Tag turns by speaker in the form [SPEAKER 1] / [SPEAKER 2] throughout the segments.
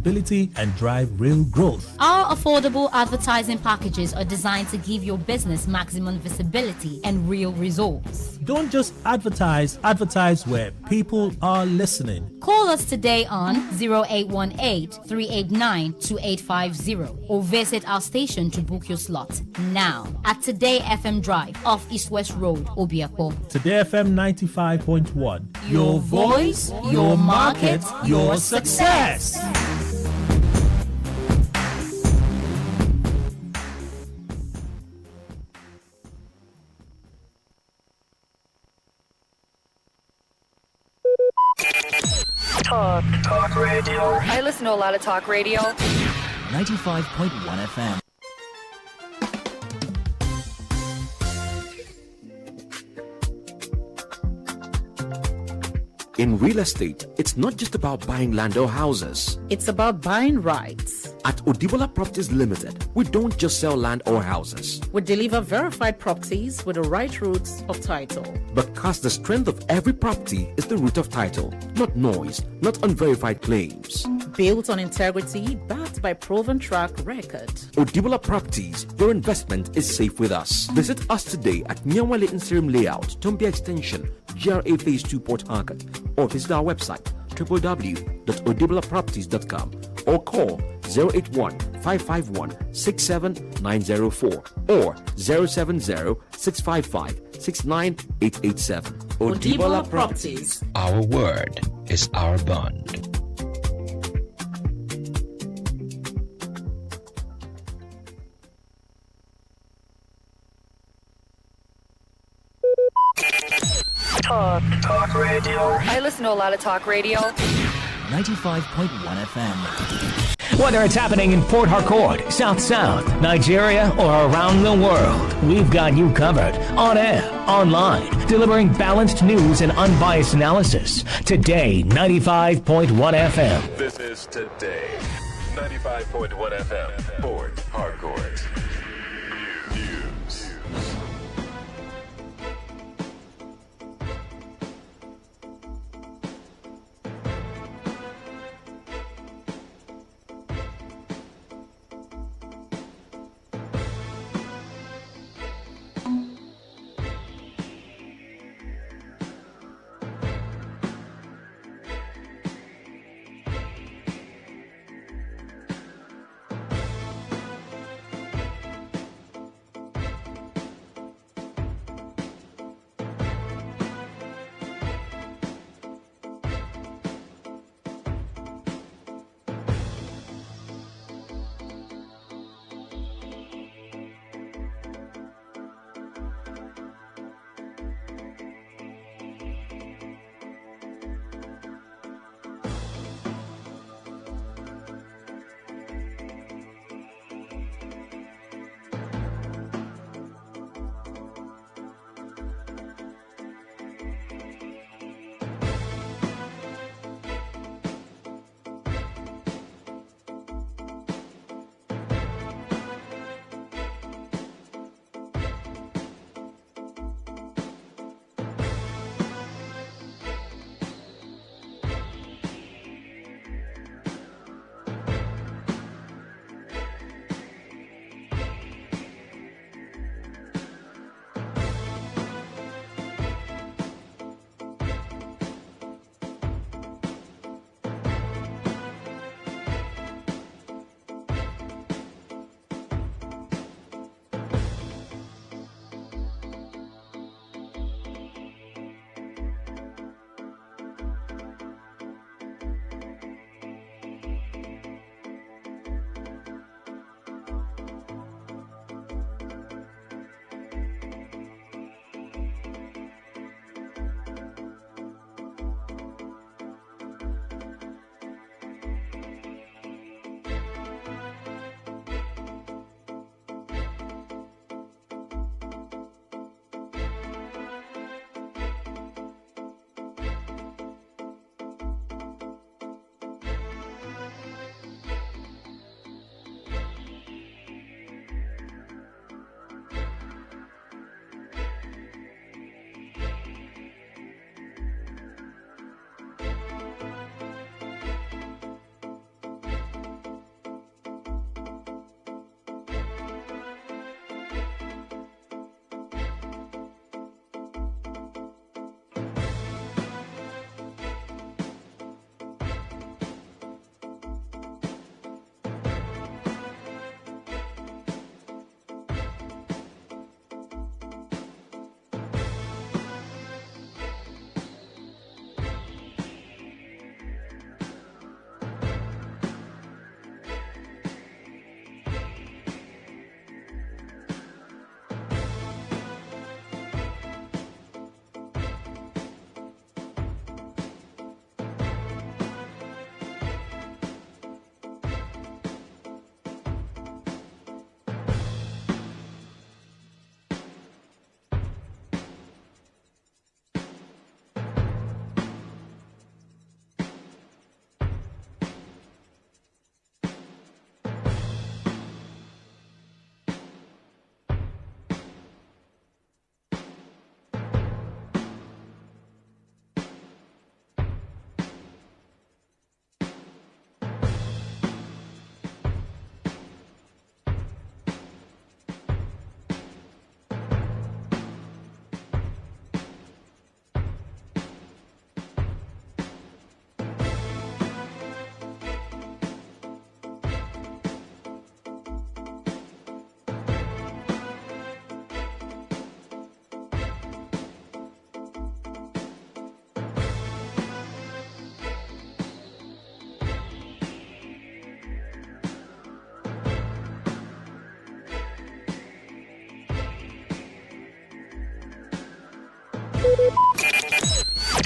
[SPEAKER 1] visibility and drive real growth.
[SPEAKER 2] Our affordable advertising packages are designed to give your business maximum visibility and real results.
[SPEAKER 1] Don't just advertise where people are listening.
[SPEAKER 2] Call us today on 0818-389-2850 or visit our station to book your slot now at Today FM Drive off East West Road, Obiako.
[SPEAKER 1] Today FM 95.1.
[SPEAKER 2] Your voice, your market, your success.
[SPEAKER 3] Talk radio.
[SPEAKER 4] I listen to a lot of talk radio.
[SPEAKER 5] 95.1 FM.
[SPEAKER 6] In real estate, it's not just about buying land or houses.
[SPEAKER 7] It's about buying rights.
[SPEAKER 6] At Odibola Properties Limited, we don't just sell land or houses.
[SPEAKER 7] We deliver verified properties with the right roots of title.
[SPEAKER 6] Because the strength of every property is the root of title, not noise, not unverified claims.
[SPEAKER 7] Built on integrity, backed by proven track record.
[SPEAKER 6] Odibola Properties, your investment is safe with us. Visit us today at Nyawale Inserim Layout, Tombia Extension, GRA Phase 2 Port Harcourt, or visit our website www.odibolaproperties.com or call 081-551-67904 or 070-655-69887.
[SPEAKER 7] Odibola Properties.
[SPEAKER 8] Our word is our bond.
[SPEAKER 3] Talk radio.
[SPEAKER 4] I listen to a lot of talk radio.
[SPEAKER 5] 95.1 FM.
[SPEAKER 9] Whether it's happening in Port Harcourt, South, Nigeria, or around the world, we've got you covered. On air, online, delivering balanced news and unbiased analysis. Today, 95.1 FM.
[SPEAKER 10] This is Today, 95.1 FM, Port Harcourt. News.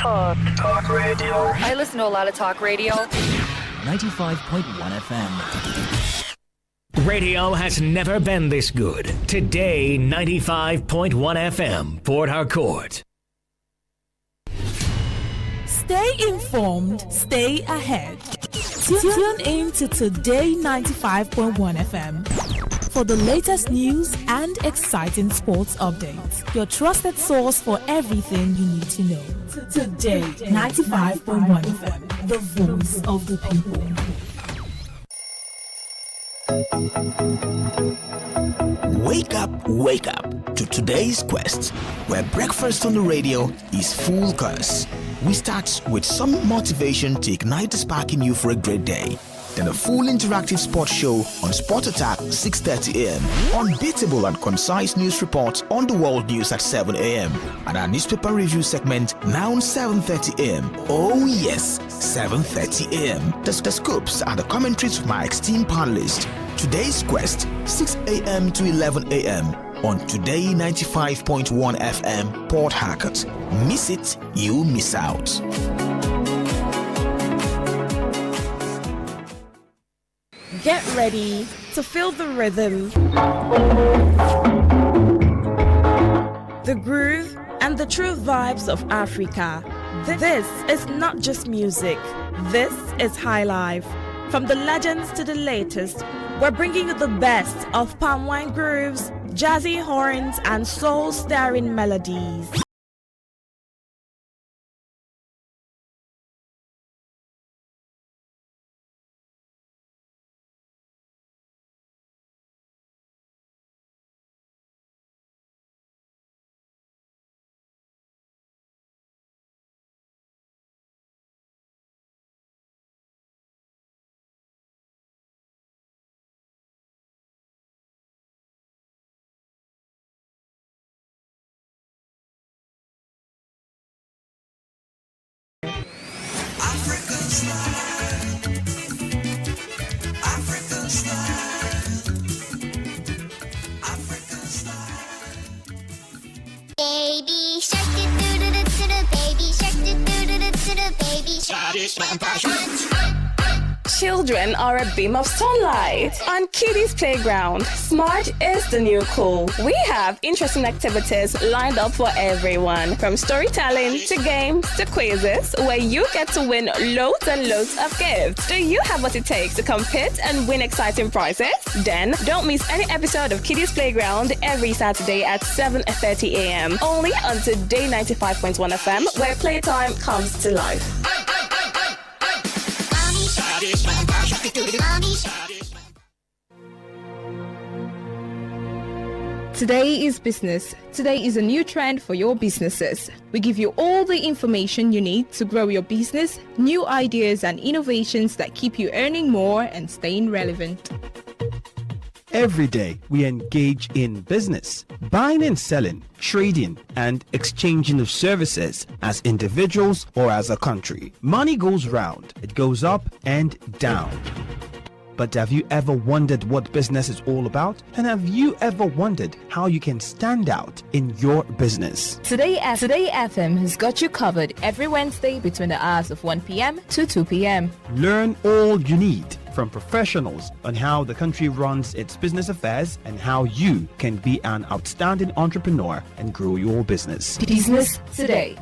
[SPEAKER 10] Talk radio.
[SPEAKER 4] I listen to a lot of talk radio.
[SPEAKER 5] 95.1 FM.
[SPEAKER 9] Radio has never been this good. Today, 95.1 FM, Port Harcourt.
[SPEAKER 3] Stay informed, stay ahead. Tune in to Today 95.1 FM for the latest news and exciting sports updates. Your trusted source for everything you need to know. Today 95.1 FM, the voice of the people.
[SPEAKER 11] Wake up to today's quest, where breakfast on the radio is full course. We start with some motivation to ignite the spark in you for a great day. Then a full interactive sports show on Sport Attack 6:30 a.m. Unbeatable and concise news reports on the world news at 7 a.m. And our newspaper review segment now 7:30 a.m. Oh yes, 7:30 a.m. The scoops and the commentaries from my esteemed panelists. Today's quest 6 a.m. to 11 a.m. on Today 95.1 FM Port Harcourt. Miss it, you miss out.
[SPEAKER 3] Get ready to feel the rhythm, the groove, and the true vibes of Africa. This is not just music. This is high life. From the legends to the latest, we're bringing you the best of palm wine grooves, jazzy horns, and soul-stirring melodies.
[SPEAKER 12] Baby shark do do do do do, baby shark do do do do do, baby shark.
[SPEAKER 13] Children are a beam of sunlight. On Kiddies Playground, smart is the new cool. We have interesting activities lined up for everyone, from storytelling to games to quizzes, where you get to win loads and loads of gifts. Do you have what it takes to compete and win exciting prizes? Then don't miss any episode of Kiddies Playground every Saturday at 7:30 a.m. only on Today 95.1 FM, where playtime comes to life.
[SPEAKER 14] Today is business. Today is a new trend for your businesses. We give you all the information you need to grow your business, new ideas and innovations that keep you earning more and staying relevant.
[SPEAKER 1] Every day, we engage in business, buying and selling, trading, and exchanging of services as individuals or as a country. Money goes round, it goes up and down. But have you ever wondered what business is all about? And have you ever wondered how you can stand out in your business?
[SPEAKER 14] Today FM has got you covered every Wednesday between the hours of 1 p.m. to 2 p.m.
[SPEAKER 1] Learn all you need from professionals on how the country runs its business affairs and how you can be an outstanding entrepreneur and grow your business.
[SPEAKER 14] Business Today.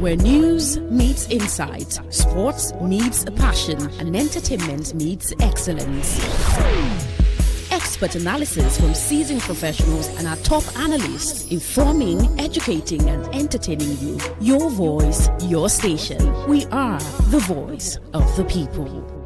[SPEAKER 7] where news meets insight, sports meets passion, and entertainment meets excellence. Expert analysis from seasoned professionals and our top analysts, informing, educating, and entertaining you. Your voice, your station. We are the voice of the people.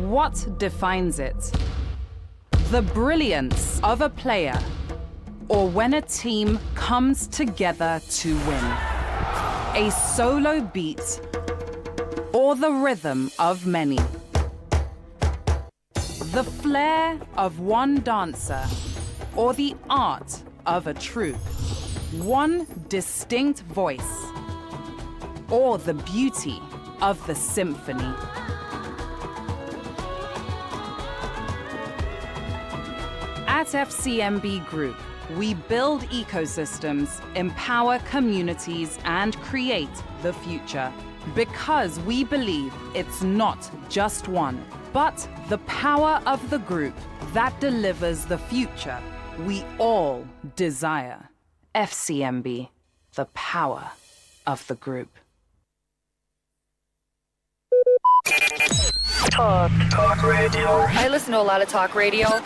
[SPEAKER 15] What defines it? The brilliance of a player, or when a team comes together to win? A solo beat, or the rhythm of many? The flair of one dancer, or the art of a troupe? One distinct voice, or the beauty of the symphony? At FCMB Group, we build ecosystems, empower communities, and create the future. Because we believe it's not just one, but the power of the group that delivers the future we all desire. FCMB, the power of the group.
[SPEAKER 4] Talk radio. I listen to a lot of talk radio.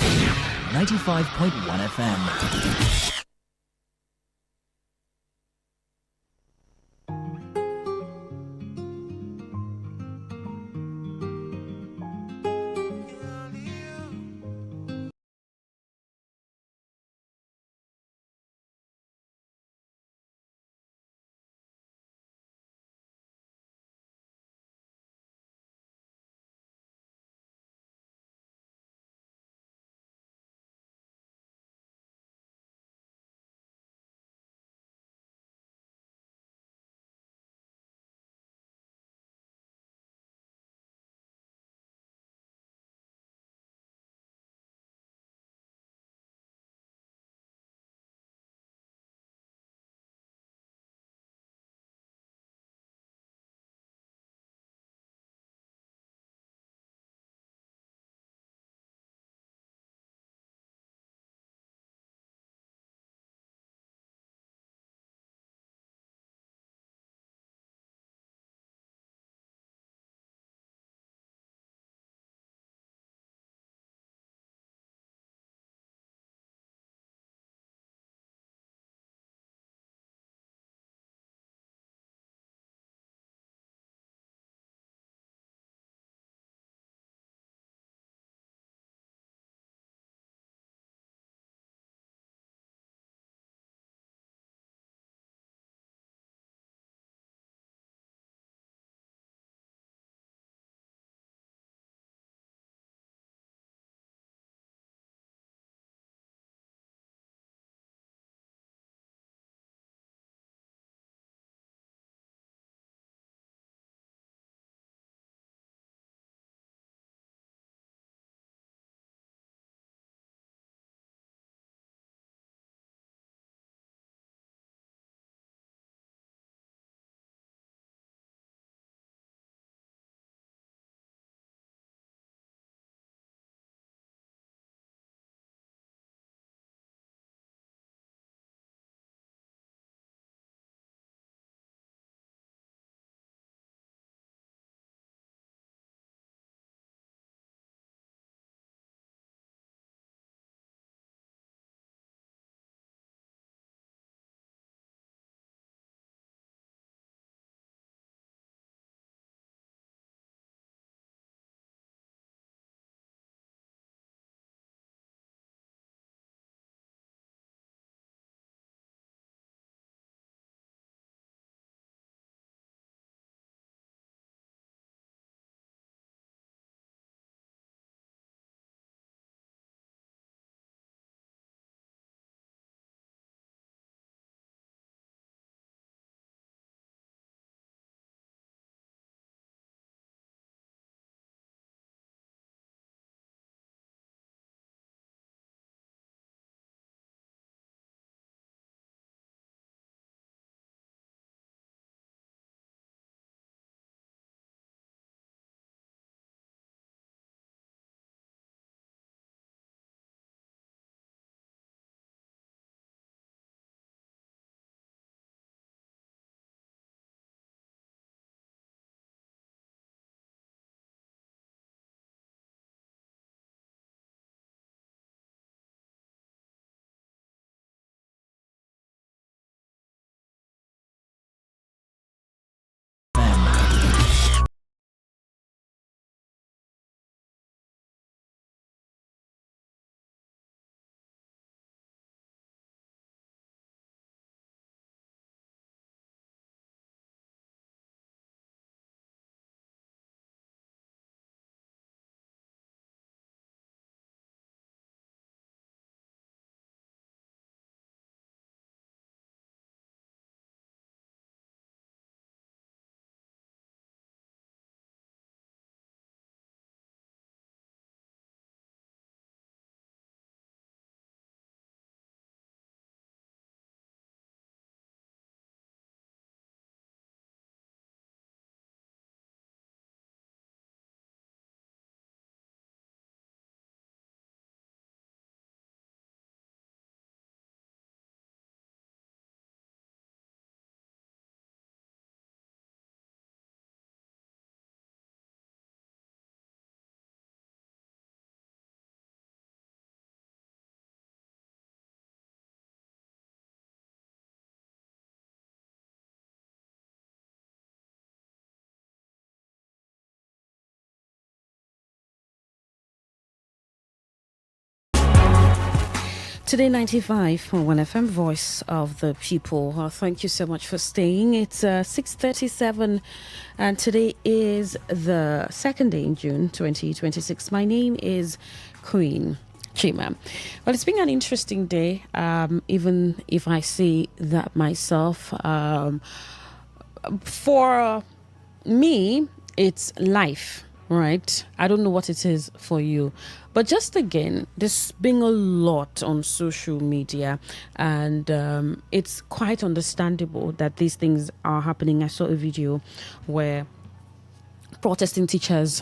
[SPEAKER 5] 95.1 FM.
[SPEAKER 7] Today 95.1 FM, Voice of the People. Thank you so much for staying. It's 6:37 and today is the second day in June 2026. My name is Queen Chima. Well, it's been an interesting day, even if I say that myself. For me, it's life. Right. I don't know what it is for you. But just again, there's been a lot on social media and it's quite understandable that these things are happening. I saw a video where protesting teachers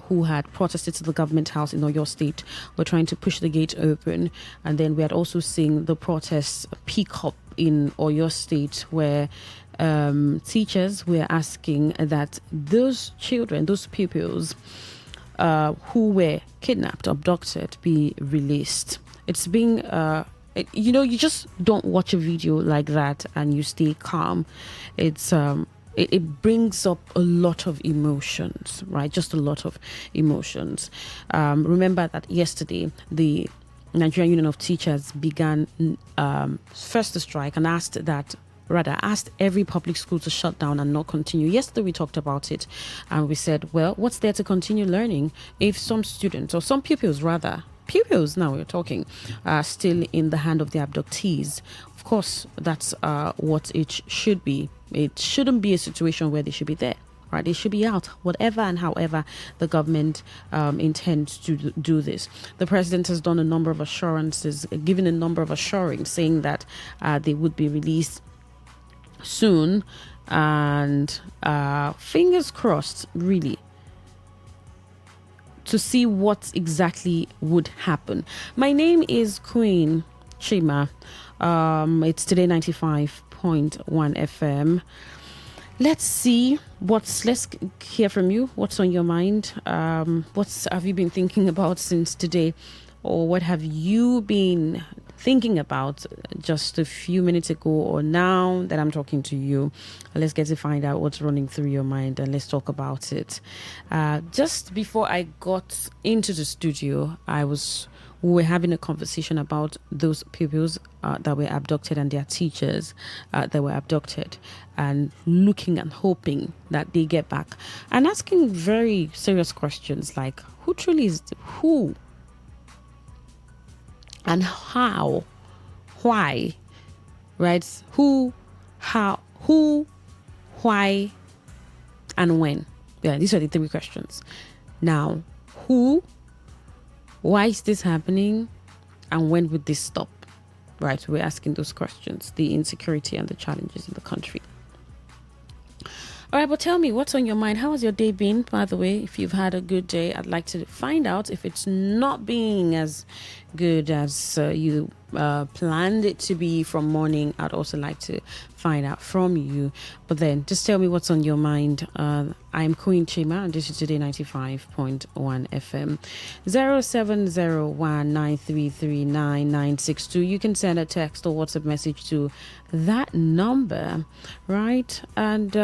[SPEAKER 7] who had protested to the government house in Oyo State were trying to push the gate open. And then we had also seen the protests pick up in Oyo State where teachers were asking that those children, those pupils who were kidnapped, abducted, be released. It's been, you just don't watch a video like that and you stay calm. It's it brings up a lot of emotions, right? Just a lot of emotions. Remember that yesterday the Nigerian Union of Teachers began first to strike and asked every public school to shut down and not continue. Yesterday we talked about it and we said, well, what's there to continue learning if some students or some pupils now we're talking, are still in the hand of the abductees? Of course, that's what it should be. It shouldn't be a situation where they should be there. Right, they should be out, whatever and however the government intends to do this. The president has done a number of assurances, given a number of assurings, saying that they would be released soon, and fingers crossed, really, to see what exactly would happen. My name is Queen Chima. It's Today 95.1 FM. Let's hear from you. What's on your mind? What have you been thinking about since today? Or what have you been thinking about just a few minutes ago or now that I'm talking to you? Let's get to find out what's running through your mind and let's talk about it. Just before I got into the studio, we were having a conversation about those pupils that were abducted and their teachers that were abducted, and looking and hoping that they get back and asking very serious questions like who truly is who and how, why, right? Who, how, why, and when. Yeah, these are the three questions. Now, who, why is this happening, and when would this stop? Right, we're asking those questions, the insecurity and the challenges in the country. All right, but tell me, what's on your mind? How has your day been? By the way, if you've had a good day, I'd like to find out. If it's not being as good as you planned it to be from morning, I'd also like to find out from you. But then just tell me what's on your mind. I'm Queen Chima and this is Today 95.1 FM. 070193399962. You can send a text or WhatsApp message to that number, right? And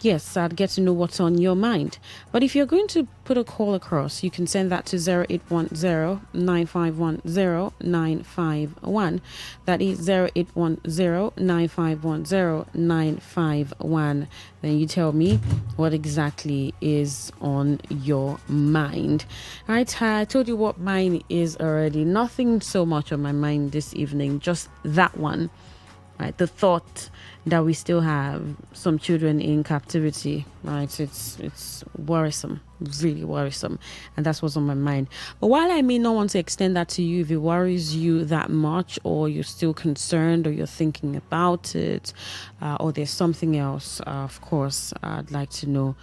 [SPEAKER 7] yes, I'd get to know what's on your mind. But if you're going to put a call across, you can send that to 0810-9510-951. That is 0810-9510-951. Then you tell me what exactly is on your mind. All right, I told you what mine is already. Nothing so much on my mind this evening, just that one. Right, the thought that we still have some children in captivity, right? It's worrisome, really worrisome, and that's what's on my mind. But while I may not want to extend that to you, if it worries you that much, or you're still concerned, or you're thinking about it, or there's something else, of course, I'd like to know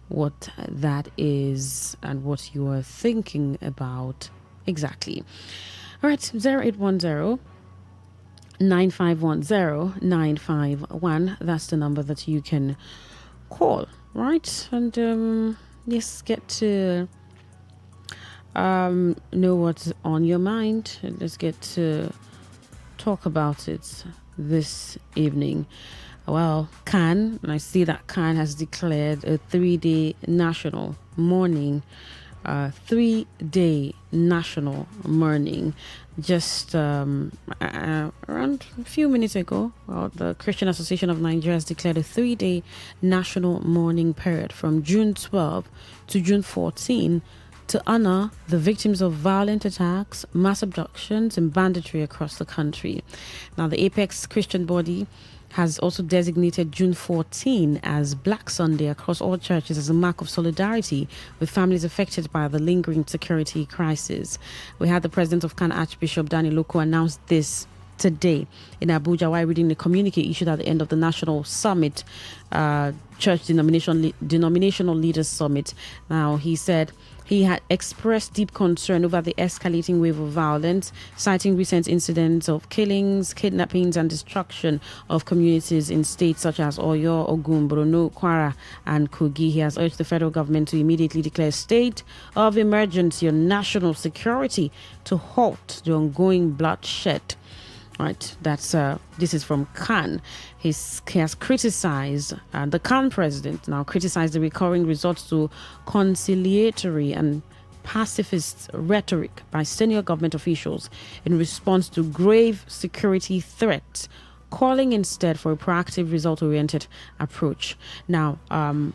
[SPEAKER 7] what that is and what you are thinking about exactly. All right, 0810 9510951. That's the number that you can call, right? And yes, get to know what's on your mind. Let's get to talk about it this evening. Well, Cannes, and I see that Cannes has declared a 3-day national mourning,
[SPEAKER 16] 3-day national mourning. Just around a few minutes ago, the Christian Association of Nigeria has declared a 3-day national mourning period from June 12 to June 14 to honor the victims of violent attacks, mass abductions, and banditry across the country. Now, the apex Christian body has also designated June 14 as Black Sunday across all churches as a mark of solidarity with families affected by the lingering security crisis. We had the president of CAN, Archbishop Daniel Loko, announce this today in Abuja while reading the communique issued at the end of the National Summit, Church Denominational Leaders Summit. Now, he said he had expressed deep concern over the escalating wave of violence, citing recent incidents of killings, kidnappings, and destruction of communities in states such as Oyo, Ogun, Borno, Kwara, and Kogi. He has urged the federal government to immediately declare a state of emergency on national security to halt the ongoing bloodshed. Right, this is from Khan. He has criticized the Khan president now criticized the recurring resort to conciliatory and pacifist rhetoric by senior government officials in response to grave security threats, calling instead for a proactive, result-oriented approach. Now,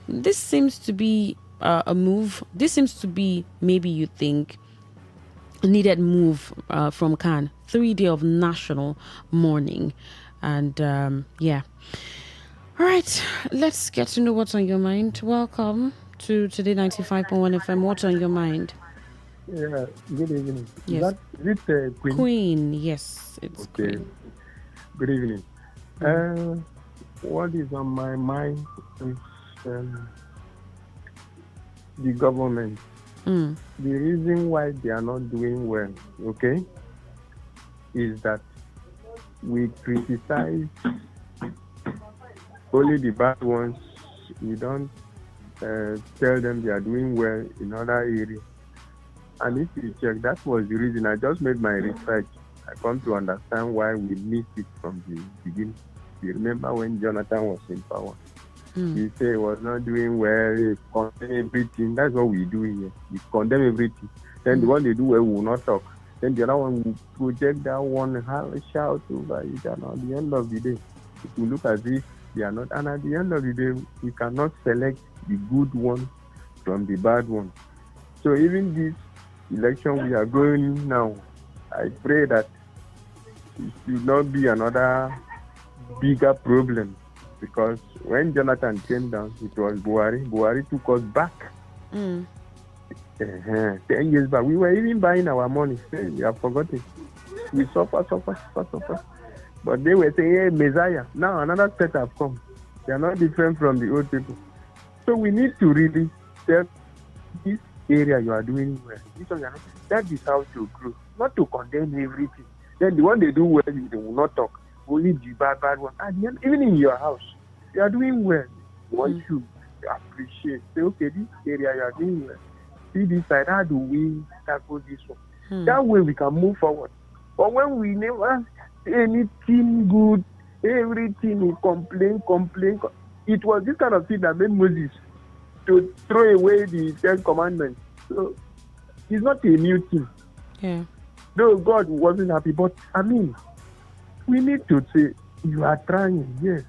[SPEAKER 16] this seems to be a move. This seems to be, maybe you think, a needed move from Khan. 3-day of national mourning. And yeah. All right, let's get to know what's on your mind. Welcome to Today 95.1 FM. What's on your mind?
[SPEAKER 17] Yeah, good evening.
[SPEAKER 16] Yes.
[SPEAKER 17] Is it Queen?
[SPEAKER 16] Queen, yes, it's
[SPEAKER 17] okay.
[SPEAKER 16] Queen.
[SPEAKER 17] Good evening. What is on my mind is the government. The reason why they are not doing well, okay, is that we criticize only the bad ones. We don't tell them they are doing well in other areas. And if you check, that was the reason. I just made my research. I come to understand why we missed it from the beginning. You remember when Jonathan was in power? He said he was not doing well, he condemn everything. That's what we do here. We condemn everything. Then the one they do well will not talk. Then the other one will project that one, shout over it. And at the end of the day, it will look as if they are not. And at the end of the day, we cannot select the good one from the bad one. So even this election we are going now, I pray that it will not be another bigger problem. Because when Jonathan came down, it was Buhari. Buhari took us back. 10 years back. We were even buying our money. We have forgotten. We suffer. But they were saying, hey, Messiah. Now another set have come. They are not different from the old people. So we need to really tell this area you are doing well. This one you are not. That is how to grow. Not to condemn everything. Then the one they do well, they will not talk. Only the bad one. And even in your house, you are doing well. Once you appreciate, say, okay, this area you are doing well. See this side, how do we tackle this one? That way we can move forward. But when we never say anything good, everything we complain. It was this kind of thing that made Moses to throw away the 10 commandments. So it's not a new thing.
[SPEAKER 16] Yeah.
[SPEAKER 17] Though God wasn't happy, but I mean, we need to say, you are trying, yes.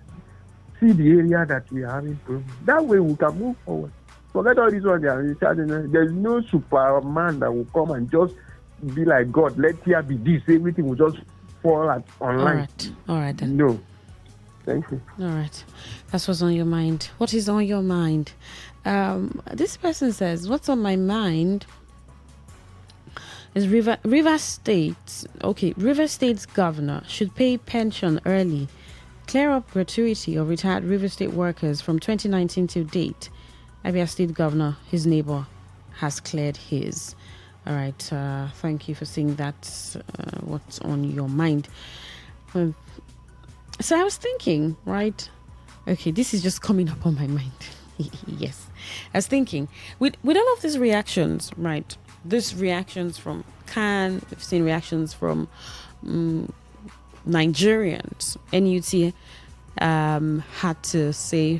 [SPEAKER 17] See the area that we are having problems. That way we can move forward. Forget all this one they are recharging. There's no Superman that will come and just be like God. Let here be this. Everything will just fall online.
[SPEAKER 16] All right then.
[SPEAKER 17] No. Thank you.
[SPEAKER 16] All right. That's what's on your mind. What is on your mind? This person says, what's on my mind is River State. Okay, River State's governor should pay pension early, clear up gratuity of retired River State workers from 2019 to date. Abia State governor, his neighbor, has cleared his. All right, thank you for saying that. What's on your mind? So I was thinking, right? Okay, this is just coming up on my mind. Yes, I was thinking with all of these reactions, right? These reactions from Khan, we've seen reactions from Nigerians, NUT. had to say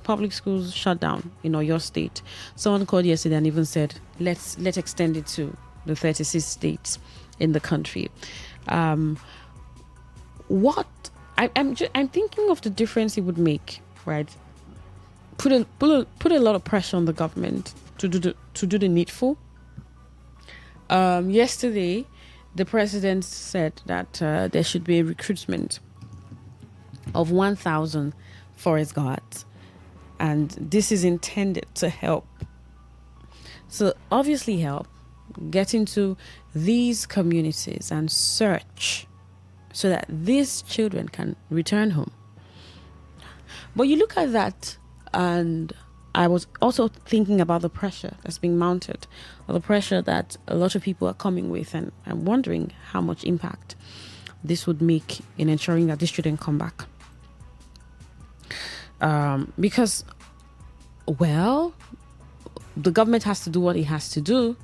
[SPEAKER 16] public schools shut down in your state. Someone called yesterday and even said, let's extend it to the 36 states in the country. I'm thinking of the difference it would make, right? Put a lot of pressure on the government to do the needful. Yesterday, the president said that there should be a recruitment of 1,000 forest guards, and this is intended to help. So obviously help get into these communities and search so that these children can return home. But you look at that, and I was also thinking about the pressure that's being mounted, or the pressure that a lot of people are coming with, and I'm wondering how much impact this would make in ensuring that these children come back. Because, well, the government has to do what it has to do.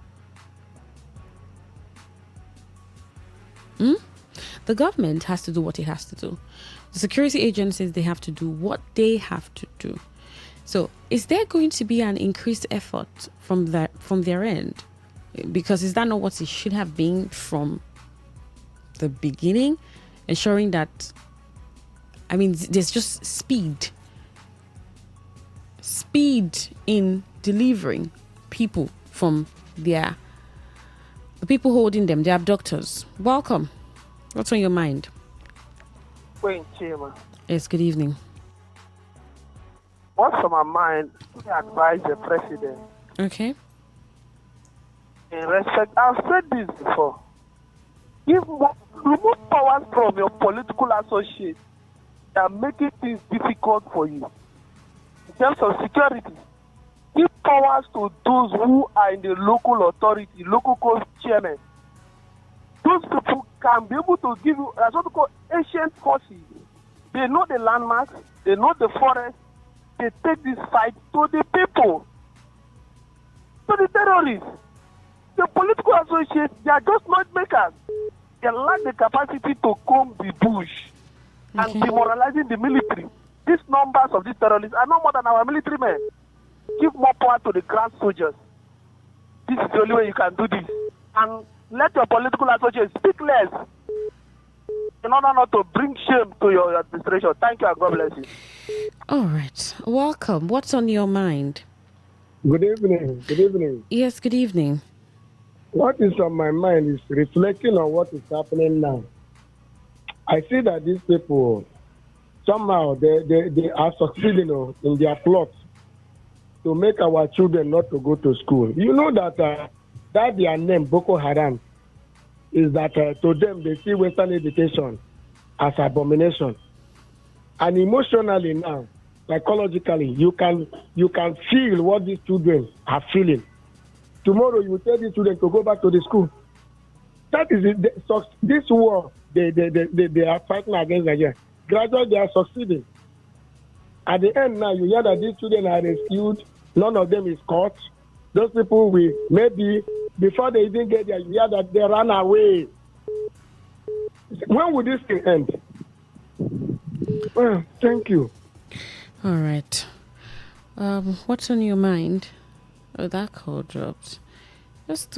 [SPEAKER 16] The government has to do what it has to do. The security agencies, they have to do what they have to do. So is there going to be an increased effort from their end? Because is that not what it should have been from the beginning? Ensuring that, there's just speed in delivering people from the people holding them, the abductors. Welcome. What's on your mind? Yes, good evening.
[SPEAKER 18] What's on my mind? I advise the president.
[SPEAKER 16] Okay.
[SPEAKER 18] In respect, I've said this before. Remove powers from your political associates and making things difficult for you. In terms of security, give powers to those who are in the local authority, local coast chairman. Those people can be able to give you what we call ancient forces. They know the landmarks, they know the forest, they take this fight to the people, to the terrorists. The political associates, they are just not makers. They lack the capacity to comb the bush and demoralizing the military. These numbers of these terrorists are no more than our military men. Give more power to the ground soldiers. This is the only way you can do this. And let your political associates speak less in order not to bring shame to your administration. Thank you and God bless you.
[SPEAKER 16] All right. Welcome. What's on your mind?
[SPEAKER 19] Good evening. Good evening.
[SPEAKER 16] Yes, good evening.
[SPEAKER 19] What is on my mind is reflecting on what is happening now. I see that these people, somehow, they are succeeding in their plots to make our children not to go to school. You know that their name, Boko Haram, is that to them, they see Western education as abomination. And emotionally now, psychologically, you can feel what these children are feeling. Tomorrow, you will tell these children to go back to the school. That is it. This war they are fighting against Nigeria. Gradually, they are succeeding. At the end now, you hear that these children are rescued. None of them is caught. Those people will, maybe, before they even get there, you hear that they run away. When will this thing end? Well, thank you.
[SPEAKER 16] All right. What's on your mind? Oh, that call dropped. Just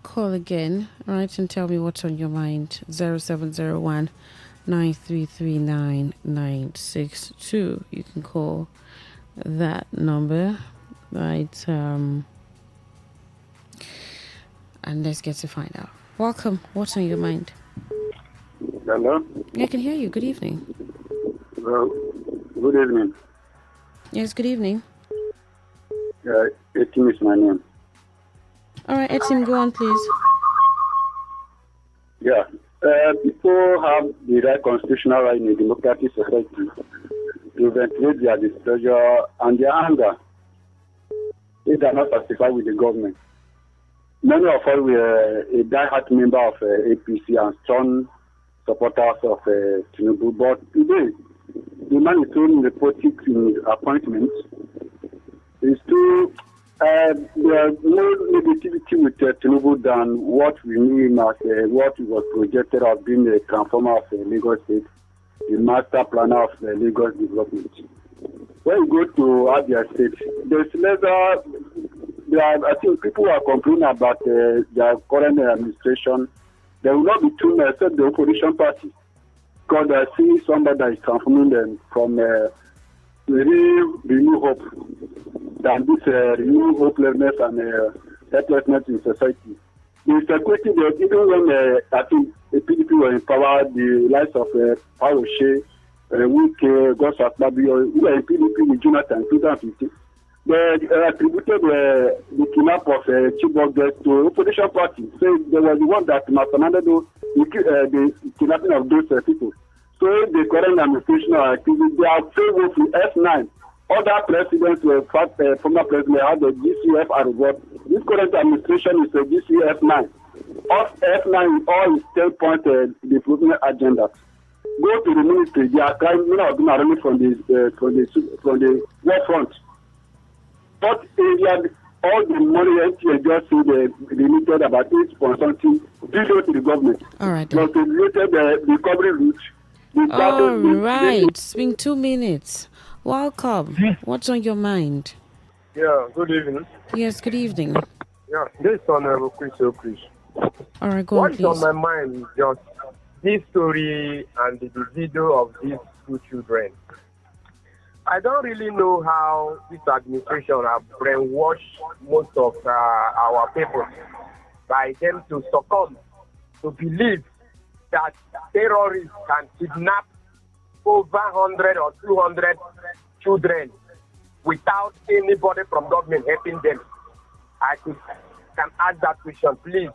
[SPEAKER 16] call again, right, and tell me what's on your mind. 0701 9339 962. You can call that number, right? And let's get to find out. Welcome. What's on your mind?
[SPEAKER 20] Hello?
[SPEAKER 16] I can hear you. Good evening.
[SPEAKER 20] Well, good evening.
[SPEAKER 16] Yes, good evening.
[SPEAKER 20] Etim is my name.
[SPEAKER 16] All right, Etim, go on, please.
[SPEAKER 20] Yeah. People have the right constitutional right in a democratic society to ventilate their displeasure and their anger if they are not satisfied with the government. Many of us were a die-hard member of APC and strong supporters of Tinubu, but today, the man is throwing the politics in his appointments. It's too, there is no negativity with Tinubu than what we knew him as what was projected as being a transformer of Lagos State. the master planner of the Lagos development. When you go to Abia State, there's lesser. I think people are complaining about their current administration. There will not be too many except the opposition party, because I see somebody that is transforming them from renew hope than this renew hopelessness and helplessness in society. The security, even when I think the PDP were in power, the likes of Paoshe, Wike, Gosa Fabio, who were in PDP with Jonathan 2015, they attributed the kidnap of Chibok girls to opposition party. So they were the one that masterminded the kidnapping of those people. So the current administration activities, they are favored to F9. Other presidents were former president had the GCF award. This current administration is a GCF9. Of F9 all is 10-point development agendas. Go to the ministry, they are trying not from the war front. But India, all the money NTA just see the limited about 8.something billion to the government.
[SPEAKER 16] All right.
[SPEAKER 20] But the related recovery route.
[SPEAKER 16] All right. It's been 2 minutes. Welcome. What's on your mind?
[SPEAKER 19] Yeah, good evening.
[SPEAKER 16] Yes, good evening.
[SPEAKER 19] Yeah, this is Honorable Chris.
[SPEAKER 16] All right, go on, please.
[SPEAKER 19] What's on my mind is just this story and the video of these two children. I don't really know how this administration have brainwashed most of our people by them to succumb to believe that terrorists can kidnap over 100 or 200 children without anybody from government helping them. I can ask that question, please.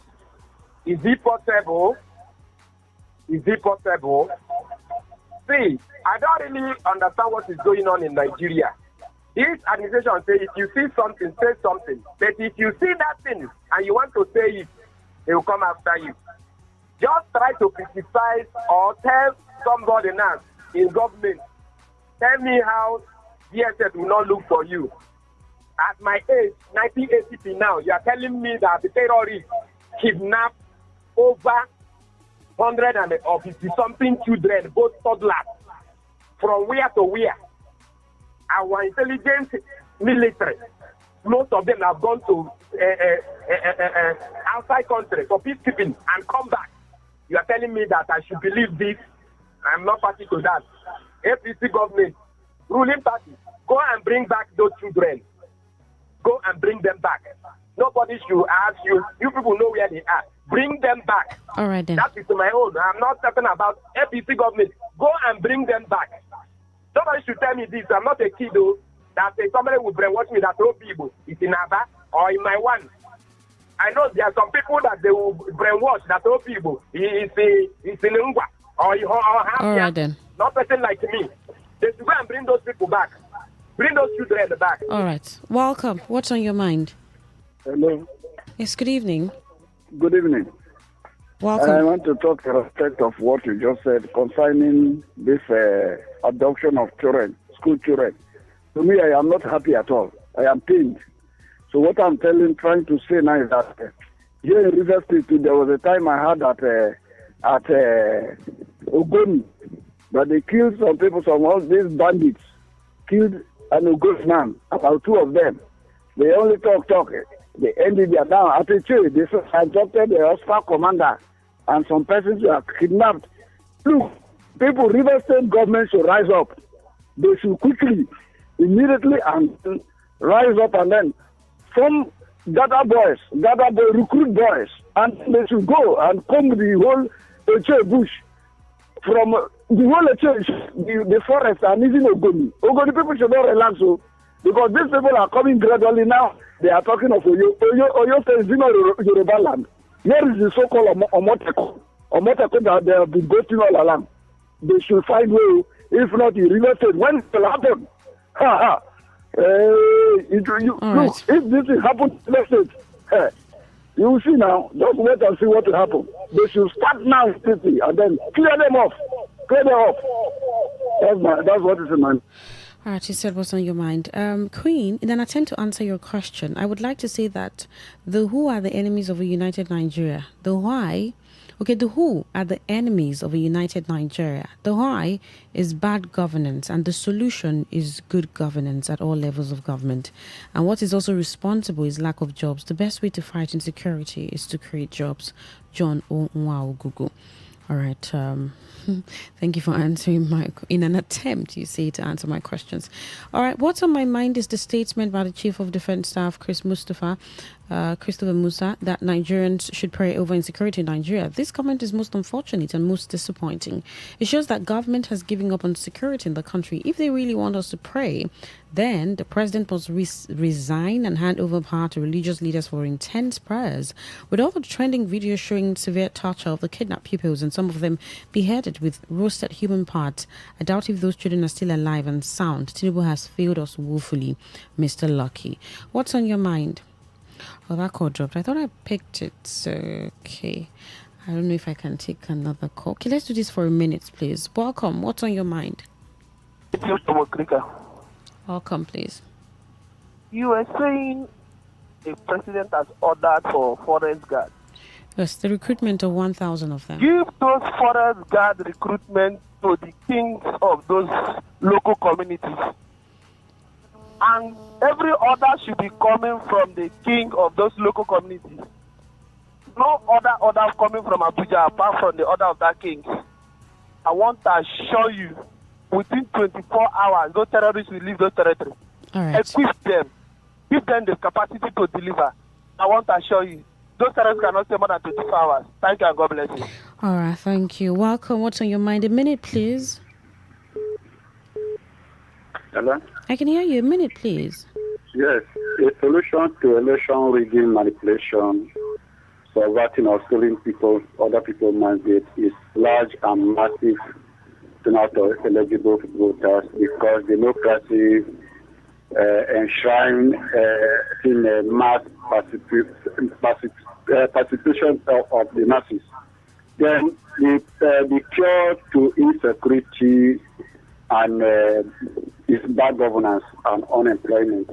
[SPEAKER 19] Is it possible? Is it possible? See, I don't really understand what is going on in Nigeria. This administration says if you see something, say something. But if you see that thing and you want to say it, they will come after you. Just try to criticize or tell somebody now in government, tell me how DSS will not look for you. At my age, 1980 now, you are telling me that the terrorists kidnapped over 150-something children, both toddlers, from where to where? Our intelligence military, most of them have gone to outside country for peacekeeping and come back. You are telling me that I should believe this? I'm not party to that. APC government, ruling party, go and bring back those children. Go and bring them back. Nobody should ask you. You people know where they are. Bring them back.
[SPEAKER 16] All right then.
[SPEAKER 19] That is my own. I'm not talking about APC government. Go and bring them back. Somebody should tell me this. I'm not a kid though. That somebody will brainwash me that no people is in Aba or in my one. I know there are some people that they will brainwash that no people is in Ngwa or
[SPEAKER 16] all right then.
[SPEAKER 19] Not person like me. They should go and bring those people back. Bring those children back.
[SPEAKER 16] All right. Welcome. What's on your mind?
[SPEAKER 20] Hello.
[SPEAKER 16] Yes, good evening.
[SPEAKER 20] Good evening.
[SPEAKER 16] Welcome.
[SPEAKER 20] I want to talk in respect of what you just said concerning this adoption of children, school children. To me, I am not happy at all. I am pained. So what I'm trying to say now is that here in River State, there was a time I had at Ogoni, but they killed some people, some of these bandits killed an Ogoni man, about 2 of them. They only talk. They ended their down. At the church, they abducted the hospital commander and some persons were kidnapped. Look, people, River State government should rise up. They should quickly, immediately, and rise up and then form recruit boys, and they should go and comb the whole bush from the whole church, the forest, and even Ogoni. Ogoni people should not relax, because these people are coming gradually now. They are talking of Oyo State is Yoruba land. Here is the so-called Omoteko that they have been going all along. They should find way. If not, in River State, when it will happen? Look, if this will happen in River State, you will see now. Just wait and see what will happen. They should start now in city and then clear them off. That's what is in mind.
[SPEAKER 16] All right, you said what's on your mind. Queen, in an attempt to answer your question, I would like to say that the who are the enemies of a united Nigeria. The why Okay, the who are the enemies of a united Nigeria. The why is bad governance, and the solution is good governance at all levels of government. And what is also responsible is lack of jobs. The best way to fight insecurity is to create jobs. John O. Google. All right. Thank you for answering in an attempt, you say, to answer my questions. All right. What's on my mind is the statement by the Chief of Defense Staff, Christopher Musa, that Nigerians should pray over insecurity in Nigeria. This comment is most unfortunate and most disappointing. It shows that government has given up on security in the country. If they really want us to pray, then the president must resign and hand over power to religious leaders for intense prayers. With all the trending videos showing severe torture of the kidnapped pupils and some of them beheaded with roasted human parts, I doubt if those children are still alive and sound. Tinubu has failed us woefully, Mr. Lucky. What's on your mind? Oh, that call dropped. I thought I picked it. So, okay. I don't know if I can take another call. Okay, let's do this for a minute, please. Welcome. What's on your mind? Welcome, please.
[SPEAKER 18] You were saying the president has ordered for forest guards.
[SPEAKER 16] Yes, the recruitment of 1,000 of them.
[SPEAKER 18] Give those forest guard recruitment to the kings of those local communities. And every order should be coming from the king of those local communities. No other order coming from Abuja apart from the order of that king. I want to assure you, within 24 hours, those terrorists will leave those territories.
[SPEAKER 16] All right.
[SPEAKER 18] Equip them. Give them the capacity to deliver. I want to assure you, those terrorists cannot stay more than 24 hours. Thank you and God bless you.
[SPEAKER 16] All right, thank you. Welcome. What's on your mind? A minute, please.
[SPEAKER 20] Hello?
[SPEAKER 16] I can hear you. A minute, please.
[SPEAKER 20] Yes, a solution to election rigging, manipulation, subverting or stealing other people's mandate is large and massive turnout of eligible voters, because democracy enshrine in a mass participation of the masses. Then the cure to insecurity and is bad governance and unemployment.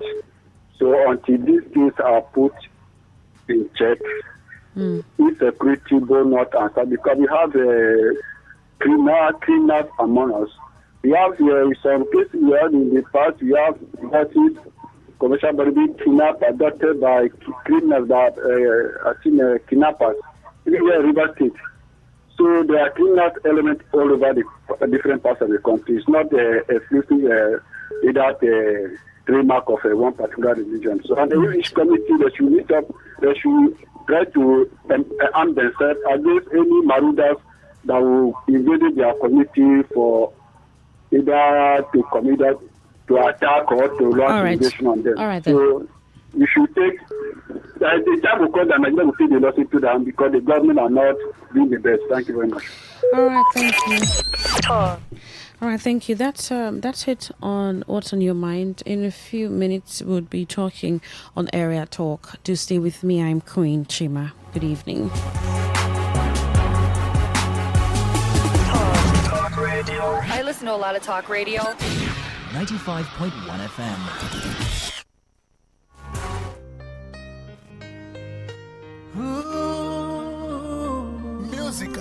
[SPEAKER 20] So until these things are put in check, insecurity will not answer, because we have criminals among us. We have some cases we have in the past, we have commercial body kidnapped, adopted by criminals that are seen kidnappers, even here in River State. So there are criminal elements all over the different parts of the country. It's not exclusive without a trademark of one particular religion. So and each committee, they should meet up, they should try to arm themselves against any marauders that will invade their community for either to commit to attack or to launch invasion on them.
[SPEAKER 16] All right, then.
[SPEAKER 20] So we should take the time will come that Nigeria will take the loss into them, because the government are not doing the best. Thank you very much.
[SPEAKER 16] All right, thank you. All right, thank you. That's it on what's on your mind. In a few minutes, we'll be talking on Area Talk. Do stay with me. I'm Queen Chima. Good evening.
[SPEAKER 4] Talk radio. I listen to a lot of talk radio.
[SPEAKER 5] 95.1 FM.
[SPEAKER 11] Music.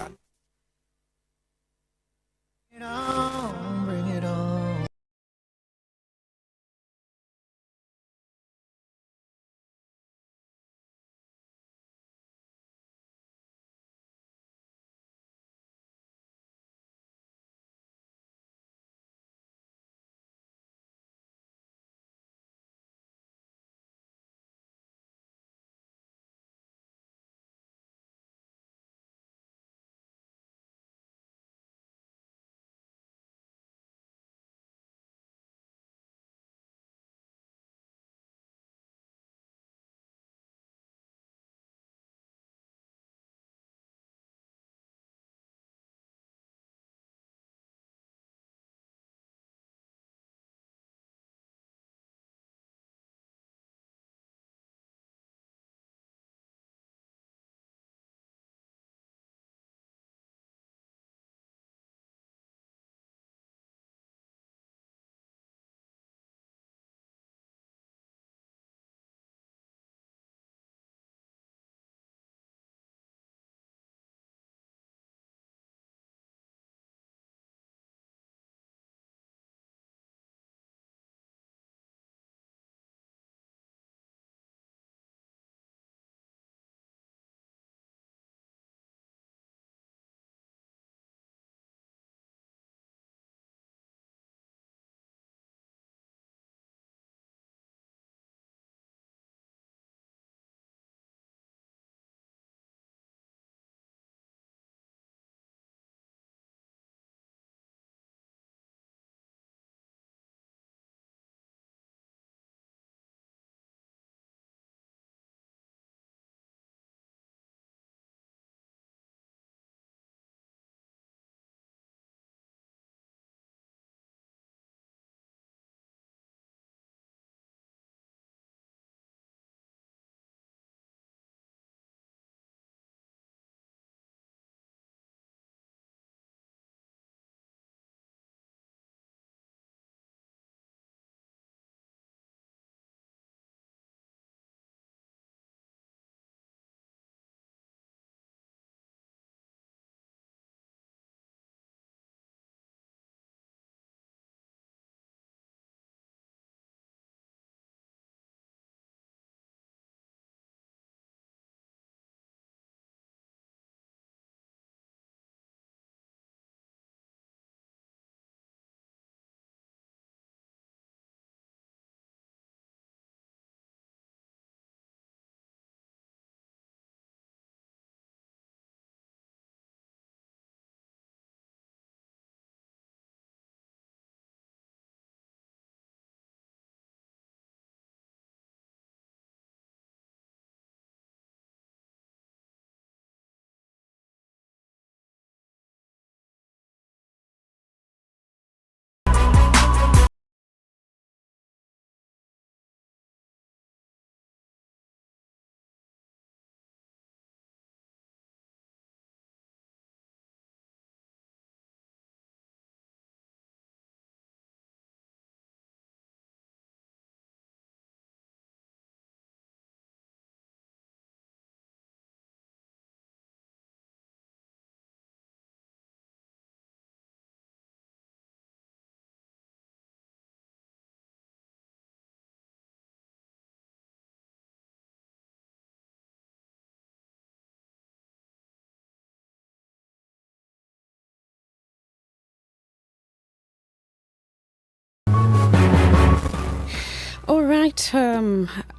[SPEAKER 16] All right.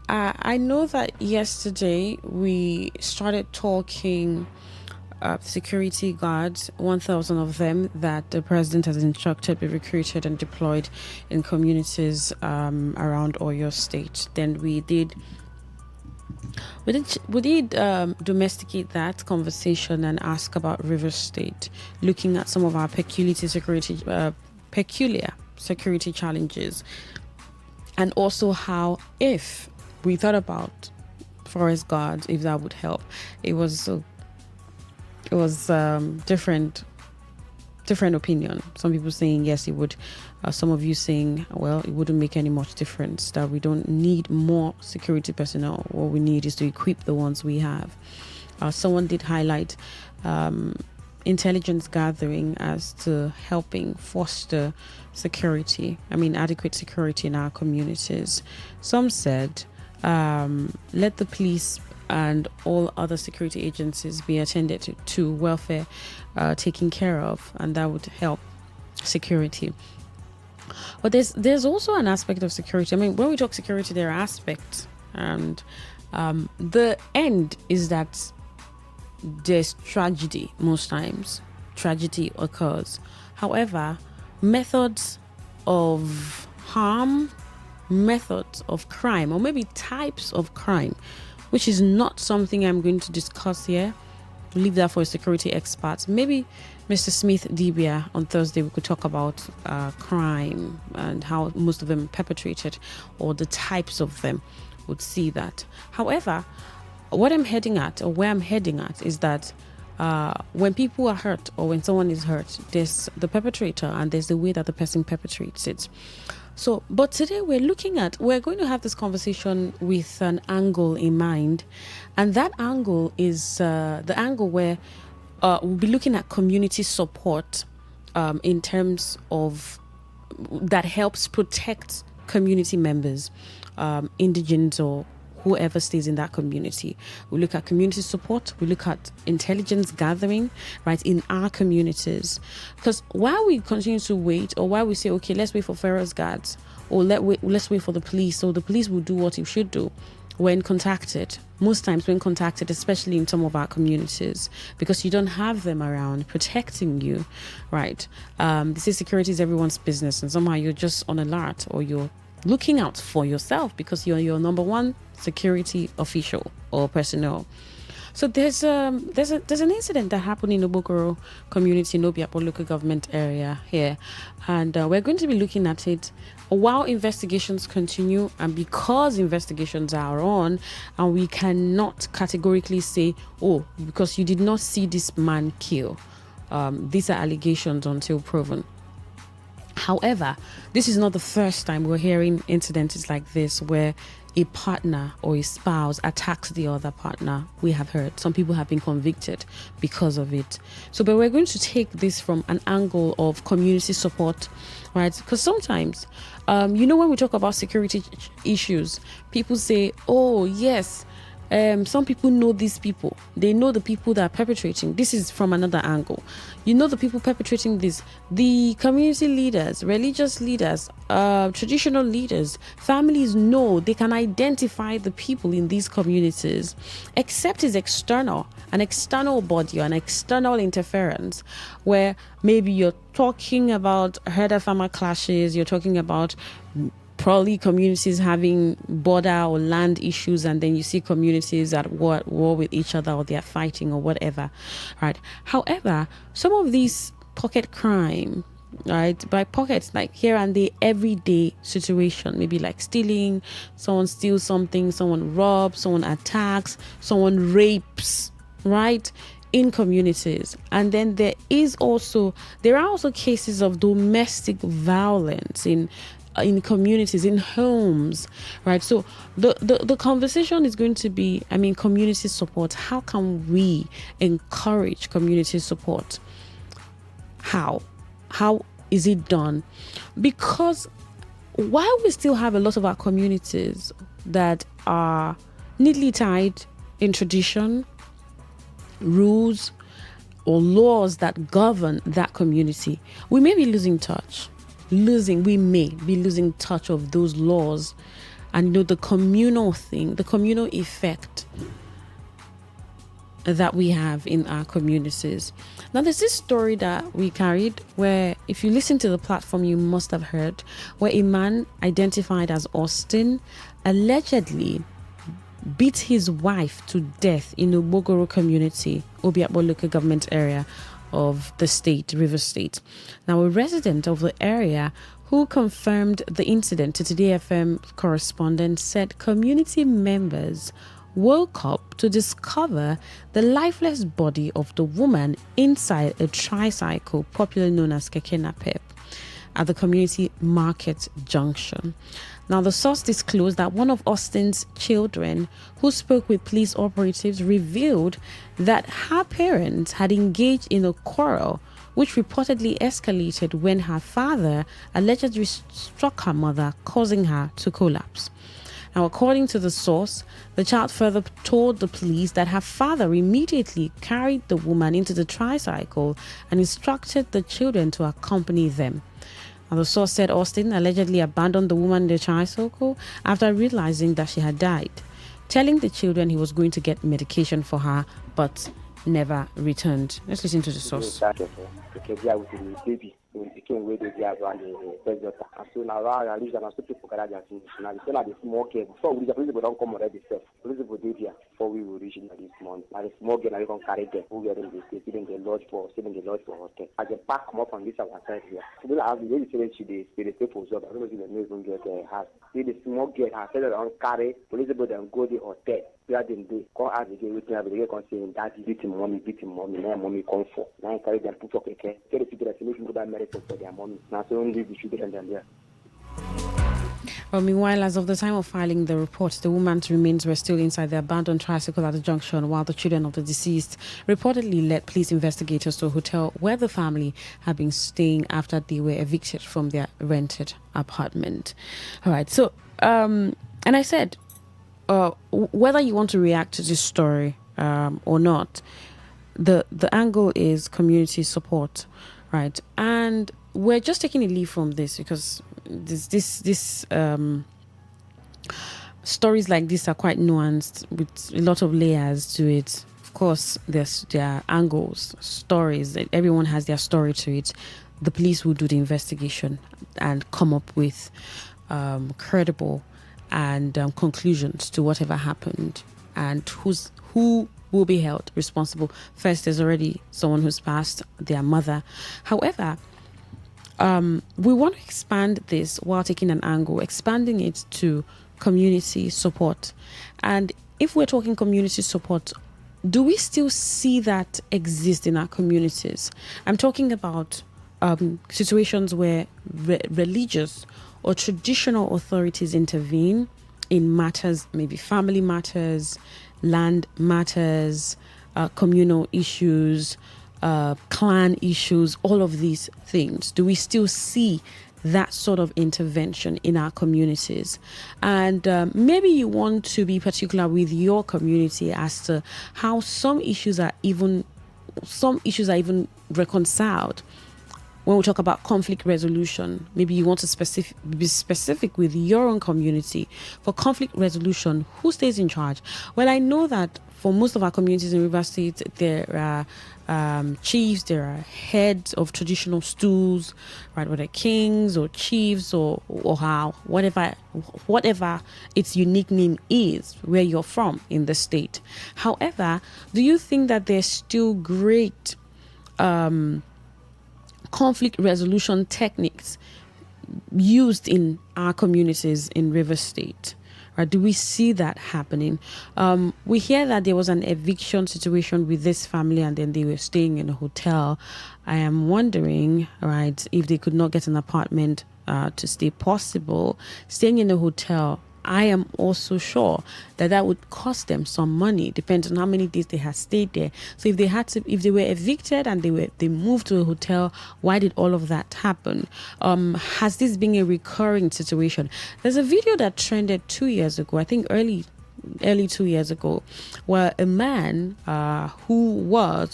[SPEAKER 16] I know that yesterday we started talking security guards, 1,000 of them that the president has instructed be recruited and deployed in communities around Oyo State. Then we did domesticate that conversation and ask about River State, looking at some of our peculiar security challenges, and also how, if we thought about forest guards, if that would help. It was different opinion. Some people saying yes, it would. Some of you saying, well, it wouldn't make any much difference, that we don't need more security personnel. What we need is to equip the ones we have. Someone did highlight intelligence gathering as to helping foster adequate security in our communities. Some said, let the police and all other security agencies be attended to welfare taken care of, and that would help security. But there's also an aspect of security. I mean, when we talk security, there are aspects, and the end is that there's tragedy. Most times tragedy occurs. However, methods of harm, methods of crime, or maybe types of crime, which is not something I'm going to discuss here. We'll leave that for a security expert. Maybe Mr. Smith Dibia on Thursday, we could talk about crime and how most of them perpetrated, or the types of them, would see that. However, what I'm heading at, or where I'm heading at, is that when people are hurt, or when someone is hurt, there's the perpetrator and there's the way that the person perpetrates it. So, but today we're going to have this conversation with an angle in mind. And that angle is the angle where we'll be looking at community support in terms of that helps protect community members, indigents or whoever stays in that community. We look at community support. We look at intelligence gathering, right, in our communities. Because while we continue to wait, or while we say, okay, let's wait for forest guards, or let's wait for the police, so the police will do what it should do when contacted. Most times when contacted, especially in some of our communities, because you don't have them around protecting you, right? They say security is everyone's business, and somehow you're just on alert, or you're looking out for yourself because you're your number one security official or personnel. So there's an incident that happened in the Bokoro community, Nobiapo local government area here, and we're going to be looking at it while investigations continue, and because investigations are on, and we cannot categorically say, oh, because you did not see this man kill. These are allegations until proven. However, this is not the first time we're hearing incidents like this where a partner or a spouse attacks the other partner. We have heard some people have been convicted because of it. So, but we're going to take this from an angle of community support, right? Because sometimes, when we talk about security issues, people say, oh, yes, some people know these people. They know the people that are perpetrating. This is from another angle. You know the people perpetrating this. The community leaders, religious leaders, traditional leaders, families know, they can identify the people in these communities, except it's external, an external body, an external interference, where maybe you're talking about herder-farmer clashes, you're talking about probably communities having border or land issues, and then you see communities at war with each other, or they're fighting or whatever, right? However, some of these pocket crime, right, by pockets, like here and there, everyday situation, maybe like stealing, someone steals something, someone robs, someone attacks, someone rapes, right, in communities. And then there are also cases of domestic violence in communities, in homes, right? So the conversation is going to be, community support. How can we encourage community support? How is it done? Because while we still have a lot of our communities that are neatly tied in tradition, rules, or laws that govern that community, we may be losing touch. We may be losing touch of those laws and the communal thing, the communal effect that we have in our communities. Now, there's this story that we carried where, if you listen to the platform, you must have heard, where a man identified as Austin allegedly beat his wife to death in the Bogoro community, Obiakpo local government area of the state, River State. Now, a resident of the area who confirmed the incident to Today FM correspondent said community members woke up to discover the lifeless body of the woman inside a tricycle, popularly known as Keke Napep, at the community market junction. Now, the source disclosed that one of Austin's children, who spoke with police operatives, revealed that her parents had engaged in a quarrel, which reportedly escalated when her father allegedly struck her mother, causing her to collapse. Now, according to the source, the child further told the police that her father immediately carried the woman into the tricycle and instructed the children to accompany them. Now, the source said Austin allegedly abandoned the woman in the tricycle after realizing that she had died, telling the children he was going to get medication for her, but never returned. Let's listen to the source.
[SPEAKER 21] Became way they are around the first daughter. And so now I reached and I still people garage and now the son of the small girl. Before we the police don't come already self. Police will do there before we will reach in this month. Now the small girl now you can carry them who were in the state, even the lodge for hotel. As the park come up on this our side here. So we have the way they stay for job. I don't know if the news don't get has. See the small girl has said on carry police will then go the hotel. Where they come out again with me, they can say that beating mommy, now mommy come for. Now I carry them put up okay. Tell the people that make go back America for their mommy. Now so only the children and there.
[SPEAKER 16] Well, meanwhile, as of the time of filing the report, the woman's remains were still inside the abandoned tricycle at the junction, while the children of the deceased reportedly led police investigators to a hotel where the family had been staying after they were evicted from their rented apartment. All right, so, and I said, whether you want to react to this story or not, the angle is community support, right? And we're just taking a leaf from this because this stories like this are quite nuanced with a lot of layers to it. Of course, there are angles, stories. Everyone has their story to it. The police will do the investigation and come up with credible and conclusions to whatever happened and who will be held responsible. First, there's already someone who's passed, their mother. However, we want to expand this while taking an angle, expanding it to community support. And if we're talking community support, do we still see that exist in our communities? I'm talking about situations where religious or traditional authorities intervene in matters, maybe family matters, land matters, communal issues, clan issues, all of these things. Do we still see that sort of intervention in our communities? And maybe you want to be particular with your community as to how some issues are even reconciled. When we talk about conflict resolution, maybe you want to be specific with your own community. For conflict resolution, who stays in charge? Well, I know that for most of our communities in River State, there are chiefs, there are heads of traditional stools, right? Whether kings or chiefs or how, whatever its unique name is, where you're from in the state. However, do you think that there's still great conflict resolution techniques used in our communities in River State? Or do we see that happening? We hear that there was an eviction situation with this family and then they were staying in a hotel. I am wondering, right, if they could not get an apartment to stay possible, staying in a hotel. I am also sure that would cost them some money, depends on how many days they had stayed there. So if they were evicted and they moved to a hotel, why did all of that happen? Has this been a recurring situation? There's a video that trended 2 years ago, I think early 2 years ago, where a man who was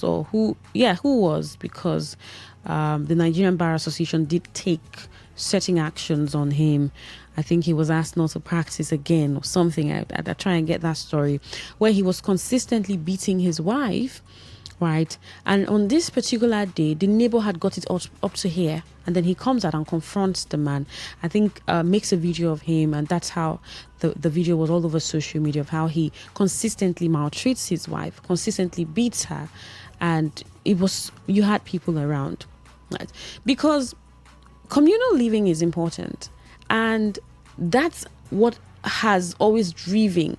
[SPEAKER 16] because the Nigerian Bar Association did take certain actions on him I think he was asked not to practice again or something. I try and get that story, where he was consistently beating his wife, right? And on this particular day, the neighbor had got it up to here, and then he comes out and confronts the man. I think makes a video of him, and that's how the video was all over social media, of how he consistently maltreats his wife, consistently beats her, and you had people around, right? Because communal living is important, and that's what has always driven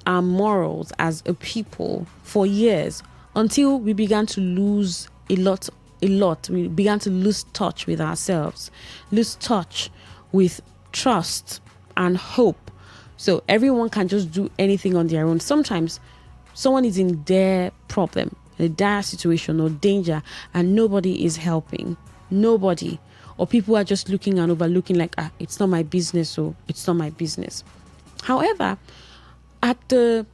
[SPEAKER 16] our morals as a people for years, until we began to lose a lot. We began to lose touch with ourselves, lose touch with trust and hope. So everyone can just do anything on their own. Sometimes someone is in their problem, a dire situation or danger, and nobody is helping. Nobody. Or people are just looking and overlooking, like, it's not my business, so it's not my business. However, at the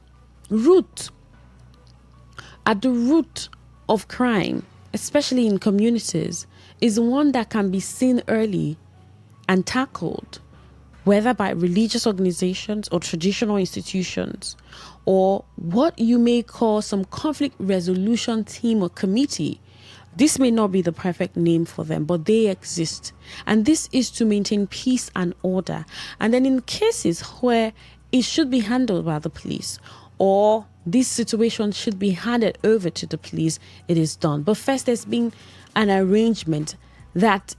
[SPEAKER 16] root of crime, especially in communities, is one that can be seen early and tackled, whether by religious organizations or traditional institutions, or what you may call some conflict resolution team or committee. This may not be the perfect name for them, but they exist. And this is to maintain peace and order. And then in cases where it should be handled by the police, or this situation should be handed over to the police, it is done. But first, there's been an arrangement that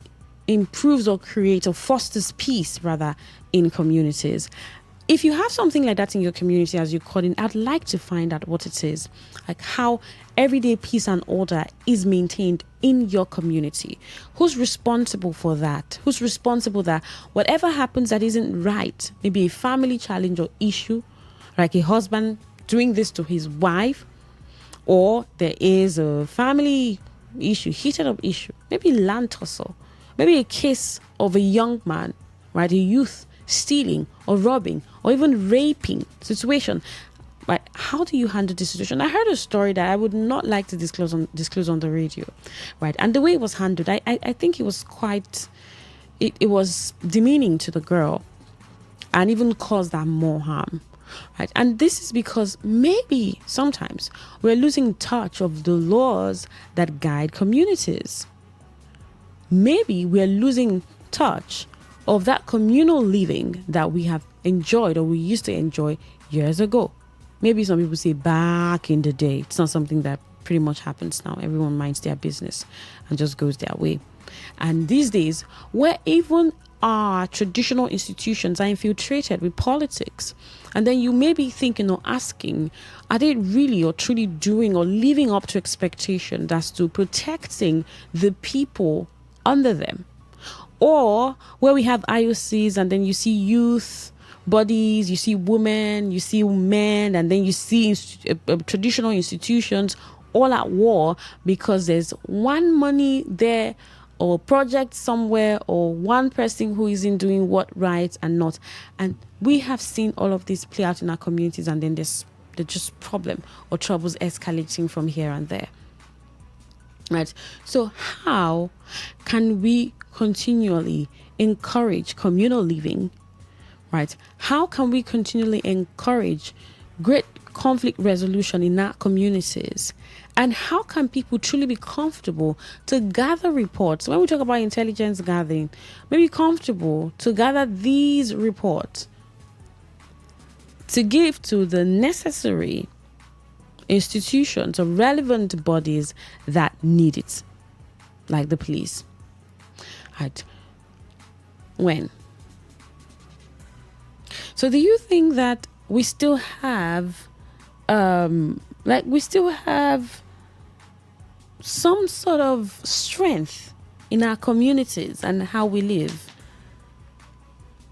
[SPEAKER 16] improves or creates or fosters peace, rather, in communities. If you have something like that in your community, as you call it, I'd like to find out what it is, like how everyday peace and order is maintained in your community. Who's responsible for that? Who's responsible that whatever happens that isn't right, maybe a family challenge or issue, like a husband doing this to his wife, or there is a family issue, heated up issue, maybe land tussle, maybe a case of a young man, right, a youth stealing or robbing or even raping situation. Right? How do you handle this situation? I heard a story that I would not like to disclose on the radio, right? And the way it was handled, I think it was quite, it was demeaning to the girl, and even caused her more harm, right? And this is because maybe sometimes we're losing touch of the laws that guide communities. Maybe we're losing touch of that communal living that we have enjoyed, or we used to enjoy years ago. Maybe some people say back in the day. It's not something that pretty much happens now. Everyone minds their business and just goes their way. And these days, where even our traditional institutions are infiltrated with politics, and then you may be thinking or asking, are they really or truly doing or living up to expectations as to protecting the people under them? Or where we have IOCs, and then you see youth bodies, you see women, you see men, and then you see traditional institutions all at war because there's one money there, or project somewhere, or one person who isn't doing what right and not. And we have seen all of this play out in our communities, and then there's just problem or troubles escalating from here and there. Right. So how can we continually encourage communal living? Right? How can we continually encourage great conflict resolution in our communities? And how can people truly be comfortable to gather reports? When we talk about intelligence gathering, maybe comfortable to gather these reports to give to the necessary institutions or relevant bodies that need it, like the police. Right? When? So do you think that we still have some sort of strength in our communities and how we live?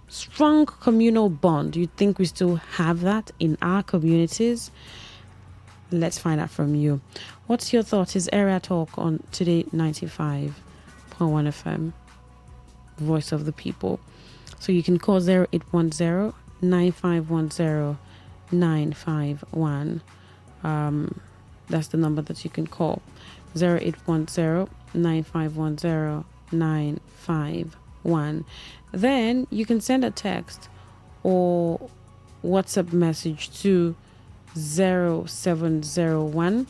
[SPEAKER 16] Strong communal bond. Do you think we still have that in our communities? Let's find out from you. What's your thought? Is Area Talk on Today 95.1 FM, Voice of the People. So you can call 0810 9510 951. That's the number that you can call. 0810 9510 951. 1. Then you can send a text or WhatsApp message to 0701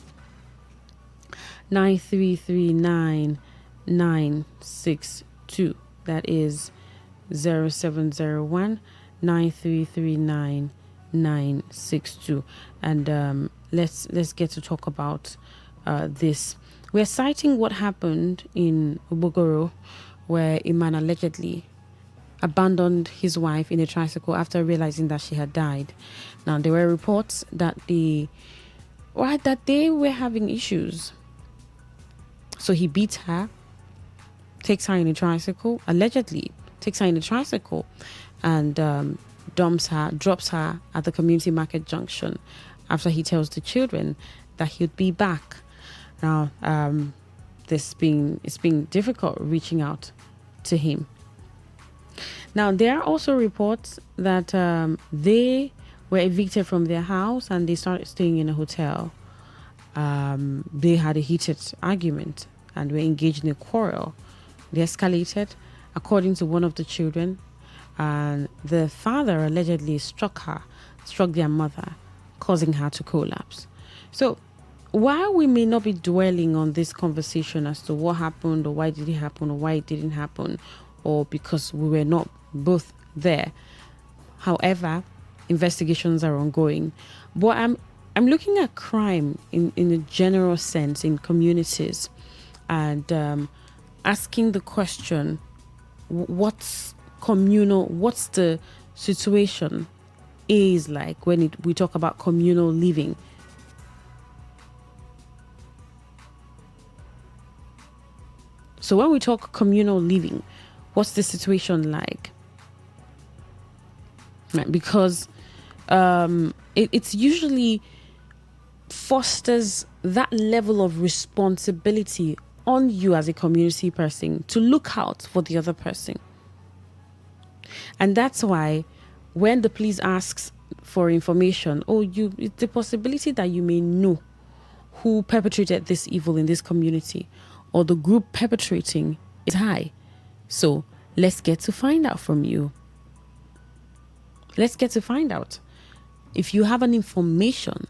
[SPEAKER 16] 9339962. That is 0701 9339962. And let's get to talk about this. We're citing what happened in Ubogoro, where a man allegedly abandoned his wife in a tricycle after realizing that she had died. Now, there were reports that they were having issues. So he beats her, takes her in a tricycle, allegedly takes her in a tricycle, and drops her at the community market junction after he tells the children that he'd be back. Now, it's been difficult reaching out to him. Now, there are also reports that they were evicted from their house and they started staying in a hotel. They had a heated argument and were engaged in a quarrel. They escalated, according to one of the children, and the father allegedly struck their mother, causing her to collapse. So, while we may not be dwelling on this conversation as to what happened or why did it happen or why it didn't happen, or because we were not both there, however, investigations are ongoing. But I'm looking at crime in a general sense in communities, and asking the question, what's the situation is like when we talk about communal living. So when we talk communal living, what's the situation like? Right, because it's usually fosters that level of responsibility on you as a community person to look out for the other person. And that's why when the police asks for information, it's the possibility that you may know who perpetrated this evil in this community or the group perpetrating is high. So let's get to find out from you. Let's get to find out. If you have an information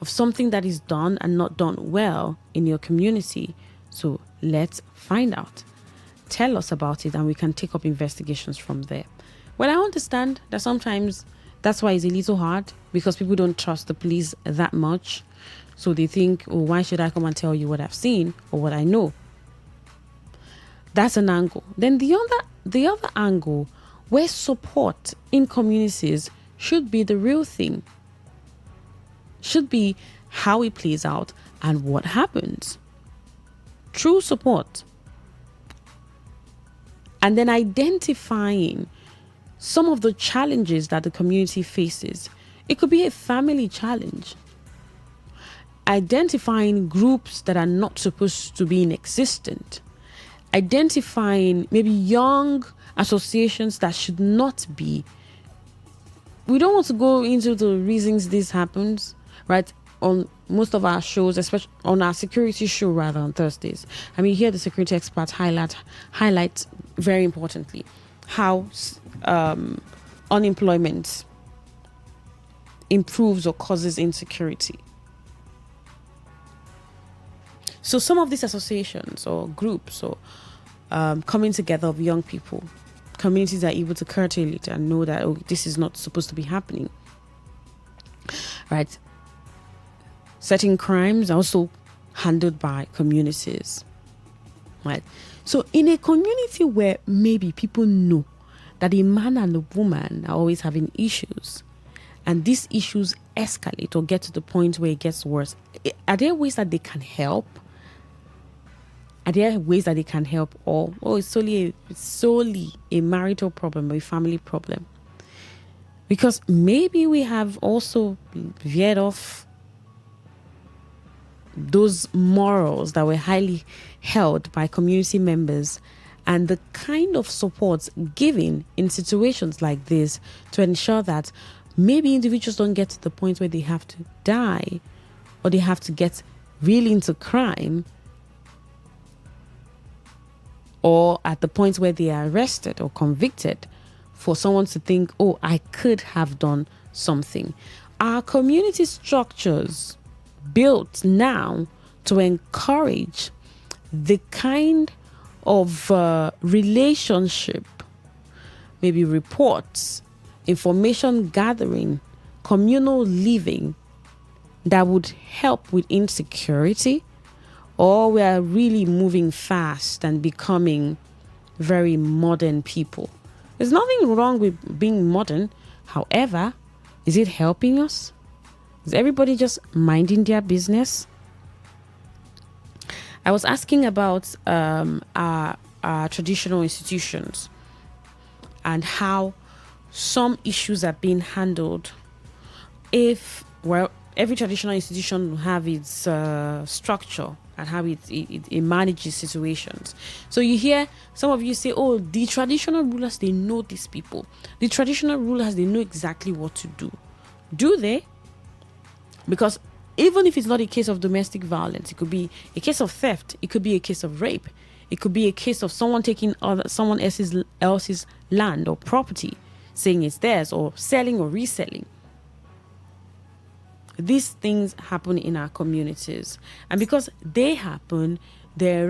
[SPEAKER 16] of something that is done and not done well in your community, so let's find out. Tell us about it and we can take up investigations from there. Well, I understand that sometimes that's why it's a little hard, because people don't trust the police that much. So they think, why should I come and tell you what I've seen or what I know? That's an angle. Then the other angle, where support in communities should be the real thing, should be how it plays out and what happens. True support. And then identifying some of the challenges that the community faces. It could be a family challenge. Identifying groups that are not supposed to be in existence. Identifying maybe young associations that should not be. We don't want to go into the reasons this happens, right? On most of our shows, especially on our security show rather on Thursdays. I mean, here the security experts highlight very importantly how unemployment improves or causes insecurity. So some of these associations or groups or coming together of young people, communities are able to curtail it and know that this is not supposed to be happening, right? Certain crimes are also handled by communities, right? So in a community where maybe people know that a man and a woman are always having issues, and these issues escalate or get to the point where it gets worse, are there ways that they can help? Are there ways that they can help? Or it's solely a marital problem or a family problem? Because maybe we have also veered off those morals that were highly held by community members, and the kind of support given in situations like this to ensure that maybe individuals don't get to the point where they have to die or they have to get really into crime. or at the point where they are arrested or convicted, for someone to think, oh, I could have done something. Our community structures built now to encourage the kind of relationship, maybe reports, information gathering, communal living that would help with insecurity, or we are really moving fast and becoming very modern people. There's nothing wrong with being modern. However, is it helping us? Is everybody just minding their business? I was asking about our traditional institutions and how some issues are being handled. Every traditional institution will have its structure and how it manages situations. So you hear some of you say, oh, the traditional rulers, they know these people. The traditional rulers, they know exactly what to do. Do they? Because even if it's not a case of domestic violence, it could be a case of theft, it could be a case of rape, it could be a case of someone taking someone else's land or property, saying it's theirs, or selling or reselling. These things happen in our communities, and because they happen, there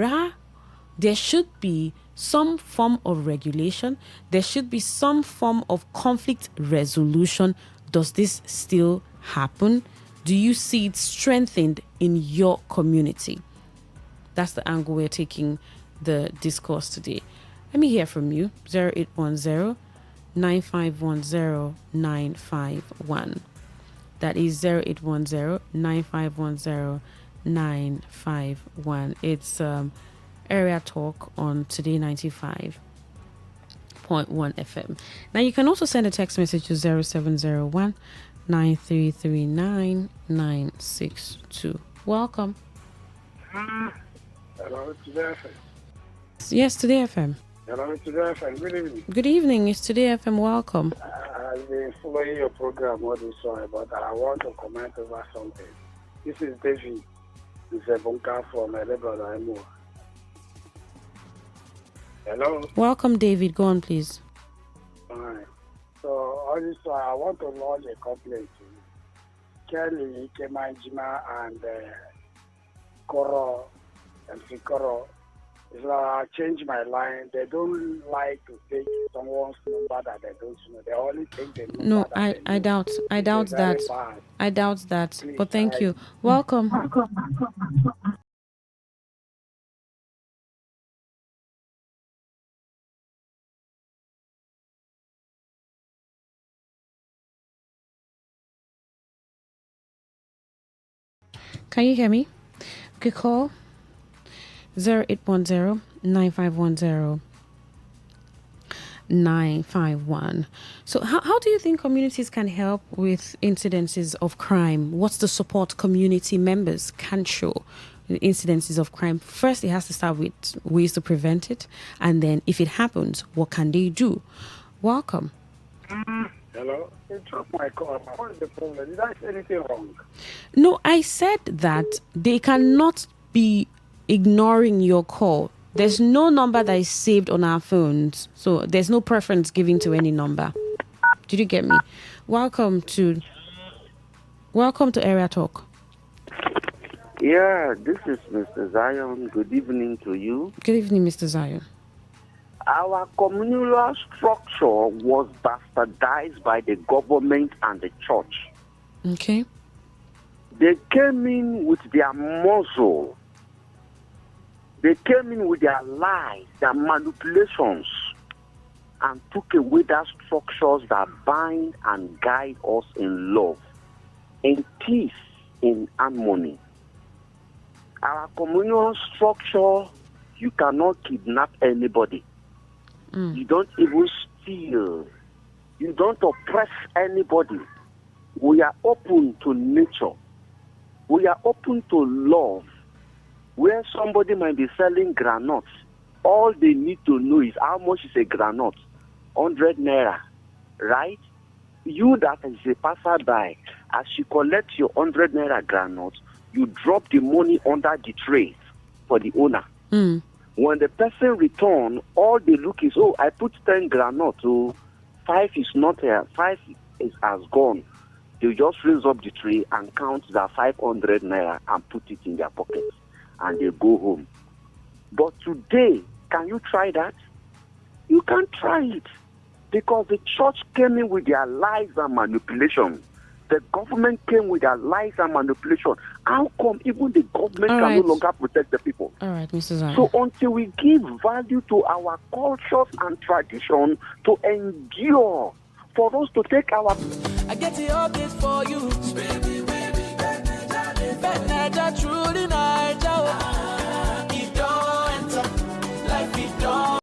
[SPEAKER 16] should be some form of regulation. There should be some form of conflict resolution. Does this still happen? Do you see it strengthened in your community? That's the angle we're taking the discourse today. Let me hear from you. 0810 9510 951. That is 0810 9510 951. It's area talk on Today 95.1 FM. Now you can also send a text message to 0701 9339 962. Welcome.
[SPEAKER 2] Hello, Today FM.
[SPEAKER 16] Yes, Today FM.
[SPEAKER 2] Hello, Today FM. Good evening.
[SPEAKER 16] Good evening. It's Today FM. Welcome.
[SPEAKER 2] I've been following your program all this while, but I want to comment over something. This is David. It's a bunker from Elebra Imo. Hello.
[SPEAKER 16] Welcome, David. Go on, please.
[SPEAKER 2] Fine. So, all this while, I want to lodge a complaint to Kelly, Kemanjima, and Koro, and Fikoro. If I change my line, they don't like to take someone's number that they don't know. They only take the number.
[SPEAKER 16] No, I doubt that. I doubt that. Please, but thank you. Welcome. Can you hear me? Okay, call 0810 9510 951. So how do you think communities can help with incidences of crime? What's the support community members can show in incidences of crime? First, it has to start with ways to prevent it, and then if it happens, what can they do? Welcome.
[SPEAKER 2] Hello? You dropped my call. What is the problem? Did I say anything wrong?
[SPEAKER 16] No, I said that they cannot be ignoring your call. There's no number that is saved on our phones, so there's no preference given to any number. Did you get me? Welcome to Area Talk.
[SPEAKER 22] Yeah, this is Mr. Zion. Good evening to you.
[SPEAKER 16] Good evening, Mr. Zion.
[SPEAKER 22] Our communal structure was bastardized by the government and the church.
[SPEAKER 16] Okay.
[SPEAKER 22] They came in with their muzzle. They came in with their lies, their manipulations, and took away the structures that bind and guide us in love, in peace, in harmony. Our communal structure, you cannot kidnap anybody. You don't even steal. You don't oppress anybody. We are open to nature. We are open to love. Where somebody might be selling granuts, all they need to know is how much is a granite. 100 naira, right? You that is a passerby, as you collect your 100 naira granite, you drop the money under the tray for the owner. When the person return, all they look is, oh, I put 10 granite, so 5 is not here, 5 has gone. They just raise up the tray and count that 500 naira and put it in their pockets, and they go home. But today, can you try that? You can't try it, because the church came in with their lies and manipulation. The government came with their lies and manipulation. How come even the government can no longer protect the people?
[SPEAKER 16] All right, Mrs. Zara.
[SPEAKER 22] So until we give value to our cultures and tradition to endure, for us to take our...
[SPEAKER 6] I get the update for you. Baby, Bet Naija, truly Naija. It don't enter, life it don't.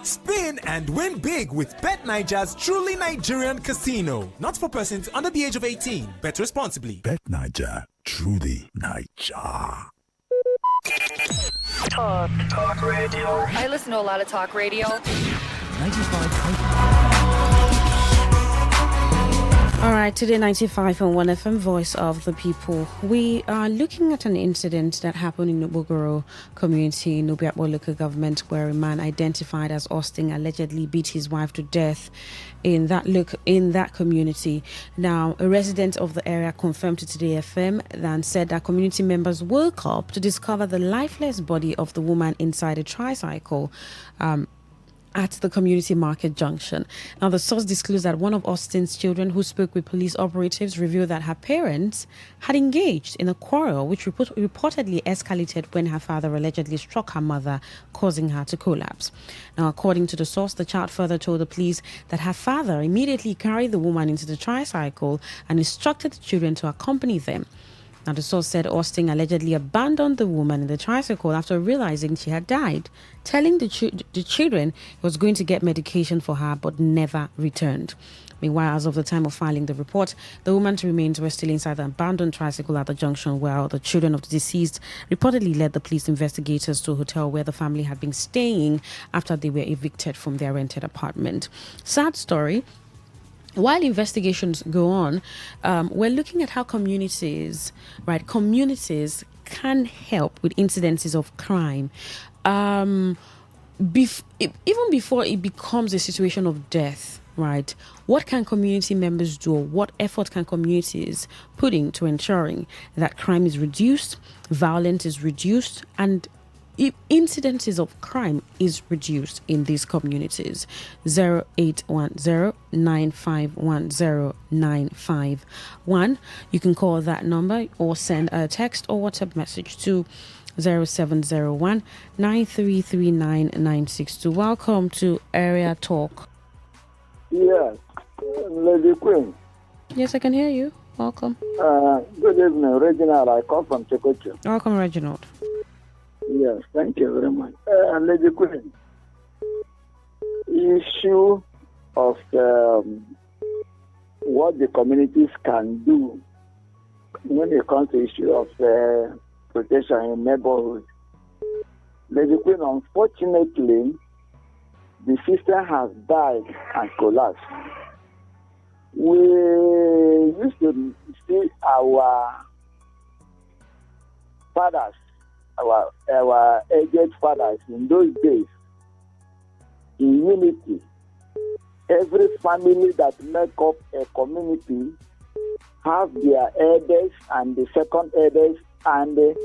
[SPEAKER 8] Spin and win big with Bet Nigeria's truly Nigerian casino. Not for persons under the age of 18. Bet responsibly.
[SPEAKER 23] Bet Niger, truly Niger.
[SPEAKER 4] Talk radio. I listen to a lot of talk radio.
[SPEAKER 5] 95.1.
[SPEAKER 16] All right, today 95.1 FM, Voice of the People. We are looking at an incident that happened in Nobogoro community in Nobiakpo local government, where a man identified as Austin allegedly beat his wife to death in that community. Now, a resident of the area confirmed to Today FM and said that community members woke up to discover the lifeless body of the woman inside a tricycle at the community market junction. Now, the source disclosed that one of Austin's children who spoke with police operatives revealed that her parents had engaged in a quarrel which reportedly escalated when her father allegedly struck her mother, causing her to collapse. Now, according to the source, the child further told the police that her father immediately carried the woman into the tricycle and instructed the children to accompany them. Now, the source said Austin allegedly abandoned the woman in the tricycle after realizing she had died, telling the children he was going to get medication for her but never returned. Meanwhile, as of the time of filing the report, the woman's remains were still inside the abandoned tricycle at the junction, while the children of the deceased reportedly led the police investigators to a hotel where the family had been staying after they were evicted from their rented apartment. Sad story. While investigations go on, we're looking at how communities can help with incidences of crime. Even before it becomes a situation of death, right? What can community members do? What effort can communities put into ensuring that crime is reduced, violence is reduced, and incidences of crime is reduced in these communities? 0810-9510951. You can call that number or send a text or WhatsApp message to 0701-9339-962. Welcome to Area Talk.
[SPEAKER 24] Yes, Lady Queen.
[SPEAKER 16] Yes, I can hear you. Welcome.
[SPEAKER 24] Good evening, Reginald. I come from Chekoche.
[SPEAKER 16] Welcome, Reginald.
[SPEAKER 24] Yes, thank you very much. Lady Queen, issue of what the communities can do when it comes to issue of protection in neighborhood. Lady Queen, unfortunately, the sister has died and collapsed. We used to see our fathers, our aged fathers in those days in unity. Every family that make up a community have their elders and the second elders, and they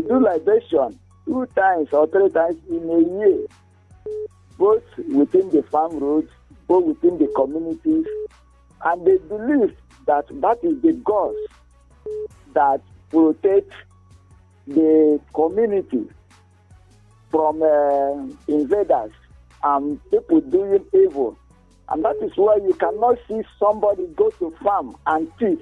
[SPEAKER 24] do libation 2 times or 3 times in a year, both within the farm roads, both within the communities, and they believe that that is the gods that protect the community from invaders and people doing evil. And that is why you cannot see somebody go to farm and thief.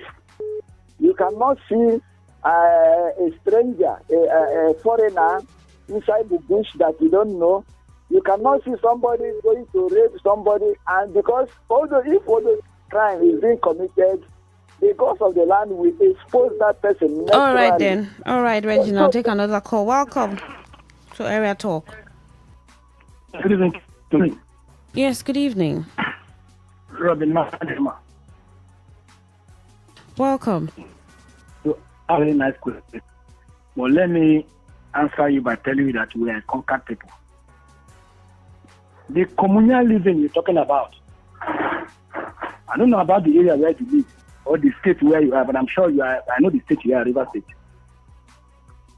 [SPEAKER 24] You cannot see a stranger, a foreigner inside the bush that you don't know. You cannot see somebody going to rape somebody, and because if all the crime is being committed, the gods of the land will expose that person naturally.
[SPEAKER 16] All right then. All right, Reginald, take another call. Welcome to Area Talk.
[SPEAKER 25] Good evening.
[SPEAKER 16] Yes, good evening.
[SPEAKER 3] Robin Mahadima.
[SPEAKER 16] Welcome.
[SPEAKER 3] So, a very nice question. But let me answer you by telling you that we are conquered people. The communal living you're talking about, I don't know about the area where you live or the state where you are, but I'm sure you are. I know the state you are, River State.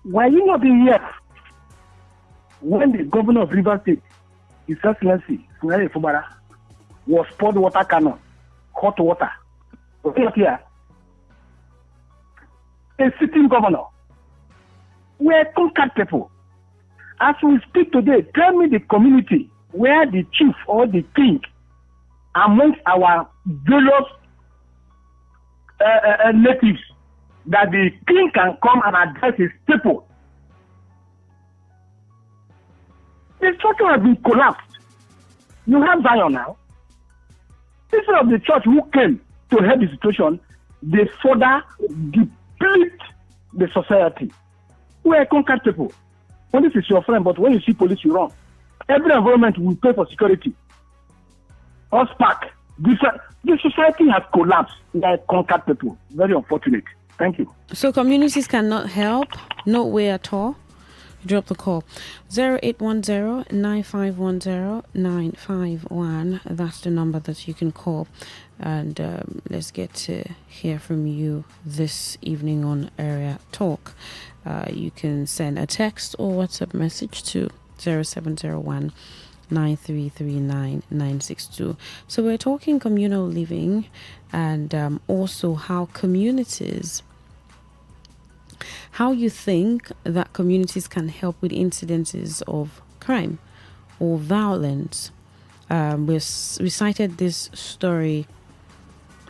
[SPEAKER 3] Why you not in here when the governor of River State, His Excellency Sunari Fubara, was poured water cannon, hot water? Okay, here, a sitting governor. We are conquered people. As we speak today, tell me the community where the chief or the king amongst our various natives that the king can come and address his people. The structure has been collapsed. You have Zion now. Instead of the church who came to help the situation, they further deplete the society. We are conquered people. Police is your friend, but when you see police, you run. Every environment will pay for security. Us back. The society has collapsed. We are conquered people. Very unfortunate. Thank you.
[SPEAKER 16] So communities cannot help? No way at all? Drop the call. 0810-9510-951. That's the number that you can call. And let's get to hear from you this evening on Area Talk. You can send a text or WhatsApp message to 0701 9339 So we're talking communal living and also how you think that communities can help with incidences of crime or violence. We cited this story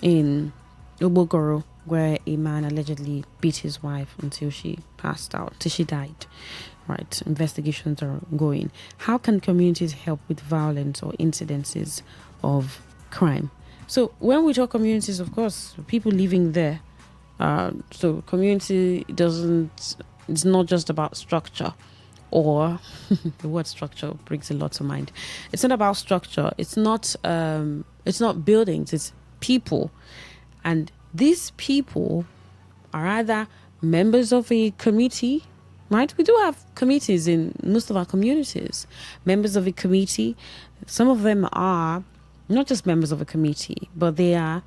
[SPEAKER 16] in Ubogoro where a man allegedly beat his wife until she passed out, till she died. Right, investigations are going. How can communities help with violence or incidences of crime? So when we talk communities, of course, people living there. So community it's not just about structure, or the word structure brings a lot to mind. It's not about structure. It's not buildings. It's people, and these people are either members of a committee. Right, we do have committees in most of our communities. Members of a committee. Some of them are not just members of a committee, but they are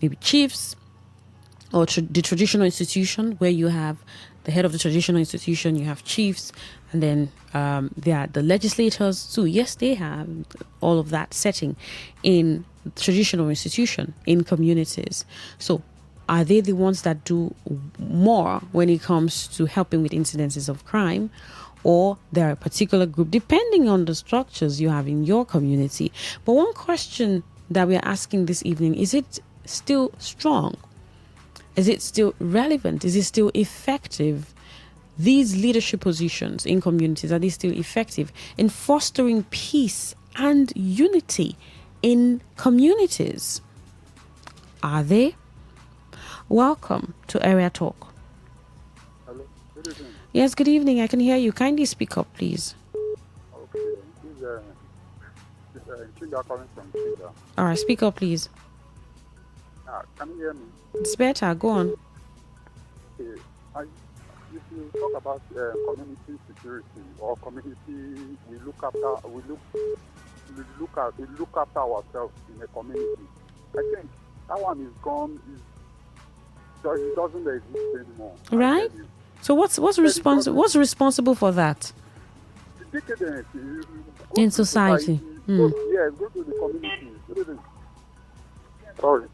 [SPEAKER 16] maybe chiefs or the traditional institution where you have the head of the traditional institution, you have chiefs, and then there are the legislators. So yes, they have all of that setting in traditional institution in communities. So are they the ones that do more when it comes to helping with incidences of crime, or there are a particular group, depending on the structures you have in your community? But one question that we are asking this evening, is it still strong? Is it still relevant? Is it still effective? These leadership positions in communities, are they still effective in fostering peace and unity in communities? Are they? Welcome to Area Talk.
[SPEAKER 9] Hello. Good evening.
[SPEAKER 16] Yes, good evening. I can hear you. Kindly speak up, please.
[SPEAKER 9] Okay. This is Chinda calling from Chinda.
[SPEAKER 16] All right, speak up, please.
[SPEAKER 9] Can you hear me?
[SPEAKER 16] It's better. Go on.
[SPEAKER 9] Okay. If you talk about community security or community, we look after ourselves in a community. I think that one is gone. It doesn't exist anymore.
[SPEAKER 16] Right. So what's responsible for that?
[SPEAKER 9] The decadence
[SPEAKER 16] in society.
[SPEAKER 9] Yes, go to the community. Sorry.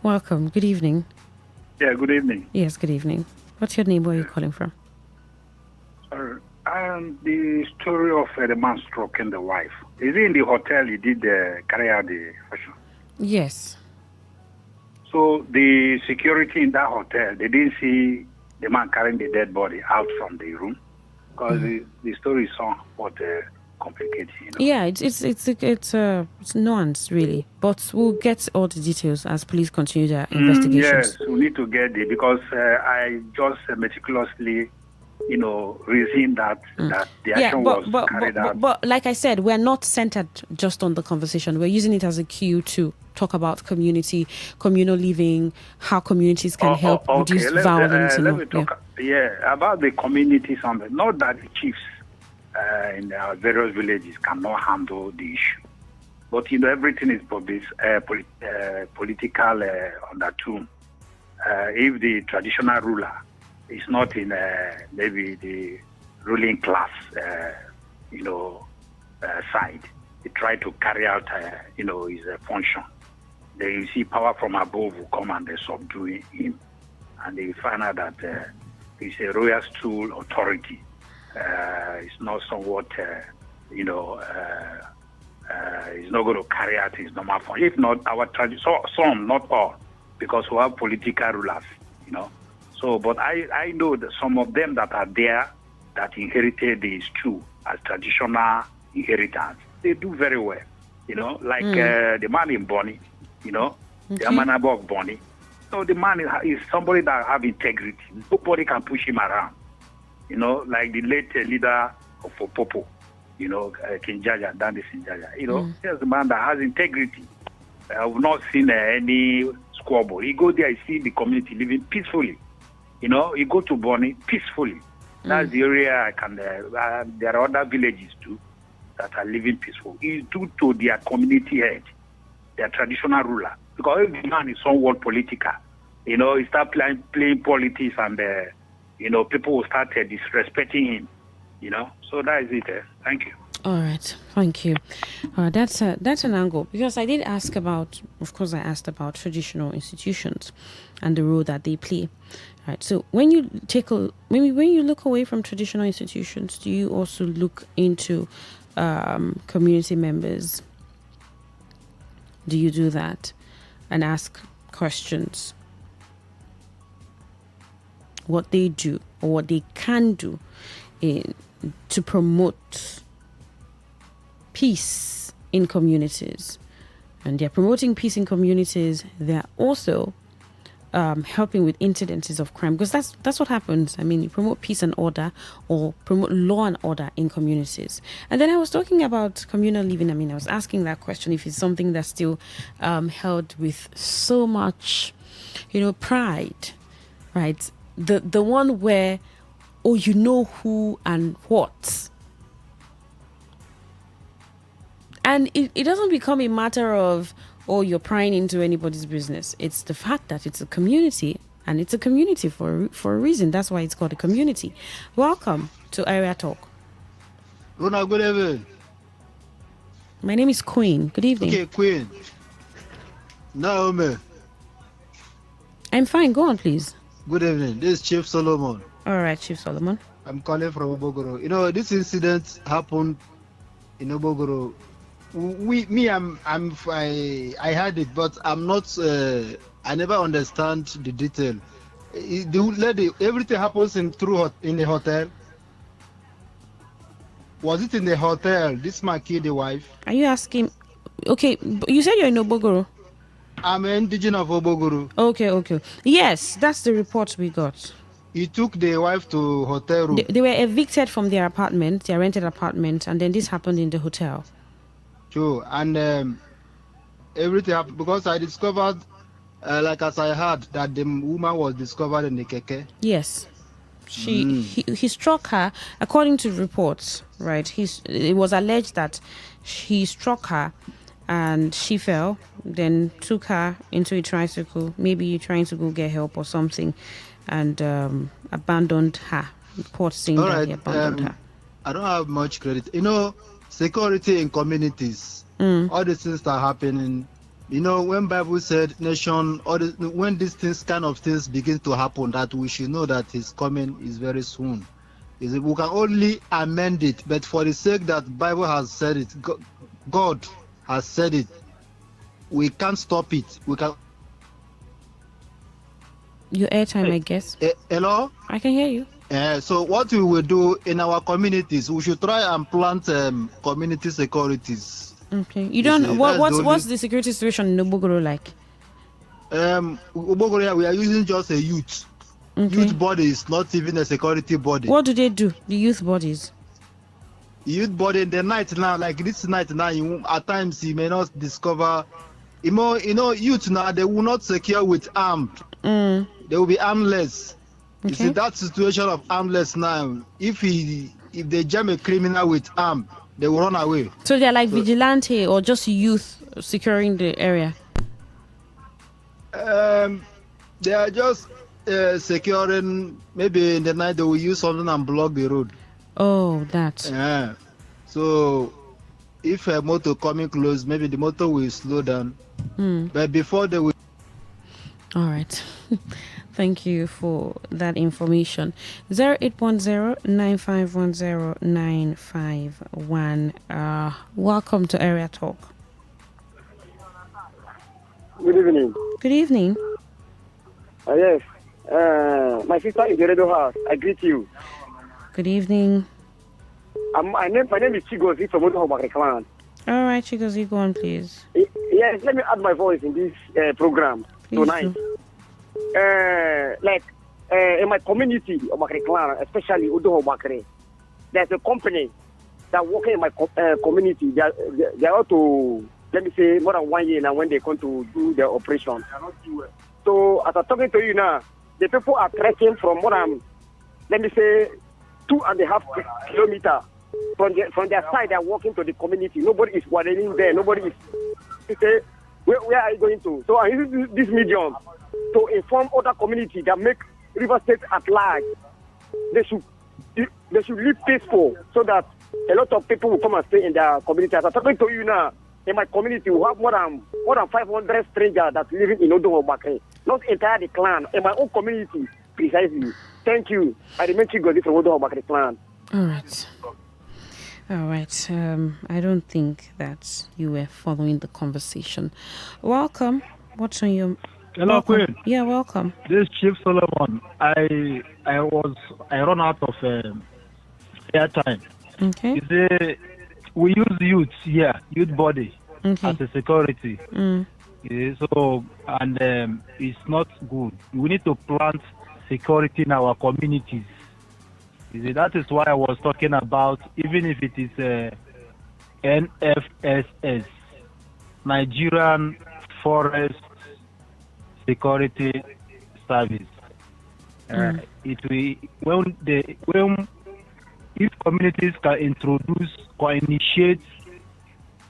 [SPEAKER 16] Welcome. Good evening.
[SPEAKER 9] Yeah, good evening.
[SPEAKER 16] Yes, good evening. What's your name? Where are you calling from?
[SPEAKER 9] The story of the man stroking the wife. Is it in the hotel he did carry out the fashion?
[SPEAKER 16] Yes.
[SPEAKER 9] So the security in that hotel, they didn't see the man carrying the dead body out from the room, because the story is somewhat complicated. You know?
[SPEAKER 16] Yeah, it's nuanced really, but we'll get all the details as police continue their investigations.
[SPEAKER 9] Yes, we need to get it, because I just meticulously reason that the action was carried out.
[SPEAKER 16] But like I said, we're not centered just on the conversation. We're using it as a cue to talk about communal living, how communities can help reduce violence.
[SPEAKER 9] Let me talk about the communities. Not that the chiefs in our various villages cannot handle the issue, but everything is political undertone. If the traditional ruler is not in maybe the ruling class, side, he try to carry out, his function. Then you see power from above will come and they subdue him, and they find out that it's a royal stool authority. It's not somewhat, he's not going to carry out his normal function. If not, our tradition, some, not all, because we have political rulers, So, but I know that some of them that are there that inherited the stool as traditional inheritance, they do very well, like the man in Bonny, the Amanabog Bonny. So the man is somebody that have integrity. Nobody can push him around, like the late leader of Popo, King Jaja, Dandy Sinjaja. He's a man that has integrity. I've not seen any squabble. You go there, you see the community living peacefully. You go to Bonny peacefully. That's the area I can. There are other villages too that are living peaceful. It's due to their community head, their traditional ruler. Because if the man is somewhat political, he start playing politics, and people will start disrespecting him. So that is it. Thank you.
[SPEAKER 16] All right, thank you. That's an angle, because I did ask about. Of course, I asked about traditional institutions and the role that they play. Right. So when you when you look away from traditional institutions, do you also look into community members? Do you do that and ask questions? What they do or what they can do to promote peace in communities. And they're promoting peace in communities. They're also helping with incidences of crime, because that's what happens. I mean, you promote peace and order, or promote law and order in communities. And then I was talking about communal living. I mean, I was asking that question, if it's something that's still held with so much, pride, right? The one where, you know who and what. And it doesn't become a matter of, you're prying into anybody's business. It's the fact that it's a community, and it's a community for a reason. That's why it's called a community. Welcome to Area Talk.
[SPEAKER 1] Rona, good evening.
[SPEAKER 16] My name is Queen. Good evening.
[SPEAKER 1] Okay, Queen. Naomi.
[SPEAKER 16] I'm fine. Go on, please.
[SPEAKER 1] Good evening. This is Chief Solomon.
[SPEAKER 16] All right, Chief Solomon.
[SPEAKER 1] I'm calling from Obogoro. This incident happened in Obogoro. I heard it, but I'm not. I never understand the detail. The lady, everything happens in the hotel. Was it in the hotel? This man killed the wife.
[SPEAKER 16] Are you asking? Okay, you said you're in Obogoro.
[SPEAKER 1] I'm an indigenous of Obogoro.
[SPEAKER 16] Okay. Yes, that's the report we got.
[SPEAKER 1] He took the wife to hotel room.
[SPEAKER 16] They were evicted from their apartment, their rented apartment, and then this happened in the hotel.
[SPEAKER 1] True, and everything happened because I discovered, as I heard, that the woman was discovered in the keke.
[SPEAKER 16] Yes, he struck her, according to reports. Right, it was alleged that he struck her, and she fell. Then took her into a tricycle, maybe trying to go get help or something, and abandoned her. Reports saying that he abandoned her.
[SPEAKER 1] I don't have much credit. Security in communities, all these things that are happening. When Bible said nation, when these kind of things begin to happen, that we should know that his coming is very soon. We can only amend it, but for the sake that Bible has said it, God has said it, we can't stop it. We can.
[SPEAKER 16] Your airtime, I guess.
[SPEAKER 1] Hello?
[SPEAKER 16] I can hear you.
[SPEAKER 1] So what we will do in our communities, we should try and plant community securities.
[SPEAKER 16] Okay. You don't. What's the security situation in Obogoro like?
[SPEAKER 1] Obogoro, we are using just a youth. Youth body is not even a security body.
[SPEAKER 16] What do they do? The youth bodies.
[SPEAKER 1] Youth body in the night now, like this night now, at times you may not discover. Youth now, they will not secure with armed. They will be armless. You see that situation of armless now. If they jam a criminal with arm, they will run away.
[SPEAKER 16] So they're like vigilante or just youth securing the area?
[SPEAKER 1] They are just securing. Maybe in the night they will use something and block the road.
[SPEAKER 16] Oh, that.
[SPEAKER 1] Yeah. So if a motor coming close, maybe the motor will slow down. But before they will.
[SPEAKER 16] All right. Thank you for that information. 0810-9510-951. Welcome to Area Talk.
[SPEAKER 10] Good evening.
[SPEAKER 16] Good evening.
[SPEAKER 10] Yes. My sister in the radio house. I greet you.
[SPEAKER 16] Good evening.
[SPEAKER 10] My name is Chigozi from Odohobakre clan.
[SPEAKER 16] All right, Chigozi, go on, please.
[SPEAKER 10] Yes, let me add my voice in this program tonight. In my community, Obakre clan, especially Odohobakre, there's a company that working in my community. They are to, let me say, more than 1 year now when they come to do their operation. So as I'm talking to you now, the people are trekking from more than, let me say, 2.5 kilometers from their side. They are walking to the community. Nobody is wandering there. Nobody is. They say, where are you going to? So I use this medium to inform other community that make River State at large. They should live peaceful so that a lot of people will come and stay in their community. As I'm talking to you now, in my community, we have more than 500 strangers that living in Odohobakre. Not entire the clan. In my own community, precisely. Thank you. I remain Chigozi from Odohobakre clan.
[SPEAKER 16] All right. I don't think that you were following the conversation. Welcome. What's on your...
[SPEAKER 12] Hello,
[SPEAKER 16] welcome.
[SPEAKER 12] Queen.
[SPEAKER 16] Yeah, welcome.
[SPEAKER 12] This is Chief Solomon. I run out of airtime.
[SPEAKER 16] Okay.
[SPEAKER 12] You see, we use youth body as a security. So, and it's not good. We need to plant security in our communities. You see, that is why I was talking about, even if it is NFSS, Nigerian Forest Security Service. If communities can initiate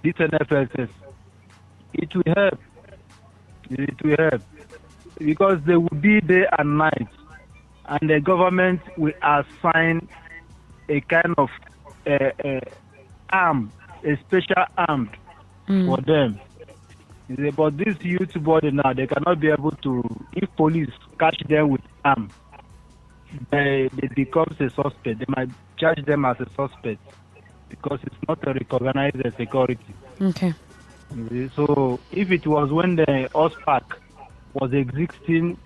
[SPEAKER 12] this NFSS, it will help. It will help because they will be day and night, and the government will assign a kind of arm, a special arm for them. But this youth body now, they cannot be able to. If police catch them with arm, they become a suspect. They might charge them as a suspect because it's not a recognized security.
[SPEAKER 16] Okay.
[SPEAKER 12] So if it was when the OSPAC was existing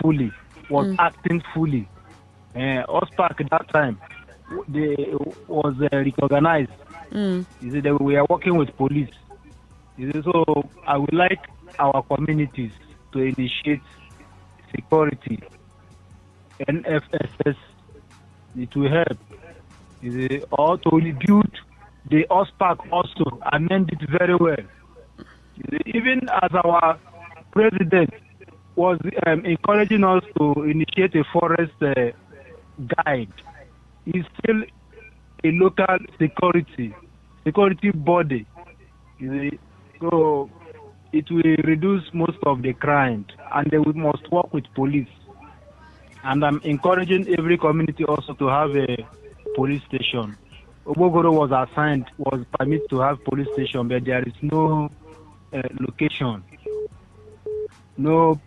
[SPEAKER 12] fully, was acting fully, OSPAC at that time was recognized. They were working with police. So I would like our communities to initiate security. NFSS, it will help. Or to rebuild the OSPAC also, amend it very well. Even as our president was encouraging us to initiate a forest guide, it's still a local security body. So it will reduce most of the crime, and they must work with police. And I'm encouraging every community also to have a police station. Obogoro was permitted to have police station, but there is no location. No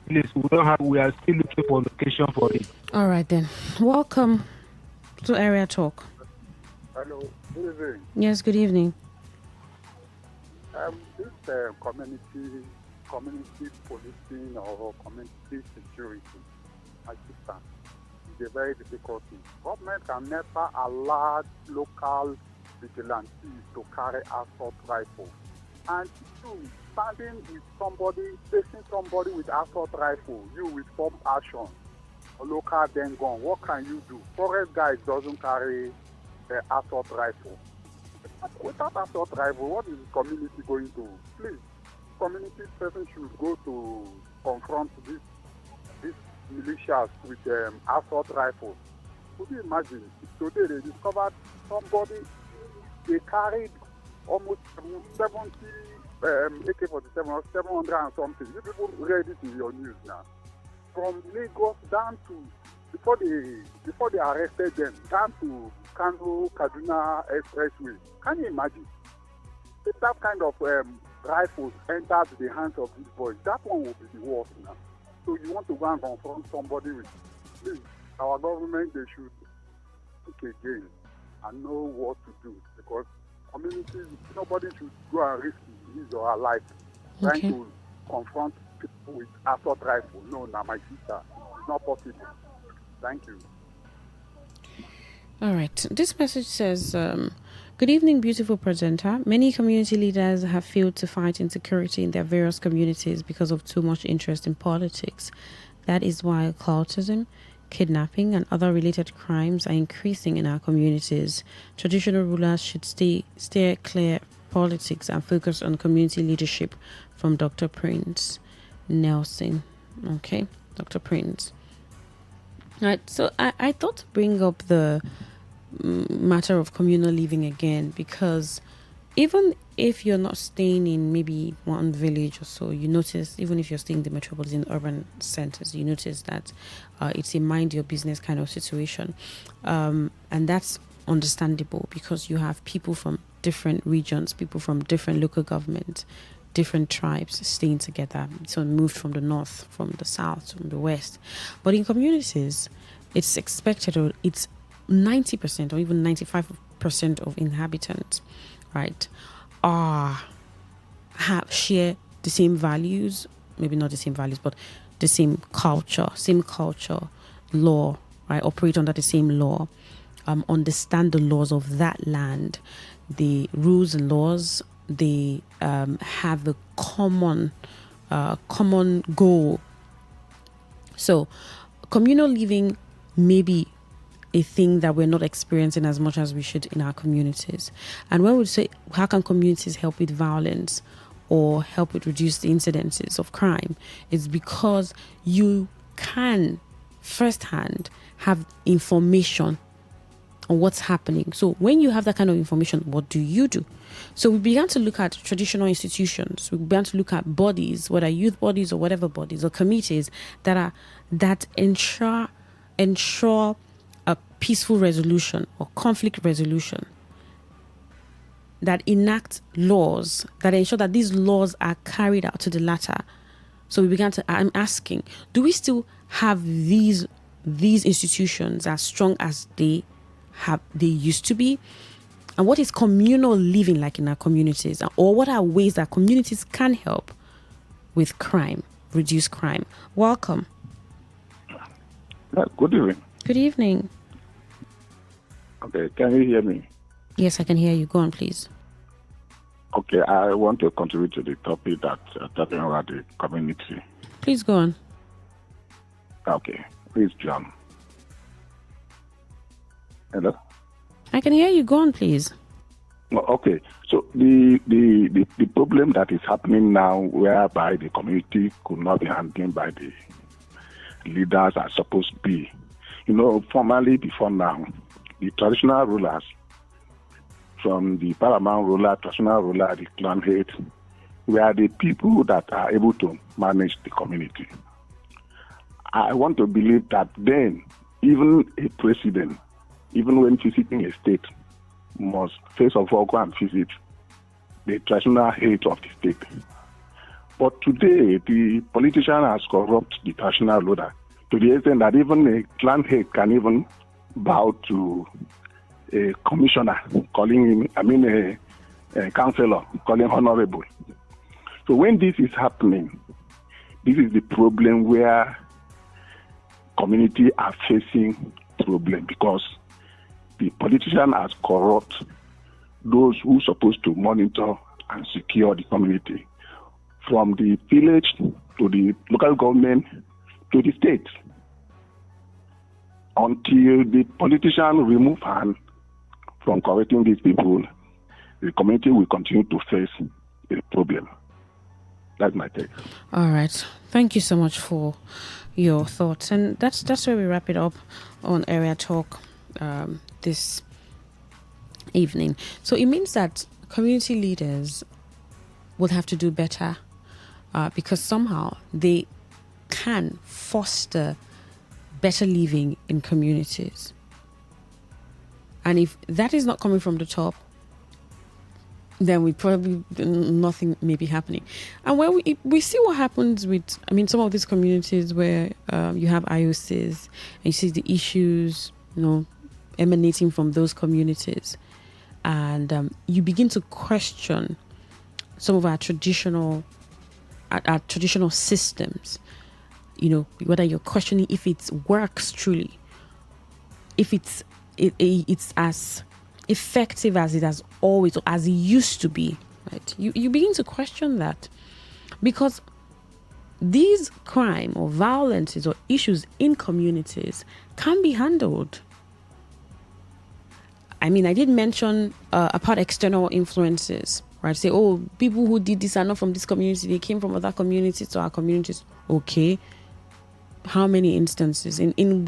[SPEAKER 12] place. We are still looking for location for it.
[SPEAKER 16] All right then. Welcome to Area Talk.
[SPEAKER 13] Hello. Good evening.
[SPEAKER 16] Yes, good evening.
[SPEAKER 13] This community policing or community security assistance is a very difficult thing. Government can never allow local vigilantes to carry assault rifle. And you standing with somebody, facing somebody with assault rifle, you with form action. local then gone. What can you do? Forest guy doesn't carry assault rifle. Without assault rifle, what is the community going to? Please, community person should go to confront these militias with assault rifles. Could you imagine? Today they discovered somebody, they carried almost 70 AK-47 or 700 and something. You people read it in your news now. From Lagos down to, before they arrested them, down to Kano Kaduna Expressway. Can you imagine? If that kind of rifles entered the hands of these boys, that one will be the worst now. So you want to go and confront somebody with, please, our government, they should think again and know what to do, because communities, nobody should go and risk his or her life trying to confront people with assault rifle. No, my sister, it's not possible. Thank you.
[SPEAKER 16] All right. This message says, good evening, beautiful presenter. Many community leaders have failed to fight insecurity in their various communities because of too much interest in politics. That is why cultism, kidnapping, and other related crimes are increasing in our communities. Traditional rulers should steer clear politics and focus on community leadership. From Dr. Prince Nelson. Okay, Dr. Prince. All right, so I thought to bring up the matter of communal living again, because even if you're not staying in maybe one village or so, you notice, even if you're staying in the metropolitan urban centers, you notice that it's a mind your business kind of situation. And that's understandable because you have people from different regions, people from different local governments, different tribes staying together. So moved from the north, from the south, from the west. But in communities, it's expected, or it's 90% or even 95% of inhabitants, right, share the same values, maybe not the same values, but the same culture, law, right, operate under the same law, understand the laws of that land, the rules and laws. They have a common goal. So communal living may be a thing that we're not experiencing as much as we should in our communities. And when we say, how can communities help with violence or help with reduce the incidences of crime? It's because you can firsthand have information on what's happening. So when you have that kind of information, what do you do? So we began to look at traditional institutions. We began to look at bodies, whether youth bodies or whatever bodies or committees that ensure a peaceful resolution or conflict resolution, that enact laws that ensure that these laws are carried out to the latter. So I'm asking, do we still have these institutions as strong as they used to be? And what is communal living like in our communities? Or what are ways that communities can help with crime, reduce crime? Welcome.
[SPEAKER 7] Good evening.
[SPEAKER 16] Good evening.
[SPEAKER 7] Okay, can you hear me?
[SPEAKER 16] Yes, I can hear you. Go on, please.
[SPEAKER 7] Okay, I want to contribute to the topic that talking about the community.
[SPEAKER 16] Please go on.
[SPEAKER 7] Okay, please, John. Hello?
[SPEAKER 16] I can hear you. Go on, please.
[SPEAKER 7] Okay, so the problem that is happening now, whereby the community could not be handled by the leaders are supposed to be. Formally before now, the traditional rulers, from the paramount ruler, traditional ruler, the clan head, were the people that are able to manage the community. I want to believe that then, even a president, even when visiting a state, must first of all go and visit the traditional head of the state. But today, the politician has corrupted the traditional ruler to the extent that even a clan head can even bow to a commissioner, calling him, a councillor, calling him honorable. So when this is happening, this is the problem where community are facing problem, because the politician has corrupt those who are supposed to monitor and secure the community, from the village to the local government to the state. until the politician remove hand from correcting these people, the community will continue to face a problem. That's my take.
[SPEAKER 16] All right. Thank you so much for your thoughts. And that's where we wrap it up on Area Talk this evening. So it means that community leaders will have to do better because somehow they can foster better living in communities. And if that is not coming from the top, then we probably nothing may be happening. And when we see what happens with, some of these communities where you have IOCs and you see the issues, emanating from those communities, and you begin to question some of our traditional systems. Whether you're questioning if it works truly, if it's as effective as it has always, or as it used to be, right? You begin to question that, because these crime or violences or issues in communities can be handled. I did mention about external influences, right? Say, oh, people who did this are not from this community, they came from other communities to our communities. Okay. How many instances? In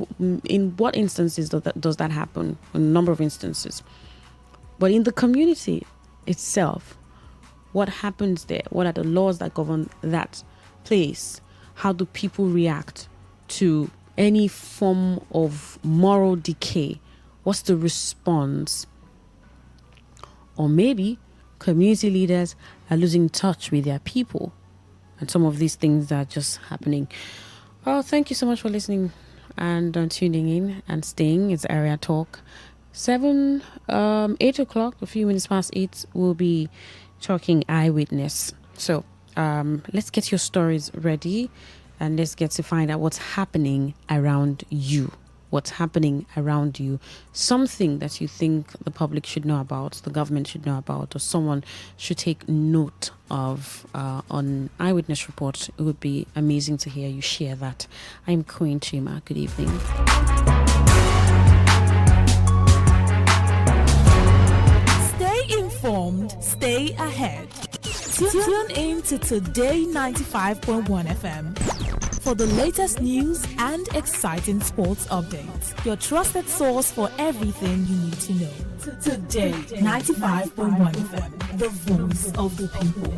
[SPEAKER 16] what instances does that happen? A number of instances. But in the community itself, what happens there? What are the laws that govern that place? How do people react to any form of moral decay? What's the response? Or maybe community leaders are losing touch with their people, and some of these things are just happening. Well, thank you so much for listening and tuning in and staying. It's Area Talk. 8 o'clock, a few minutes past 8, we'll be talking eyewitness. So let's get your stories ready and let's get to find out what's happening around you. What's happening around you. Something that you think the public should know about, the government should know about, or someone should take note of on Eyewitness Report. It would be amazing to hear you share that. I'm Queen Chima. Good evening.
[SPEAKER 14] Stay informed, stay ahead. Tune in to Today 95.1 FM for the latest news and exciting sports updates. Your trusted source for everything you need to know. Today 95.1 FM, the voice of the people.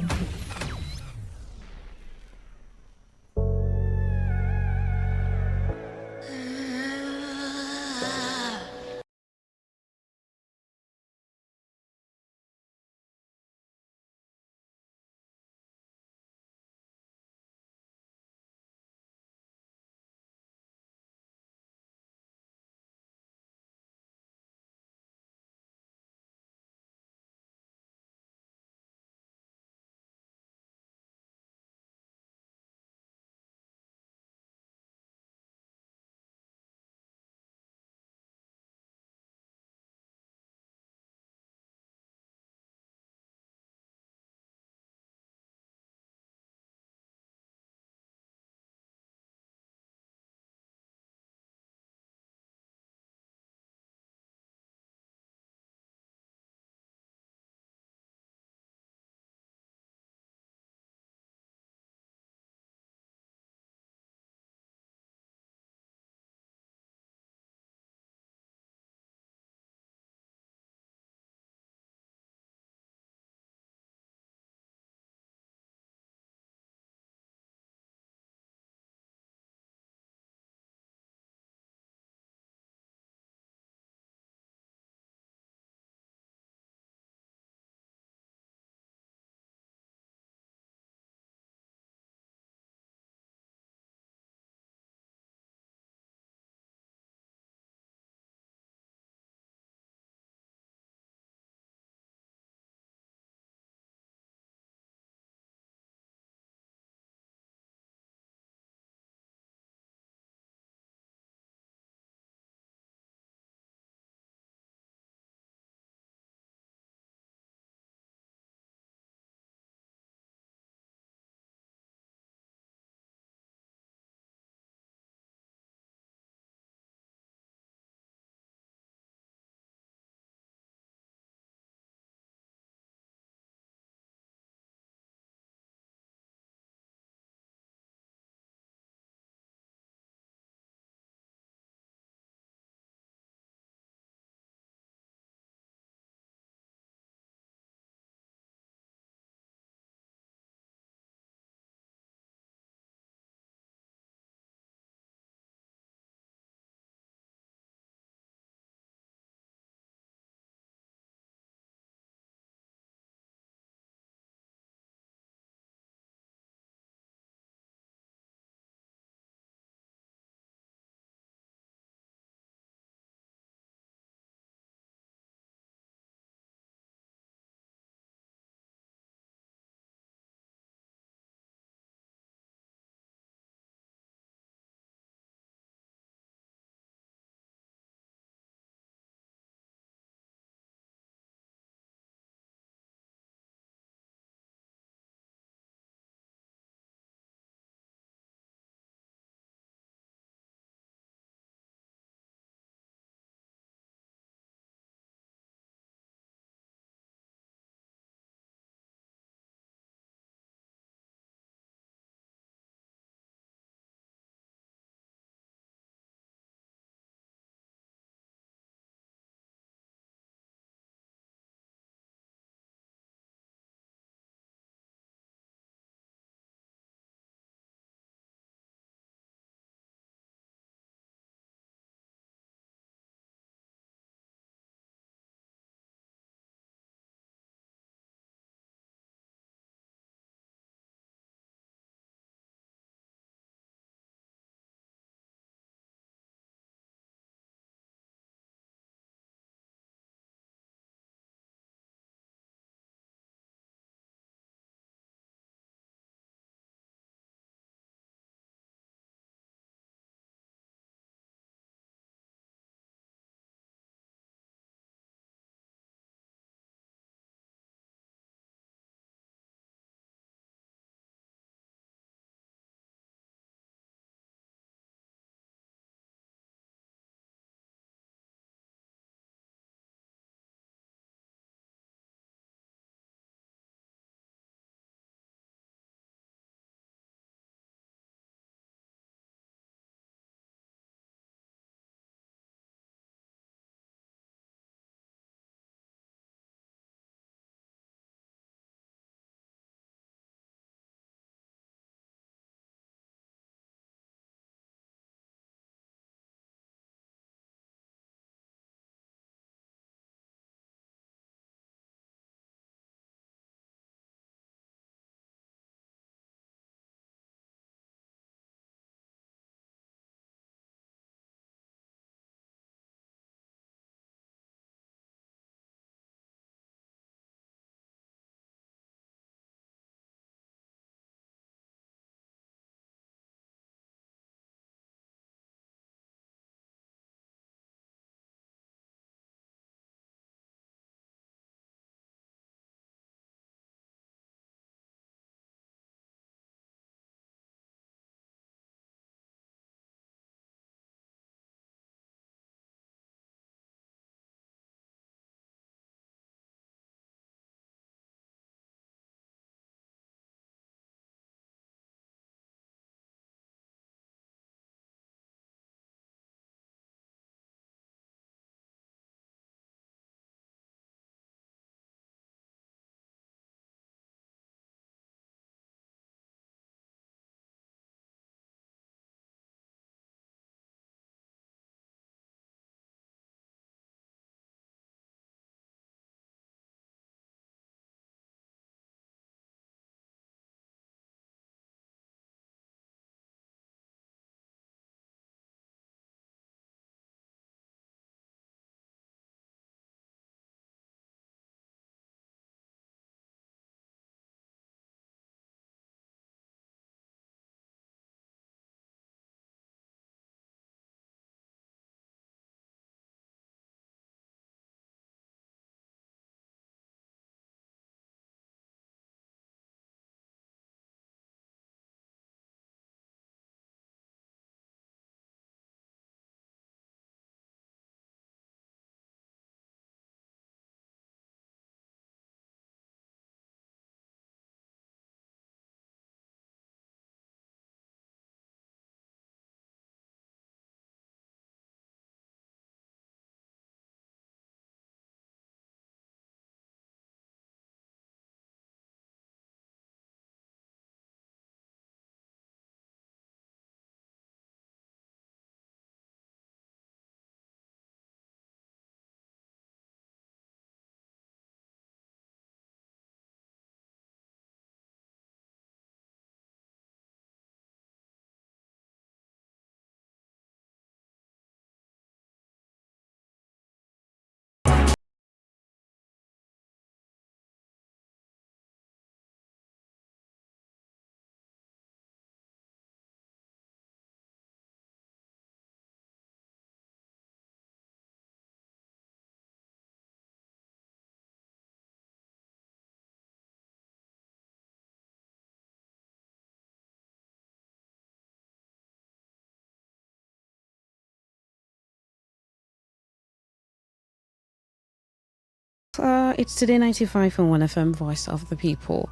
[SPEAKER 16] It's Today 95.1 FM, Voice of the People.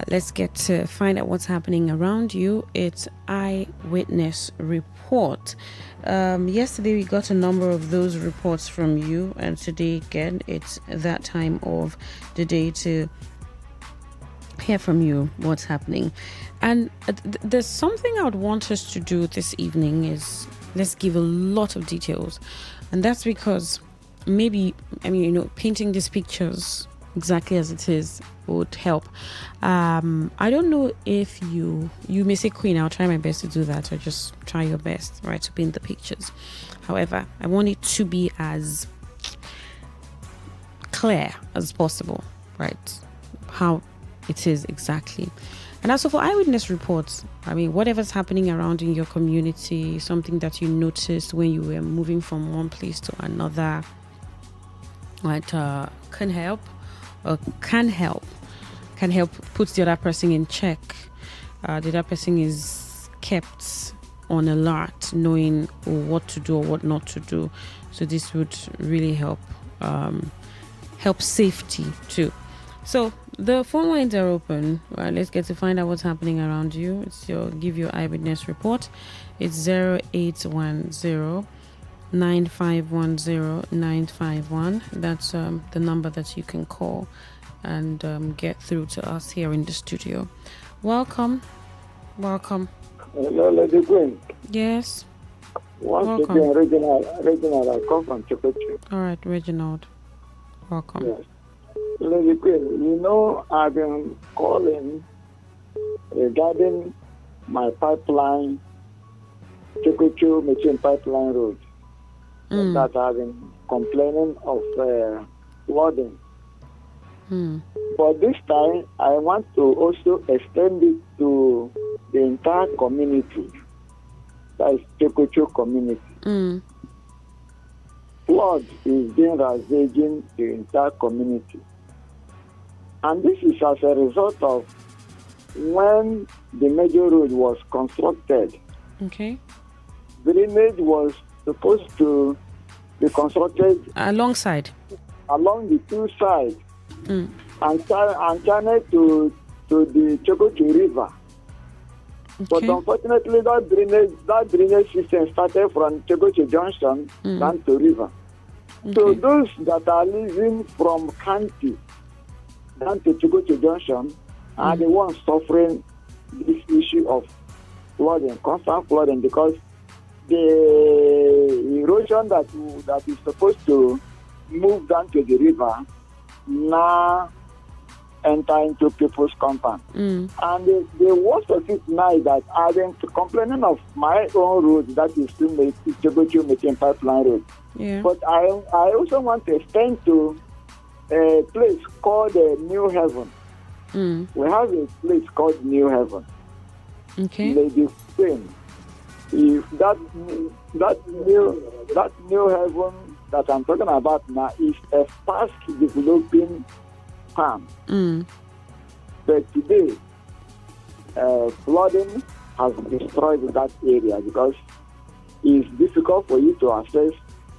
[SPEAKER 16] Let's get to find out what's happening around you. It's Eyewitness Report. Yesterday we got a number of those reports from you, and today again it's that time of the day to hear from you what's happening. And there's something I would want us to do this evening is let's give a lot of details, and that's because maybe, painting these pictures exactly as it is would help. I don't know if you may say, Queen, I'll try my best to do that, or just try your best, right, to paint the pictures. However, I want it to be as clear as possible, right, how it is exactly. And also for eyewitness reports, whatever's happening around in your community, something that you noticed when you were moving from one place to another, right, can help puts the other person in check. The other person is kept on alert, knowing what to do or what not to do. So this would really help safety too. So the phone lines are open. Right, let's get to find out what's happening around you. Give your eyewitness report. It's 0810 9510951. That's the number that you can call and get through to us here in the studio. Welcome.
[SPEAKER 24] Hello, Lady Queen.
[SPEAKER 16] Yes.
[SPEAKER 24] Once again, Reginald, I come from Chukwuchi.
[SPEAKER 16] All right, Reginald. Welcome.
[SPEAKER 24] Yes. Lady Queen, I've been calling regarding my pipeline, Chukwuchi Machine Pipeline Road. That I've been complaining of flooding. But this time, I want to also extend it to the entire community. That is Chukwuchi community. Flood is being ravaging the entire community. And this is as a result of when the major road was constructed.
[SPEAKER 16] Okay.
[SPEAKER 24] Drainage was supposed to be constructed
[SPEAKER 16] along
[SPEAKER 24] the two sides and channel to the Chukwuchi River. Okay. But unfortunately, that drainage system started from Chukwuchi Junction down to river. Okay. So those that are living from Kanti down to Chukwuchi Junction are the ones suffering this issue of flooding, constant flooding, because the erosion that is supposed to move down to the river now enter into people's compound. And the worst of it now is that I've been complaining of my own road, that is still Chukwuchi Machine Pipeline Road.
[SPEAKER 16] Yeah.
[SPEAKER 24] But I also want to extend to a place called New Heaven. We have a place called New Heaven.
[SPEAKER 16] Okay.
[SPEAKER 24] Lady Queen, if that New Heaven that I'm talking about now is a fast developing farm. But today, flooding has destroyed that area because it's difficult for you to access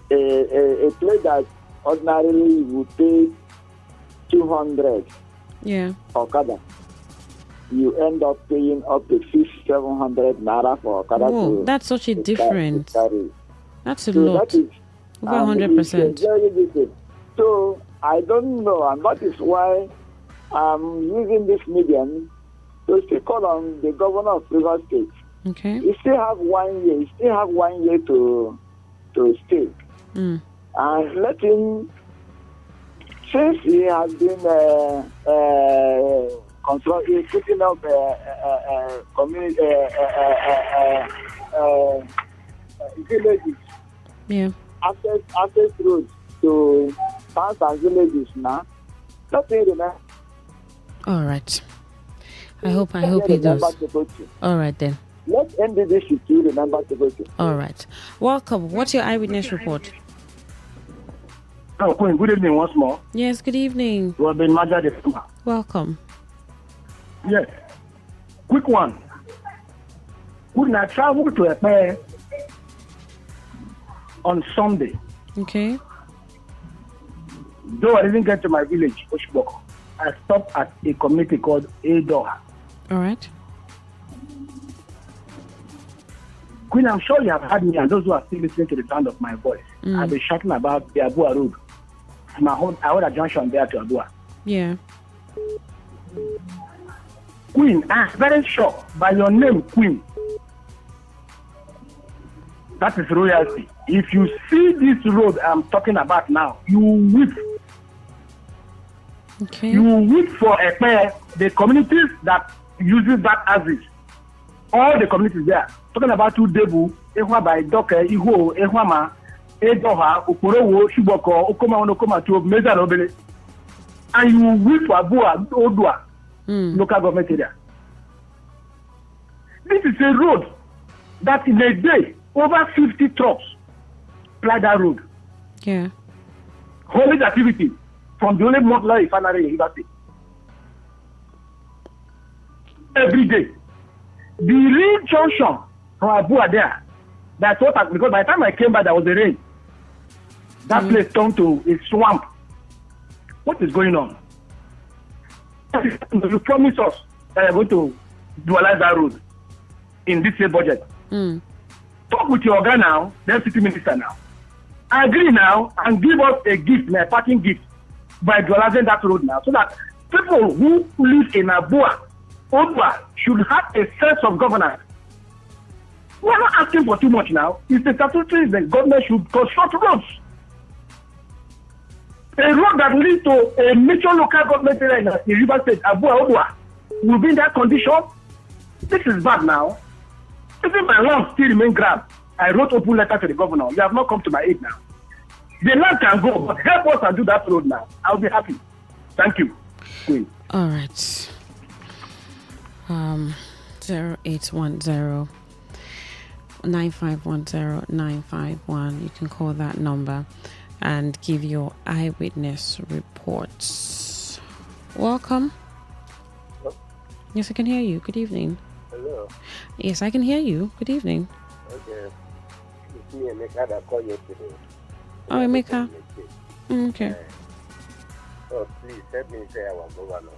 [SPEAKER 24] a place that ordinarily would pay 200 Okada. You end up paying up to 600-700 naira for Okada.
[SPEAKER 16] Whoa, that's such a difference. That's a lot.
[SPEAKER 24] That is,
[SPEAKER 16] over 100%.
[SPEAKER 24] Very different. So I don't know, and that is why I'm using this medium to call on the governor of River State.
[SPEAKER 16] Okay.
[SPEAKER 24] You still have 1 year. You still have 1 year to stay. And let him, since he has been putting up community villages.
[SPEAKER 16] Yeah.
[SPEAKER 24] Access roads to towns and villages now. Let me remember.
[SPEAKER 16] All right. I hope he does. All right then.
[SPEAKER 24] Let NDDC to remember to go to.
[SPEAKER 16] All right. Welcome. What's your eyewitness report?
[SPEAKER 3] Oh, Queen, good evening once more.
[SPEAKER 16] Yes, good evening.
[SPEAKER 3] You have been Maja.
[SPEAKER 16] Welcome.
[SPEAKER 3] Yes. Quick one. When I traveled to a pair on Sunday.
[SPEAKER 16] Okay.
[SPEAKER 3] though I didn't get to my village, Oshiboko, I stopped at a community called Edoha.
[SPEAKER 16] All right.
[SPEAKER 3] Queen, I'm sure you have heard me, and those who are still listening to the sound of my voice, I've been shouting about the Abua Road. From I hold a junction there to Abua.
[SPEAKER 16] Yeah.
[SPEAKER 3] Queen, I'm very sure by your name, Queen. That is royalty. If you see this road I'm talking about now, you weep.
[SPEAKER 16] Okay.
[SPEAKER 3] You weep for the communities that uses that as is. All the communities there. Talking about Udebu, Ehwa by Doke, Iho, Ehwama, Edoha, Ukorowo, Shiboko, Okoma, Onokoma, to Meza Robele. And you weep for Abua, Odua, local government area. This is a road that in a day, over 50 trucks ply that road.
[SPEAKER 16] Yeah.
[SPEAKER 3] Haulage activity from the only modular refinery in River State. Every day. The real junction from Abua there, that's what because by the time I came back, there was a rain. That place turned to a swamp. What is going on? You promised us that you're going to dualize that road in this year budget. Talk with your guy now, the city minister now. Agree now and give us a gift, a parking gift, by dualizing that road now, so that people who live in Abua, Odua, should have a sense of governance. We are not asking for too much now. It's the statutory the government should construct roads. A road that leads to a major local government area in River State, Abua, Odua, will be in that condition. This is bad now. Even my land still remain grabbed. I wrote open letter to the governor. You have not come to my aid now. The land can go, but help us and do that road now. I'll be happy. Thank you. Queen.
[SPEAKER 16] All right. 0810 9510 951. You can call that number and give your eyewitness reports. Welcome.
[SPEAKER 15] Hello?
[SPEAKER 16] Yes, I can hear you. Good evening.
[SPEAKER 15] Hello.
[SPEAKER 16] Yes, I can hear you. Good evening.
[SPEAKER 15] Okay. It's me, Emeka, that called yesterday.
[SPEAKER 16] Oh, Emeka. Okay.
[SPEAKER 15] So please help me say our governor,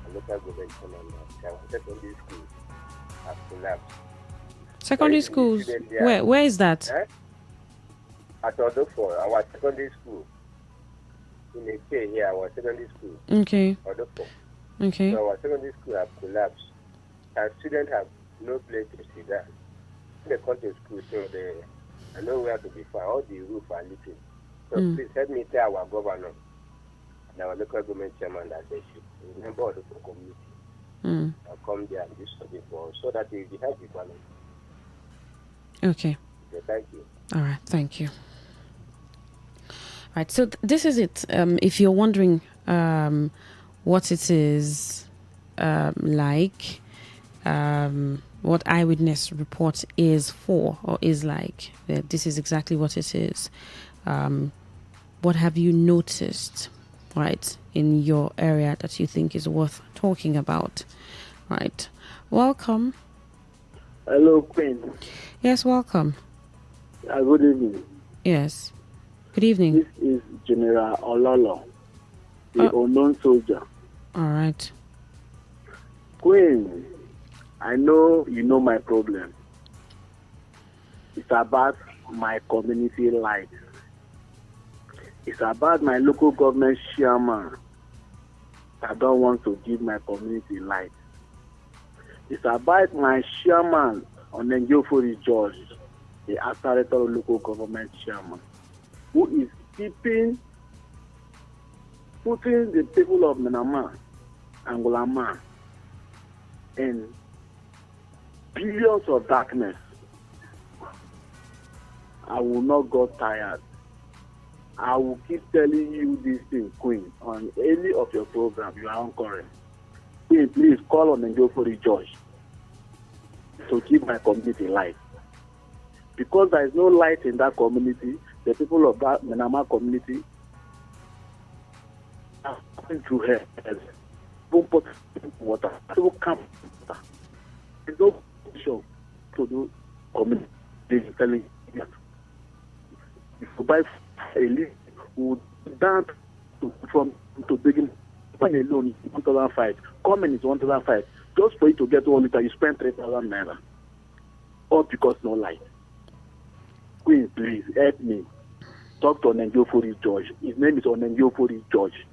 [SPEAKER 15] a local government command, secondary school has collapsed.
[SPEAKER 16] Secondary schools? Where is that?
[SPEAKER 15] At Odofo, our secondary school. In a K here, our secondary school.
[SPEAKER 16] Okay.
[SPEAKER 15] Odofo.
[SPEAKER 16] Okay.
[SPEAKER 15] So our secondary school have collapsed. And students have no place to sit down. They come to school, so they are nowhere to be found. All the roof are leaking. So please help me tell our governor and our local government chairman that they should remember all the community. I'll come there and do something for us so that they will help the balance.
[SPEAKER 16] Okay.
[SPEAKER 15] Thank you.
[SPEAKER 16] All right. Thank you. Right. So this is it. If you're wondering what it is like, what eyewitness report is for or is like, this is exactly what it is. What have you noticed, right, in your area that you think is worth talking about, right? Welcome.
[SPEAKER 24] Hello, Queen.
[SPEAKER 16] Yes, welcome.
[SPEAKER 24] Good evening.
[SPEAKER 16] Yes. Good evening.
[SPEAKER 24] This is General Ololo, the unknown soldier.
[SPEAKER 16] All right.
[SPEAKER 24] Queen, I know you know my problem. It's about my community life. It's about my local government chairman. I don't want to give my community life. It's about my chairman on Njofori George, the Asarator local government chairman, who is putting the people of Manama and Gulama in billions of darkness. I will not go tired. I will keep telling you this thing, Queen, on any of your programs. You are on current. Queen, please call on Njofori George to keep my community light. Because there is no light in that community, the people of that Manama community are going through hell. Don't put water. People come. There's no solution to do community telling you. If you buy a leaf, we will do
[SPEAKER 3] down to begin alone is 1,005. Coming is 1,005. Just for you to get 1 liter, you spend 3,000 naira. All because no light. Queen, please help me. Talk to Onengiofori George. His name is Onengiofori George.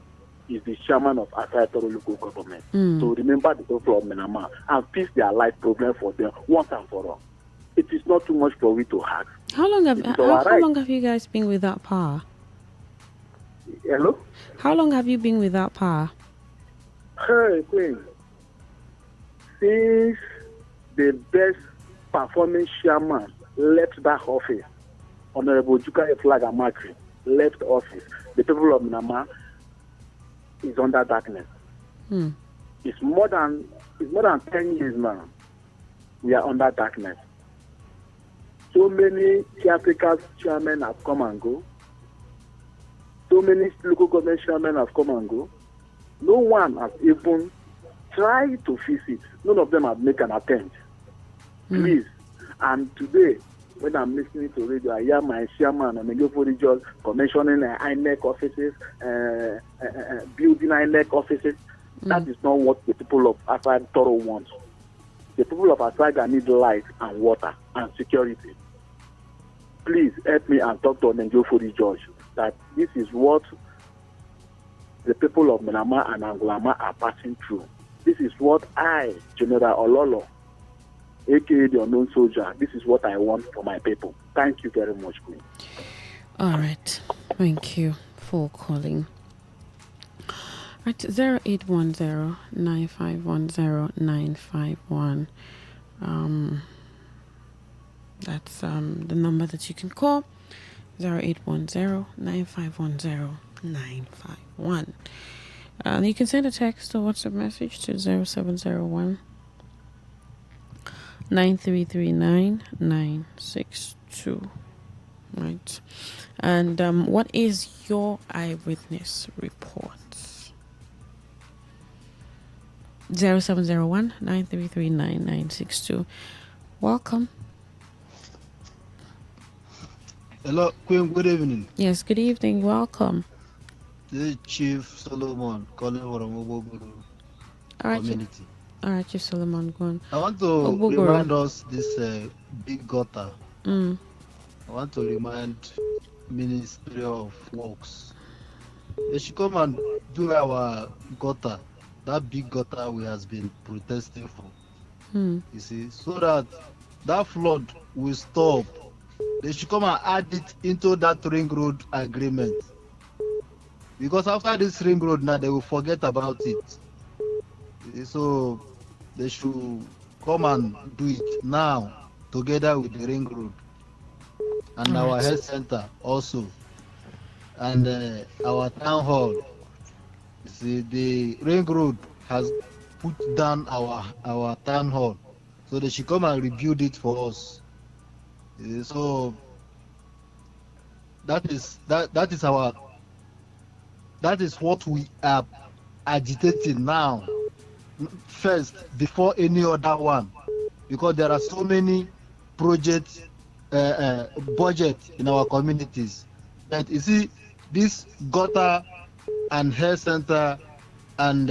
[SPEAKER 3] He's the chairman of Asayatoro local government. So remember the people of Minama and fix their life problem for them once and for all. It is not too much for we to ask.
[SPEAKER 16] How long have you guys been without power?
[SPEAKER 3] Hello?
[SPEAKER 16] How long have you been without power?
[SPEAKER 3] Hey, Queen. Since the best performing chairman left that office, Honorable Jukai Flag Amakri left office, the people of Minama is under darkness. It's more than 10 years now. We are under darkness. So many caretaker chairmen have come and go. So many local government chairmen have come and go. No one has even tried to fix it. None of them have made an attempt. Please. And today, when I'm listening to radio, I hear my chairman and Onengiofori George commissioning INEC offices, building INEC offices. That is not what the people of Asai Toro want. The people of Asai need light and water and security. Please help me and talk to Onengiofori George that this is what the people of Minama and Angulama are passing through. This is what I, General Ololo, aka the unknown soldier, this is what I want for my people. Thank you very much, Queen.
[SPEAKER 16] All right. Thank you for calling. Right, 0810-9510-951. That's the number that you can call. 0810-9510-951. You can send a text or WhatsApp message to 0701 9339962. Right. And what is your eyewitness report? 0701 9339962. Welcome.
[SPEAKER 1] Hello, Queen, good evening.
[SPEAKER 16] Yes, good evening. Welcome.
[SPEAKER 1] This is Chief Solomon calling from Obogoro community.
[SPEAKER 16] All right, Chief Solomon, go on.
[SPEAKER 1] I want to remind us this big gutter. I want to remind Ministry of Works. They should come and do our gutter. That big gutter we has been protesting for. You see, so that flood will stop. They should come and add it into that ring road agreement. Because after this ring road now, they will forget about it. So they should come and do it now, together with the ring road. And our health center also. And our town hall. You see, the ring road has put down our town hall. So they should come and rebuild it for us. So that is what we are agitating now first before any other one, because there are so many projects budget in our communities. But you see, this gutter and health center and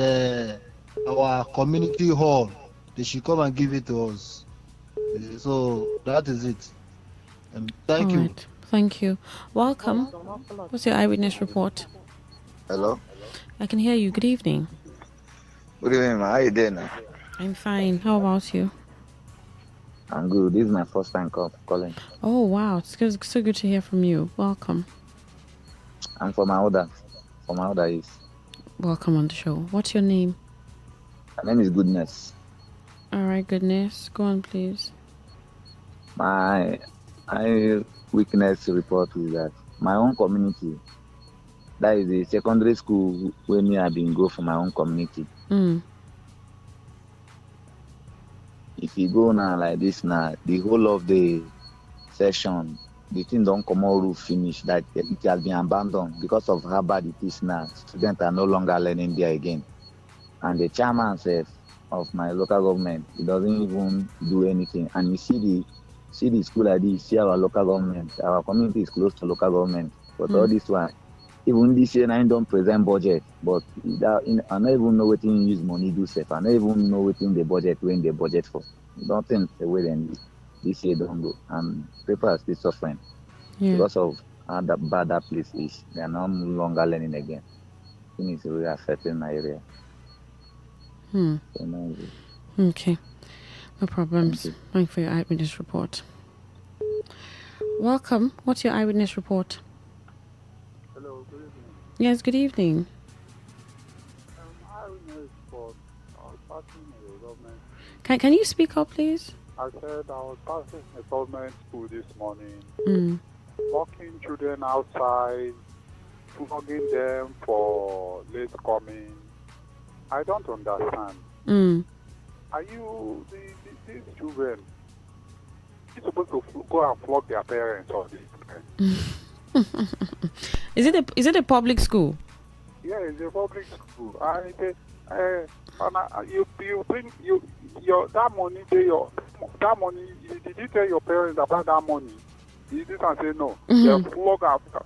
[SPEAKER 1] our community hall, they should come and give it to us. So that is it. Thank you.
[SPEAKER 16] Right. Thank you. Welcome. What's your eyewitness report?
[SPEAKER 17] Hello.
[SPEAKER 16] I can hear you. Good evening.
[SPEAKER 17] Good evening, ma. How you doing now?
[SPEAKER 16] I'm fine. How about you?
[SPEAKER 17] I'm good. This is my first time calling.
[SPEAKER 16] Oh, wow. It's so good to hear from you. Welcome.
[SPEAKER 17] I'm from my order. Is.
[SPEAKER 16] Welcome on the show. What's your name?
[SPEAKER 17] My name is Goodness.
[SPEAKER 16] All right, Goodness. Go on, please.
[SPEAKER 17] My eyewitness report is that my own community, that is the secondary school where me have been go for my own community. If you go now like this now, the whole of the session, the thing don't come out roof finish, that it has been abandoned because of how bad it is now. Students are no longer learning there again. And the chairman says of my local government, he doesn't even do anything. And you see the school like this, see our local government, our community is close to local government. But all this one, even this year I don't present budget, but I don't even know what use money do safe. I don't even know what in the budget when they budget for. Don't think the way then this year don't go, and people are still suffering because of how bad that place is. They are no longer learning again. Things really affecting my area.
[SPEAKER 16] Okay, no problems. Thank you for your eyewitness report. Welcome. What's your eyewitness report?
[SPEAKER 13] Hello, good evening.
[SPEAKER 16] Yes, good evening.
[SPEAKER 13] Eyewitness report. I was passing a government.
[SPEAKER 16] Can you speak up, please?
[SPEAKER 13] I said I was passing a government school this morning. Walking children outside, flogging them for late coming. I don't understand. Are you these children? You're supposed to go and flog their parents or these children?
[SPEAKER 16] Is it a public school?
[SPEAKER 13] Yeah, it's a public school. You bring your that money. That money. Did you tell your parents about that money? You didn't say no. They flog after.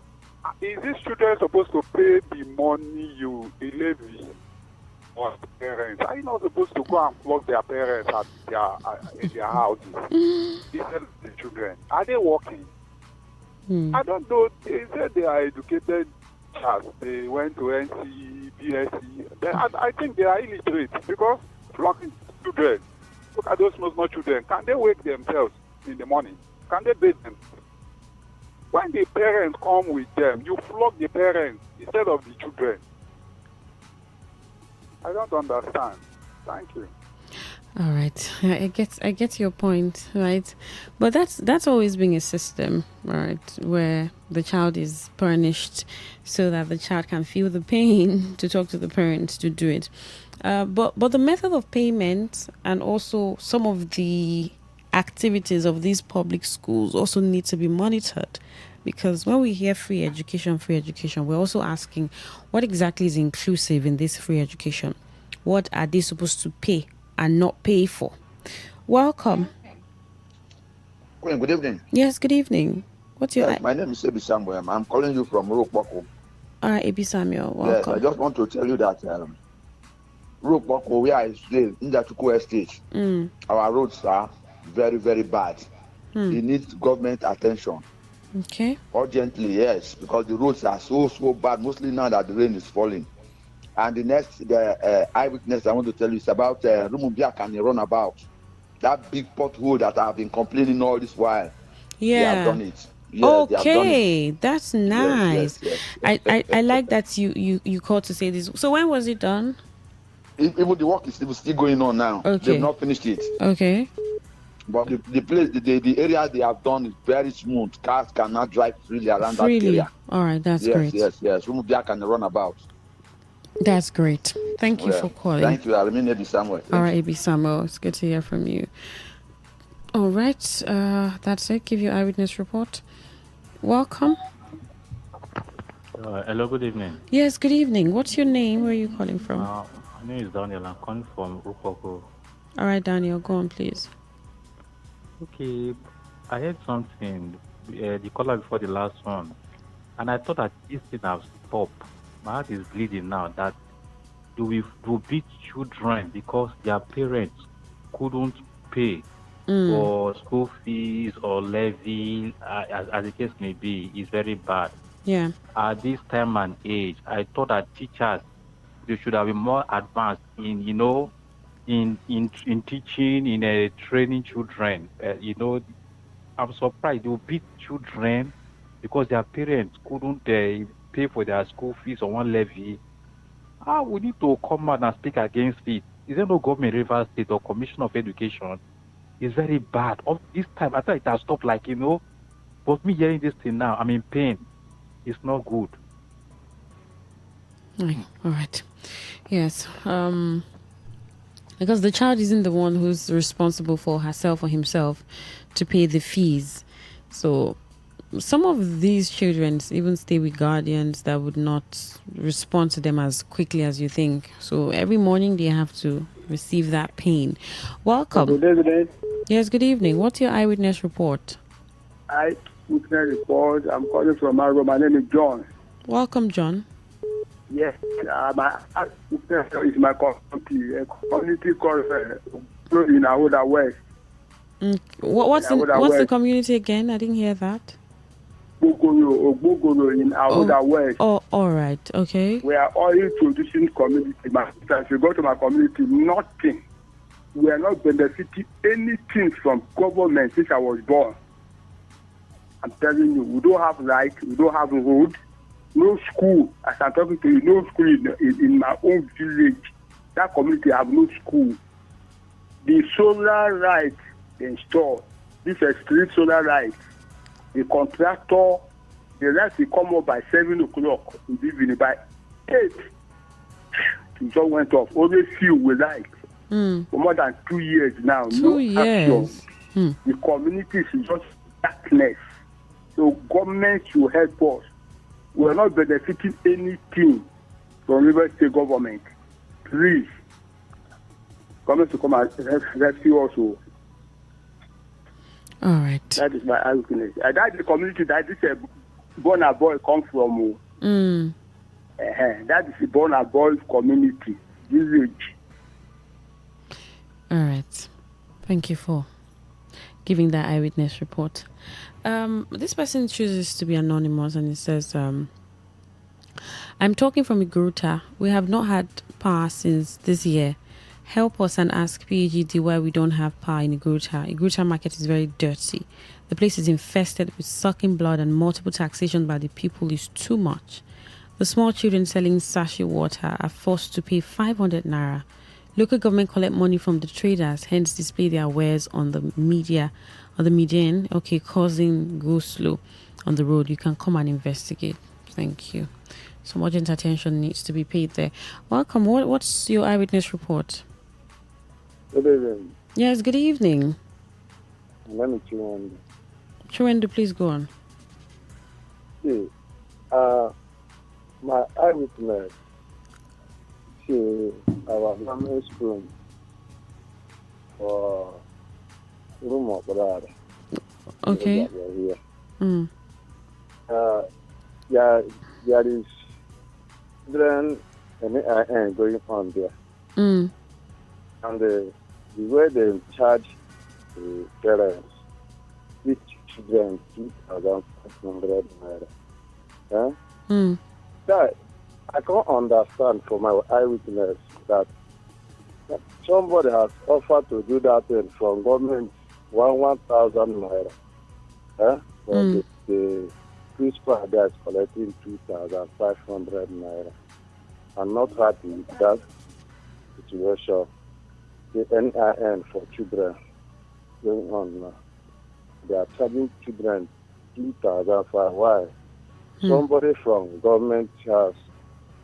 [SPEAKER 13] Is this children supposed to pay the money you levy on parents? Are you not supposed to go and flog their parents at in their houses instead of the children? Are they working? I don't know. They said they are educated. They went to NC, BSc. I think they are illiterate because flogging children. Look at those small children. Can they wake themselves in the morning? Can they bathe them? When the parents come with them, you flog the parents instead of the children. I don't understand. Thank you.
[SPEAKER 16] All right, I get your point, right? But that's always been a system, right, where the child is punished so that the child can feel the pain to talk to the parents to do it. But the method of payment and also some of the activities of these public schools also need to be monitored, because when we hear free education, we're also asking what exactly is inclusive in this free education. What are they supposed to pay and not pay for? Welcome.
[SPEAKER 11] Good evening.
[SPEAKER 16] Yes, good evening. What's your...
[SPEAKER 11] Yes, my name is Ebi Samuel. I'm calling you from Rokboko.
[SPEAKER 16] All right, Ebi Samuel, welcome.
[SPEAKER 11] Yes, I just want to tell you that Rokboko, where I stay, in the Tuku Estate, our roads are very, very bad. It needs government attention.
[SPEAKER 16] Okay.
[SPEAKER 11] Urgently, yes, because the roads are so bad, mostly now that the rain is falling. And the eyewitness I want to tell you is about Rumumbiak and the runabout. That big pothole that I've been complaining all this while.
[SPEAKER 16] Yeah.
[SPEAKER 11] They have done it. Yes,
[SPEAKER 16] okay,
[SPEAKER 11] they have done it.
[SPEAKER 16] That's nice.
[SPEAKER 11] Yes.
[SPEAKER 16] I like that you called to say this. So when was it done?
[SPEAKER 11] Even the work is still going on now.
[SPEAKER 16] Okay.
[SPEAKER 11] They've not finished it.
[SPEAKER 16] Okay.
[SPEAKER 11] But the place, the area they have done is very smooth. Cars cannot drive freely around that area.
[SPEAKER 16] All right, that's great.
[SPEAKER 11] Yes. Rumumbiak and the runabout.
[SPEAKER 16] That's great. Thank you for calling.
[SPEAKER 11] Thank you. I mean, Ebi Samuel.
[SPEAKER 16] All right, Ebi Samuel. It's good to hear from you. All right. That's it. Give your eyewitness report. Welcome.
[SPEAKER 18] Hello, good evening.
[SPEAKER 16] Yes, good evening. What's your name? Where are you calling from?
[SPEAKER 18] My name is Daniel. I'm calling from Rukoko.
[SPEAKER 16] All right, Daniel. Go on, please.
[SPEAKER 18] Okay. I heard something, the caller before the last one, and I thought that this thing has stopped. My heart is bleeding now that we beat children because their parents couldn't pay for school fees or levy, as the case may be, is very bad.
[SPEAKER 16] Yeah.
[SPEAKER 18] At this time and age, I thought that teachers, they should have been more advanced in teaching, in training children. I'm surprised they will beat children because their parents couldn't pay for their school fees or one levy. We need to come out and speak against it. Is there no government, Rivers State or Commission of Education? It's very bad. This time, I thought it has stopped, but me hearing this thing now, I'm in pain. It's not good.
[SPEAKER 16] All right. Yes. Because the child isn't the one who's responsible for herself or himself to pay the fees. So some of these children even stay with guardians that would not respond to them as quickly as you think. So every morning they have to receive that pain. Welcome.
[SPEAKER 24] Good evening.
[SPEAKER 16] Yes, good evening. What's your eyewitness report?
[SPEAKER 24] Eyewitness report. I'm calling from Margo. My name is John.
[SPEAKER 16] Welcome, John.
[SPEAKER 2] Yes, it's my community, a community called in Ahoda West.
[SPEAKER 16] What's the community again? I didn't hear that.
[SPEAKER 2] Bogoro in Ahoda West.
[SPEAKER 16] Oh, all right. Okay.
[SPEAKER 2] We are oil producing community. My sister, if you go to my community, nothing. We are not benefiting anything from government since I was born. I'm telling you, we don't have light, we don't have road, no school. As I'm talking to you, no school in my own village. That community have no school. The solar light installed, this is street solar light. The contractor, the light will come up by 7 o'clock in the evening. By 8, it just went off. Only few will light. For more than 2 years now.
[SPEAKER 16] 2 years.
[SPEAKER 2] Action. The community is just darkness. So government should help us. We are not benefiting anything from River State government. Please, government to come and rescue us.
[SPEAKER 16] All right.
[SPEAKER 2] That is my eyewitness. That is the community that this Bona Boy come from. That is the Bona Boy community, village.
[SPEAKER 16] All right. Thank you for giving that eyewitness report. This person chooses to be anonymous and it says, I'm talking from Igruta. We have not had power since this year. Help us and ask PAGD why we don't have power in Igruta. Igruta market is very dirty. The place is infested with sucking blood and multiple taxation by the people is too much. The small children selling sachet water are forced to pay 500 naira. Local government collect money from the traders, hence display their wares on the median, causing go slow on the road. You can come and investigate. Thank you. Some urgent attention needs to be paid there. Welcome. What's your eyewitness report?
[SPEAKER 19] Good evening.
[SPEAKER 16] Yes, good evening.
[SPEAKER 19] My name is Chiwendu.
[SPEAKER 16] Chiwendu, please go on.
[SPEAKER 19] See, my eyewitness, our family school for room of brother.
[SPEAKER 16] Okay.
[SPEAKER 19] There is children and going on there. And the way they charge the parents, each children 2,500 naira. That I can't understand from my eyewitness that somebody has offered to do that thing from government 1,000 naira. But the principal there is collecting 2,500 naira. I'm not happy with that situation. The NIN for children going on now. They are charging children 2,500. Why? Somebody from government has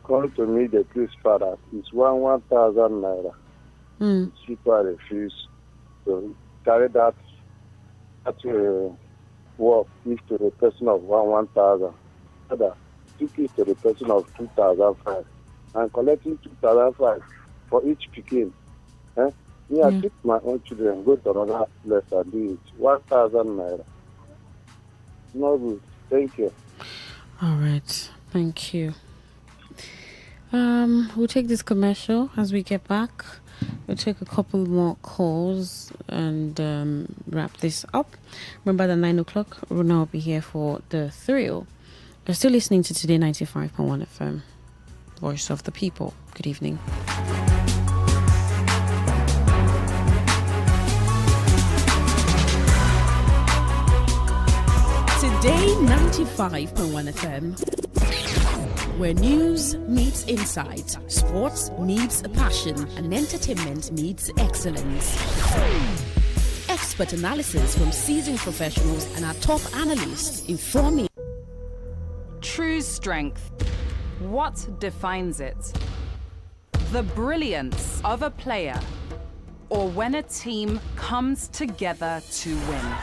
[SPEAKER 19] come to me, the principal, that it's 1,000 naira. People refuse to carry that work if to the person of 1,000. Other took it to the person of 2,500 and collecting 2,500 for each picking. Me, I took my own children, go to another place and do it. 1,000 naira. No good. Thank you.
[SPEAKER 16] All right. Thank you. We'll take this commercial as we get back. We'll take a couple more calls and wrap this up. Remember that 9 o'clock, Runa will be here for the thrill. You're still listening to Today 95.1 FM, Voice of the People. Good evening.
[SPEAKER 14] Today 95.1 FM, where news meets insight, sports meets passion, and entertainment meets excellence. Expert analysis from seasoned professionals and our top analysts informing.
[SPEAKER 20] True strength. What defines it? The brilliance of a player, or when a team comes together to win.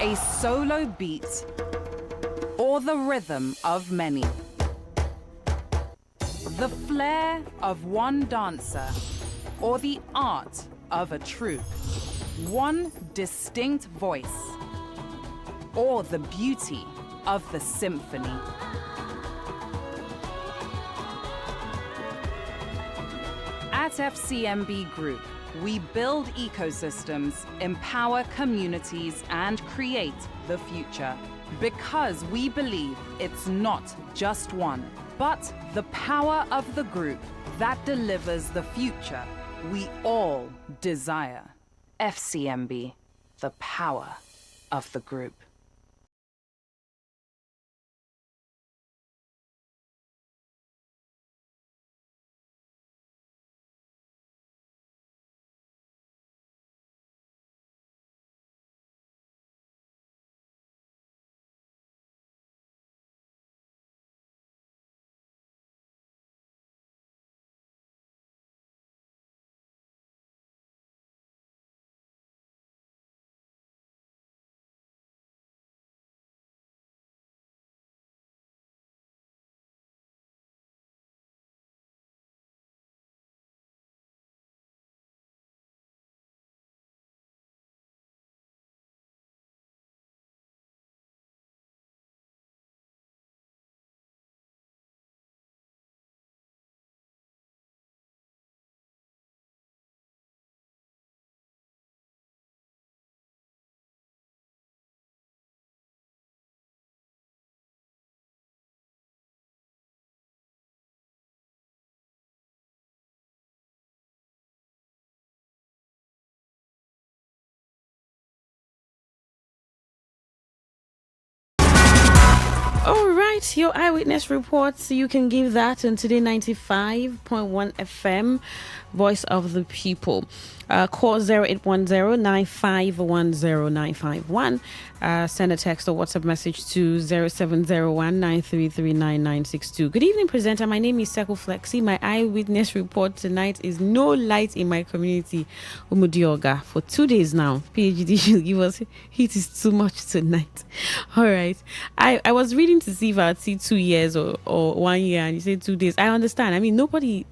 [SPEAKER 20] A solo beat, or the rhythm of many. The flair of one dancer, or the art of a troupe. One distinct voice, or the beauty of the symphony. At FCMB Group, we build ecosystems, empower communities, and create the future. Because we believe it's not just one, but the power of the group that delivers the future we all desire. FCMB, the power of the group.
[SPEAKER 16] All right, your eyewitness reports, you can give that on Today 95.1 FM, Voice of the People. Call 0810-9510-951. Send a text or WhatsApp message to 0701-933-9962. Good evening, presenter. My name is Seko Flexi. My eyewitness report tonight is no light in my community, Umudioga. For 2 days now, PhD should give us heat is too much tonight. All right. I was reading to see if I'd see 2 years or 1 year, and you say 2 days. I understand. I mean, nobody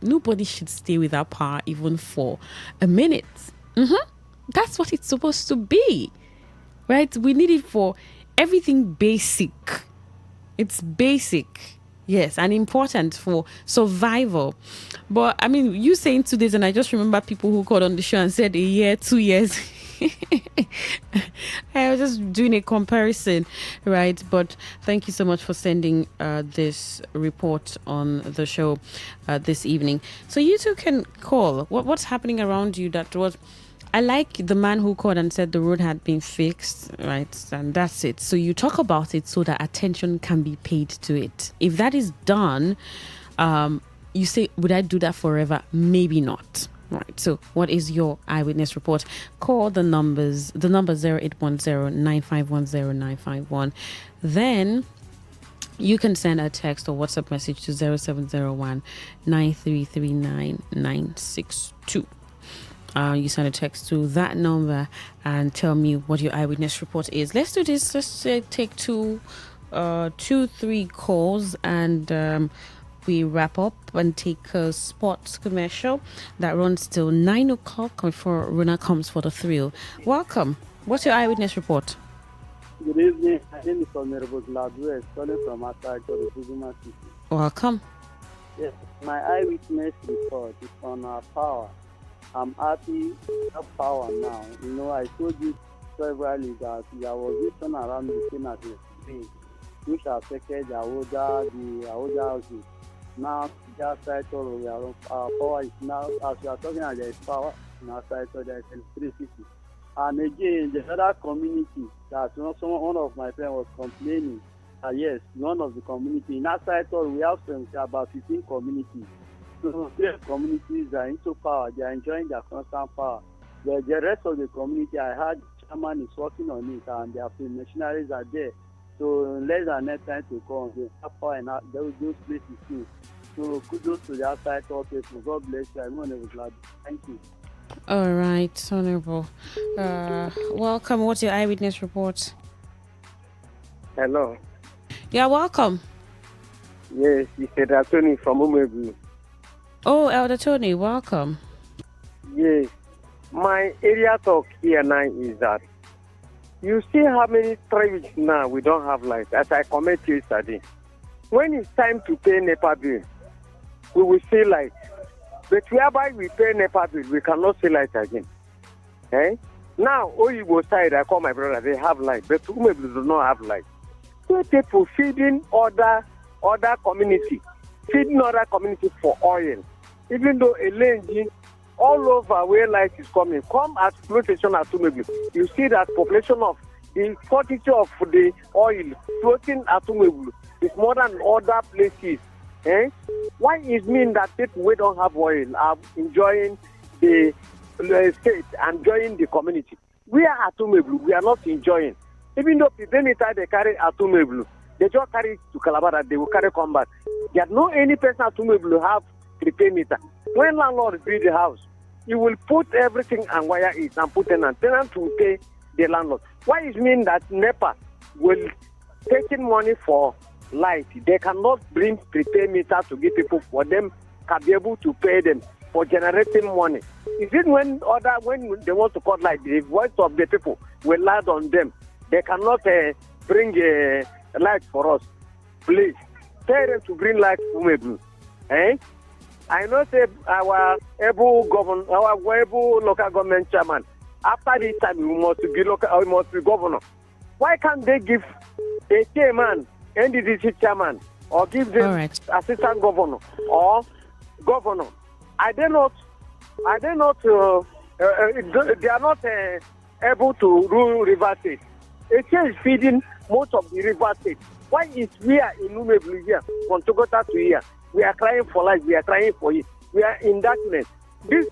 [SPEAKER 16] should stay without power even for a minute. That's what it's supposed to be, right? We need it for everything basic. It's basic, yes, and important for survival. But I mean, you saying 2 days, and I just remember people who called on the show and said a year, 2 years. I was just doing a comparison, right? But thank you so much for sending this report on the show this evening. So you two can call. What's happening around you? I like the man who called and said the road had been fixed, right? And that's it. So you talk about it so that attention can be paid to it. If that is done, you say, would I do that forever? Maybe not. Right. So what is your eyewitness report? Call the number 0810-9510-951. Then you can send a text or WhatsApp message to 0701-933-9962. You send a text to that number and tell me what your eyewitness report is. Let's do this. Let's take 3 calls and we wrap up and take a sports commercial that runs till 9 o'clock before Runa comes for the thrill. Welcome. What's your eyewitness report?
[SPEAKER 6] Good evening. My name is Honorable Gladwell, calling from outside the Buzuma City.
[SPEAKER 16] Welcome.
[SPEAKER 6] Yes, my eyewitness report is on our power. I'm happy to have power now. You know, I told you severally that there was this turn around the same as the thing, which affected the older houses. Now, just side our power is now, as we are talking about, there is power in our side, so there is electricity. And again, the other community, that one of my friends was complaining, yes, one of the community, in our side, we have about 15 communities. So, 3 communities are into power, they are enjoying their constant power. The rest of the community, I heard the chairman is working on it, and their missionaries are there. So, less than enough time to come, they have power in those places too. So, kudos to the outside people. God bless you. I'm glad. Thank you.
[SPEAKER 16] All right, Honorable. Welcome. What's your eyewitness report?
[SPEAKER 15] Hello.
[SPEAKER 16] Yeah, welcome.
[SPEAKER 15] Yes, it's Elder Tony from Umebu.
[SPEAKER 16] Oh, Elder Tony, welcome.
[SPEAKER 15] Yes. My area talk here now is that you see how many 3 weeks now we don't have light, as I commented yesterday. When it's time to pay NEPA bill, we will see light.
[SPEAKER 10] But whereby we pay NEPA bill, we cannot see light again. Eh? Now, Oyibo side, I call my brother, they have light, but Umeblu do not have light. So people feeding other community for oil. Even though LNG, all over where light is coming, come at flotation at Umeblu. You see that population of the quantity of the oil floating at Umeblu is more than other places. Eh? Why is mean that people who don't have oil are enjoying the state and enjoying the community? We are at Umeblu, we are not enjoying. Even though people anytime they carry at Umeblu, they just carry it to Calabar, they will carry combat. There no any person at Umeblu have prepaid meter. When landlord build the house, he will put everything and wire it and put tenant will pay the landlord. Why is mean that NEPA will taking money for light? They cannot bring prepaid meter to give people for them can be able to pay them for generating money. Is it when they want to cut light, the voice of the people will land on them? They cannot bring light for us. Please tell them to bring light to Umeblu. Eh? I know say our able local government chairman. After this time, we must be governor. Why can't they give a chairman, NDDC chairman, or give them assistant governor or governor? They are not able to rule River State. A is feeding most of the River State. Why is we are in Umeblu here, from Togota to here? We are crying for light. We are crying for it. We are in darkness. This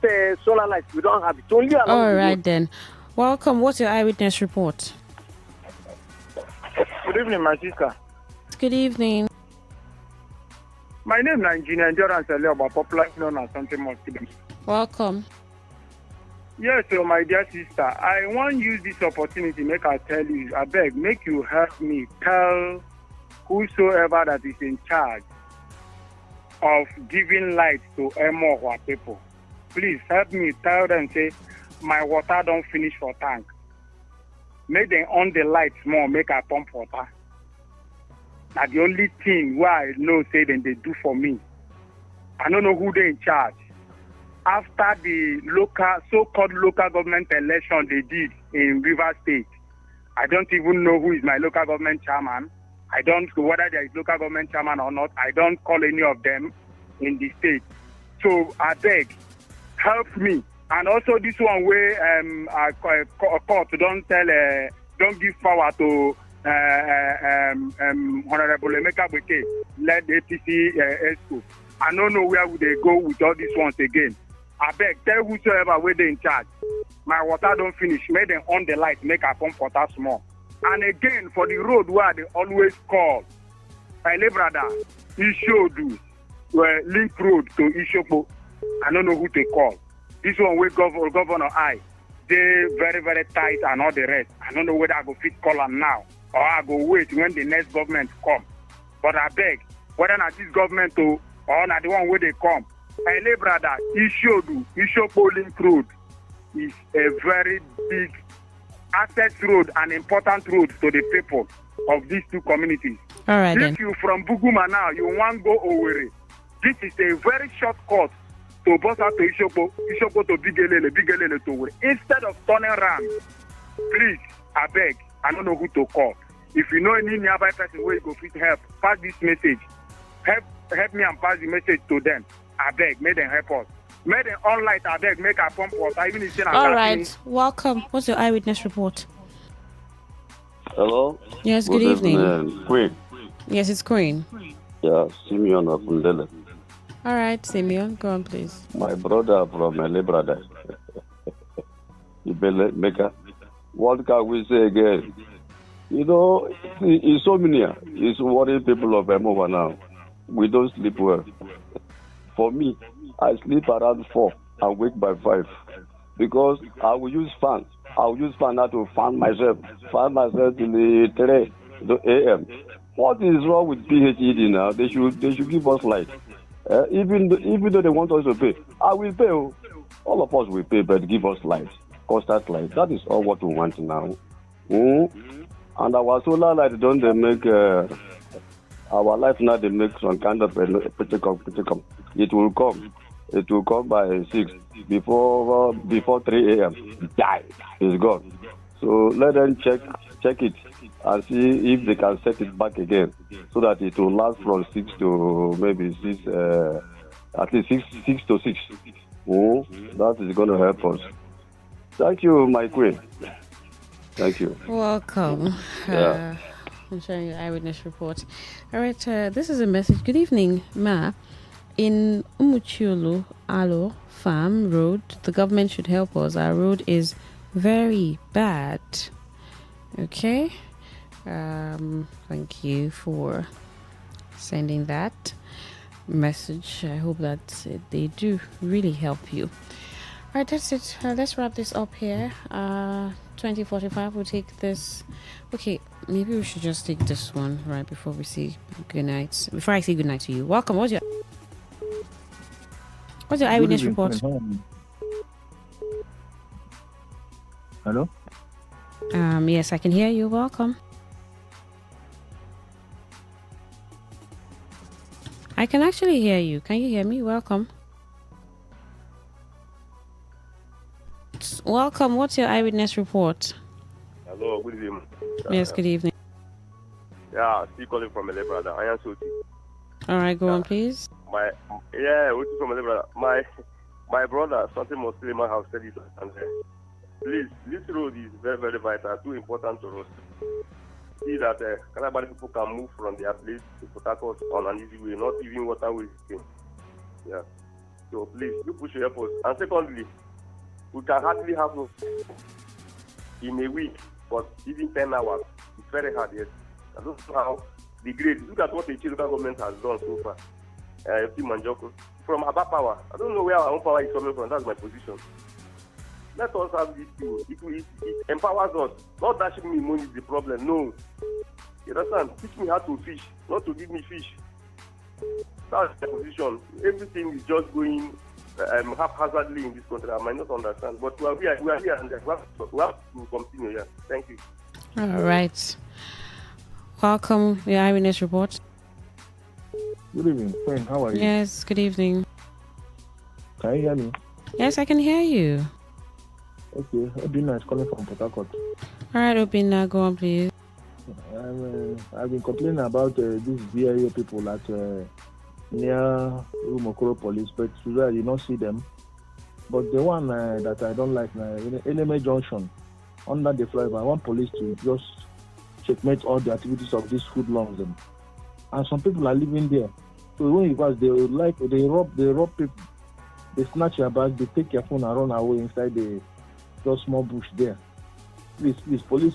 [SPEAKER 10] solar light, we don't have it. Only
[SPEAKER 16] all right then. Welcome. What's your eyewitness report?
[SPEAKER 8] Good evening, my sister.
[SPEAKER 16] Good evening.
[SPEAKER 8] My name is Engineer Endurance Elioba, popularly known as something more.
[SPEAKER 16] Welcome.
[SPEAKER 8] Yes, so my dear sister, I want to use this opportunity to make I tell you, I beg, make you help me tell whosoever that is in charge of giving light to Emohua people. Please help me tell them, say, my water don't finish for tank. Make them on the lights more, make I pump water. That's the only thing where I know, say, then they do for me. I don't know who they in charge. After the so-called local government election they did in River State, I don't even know who is my local government chairman. I don't know whether there is local government chairman or not. I don't call any of them in the state. So I beg, help me. And also this one where court don't give power to Honorable Emeka Beke, led APC ESCO. I don't know where would they go with all these ones again. I beg, tell whosoever where they in charge. My water don't finish. Make them on the light, make a pump water small. And again, for the road where they always call, my brother, Ishodu, link road to Ishopo. I don't know who to call. This one with Governor I, they very, very tight and all the rest. I don't know whether I go fit call them now or I go wait when the next government come. But I beg, whether not this government or not the one where they come, my brother, Ishopo link road is a very big access road and important road to the people of these two communities.
[SPEAKER 16] All right,
[SPEAKER 8] if
[SPEAKER 16] then.
[SPEAKER 8] you from Buguma now, you want to go Owerri, this is a very short cut to bus out to Ishopo to Bigelele to Owerri. Instead of turning around, please, I beg, I don't know who to call. If you know any nearby person where you go fit help, pass this message. Help me and pass the message to them. I beg, make them help us. Make them on light, I beg, make a pump water, even if it's
[SPEAKER 16] all right, welcome. What's your eyewitness report?
[SPEAKER 21] Hello?
[SPEAKER 16] Yes, good evening.
[SPEAKER 21] Queen.
[SPEAKER 16] Yes, it's Queen.
[SPEAKER 21] Yeah, Simeon Akundele.
[SPEAKER 16] All right, Simeon, go on, please.
[SPEAKER 21] My brother from my brother. Mecca. What can we say again? You know, insomnia is worrying people of Emowa now. We don't sleep well. For me, I sleep around 4 and wake by 5 because I will use fan. I will use fan now to fan myself in the 3 a.m. What is wrong with PHED now? They should give us light. Even though they want us to pay, I will pay. All of us will pay, but give us light, constant light. That is all what we want now. And our solar light don't they make our life now? They make some kind of critical. It will come. It will come by 6 before 3 a.m. Die. It's gone. So let them check it and see if they can set it back again so that it will last from 6 to maybe 6, at least 6 to 6. Oh, that is going to help us. Thank you, my queen. Thank you.
[SPEAKER 16] Welcome.
[SPEAKER 21] Yeah.
[SPEAKER 16] I'm sharing your eyewitness report. All right, this is a message. Good evening, Ma. In Umuchiulu Alo Farm Road, the government should help us. Our road is very bad. Okay. Thank you for sending that message. I hope that they do really help you. All right, that's it. Let's wrap this up here. 2045, we'll take this. Okay, maybe we should just take this one right before we say good night. Before I say good night to you. Welcome. What's your eyewitness report?
[SPEAKER 4] Hello?
[SPEAKER 16] Yes, I can hear you. Welcome. I can actually hear you. Can you hear me? Welcome. Welcome. What's your eyewitness report?
[SPEAKER 5] Hello, good evening.
[SPEAKER 16] Yes, good evening.
[SPEAKER 5] Yeah, still calling from LA, brother. I am Soti.
[SPEAKER 16] All right, go on, please.
[SPEAKER 5] Which is from LA, brother. My brother, something must in my house, said it. And please, this road is very, very vital, too important to us. See that Calabari people can move from their place to Port Harcourt on an easy way, not even waterway. Yeah. So please, you push your help us. And secondly, we can hardly have in a week, but even 10 hours. It's very hard, yes. I don't know how the grade. Look at what the local government has done so far. From Abba Power. I don't know where our own power is coming from. That's my position. Let us have this thing. It empowers us. Not dashing me money is the problem. No. You understand? Teach me how to fish, not to give me fish. That's the position. Everything is just going haphazardly in this country. I might not understand, but we are here and we have to continue. Yeah. Thank you.
[SPEAKER 16] All right. Welcome, your eyewitness report.
[SPEAKER 4] Good evening, friend. How are you?
[SPEAKER 16] Yes, good evening.
[SPEAKER 4] Can you hear me?
[SPEAKER 16] Yes, I can hear you.
[SPEAKER 4] Okay, Obina is calling from Port Harcourt.
[SPEAKER 16] All right, Obina, go on, please.
[SPEAKER 4] I've been complaining about these VIO people at near Rumokoro Police, but today I did not see them. But the one that I don't like now, in Eleme Junction, under the flyover, I want police to just checkmate all the activities of these hoodlums. And some people are living there. So when you pass, they rob people. They snatch your bag, they take your phone and run away inside the just small bush there. Please, police.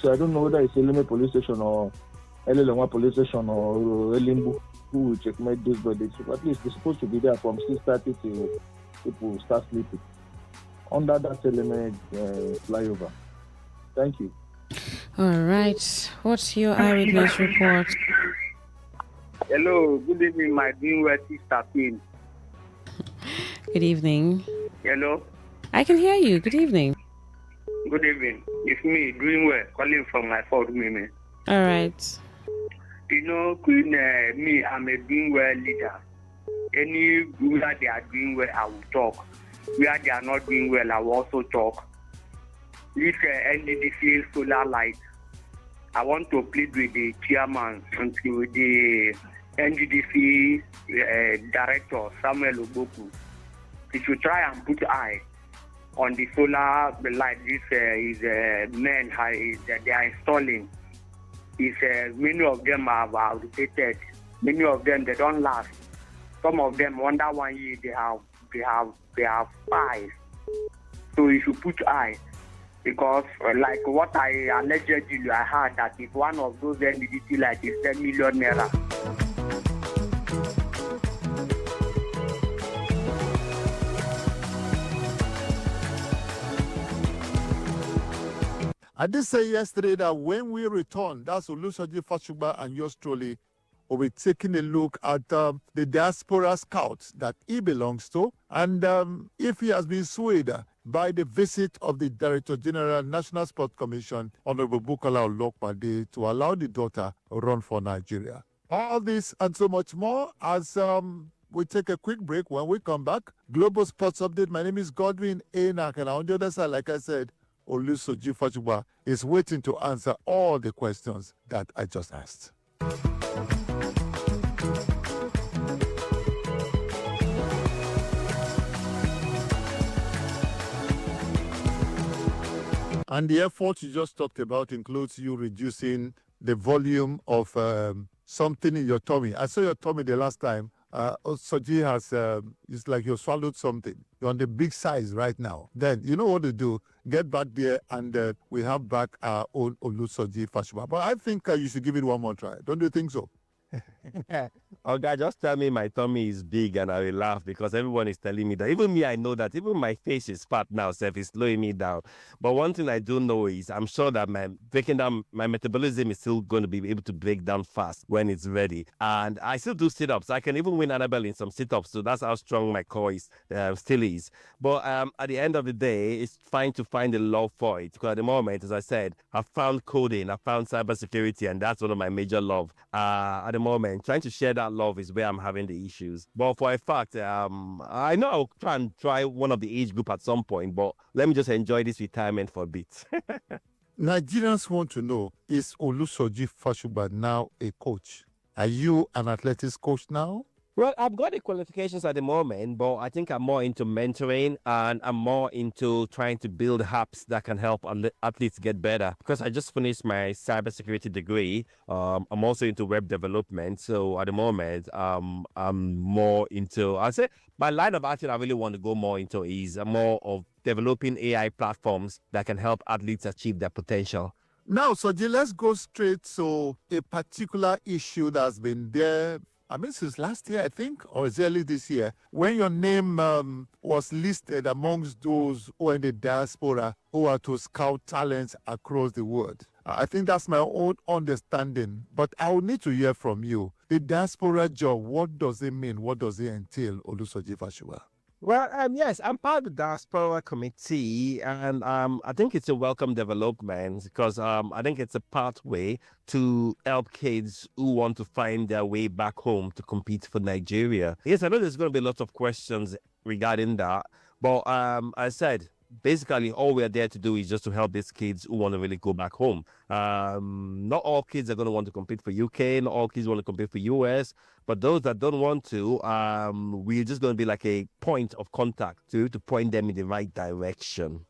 [SPEAKER 4] I don't know whether it's Eleme Police Station or Elelengwa Police Station or Elimbu who will checkmate those bodies. So at least they're supposed to be there from 6:30 till people start sleeping under that Eleme flyover. Thank you.
[SPEAKER 16] All right. What's your eyewitness report?
[SPEAKER 22] Hello. Good evening, my being well sister Queen.
[SPEAKER 16] Good evening.
[SPEAKER 22] Hello.
[SPEAKER 16] I can hear you. Good evening.
[SPEAKER 22] Good evening. It's me, doing well, calling from my fault women.
[SPEAKER 16] All right.
[SPEAKER 22] You know, Queen, me, I'm a doing well leader. Where they are doing well, I will talk. Where they are not doing well, I will also talk. This NDDC solar light, I want to plead with the chairman and with the NDDC director, Samuel Oboku. He should try and put eye on the solar light. This is men they are installing. Many of them are outdated. Many of them they don't last. Some of them under 1 year they have 5. So you should put eye, because like what I allegedly I heard that if one of those NDDC lights is 10 million naira.
[SPEAKER 23] I did say yesterday that when we return, that's Olusoji Fashuba and yours truly will be taking a look at the diaspora scouts that he belongs to, and if he has been swayed by the visit of the Director General National Sports Commission, Honorable Bukola Olokpade, to allow the daughter run for Nigeria. All this and so much more as we take a quick break. When we come back, Global Sports Update. My name is Godwin Enoch, and on the other side, like I said, Olusoji Fachuba is waiting to answer all the questions that I just asked. And the effort you just talked about includes you reducing the volume of something in your tummy. I saw your tummy the last time. Soji has, it's like you swallowed something. You're on the big size right now. Then you know what to do. Get back there and we have back our own Olusoji Fashuba. But I think you should give it one more try. Don't you think so?
[SPEAKER 3] Okay, just tell me my tummy is big and I will laugh because everyone is telling me that. Even me, I know that. Even my face is fat now, Seth, is slowing me down. But one thing I do know is I'm sure that my metabolism is still going to be able to break down fast when it's ready. And I still do sit-ups. I can even win Annabelle in some sit-ups. So that's how strong my core is, still is. But at the end of the day, it's fine to find a love for it. Because at the moment, as I said, I found coding, I found cybersecurity, and that's one of my major love. At the moment, trying to share that love is where I'm having the issues. But for a fact, I know I'll try one of the age group at some point, but let me just enjoy this retirement for a bit.
[SPEAKER 23] Nigerians want to know, is Olusoji Fashuba now a coach? Are you an athletics coach now?
[SPEAKER 3] Well, I've got the qualifications at the moment, but I think I'm more into mentoring and I'm more into trying to build apps that can help athletes get better. Because I just finished my cybersecurity degree. I'm also into web development. So at the moment, I'm more into, I'd say my line of action I really want to go more into is more of developing AI platforms that can help athletes achieve their potential.
[SPEAKER 23] Now, Soji, let's go straight to a particular issue that's been there, I mean, since last year, I think, or it's early this year, when your name was listed amongst those who are in the diaspora who are to scout talents across the world. I think that's my own understanding, but I will need to hear from you. The diaspora job, what does it mean? What does it entail, Olusoji Fashuba?
[SPEAKER 3] Well, yes, I'm part of the diaspora committee, and I think it's a welcome development because I think it's a pathway to help kids who want to find their way back home to compete for Nigeria. Yes, I know there's going to be lots of questions regarding that, but I said, basically all we're there to do is just to help these kids who want to really go back home. Not all kids are going to want to compete for UK, not all kids want to compete for US, but those that don't want to, we're just going to be like a point of contact to point them in the right direction.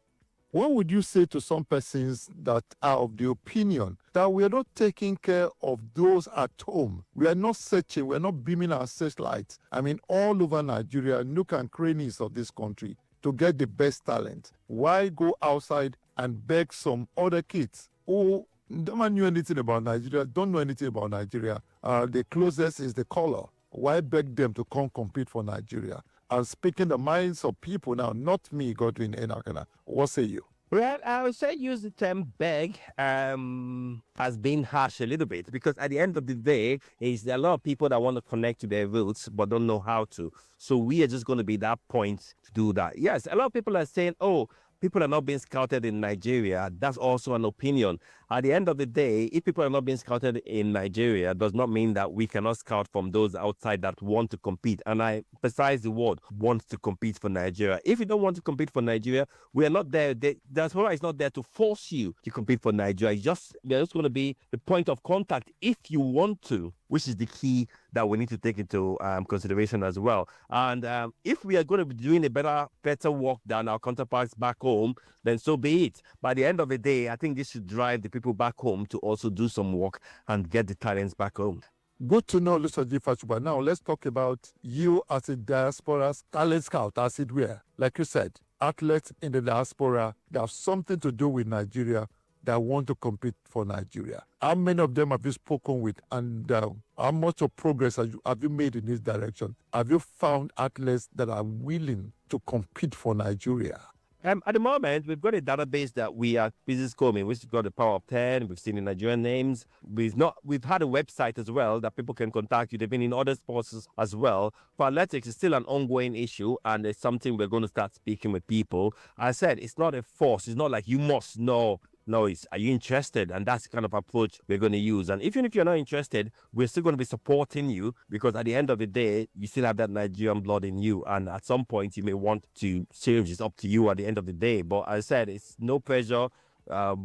[SPEAKER 23] What would you say to some persons that are of the opinion that we are not taking care of those at home? We are not searching, we are not beaming our searchlights. I mean, all over Nigeria, nook and crannies of this country, to get the best talent. Why go outside and beg some other kids who don't know anything about Nigeria, the closest is the color. Why beg them to come compete for Nigeria? I'm speaking the minds of people now, not me, Godwin Enakana. What say you?
[SPEAKER 3] Well, I would say use the term beg as being harsh a little bit because at the end of the day, there are a lot of people that want to connect to their roots but don't know how to. So we are just going to be that point to do that. Yes, a lot of people are saying, oh, people are not being scouted in Nigeria. That's also an opinion. At the end of the day, if people are not being scouted in Nigeria, does not mean that we cannot scout from those outside that want to compete. And I emphasize the word want to compete for Nigeria. If you don't want to compete for Nigeria, we are not there. That's why it's not there to force you to compete for Nigeria. We're just going to be the point of contact if you want to, which is the key that we need to take into consideration as well. And if we are going to be doing a better work than our counterparts back home, then so be it. By the end of the day, I think this should drive the people back home to also do some work and get the talents back home.
[SPEAKER 23] Good to know, Olusoji Fashuba. Now, let's talk about you as a diaspora talent scout, as it were. Like you said, athletes in the diaspora that have something to do with Nigeria that want to compete for Nigeria. How many of them have you spoken with, and how much of progress have you made in this direction? Have you found athletes that are willing to compete for Nigeria?
[SPEAKER 3] At the moment, we've got a database that we are busy scoring. We've got the Power of 10. We've seen the Nigerian names. We've had a website as well that people can contact you. They've been in other sports as well. For athletics, it's still an ongoing issue, and it's something we're going to start speaking with people. I said it's not a force. It's not like you must know No, it's, are you interested? And that's the kind of approach we're going to use. And even if you're not interested, we're still going to be supporting you, because at the end of the day, you still have that Nigerian blood in you. And at some point, you may want to change. It's up to you at the end of the day. But as I said, it's no pressure.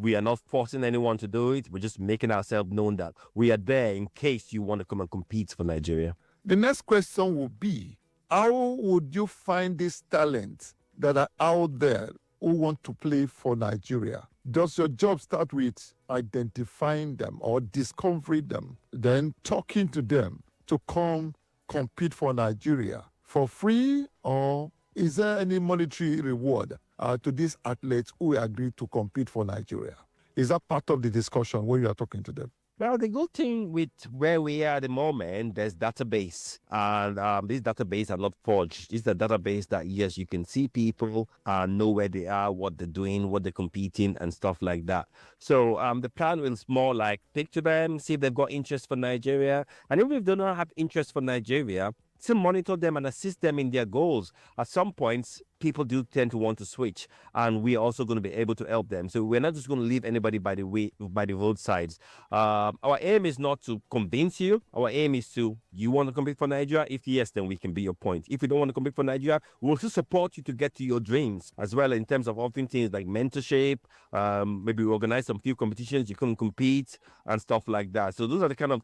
[SPEAKER 3] We are not forcing anyone to do it. We're just making ourselves known that we are there in case you want to come and compete for Nigeria.
[SPEAKER 23] The next question will be, how would you find these talents that are out there who want to play for Nigeria? Does your job start with identifying them or discovering them, then talking to them to come compete for Nigeria for free, or is there any monetary reward to these athletes who agree to compete for Nigeria? Is that part of the discussion when you are talking to them?
[SPEAKER 3] Well, the good thing with where we are at the moment, there's database, and this database are not forged. It's a database that, yes, you can see people and know where they are, what they're doing, what they're competing, and stuff like that. So the plan is more like picture them, see if they've got interest for Nigeria, and even if they don't have interest for Nigeria, still monitor them and assist them in their goals. At some points, people do tend to want to switch, and we're also going to be able to help them. So we're not just going to leave anybody by the roadsides. Our aim is not to convince you. Our aim is to, you want to compete for Nigeria? If yes, then we can be your point. If you don't want to compete for Nigeria, we'll still support you to get to your dreams as well, in terms of offering things like mentorship. Maybe we organize some few competitions you can compete and stuff like that. So those are the kind of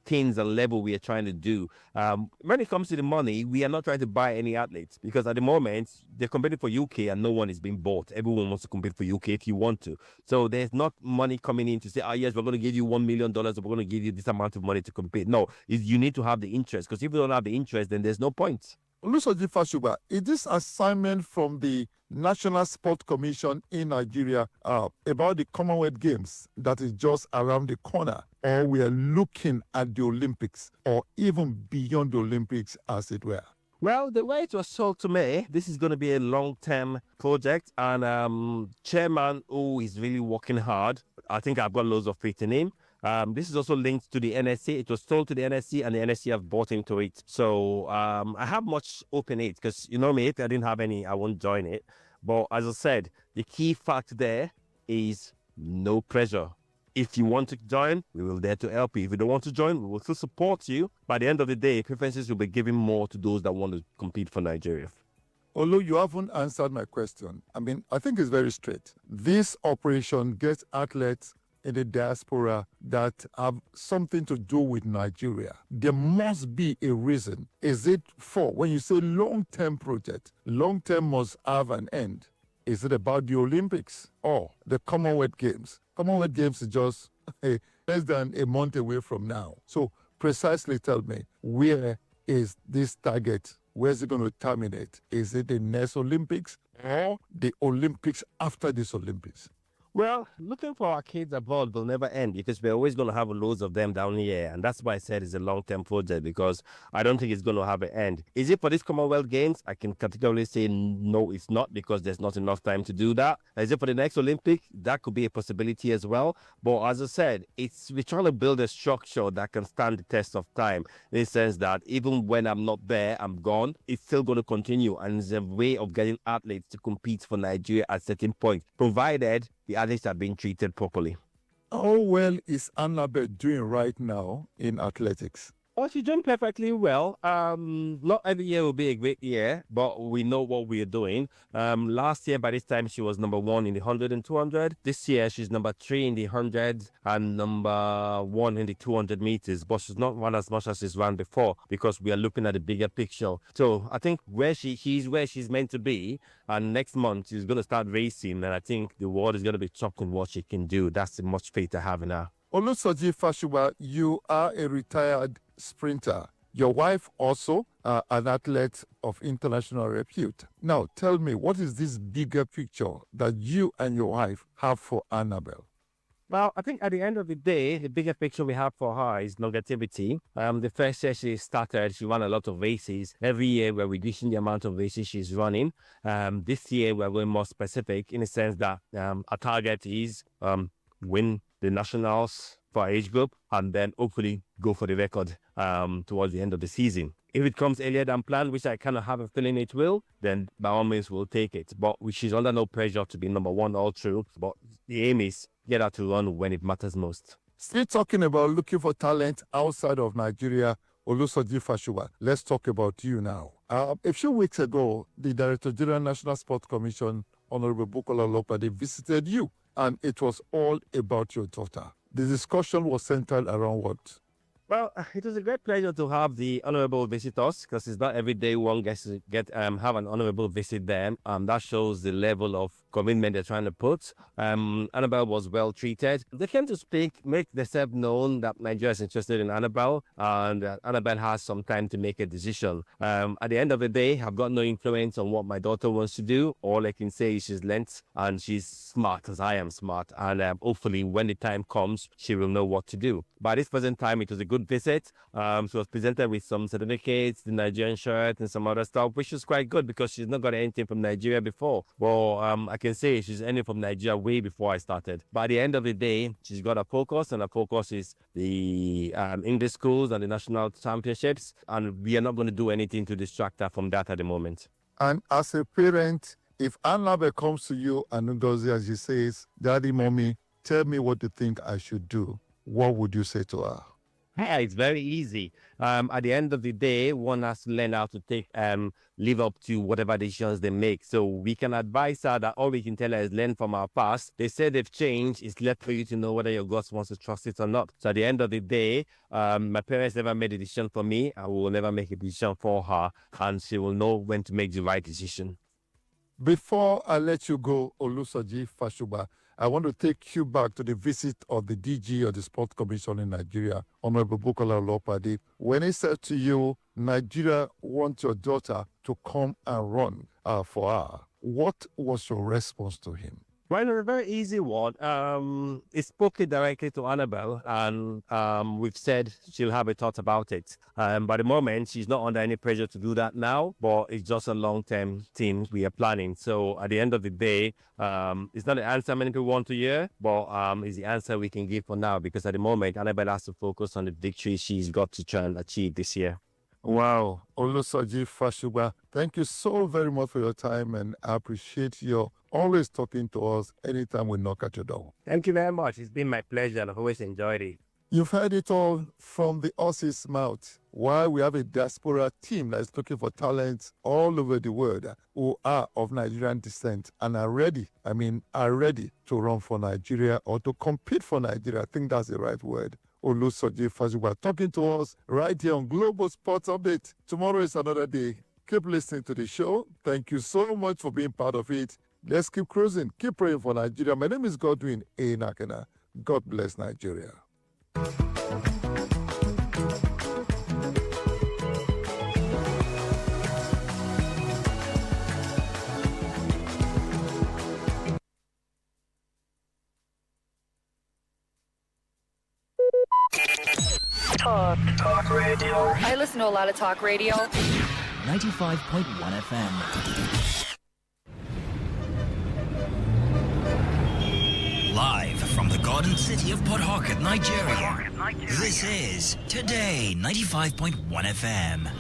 [SPEAKER 3] things and level we are trying to do. When it comes to the money, we are not trying to buy any athletes, because at the moment, they're competing for UK and no one is being bought. Everyone wants to compete for UK if you want to. So there's not money coming in to say, yes, we're going to give you $1 million, or we're going to give you this amount of money to compete. No, you need to have the interest, because if you don't have the interest, then there's no point.
[SPEAKER 23] Olusoji Fashuba, is this assignment from the National Sport Commission in Nigeria about the Commonwealth Games that is just around the corner, or we are looking at the Olympics, or even beyond the Olympics, as it were?
[SPEAKER 3] Well, the way it was sold to me, this is going to be a long-term project, and chairman who is really working hard, I think I've got loads of faith in him. This is also linked to the NSC. It was sold to the NSC, and the NSC have bought into it. So I have much hope in it, because, you know me, if I didn't have any, I won't join it. But as I said, the key fact there is no pressure. If you want to join, we will there to help you. If you don't want to join, we will still support you. By the end of the day, preferences will be given more to those that want to compete for Nigeria.
[SPEAKER 23] Although you haven't answered my question, I think it's very straight. This operation gets athletes in the diaspora that have something to do with Nigeria. There must be a reason. Is it for, when you say long-term project, long-term must have an end? Is it about the Olympics or the Commonwealth Games? Commonwealth Games is just less than a month away from now. So precisely tell me, where is this target? Where is it going to terminate? Is it the next Olympics or the Olympics after this Olympics?
[SPEAKER 3] Well, looking for our kids abroad will never end, because we're always going to have loads of them down here. And that's why I said it's a long-term project, because I don't think it's going to have an end. Is it for this Commonwealth Games? I can categorically say no, it's not, because there's not enough time to do that. Is it for the next Olympic? That could be a possibility as well. But as I said, we're trying to build a structure that can stand the test of time, in the sense that even when I'm not there, I'm gone, it's still going to continue. And it's a way of getting athletes to compete for Nigeria at certain point, provided the athletes are being treated properly.
[SPEAKER 23] How well is Annabelle doing right now in athletics?
[SPEAKER 3] Oh, she's doing perfectly well. Not every year will be a great year, but we know what we are doing. Last year, by this time, she was number 1 in the 100 and 200. This year, she's number 3 in the 100 and number 1 in the 200 meters. But she's not run as much as she's run before, because we are looking at the bigger picture. So I think she's where she's meant to be. And next month, she's going to start racing. And I think the world is going to be shocked on what she can do. That's the much faith I have in her.
[SPEAKER 23] Olusoji Fashuba, you are a retired sprinter. Your wife also an athlete of international repute. Now, tell me, what is this bigger picture that you and your wife have for Annabelle?
[SPEAKER 3] Well, I think at the end of the day, the bigger picture we have for her is longevity. The first year she started, she ran a lot of races. Every year we're reducing the amount of races she's running. This year we're going more specific, in the sense that our target is win the nationals for our age group, and then hopefully go for the record towards the end of the season. If it comes earlier than planned, which I kind of have a feeling it will, then by all means we'll take it. But she's under no pressure to be number 1 all through. But the aim is get her to run when it matters most.
[SPEAKER 23] Still talking about looking for talent outside of Nigeria, Olusoji Fashuba. Let's talk about you now. A few weeks ago, the Director General National Sports Commission, Honorable Bukola Lopade, visited you, and it was all about your daughter. The discussion was centered around what?
[SPEAKER 3] Well, it was a great pleasure to have the honorable visitors, because it's not every day one gets to have an honorable visit there. That shows the level of commitment they're trying to put. Annabelle was well treated. They came to speak, make themselves known that Nigeria is interested in Annabelle, and Annabelle has some time to make a decision. At the end of the day, I've got no influence on what my daughter wants to do. All I can say is she's learnt and she's smart, as I am smart, and hopefully when the time comes, she will know what to do. By this present time, it was a good visit. She was presented with some certificates, the Nigerian shirt, and some other stuff, which is quite good because she's not got anything from Nigeria before. Well, I can say she's ending from Nigeria way before I started. By the end of the day, she's got a focus, and her focus is the English schools and the national championships, and we are not going to do anything to distract her from that at the moment.
[SPEAKER 23] And as a parent, if Annabelle comes to you and goes and she says, Daddy, Mommy, tell me what you think I should do, what would you say to her?
[SPEAKER 3] Yeah, it's very easy. At the end of the day, one has to learn how to live up to whatever decisions they make. So we can advise her that all we can tell her is learn from our past. They say they've changed. It's left for you to know whether your God wants to trust it or not. So at the end of the day, my parents never made a decision for me. I will never make a decision for her, and she will know when to make the right decision.
[SPEAKER 23] Before I let you go, Olusoji Fashuba, I want to take you back to the visit of the DG of the Sports Commission in Nigeria, Honorable Bukola Lopade, when he said to you, Nigeria wants your daughter to come and run for her. What was your response to him?
[SPEAKER 3] Well, a very easy one. It's spoken directly to Annabelle, and we've said she'll have a thought about it. By the moment, she's not under any pressure to do that now, but it's just a long-term thing we are planning. So at the end of the day, it's not the answer many people want to hear, but it's the answer we can give for now, because at the moment, Annabelle has to focus on the victory she's got to try and achieve this year.
[SPEAKER 23] Wow, Olusoji Fashuba, thank you so very much for your time, and I appreciate your always talking to us anytime we knock at your door.
[SPEAKER 3] Thank you very much. It's been my pleasure, and I've always enjoyed it.
[SPEAKER 23] You've heard it all from the horse's mouth. Why we have a diaspora team that is looking for talents all over the world who are of Nigerian descent and are ready to run for Nigeria or to compete for Nigeria. I think that's the right word. Olusoji Fashuba talking to us right here on Global Sports Update. Tomorrow is another day. Keep listening to the show. Thank you so much for being part of it. Let's keep cruising. Keep praying for Nigeria. My name is Godwin A. Nakena. God bless Nigeria.
[SPEAKER 1] Talk radio. I listen to a lot of talk radio.
[SPEAKER 7] 95.1 FM. Live from the Garden City of Port Harcourt, Nigeria. This is Today 95.1 FM.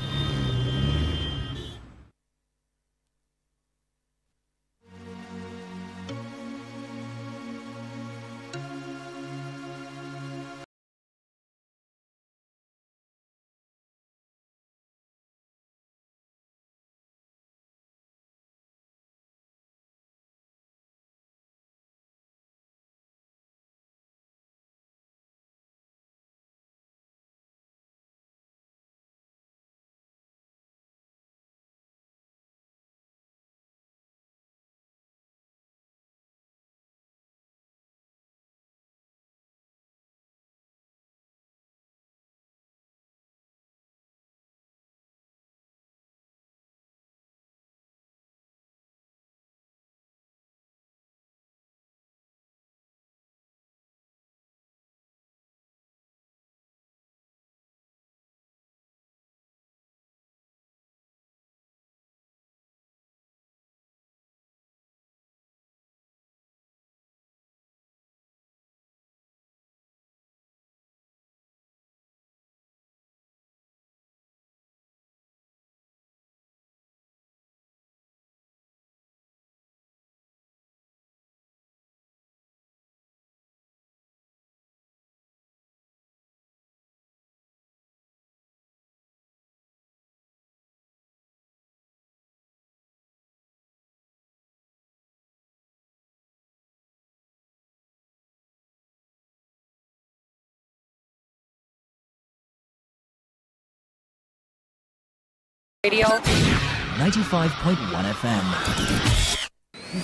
[SPEAKER 1] Radio.
[SPEAKER 7] 95.1 FM.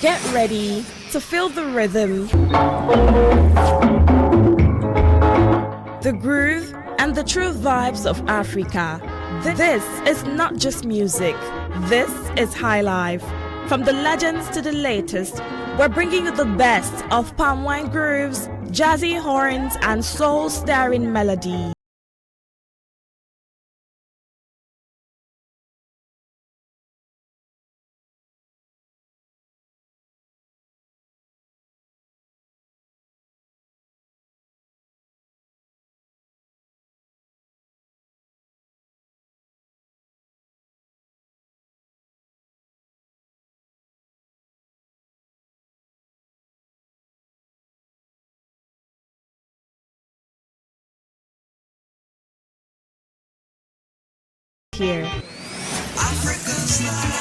[SPEAKER 14] Get ready to feel the rhythm, the groove, and the true vibes of Africa. This is not just music. This is high life. From the legends to the latest, we're bringing you the best of palm wine grooves, jazzy horns, and soul-stirring melody. Here.
[SPEAKER 9] Africa's life.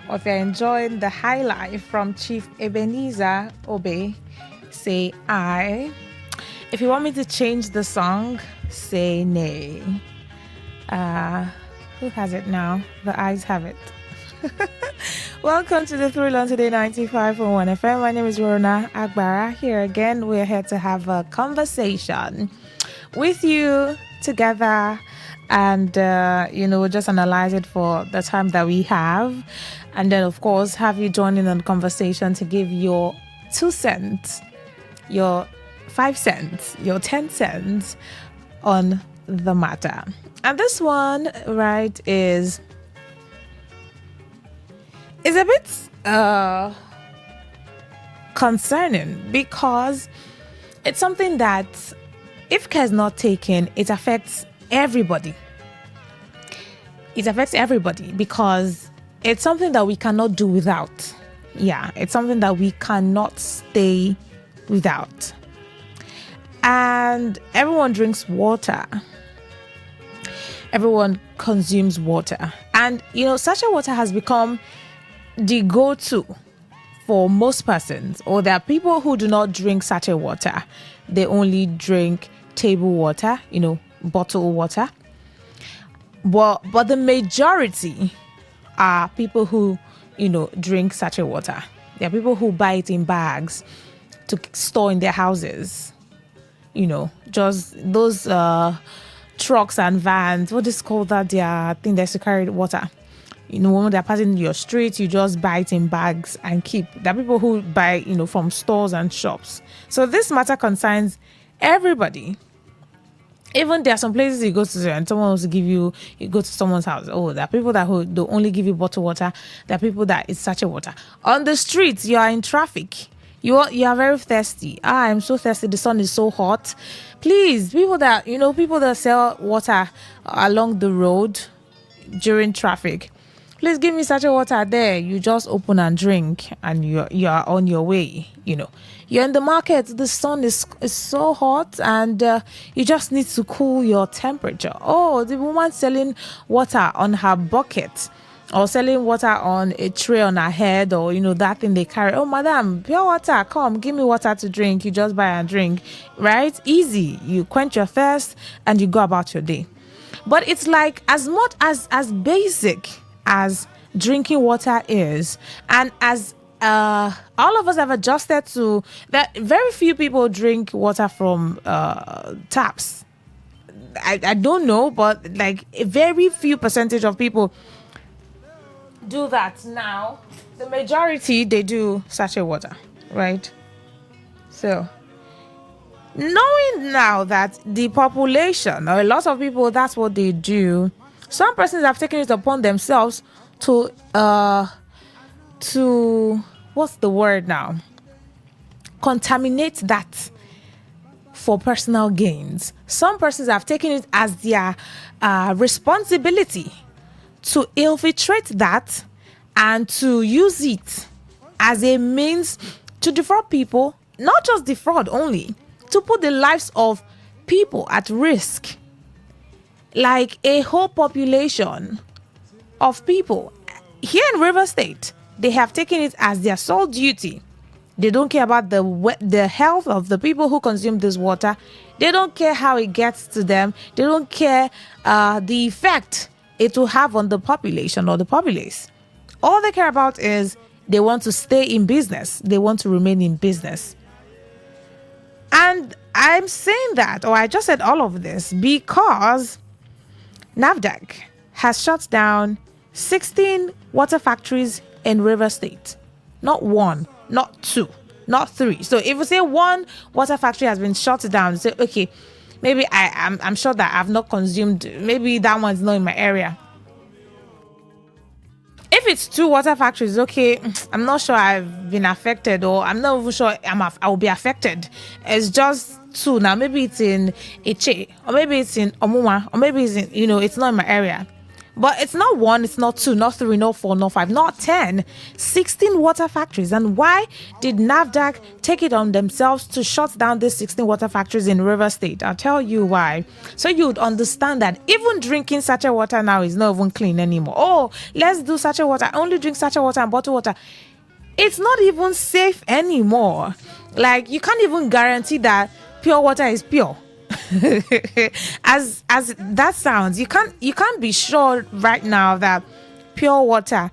[SPEAKER 11] or if you're enjoying the high life from Chief Ebenezer Obey, say I. If you want me to change the song, say nay. Who has it now? The eyes have it. Welcome to the Thrill on Today 95.1 FM. My name is Rona Agbara. Here again, we're here to have a conversation with you together and, just analyze it for the time that we have. And then, of course, have you join in on the conversation to give your 2 cents, your 5 cents, your 10 cents on the matter. And this one, right, is a bit concerning because it's something that if care is not taken, it affects everybody. It affects everybody because it's something that we cannot do without. Yeah, it's something that we cannot stay without. And everyone drinks water. Everyone consumes water. And, sachet water has become the go-to for most persons. Or there are people who do not drink sachet water. They only drink table water, bottled water. But the majority are people who, drink sachet water. There are people who buy it in bags to store in their houses. Just those trucks and vans. What is called that? Their thing that's to carry water. When they're passing your street, you just buy it in bags and keep. There are people who buy, from stores and shops. So this matter concerns everybody. Even there are some places you go to and someone wants to give you go to someone's house. Oh, there are people that who don't only give you bottled water. There are people that it's sachet water. On the streets, you are in traffic. You are very thirsty. I'm so thirsty. The sun is so hot. Please, people that sell water along the road during traffic, please give me sachet water there. You just open and drink and you are on your way. You're in the market. The sun is so hot and you just need to cool your temperature. Oh, the woman selling water on her bucket or selling water on a tray on her head or, that thing they carry. Oh, madam, pure water. Come, give me water to drink. You just buy and drink, right? Easy. You quench your thirst and you go about your day. But it's like as much as basic as drinking water is, and as all of us have adjusted to that, very few people drink water from taps. I don't know, but like a very few percentage of people do that now. The majority, they do sachet water, right? So knowing now that the population or a lot of people, that's what they do, some persons have taken it upon themselves to what's the word now? Contaminate that for personal gains. Some persons have taken it as their responsibility to infiltrate that and to use it as a means to defraud people, not just defraud only, to put the lives of people at risk. Like a whole population of people here in River State, they have taken it as their sole duty. They don't care about the health of the people who consume this water. They don't care how it gets to them. They don't care the effect it will have on the population or the populace. All they care about is they want to stay in business. They want to remain in business. And I'm saying that, or I just said all of this because NAFDAC has shut down 16 water factories in River State. Not one, not two, not three. So if you say one water factory has been shut down, say, okay, maybe I'm sure that I've not consumed, maybe that one's not in my area. If it's two water factories, okay, I'm not sure I've been affected, or I'm not even sure I will be affected. It's just two now. Maybe it's in Eche, or maybe it's in Omuma, or maybe it's in, it's not in my area. But it's not 1, it's not 2, not 3, not 4, not 5, not 10, 16 water factories. And why did NAFDAC take it on themselves to shut down these 16 water factories in River State? I'll tell you why. So you'd understand that even drinking sachet water now is not even clean anymore. Oh, let's do sachet water. Only drink sachet water and bottled water. It's not even safe anymore. Like, you can't even guarantee that pure water is pure. as that sounds, you can't be sure right now that pure water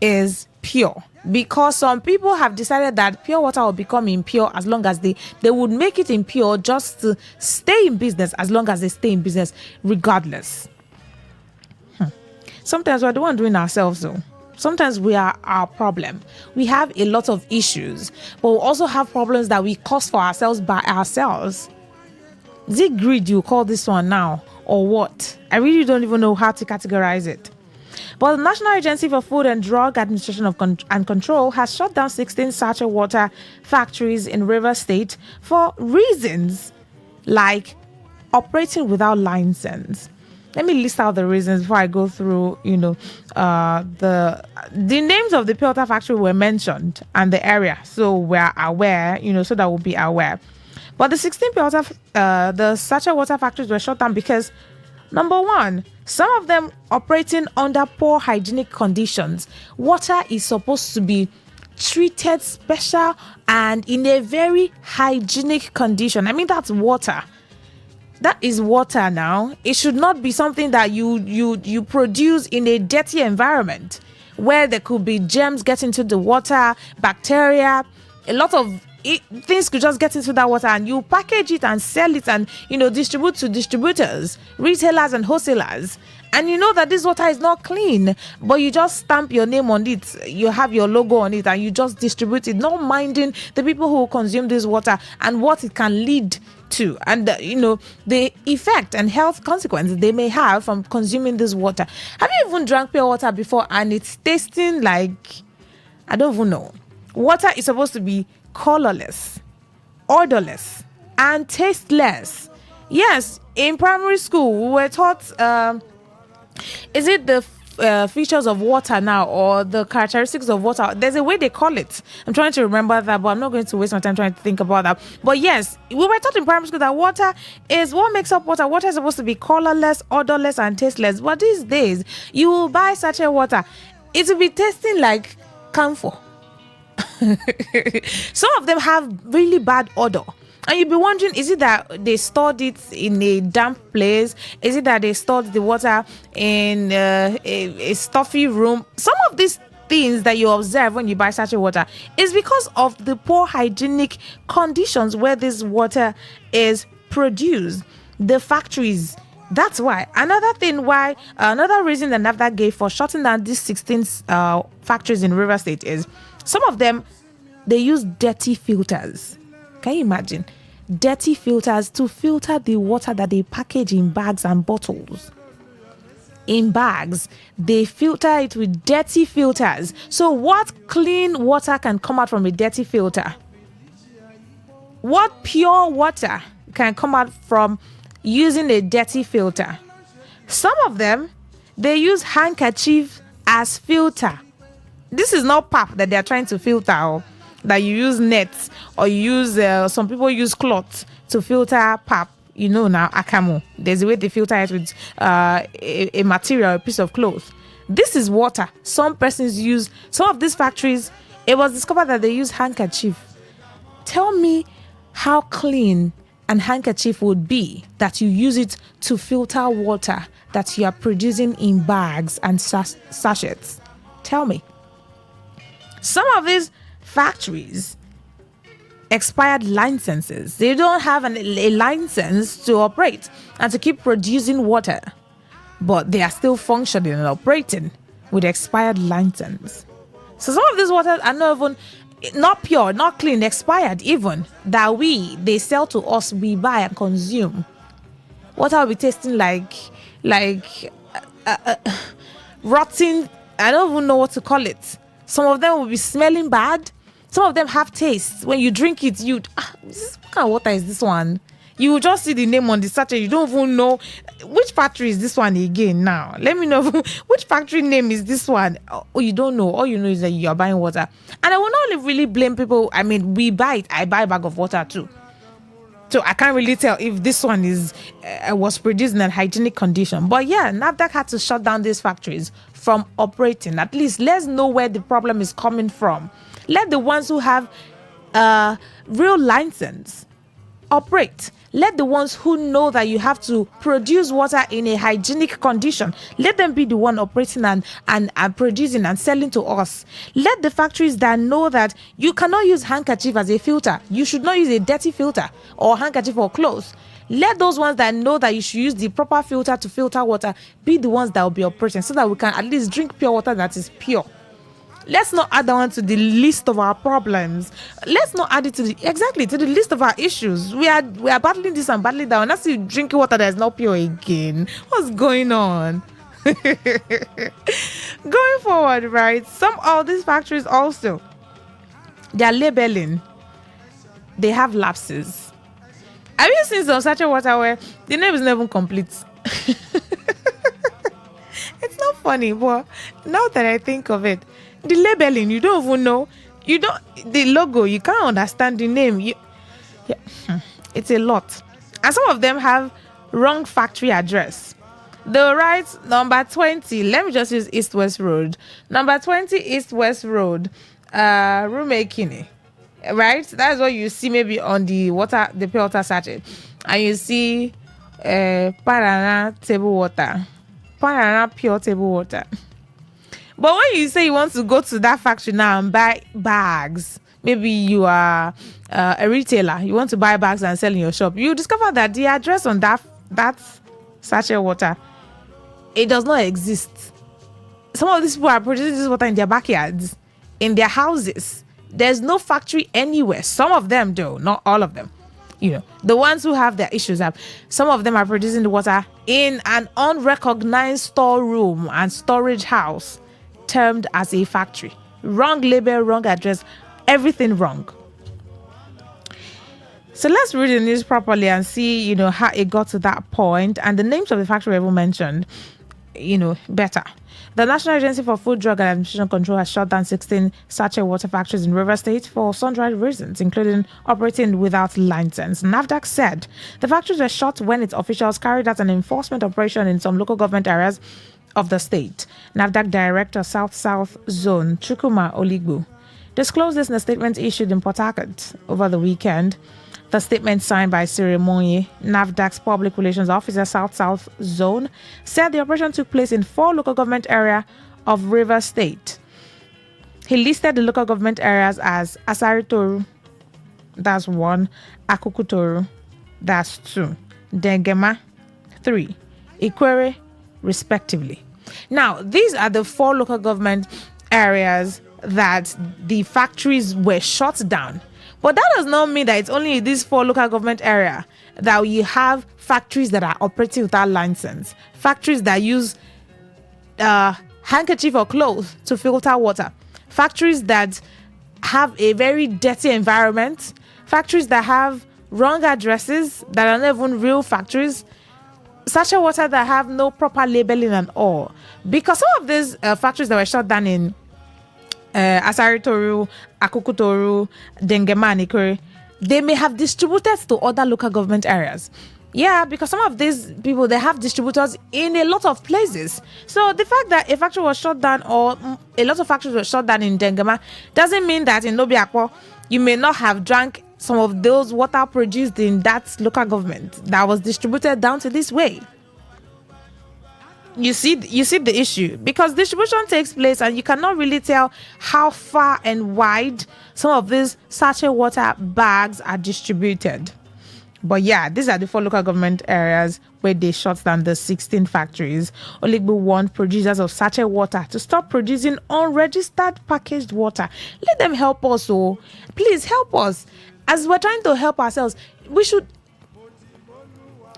[SPEAKER 11] is pure, because some people have decided that pure water will become impure as long as they would make it impure just to stay in business, as long as they stay in business regardless. Sometimes we're the one doing ourselves though. Sometimes we are our problem. We have a lot of issues, but we also have problems that we cause for ourselves by ourselves. Is it greed you call this one now, or what? I really don't even know how to categorize it. But the National Agency for Food and Drug Administration and Control has shut down 16 sachet water factories in River State for reasons like operating without license. Let me list out the reasons before I go through, the names of the pure water factory were mentioned and the area, so we're aware, so that we'll be aware. But the 16 the sachet water factories were shut down because, number one, some of them operating under poor hygienic conditions. Water is supposed to be treated special and in a very hygienic condition. I mean, that's water. That is water now. It should not be something that you produce in a dirty environment where there could be germs get into the water, bacteria, a lot of things could just get into that water, and you package it and sell it and distribute to distributors, retailers and wholesalers, and you know that this water is not clean, but you just stamp your name on it, you have your logo on it, and you just distribute it, not minding the people who consume this water and what it can lead to, and the effect and health consequences they may have from consuming this water. Have you even drank pure water before and it's tasting like, I don't even know? Water is supposed to be colorless, odorless, and tasteless. Yes, in primary school we were taught, is it the features of water now, or the characteristics of water? There's a way they call it. I'm trying to remember that, but I'm not going to waste my time trying to think about that. But yes, we were taught in primary school that water is what makes up water. Water is supposed to be colorless, odorless, and tasteless. But these days, you will buy sachet water, it will be tasting like camphor. Some of them have really bad odor, and you'll be wondering, is it that they stored it in a damp place? Is it that they stored the water in a stuffy room? Some of these things that you observe when you buy sachet water is because of the poor hygienic conditions where this water is produced, the factories. That's why. Another reason that NAFDAC gave for shutting down these 16 factories in River State is some of them, they use dirty filters. Can you imagine? Dirty filters to filter the water that they package in bags and bottles. In bags, they filter it with dirty filters. So what clean water can come out from a dirty filter? What pure water can come out from using a dirty filter? Some of them, they use handkerchief as filter. This is not pap that they are trying to filter, or that you use nets, or you use some people use cloth to filter pap. Now akamo, there's a way they filter it with a material, a piece of cloth. This is water. Some persons use, some of these factories, it was discovered that they use handkerchief. Tell me how clean an handkerchief would be that you use it to filter water that you are producing in bags and sachets. Tell me. Some of these factories expired licenses. They don't have a license to operate and to keep producing water, but they are still functioning and operating with expired license. So some of these waters are not pure, not clean, expired even, that they sell to us, we buy and consume. Water will be tasting like rotten, I don't even know what to call it. Some of them will be smelling bad. Some of them have taste. When you drink it, what kind of water is this one? You will just see the name on the sachet. You don't even know which factory is this one again now. Let me know which factory name is this one. Oh, you don't know. All you know is that you're buying water. And I will not really blame people. I mean, we buy it. I buy a bag of water too. So I can't really tell if this one is was produced in a hygienic condition. But yeah, NAFDAC had to shut down these factories from operating. At least let's know where the problem is coming from. Let the ones who have real license operate. Let the ones who know that you have to produce water in a hygienic condition, let them be the one operating and producing and selling to us. Let the factories that know that you cannot use handkerchief as a filter, you should not use a dirty filter or handkerchief for clothes. Let those ones that know that you should use the proper filter to filter water be the ones that will be operating, so that we can at least drink pure water that is pure. Let's not add that one to the list of our problems. Let's not add it to the list of our issues. We are battling this and battling that. And that's drinking water that is not pure again. What's going on? Going forward, right? Some of these factories also, their labeling, they have lapses. Have you seen some sachet water where the name is not even complete? It's not funny, but now that I think of it, the labeling, you don't even know. The logo, you can't understand the name. It's a lot. And some of them have wrong factory address. They'll write number 20. Let me just use East West Road. Number 20 East West Road, Rumekini. Right? That's what you see maybe on the pure water sachet. And you see Parana table water. Parana pure table water. But when you say you want to go to that factory now and buy bags, maybe you are a retailer, you want to buy bags and sell in your shop, you discover that the address on that sachet water, it does not exist. Some of these people are producing this water in their backyards, in their houses. There's no factory anywhere. Some of them do, not all of them. You know, the ones who have their issues have. Some of them are producing the water in an unrecognized storeroom and storage house, termed as a factory. Wrong label, wrong address, everything wrong. So let's read the news properly and see, how it got to that point, and the names of the factory ever mentioned, better. The National Agency for Food, Drug and Administration Control has shut down 16 sachet water factories in River State for sundry reasons, including operating without license. NAFDAC said the factories were shut when its officials carried out an enforcement operation in some local government areas of the state. NAFDAC Director South Zone Chukuma Oligbo disclosed this in a statement issued in Port Harcourt over the weekend. The statement, signed by Cyril Monye, NAFDAC's Public Relations Officer, South Zone, said the operation took place in 4 local government areas of River State. He listed the local government areas as Asaritoru, that's 1, Akukutoru, that's 2, Dengema, 3, Ikwere, respectively. Now, these are the 4 local government areas that the factories were shut down. But that does not mean that it's only in these 4 local government areas that you have factories that are operating without license. Factories that use handkerchief or clothes to filter water. Factories that have a very dirty environment. Factories that have wrong addresses that are not even real factories. Sachet water that have no proper labeling and all. Because some of these factories that were shut down in Asaritoru, Akukutoru, Dengema, and Ikore, they may have distributed to other local government areas. Yeah, because some of these people, they have distributors in a lot of places. So the fact that a factory was shut down, or a lot of factories were shut down in Dengema, doesn't mean that in Nobiakpo you may not have drank some of those water produced in that local government that was distributed down to this way. You see the issue, because distribution takes place and you cannot really tell how far and wide some of these sachet water bags are distributed. But yeah, these are the 4 local government areas where they shut down the 16 factories. Oligbo warned producers of sachet water to stop producing unregistered packaged water. Let them help us, please help us. As we're trying to help ourselves, we should.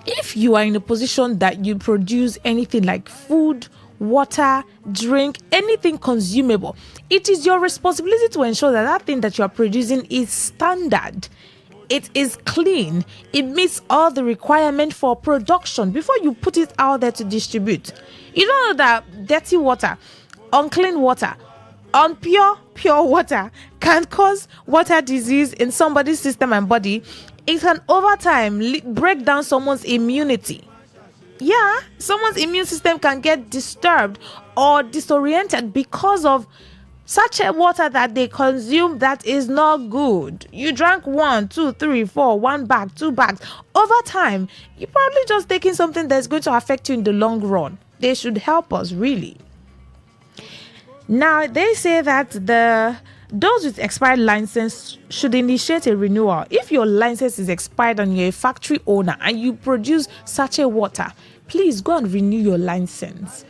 [SPEAKER 11] If you are in a position that you produce anything like food, water, drink, anything consumable, it is your responsibility to ensure that that thing that you are producing is standard. it is clean. It meets all the requirements for production before you put it out there to distribute. You don't know that dirty water, unclean water, pure water can cause water disease in somebody's system and body. It can over time break down someone's immunity. Yeah, someone's immune system can get disturbed or disoriented because of such a water that they consume that is not good. You drank 1, 2, 3, 4, 1 bag, 2 bags. Over time, you're probably just taking something that's going to affect you in the long run. They should help us, really. Now, they say that those with expired license should initiate a renewal. If your license is expired and you're a factory owner and you produce such a water, please go and renew your license.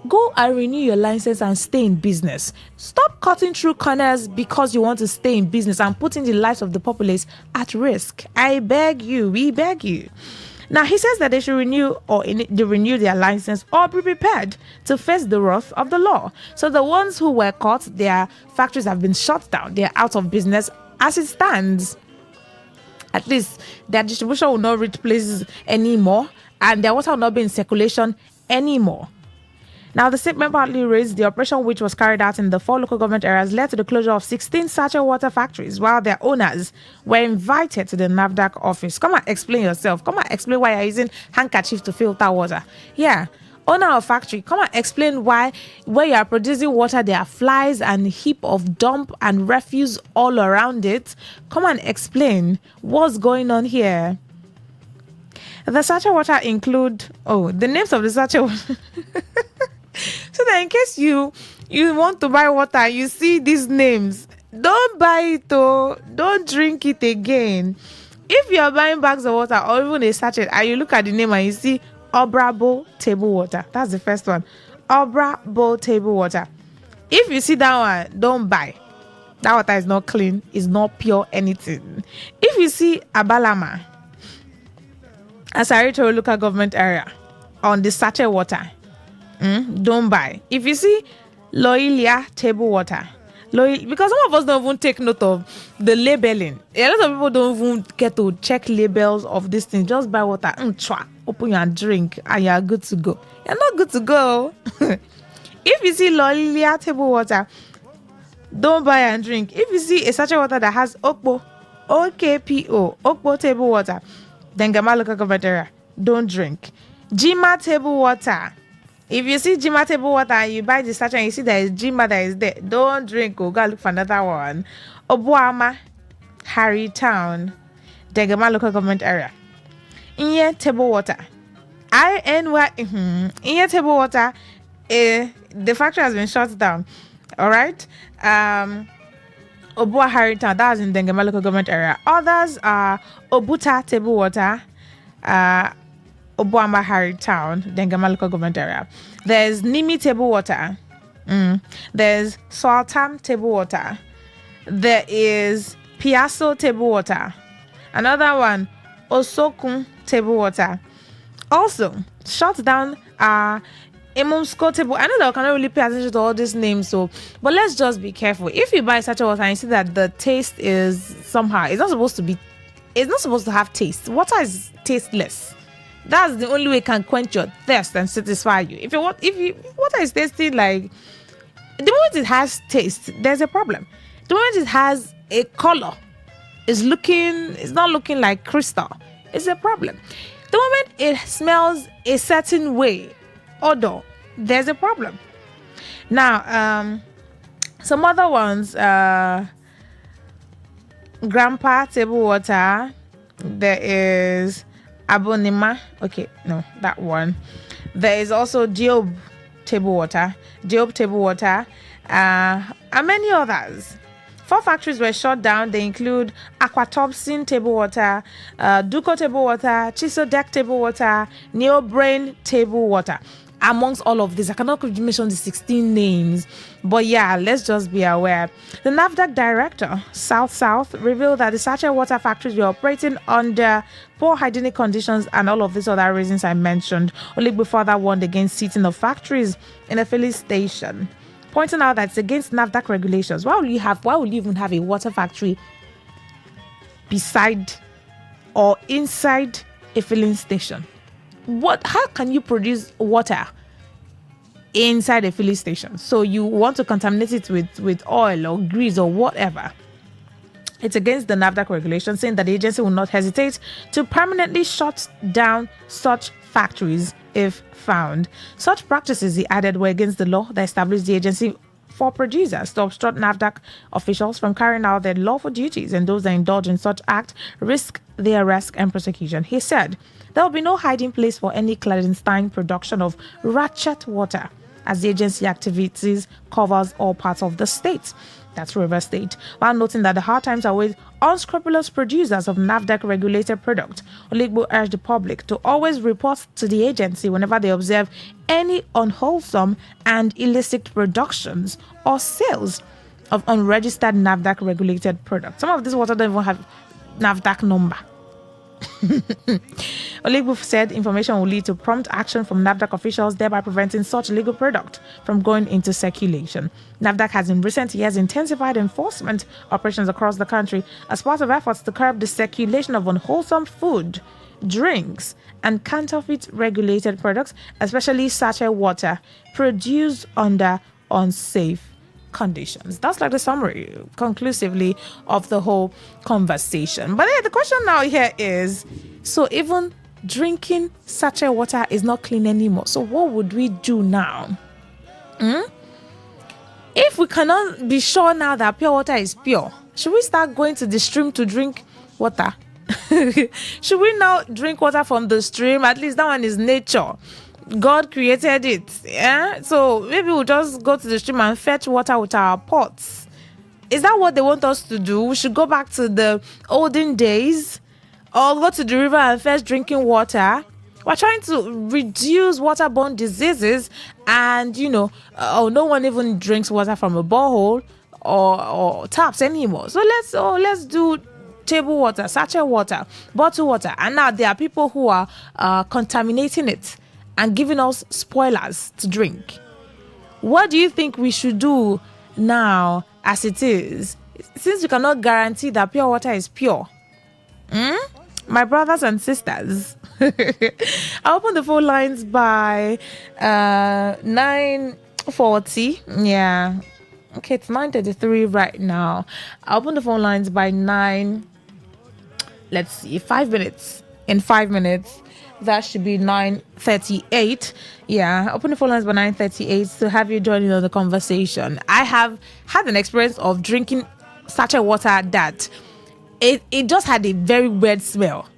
[SPEAKER 11] Go and renew your license and stay in business. Stop cutting through corners because you want to stay in business and putting the lives of the populace at risk. I beg you, we beg you. Now, he says that they should renew their license or be prepared to face the wrath of the law. So the ones who were caught, their factories have been shut down. They're out of business as it stands. At least their distribution will not reach places anymore and their water will not be in circulation anymore. Now, the statement partly raised the operation which was carried out in the 4 local government areas led to the closure of 16 sachet water factories, while their owners were invited to the NAFDAC office. Come and explain yourself. Come and explain why you're using handkerchief to filter water. Yeah, owner of factory, come and explain why where you are producing water, there are flies and heap of dump and refuse all around it. Come and explain what's going on here. The sachet water include, the names of the sachet water. So that in case you want to buy water, you see these names, don't buy it, don't drink it again. If you are buying bags of water or even a sachet and you look at the name and you see Obra Bowl table water, that's the first one. Obra Bowl table water. If you see that one, don't buy. That water is not clean, it's not pure anything. If you see Abalama, Asarito local government area, on the sachet water, don't buy. If you see Loilia table water, because some of us don't even take note of the labeling. A lot of people don't even get to check labels of this thing. Just buy water, open your drink, and you're good to go. You're not good to go. If you see Loilia table water, don't buy and drink. If you see a sachet water that has Okpo, Okpo table water, then Gama local government area, don't drink. Jima table water. If you see Jima table water and you buy the sachet and you see there is Jima that is there, don't drink. Go look for another one. Obuama, Harry Town, Degama local government area. Inye table water. Inye table water. The factory has been shut down. All right. Obua Harry Town, that's in Degama local government area. Others are Obuta table water. Obuama Harry Town, Dengama local government area. There's Nimi table water. There's Swaltam table water. There is Piasso table water. Another one, Osokun table water. Also, shut down Emumsko table. I know that I cannot really pay attention to all these names, but let's just be careful. If you buy such a water and you see that the taste is somehow, it's not supposed to have taste. Water is tasteless. That's the only way it can quench your thirst and satisfy you. If water is tasty, like the moment it has taste, there's a problem. The moment it has a color, it's not looking like crystal, it's a problem. The moment it smells a certain way, odor, there's a problem. Now, some other ones, Grandpa table water. There is Abonima. Okay, no, that one. There is also Diob table water, and many others. 4 factories were shut down. They include Aquatopsin table water, Duco table water, Chisodec table water, Neobrain table water. Amongst all of this, I cannot mention the 16 names, but yeah, let's just be aware. The NAFDAC director, South, revealed that the sachet water factories were operating under poor hygienic conditions and all of these other reasons I mentioned. Oligbo further warned against seating of factories in a filling station, pointing out that it's against NAFDAC regulations. Why will you even have a water factory beside or inside a filling station. How can you produce water inside a filling station? So you want to contaminate it with oil or grease or whatever. It's against the NAFDAC regulation, saying that the agency will not hesitate to permanently shut down such factories if found. Such practices, he added, were against the law that established the agency for producers to obstruct NAFDAC officials from carrying out their lawful duties, and those that indulge in such act risk their arrest and prosecution. He said there will be no hiding place for any clandestine production of ratchet water, as the agency activities covers all parts of the state. That's River State. While noting that the hard times are with unscrupulous producers of NAFDAC-regulated product, Oligbo urged the public to always report to the agency whenever they observe any unwholesome and illicit productions or sales of unregistered NAFDAC-regulated products. Some of this water don't even have NAFDAC number. Oligbo said information will lead to prompt action from NAFDAC officials, thereby preventing such illegal product from going into circulation. NAFDAC has in recent years intensified enforcement operations across the country as part of efforts to curb the circulation of unwholesome food, drinks, and counterfeit regulated products, especially sachet water produced under unsafe conditions. That's like the summary conclusively of the whole conversation. But the question now here is, so even drinking sachet water is not clean anymore. So what would we do now? If we cannot be sure now that pure water is pure, should we start going to the stream to drink water? Should we now drink water from the stream? At least that one is nature. God created it. Yeah? So maybe we'll just go to the stream and fetch water with our pots. Is that what they want us to do? We should go back to the olden days, or go to the river and fetch drinking water. We're trying to reduce waterborne diseases, and no one even drinks water from a borehole or taps anymore. So let's do table water, sachet water, bottled water. And now there are people who are contaminating it and giving us spoilers to drink. What do you think we should do now as it is, since we cannot guarantee that pure water is pure? My brothers and sisters, I open the phone lines by 9:40. Yeah. Okay, it's 9:33 right now. I open the phone lines by 5 minutes. In 5 minutes. That should be 9:38. Yeah, open the phone lines by 9:38 to have you join in on the conversation. I have had an experience of drinking sachet water that it just had a very weird smell.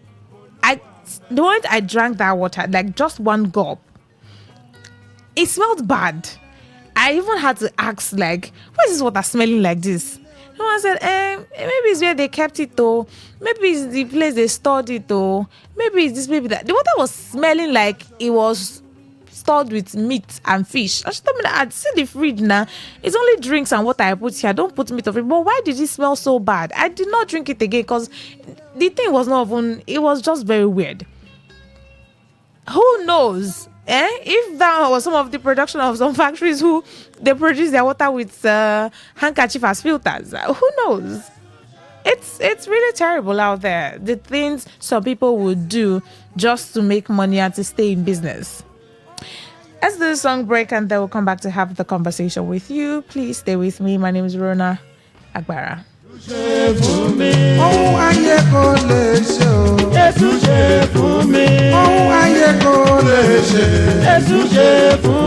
[SPEAKER 11] The moment I drank that water, like just one gulp, it smelled bad. I even had to ask, like, why is this water smelling like this? Someone said, maybe it's where they kept it though. Maybe it's the place they stored it though. Maybe it's this, maybe that. The water was smelling like it was stored with meat and fish. I should tell me that I'd see the fridge now. It's only drinks and water I put here. I don't put meat of it. But why did it smell so bad? I did not drink it again because the thing was not even, it was just very weird. Who knows? If that was some of the production of some factories who they produce their water with handkerchief as filters, who knows? It's really terrible out there. The things some people would do just to make money and to stay in business. Let's do the song break and then we'll come back to have the conversation with you. Please stay with me. My name is Rona Agbara.
[SPEAKER 9] Ohun ayé kò lè ṣe o. Jésù ṣe fún mi. Ohun ayé kò lè ṣe. Jésù ṣe fún mi.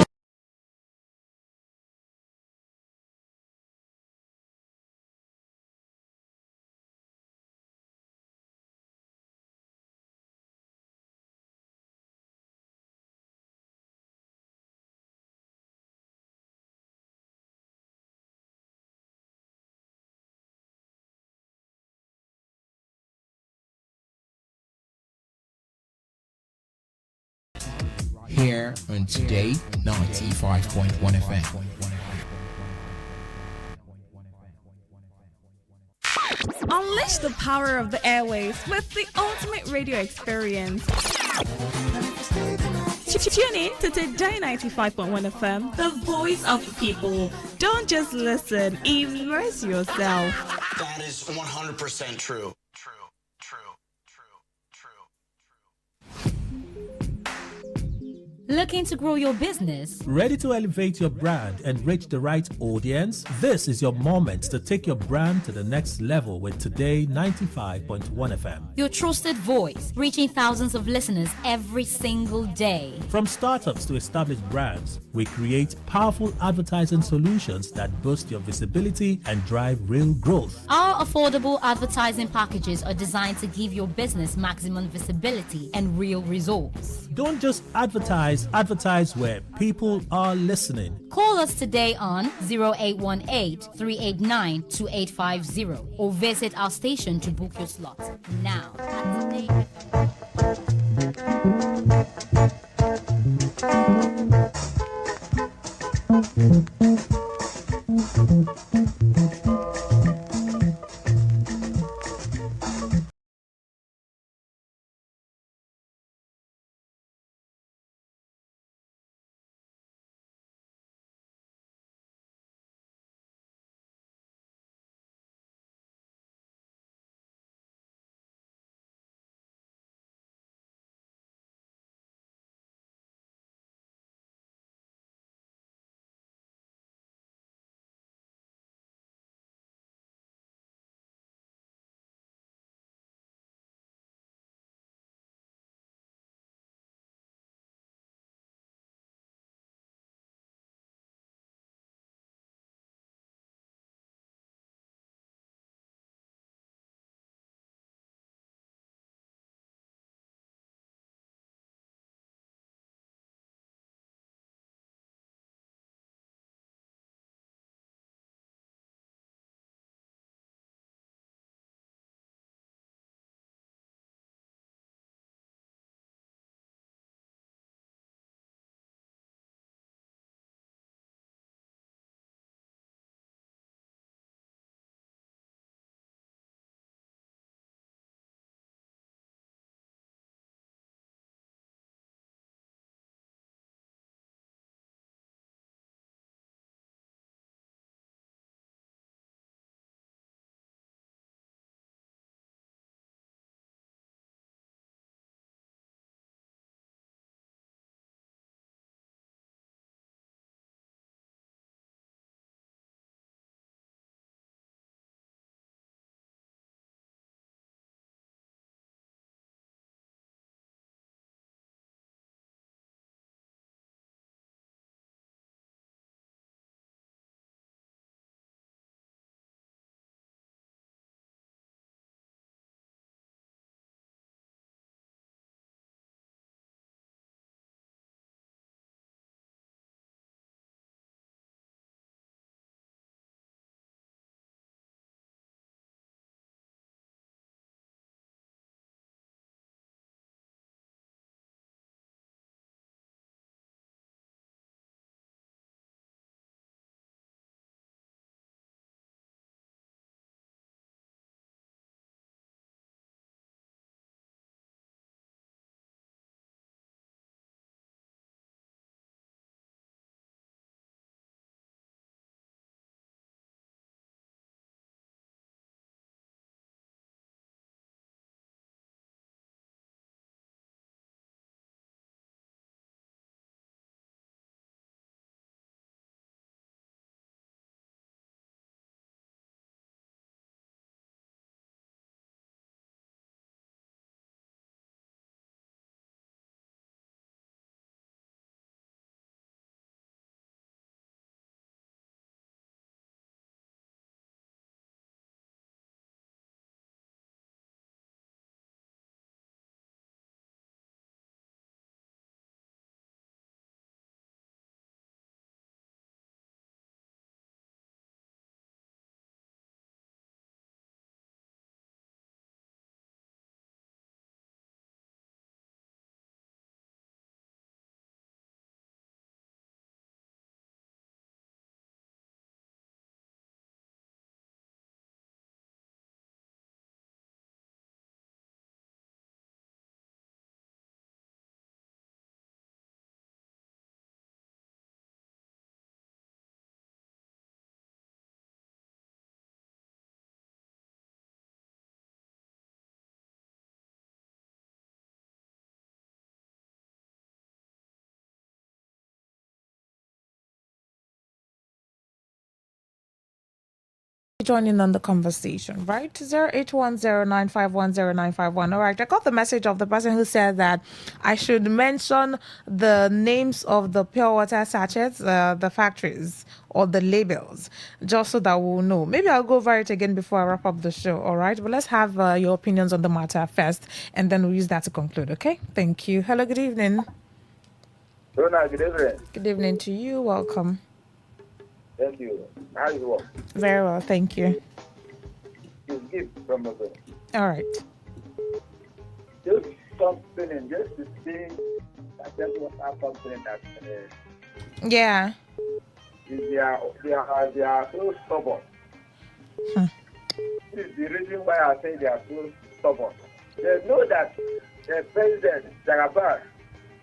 [SPEAKER 12] Here on Today 95.1 FM.
[SPEAKER 13] Unleash the power of the airwaves with the ultimate radio experience. Tune in to Today 95.1 FM, the voice of the people. Don't just listen, immerse yourself.
[SPEAKER 17] That is 100% true.
[SPEAKER 2] Looking to grow your business?
[SPEAKER 17] Ready to elevate your brand and reach the right audience? This is your moment to take your brand to the next level with Today 95.1 FM.
[SPEAKER 2] Your trusted voice, reaching thousands of listeners every single day.
[SPEAKER 17] From startups to established brands, we create powerful advertising solutions that boost your visibility and drive real growth.
[SPEAKER 2] Our affordable advertising packages are designed to give your business maximum visibility and real results.
[SPEAKER 17] Don't just advertise where people are listening.
[SPEAKER 2] Call us today on 0818-389-2850 or visit our station to book your slot. Now, at Today.
[SPEAKER 11] Joining on the conversation, right? 0810951091. All right, I got the message of the person who said that I should mention the names of the pure water sachets, the factories or the labels, just so that we'll know. Maybe I'll go over it again before I wrap up the show. All right, but let's have your opinions on the matter first, and then we'll use that to conclude. Okay? Thank you. Hello, good evening.
[SPEAKER 18] Rona, good evening.
[SPEAKER 11] Good evening to you. Welcome.
[SPEAKER 18] Thank you. How is work?
[SPEAKER 11] Very well, thank you.
[SPEAKER 18] It's gift from the
[SPEAKER 11] All right.
[SPEAKER 18] just something, just to see that just what something that
[SPEAKER 11] Yeah.
[SPEAKER 18] they are so stubborn. This is the reason why I say they are so stubborn. They know that the president, Jagabar,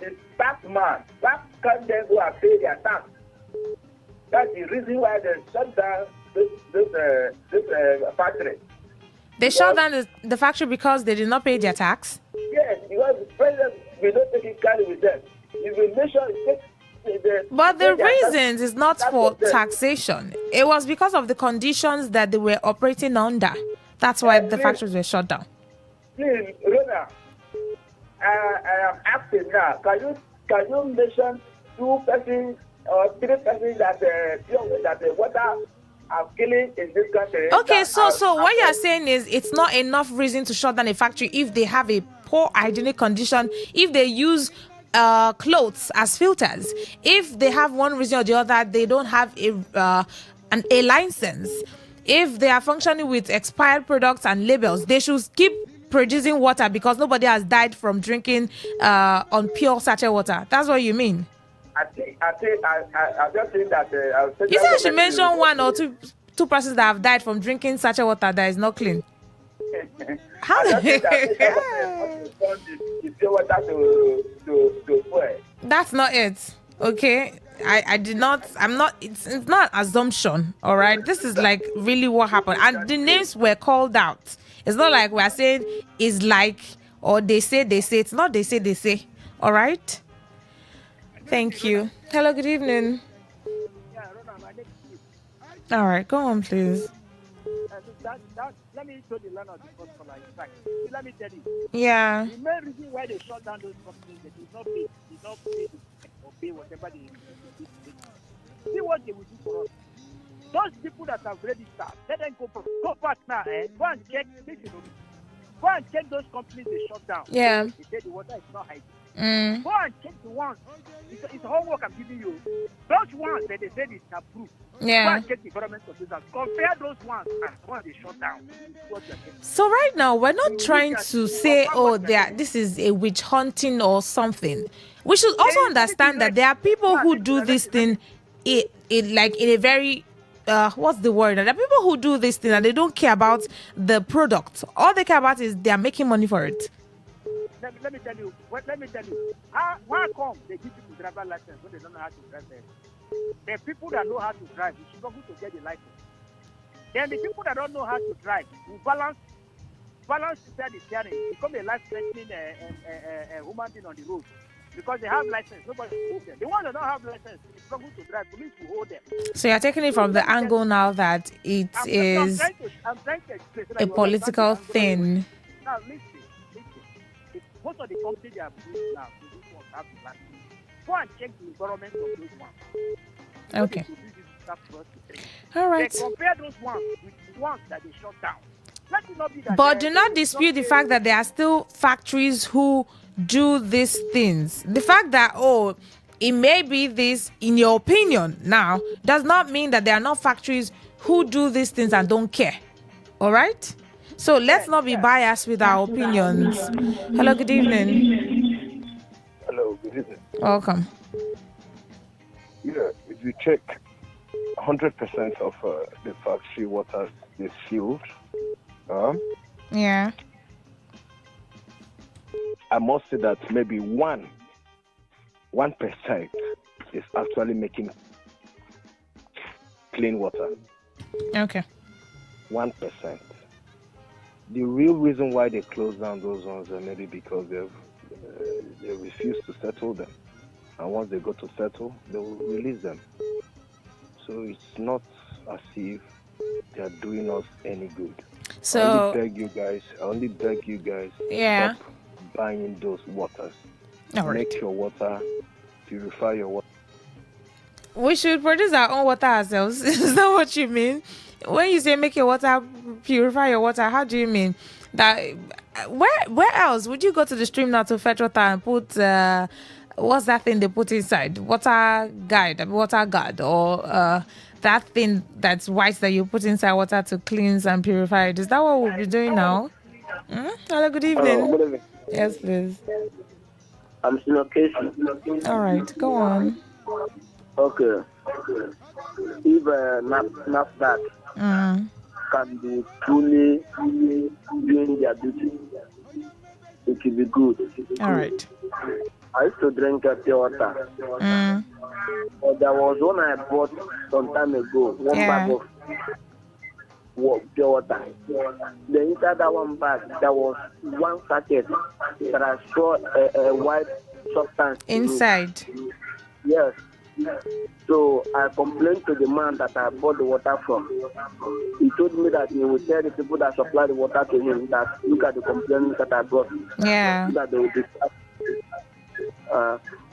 [SPEAKER 18] is tax man. Tax can't go and pay their tax. That's the reason why they shut down this factory.
[SPEAKER 11] They shut down the factory because they did not pay their tax?
[SPEAKER 18] Yes, because the president will not take it carry with them. He will make sure he takes
[SPEAKER 11] but the reasons is not for taxation. It was because of the conditions that they were operating under. That's why the factories were shut down.
[SPEAKER 18] Please, Rona, I am asking now. Can you mention 2 persons or 3 persons that the water are killing in this country?
[SPEAKER 11] Okay, so what you're saying is it's not enough reason to shut down a factory if they have a poor hygienic condition, if they use clothes as filters, if they have one reason or the other, they don't have a license, if they are functioning with expired products and labels, they should keep producing water because nobody has died from drinking on pure sachet water. That's what you mean?
[SPEAKER 18] I just think that
[SPEAKER 11] you said I should mention 1 or 2 persons that have died from drinking sachet water that is not clean. How? That's not it. Okay, I did not. I'm not. It's not assumption. All right, this is like really what happened, and the names were called out. It's not like we're saying is like or they say. It's not they say. All right. Thank you. Hello. Good evening. All right, go on, please.
[SPEAKER 8] Let me show the land of the first caller. In fact, let me tell you.
[SPEAKER 11] Yeah.
[SPEAKER 8] The main reason why they shut down those companies, they did not pay or pay whatever they did. See what they will do for us. Those people that have registered, let them go back now. Go and check. Go and check those companies they shut down.
[SPEAKER 11] Yeah.
[SPEAKER 8] They say the water is not hygiene.
[SPEAKER 11] Mm.
[SPEAKER 8] Go and check the ones. It's homework I'm giving you. Those ones that they said it's approved.
[SPEAKER 11] Yeah.
[SPEAKER 8] Go and check the government officials. Compare those ones and the ones they shut down.
[SPEAKER 11] So right now we're not trying to say, this is a witch hunting or something. We should also understand that there are people who do this thing in a very what's the word? There are people who do this thing and they don't care about the product. All they care about is they are making money for it.
[SPEAKER 8] Let me tell you. Why come they give people driver license when they don't know how to drive them? The people that know how to drive, you struggle to get the license. Then the people that don't know how to drive will balance inside the steering, become a life-threatening human being on the road because they have license. Nobody will hold them. The ones that don't have license, they struggle to drive. Police will hold them.
[SPEAKER 11] So you're taking it from the angle now that it is
[SPEAKER 8] I'm trying to explain so
[SPEAKER 11] a political thing.
[SPEAKER 8] Now listen. Most of the companies they are doing now, these ones have the license. Go and check the environment of those ones.
[SPEAKER 11] Okay. All right.
[SPEAKER 8] They compare those ones with the ones that they shut down. Let it not be that.
[SPEAKER 11] But do not dispute the fact that there are still factories who do these things. The fact that it may be this, in your opinion, now does not mean that there are not factories who do these things and don't care. All right. So let's not be biased with our opinions. Hello, good evening.
[SPEAKER 19] Hello, good evening.
[SPEAKER 11] Welcome.
[SPEAKER 19] Yeah, if you check 100% of the factory water is sealed.
[SPEAKER 11] Yeah.
[SPEAKER 19] I must say that maybe 1% is actually making clean water.
[SPEAKER 11] Okay.
[SPEAKER 19] 1%. The real reason why they close down those ones is maybe because they refuse to settle them. And once they go to settle, they will release them. So it's not as if they are doing us any good.
[SPEAKER 11] So
[SPEAKER 19] I only beg you guys,
[SPEAKER 11] yeah.
[SPEAKER 19] stop buying those waters.
[SPEAKER 11] All right.
[SPEAKER 19] Make your water, purify your water.
[SPEAKER 11] We should produce our own water ourselves. Is that what you mean? When you say make your water, purify your water, how do you mean? That where else would you go to the stream now to fetch water and put what's that thing they put inside? Water guard, or that thing that's white that you put inside water to cleanse and purify it. Is that what we'll be doing now? Hello, good evening.
[SPEAKER 6] Good evening.
[SPEAKER 11] Yes, please.
[SPEAKER 6] I'm still okay.
[SPEAKER 11] All right, go on.
[SPEAKER 6] Okay. If NAFDAC can be truly doing their duty, it will be good.
[SPEAKER 11] All right.
[SPEAKER 6] I used to drink pure water. But there was one I bought some time ago, one bag of pure water. Then inside that one bag, there was one sachet that I saw a white substance
[SPEAKER 11] inside.
[SPEAKER 6] Yes. So I complained to the man that I bought the water from. He told me that he would tell the people that supply the water to him that look at the complaints that I brought.
[SPEAKER 11] Yeah.
[SPEAKER 6] That they will be.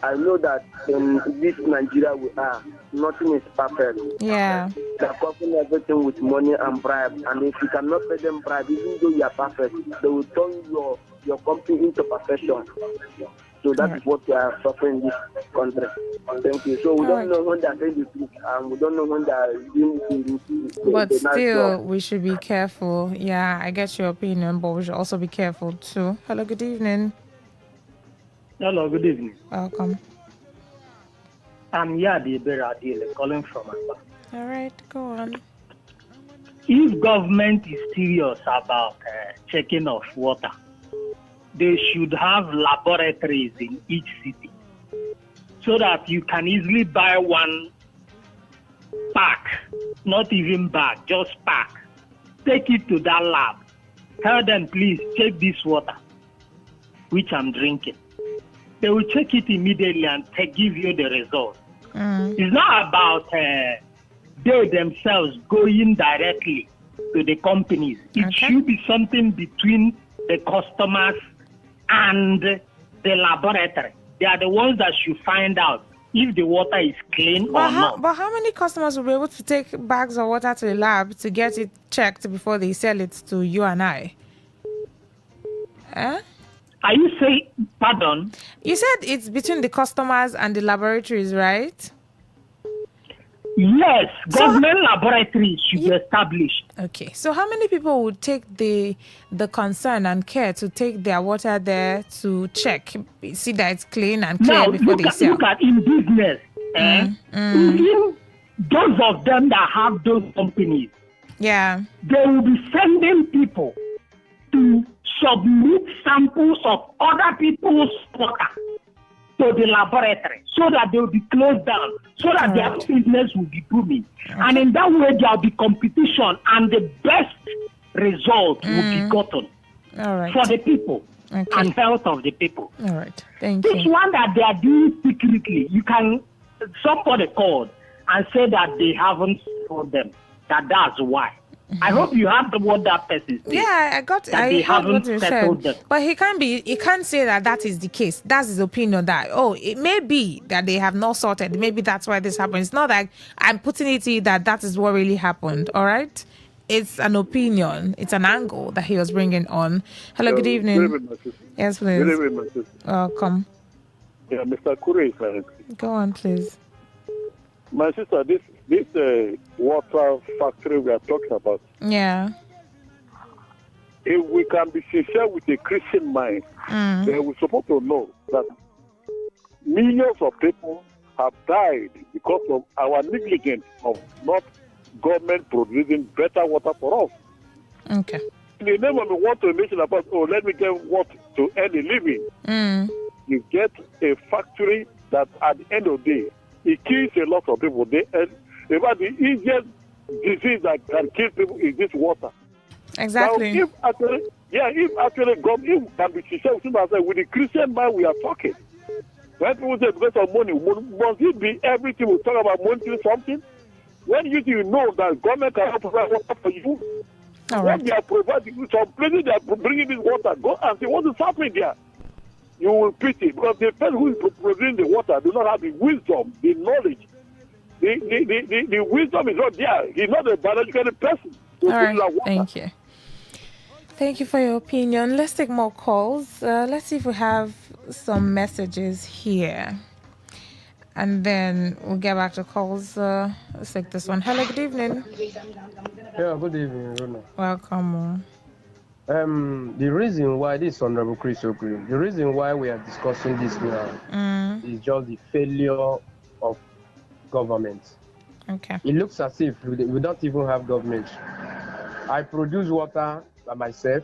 [SPEAKER 6] I know that in this Nigeria we are, nothing is perfect.
[SPEAKER 11] Yeah.
[SPEAKER 6] They're covering everything with money and bribe. And if you cannot pay them bribe, even though you are perfect, they will turn your company into perfection. So that is what we are suffering in this country. Thank you. So we don't know when they are saying the truth, and we don't know when they are doing the
[SPEAKER 11] But
[SPEAKER 6] nice
[SPEAKER 11] still,
[SPEAKER 6] job.
[SPEAKER 11] we should be careful. Yeah, I get your opinion, but we should also be careful too. Hello, good evening.
[SPEAKER 15] Hello, good evening.
[SPEAKER 11] Welcome.
[SPEAKER 15] I'm Yadi Beradile, calling from Aba.
[SPEAKER 11] All right, go on.
[SPEAKER 15] If government is serious about checking of water, they should have laboratories in each city so that you can easily buy one pack, not even bag, just pack. Take it to that lab. Tell them, please, check this water, which I'm drinking. They will check it immediately and give you the result. It's not about they themselves going directly to the companies. It should be something between the customers and the laboratory. They are the ones that should find out if the water is clean or not.
[SPEAKER 11] But how many customers will be able to take bags of water to the lab to get it checked before they sell it to you and I?
[SPEAKER 15] Are you saying, pardon?
[SPEAKER 11] You said it's between the customers and the laboratories, right?
[SPEAKER 15] Yes, government laboratories should be established.
[SPEAKER 11] Okay, so how many people would take the concern and care to take their water there to check, see that it's clean and clear
[SPEAKER 15] Now,
[SPEAKER 11] before they sell?
[SPEAKER 15] Look at in business, even those of them that have those companies,
[SPEAKER 11] yeah,
[SPEAKER 15] they will be sending people to submit samples of other people's water to the laboratory so that they will be closed down, so that their business will be booming. And in that way, there will be competition and the best result will be gotten for the people and health of the people.
[SPEAKER 11] All right, thank
[SPEAKER 15] This
[SPEAKER 11] you.
[SPEAKER 15] one that they are doing secretly, you can, somebody called and say that they haven't told them that's why. I hope you have the what that person said.
[SPEAKER 11] Yeah, I
[SPEAKER 15] they
[SPEAKER 11] heard what
[SPEAKER 15] haven't
[SPEAKER 11] you
[SPEAKER 15] settled
[SPEAKER 11] said.
[SPEAKER 15] them.
[SPEAKER 11] But he can't say that is the case. That's his opinion that, it may be that they have not sorted. Maybe that's why this happened. It's not like I'm putting it to you that is what really happened. All right? It's an opinion. It's an angle that he was bringing on. Hello, good evening.
[SPEAKER 20] Good evening, my sister.
[SPEAKER 11] Yes, please.
[SPEAKER 20] Good evening, my sister.
[SPEAKER 11] Welcome.
[SPEAKER 20] Yeah, Mr. Kure is my
[SPEAKER 11] Go on, please.
[SPEAKER 20] My sister, this water factory we are talking about,
[SPEAKER 11] Yeah.
[SPEAKER 20] if we can be sincere with a Christian mind, then we're supposed to know that millions of people have died because of our negligence of not government producing better water for us.
[SPEAKER 11] Okay.
[SPEAKER 20] In the name of we want to mention about, let me get water to earn a living. You get a factory that at the end of the day, it kills a lot of people. The easiest disease that can kill people is this water.
[SPEAKER 11] Exactly.
[SPEAKER 20] Now, if actually government can be sincere with the Christian mind we are talking. When people say because of money, must it be everything we talk about money something? When you know that government cannot provide water for you,
[SPEAKER 11] All
[SPEAKER 20] what
[SPEAKER 11] right.
[SPEAKER 20] they are providing, some places they are bringing this water, go and see what is happening there. You will pity because the person who is providing the water do not have the wisdom, the knowledge. The wisdom is not there. He's not a biological person.
[SPEAKER 11] All right. Thank you. Thank you for your opinion. Let's take more calls. Let's see if we have some messages here. And then we'll get back to calls. Let's take this one. Hello, good evening.
[SPEAKER 5] Yeah, good evening, Rona.
[SPEAKER 11] Welcome.
[SPEAKER 5] The reason why this Honorable Chris Okri, the reason why we are discussing this now is just the failure of government.
[SPEAKER 11] Okay.
[SPEAKER 5] It looks as if we don't even have government. I produce water by myself.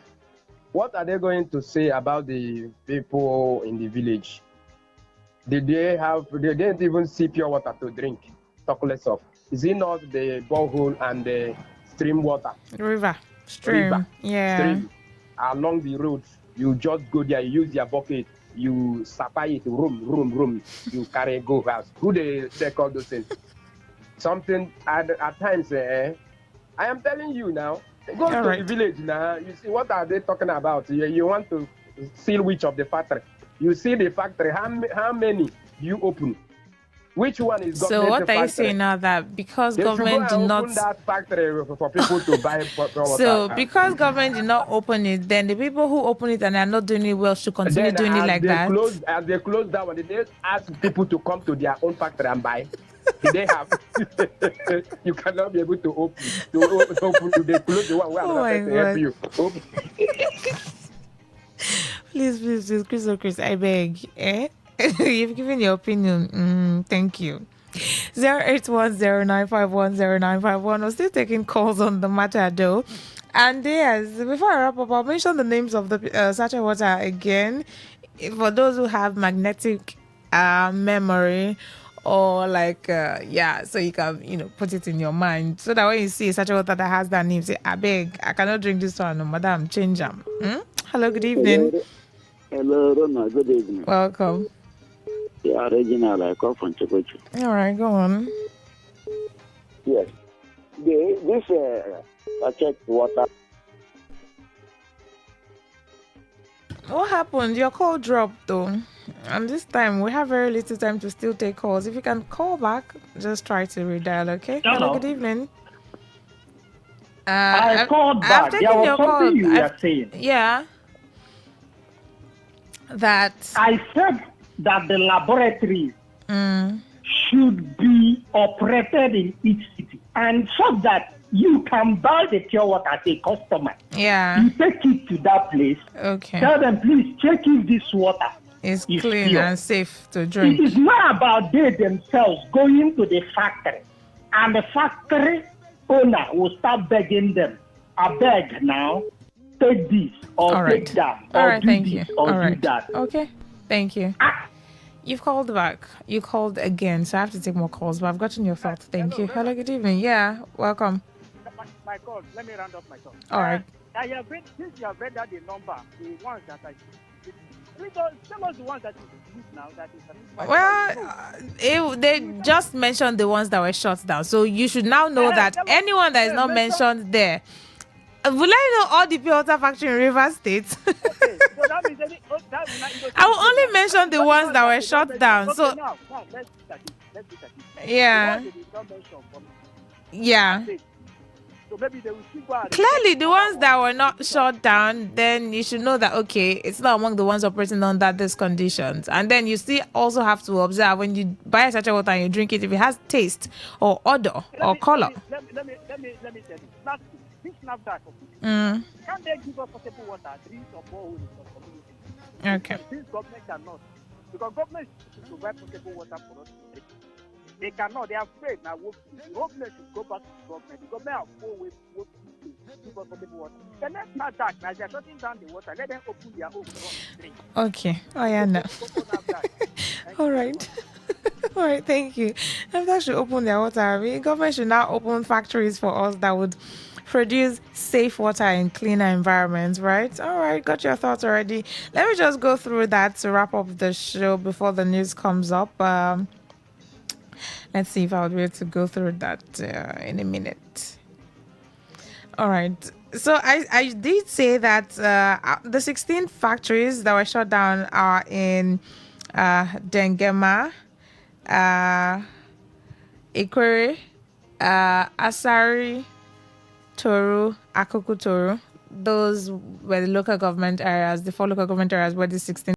[SPEAKER 5] What are they going to say about the people in the village? They didn't even see pure water to drink, talk less of. Is it not the borehole and the stream water?
[SPEAKER 11] River. Stream. Yeah.
[SPEAKER 5] Stream. Along the road, you just go there, you use your bucket, you supply it, room, you carry go house. Who they check all those things? Something at times, I am telling you now, go to the village now, you see what are they talking about? You want to seal which of the factory? You see the factory, how many do you open? Which one is government?
[SPEAKER 11] So what are you saying now that because government did not
[SPEAKER 5] open that factory for people to buy water?
[SPEAKER 11] So because government did not open it, then the people who open it and are not doing it well should continue doing it like that.
[SPEAKER 5] As they close that one, they ask people to come to their own factory and buy. They have. You cannot be able to open. They close the one where help you.
[SPEAKER 11] Please, Chris, I beg. You've given your opinion. Thank you. 08109510951. I'm still taking calls on the matter though. And yes, before I wrap up, I'll mention the names of the sachet water again. For those who have magnetic memory or so you can, put it in your mind. So that when you see sachet water that has that name, say, I beg, I cannot drink this one, no, madam, change them. Hello, good evening.
[SPEAKER 10] Hello, Rona, good evening.
[SPEAKER 11] Welcome.
[SPEAKER 10] Yeah, original, I call from Chukwuchi.
[SPEAKER 11] All right, go on.
[SPEAKER 10] Yes. This sachet water.
[SPEAKER 11] What happened? Your call dropped though. And this time we have very little time to still take calls. If you can call back, just try to redial, okay? Hello, good evening.
[SPEAKER 15] I called back. There was something you were saying.
[SPEAKER 11] Yeah. That
[SPEAKER 15] I said that the laboratories should be operated in each city, and so that you can buy the pure water as a customer.
[SPEAKER 11] Yeah.
[SPEAKER 15] You take it to that place.
[SPEAKER 11] Okay.
[SPEAKER 15] Tell them, please check if this water
[SPEAKER 11] is clean
[SPEAKER 15] pure
[SPEAKER 11] and safe to drink.
[SPEAKER 15] It is not about they themselves going to the factory, and the factory owner will start begging them. I beg now, take this or take that or do this or do that.
[SPEAKER 11] Okay, thank you. You've called back. You called again, so I have to take more calls, but I've gotten your thoughts. Thank you. Hello, good evening. Yeah, welcome.
[SPEAKER 21] My call. Let me round up my call.
[SPEAKER 11] All right.
[SPEAKER 21] I have read, since you have read out the number, the ones that I tell us the ones that you use now. That is
[SPEAKER 11] they just mentioned the ones that were shut down, so you should now know that anyone that is not mentioned there. Will I know all the pure water factory in River State?
[SPEAKER 21] Okay, so that means
[SPEAKER 11] I will only mention the ones that were shut down.
[SPEAKER 21] Okay,
[SPEAKER 11] so
[SPEAKER 21] now let's look at it.
[SPEAKER 11] Yeah.
[SPEAKER 21] The ones that did not mention from
[SPEAKER 11] Yeah.
[SPEAKER 21] So maybe they will still go out.
[SPEAKER 11] Clearly, the ones that were not shut down, then you should know that, okay, it's not among the ones operating under these conditions. And then you still also have to observe when you buy a sachet water and you drink it, if it has taste or odor or color.
[SPEAKER 21] Let me tell you. This snapback of it. Can they give us potable water, drinks or boreholes in the community?
[SPEAKER 11] Okay.
[SPEAKER 21] This government cannot. Because government should provide potable water for us to drink. They cannot. They are afraid now. The government should go back to the government. The government have always worked to give us potable water. Then let's not that. Now they are shutting down the water. Let them open their own for us to drink.
[SPEAKER 11] Okay. Oh, yeah, no. All right. All right, thank you. If they should open their water, government should now open factories for us that would produce safe water in cleaner environments, right? All right, got your thoughts already. Let me just go through that to wrap up the show before the news comes up. Let's see if I'll be able to go through that in a minute. All right. So I did say that the 16 factories that were shut down are in Dengema, Ikwere, Asari, Toru, Akuku Toru. Those were the local government areas, the 4 local government areas where the 16.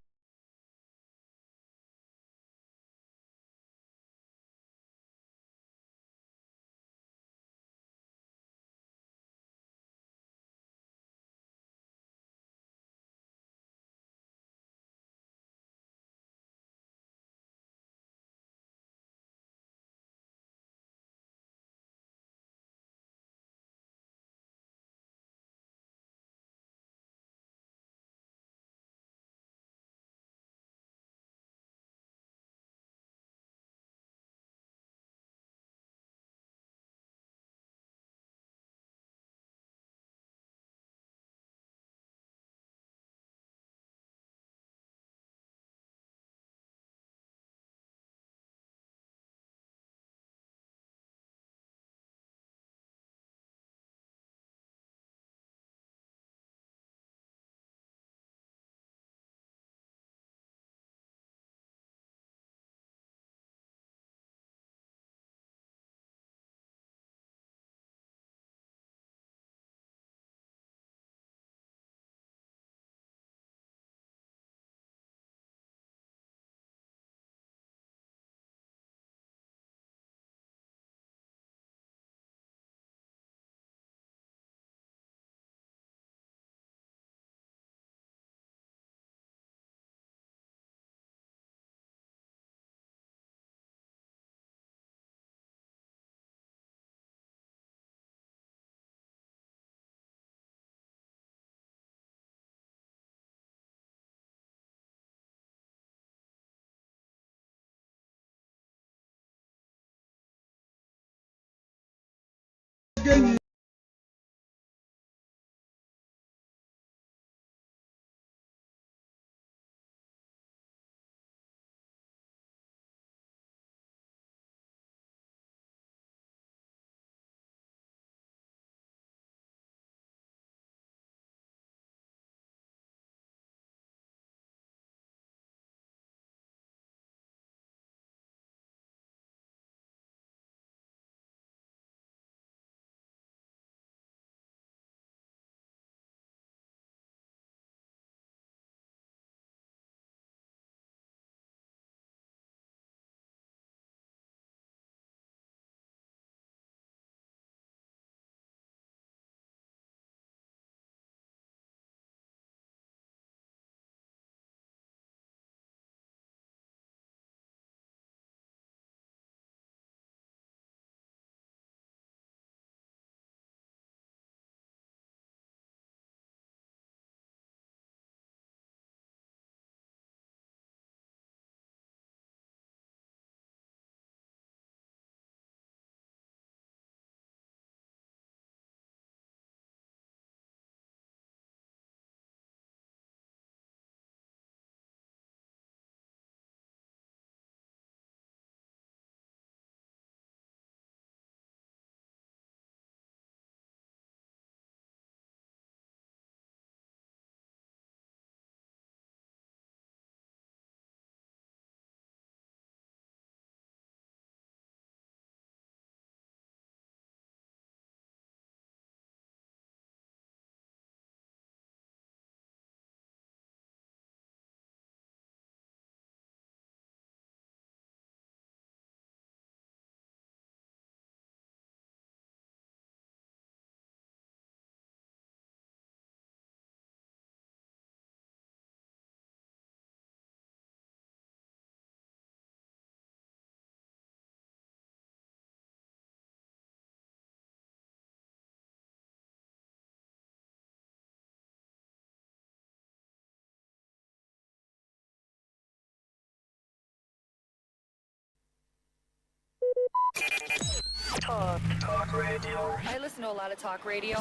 [SPEAKER 1] Talk radio. I listen to a lot of talk radio.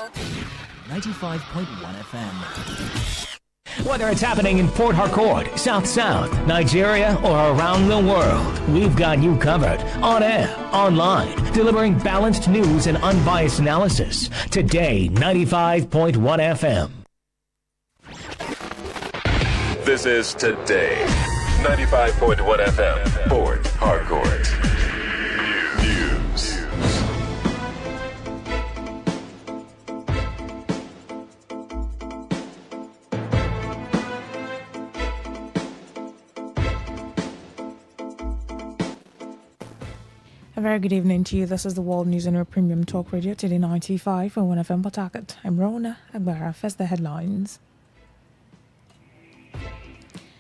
[SPEAKER 7] 95.1 FM.
[SPEAKER 4] Whether it's happening in Port Harcourt, South South, Nigeria, or around the world, we've got you covered. On air, online, delivering balanced news and unbiased analysis. Today, 95.1 FM.
[SPEAKER 16] This is Today, 95.1 FM, Port Harcourt. News.
[SPEAKER 11] A very good evening to you. This is the World News on your Premium Talk Radio, Today 95.1 FM Port Harcourt. I'm Rona Agbara. First, the headlines.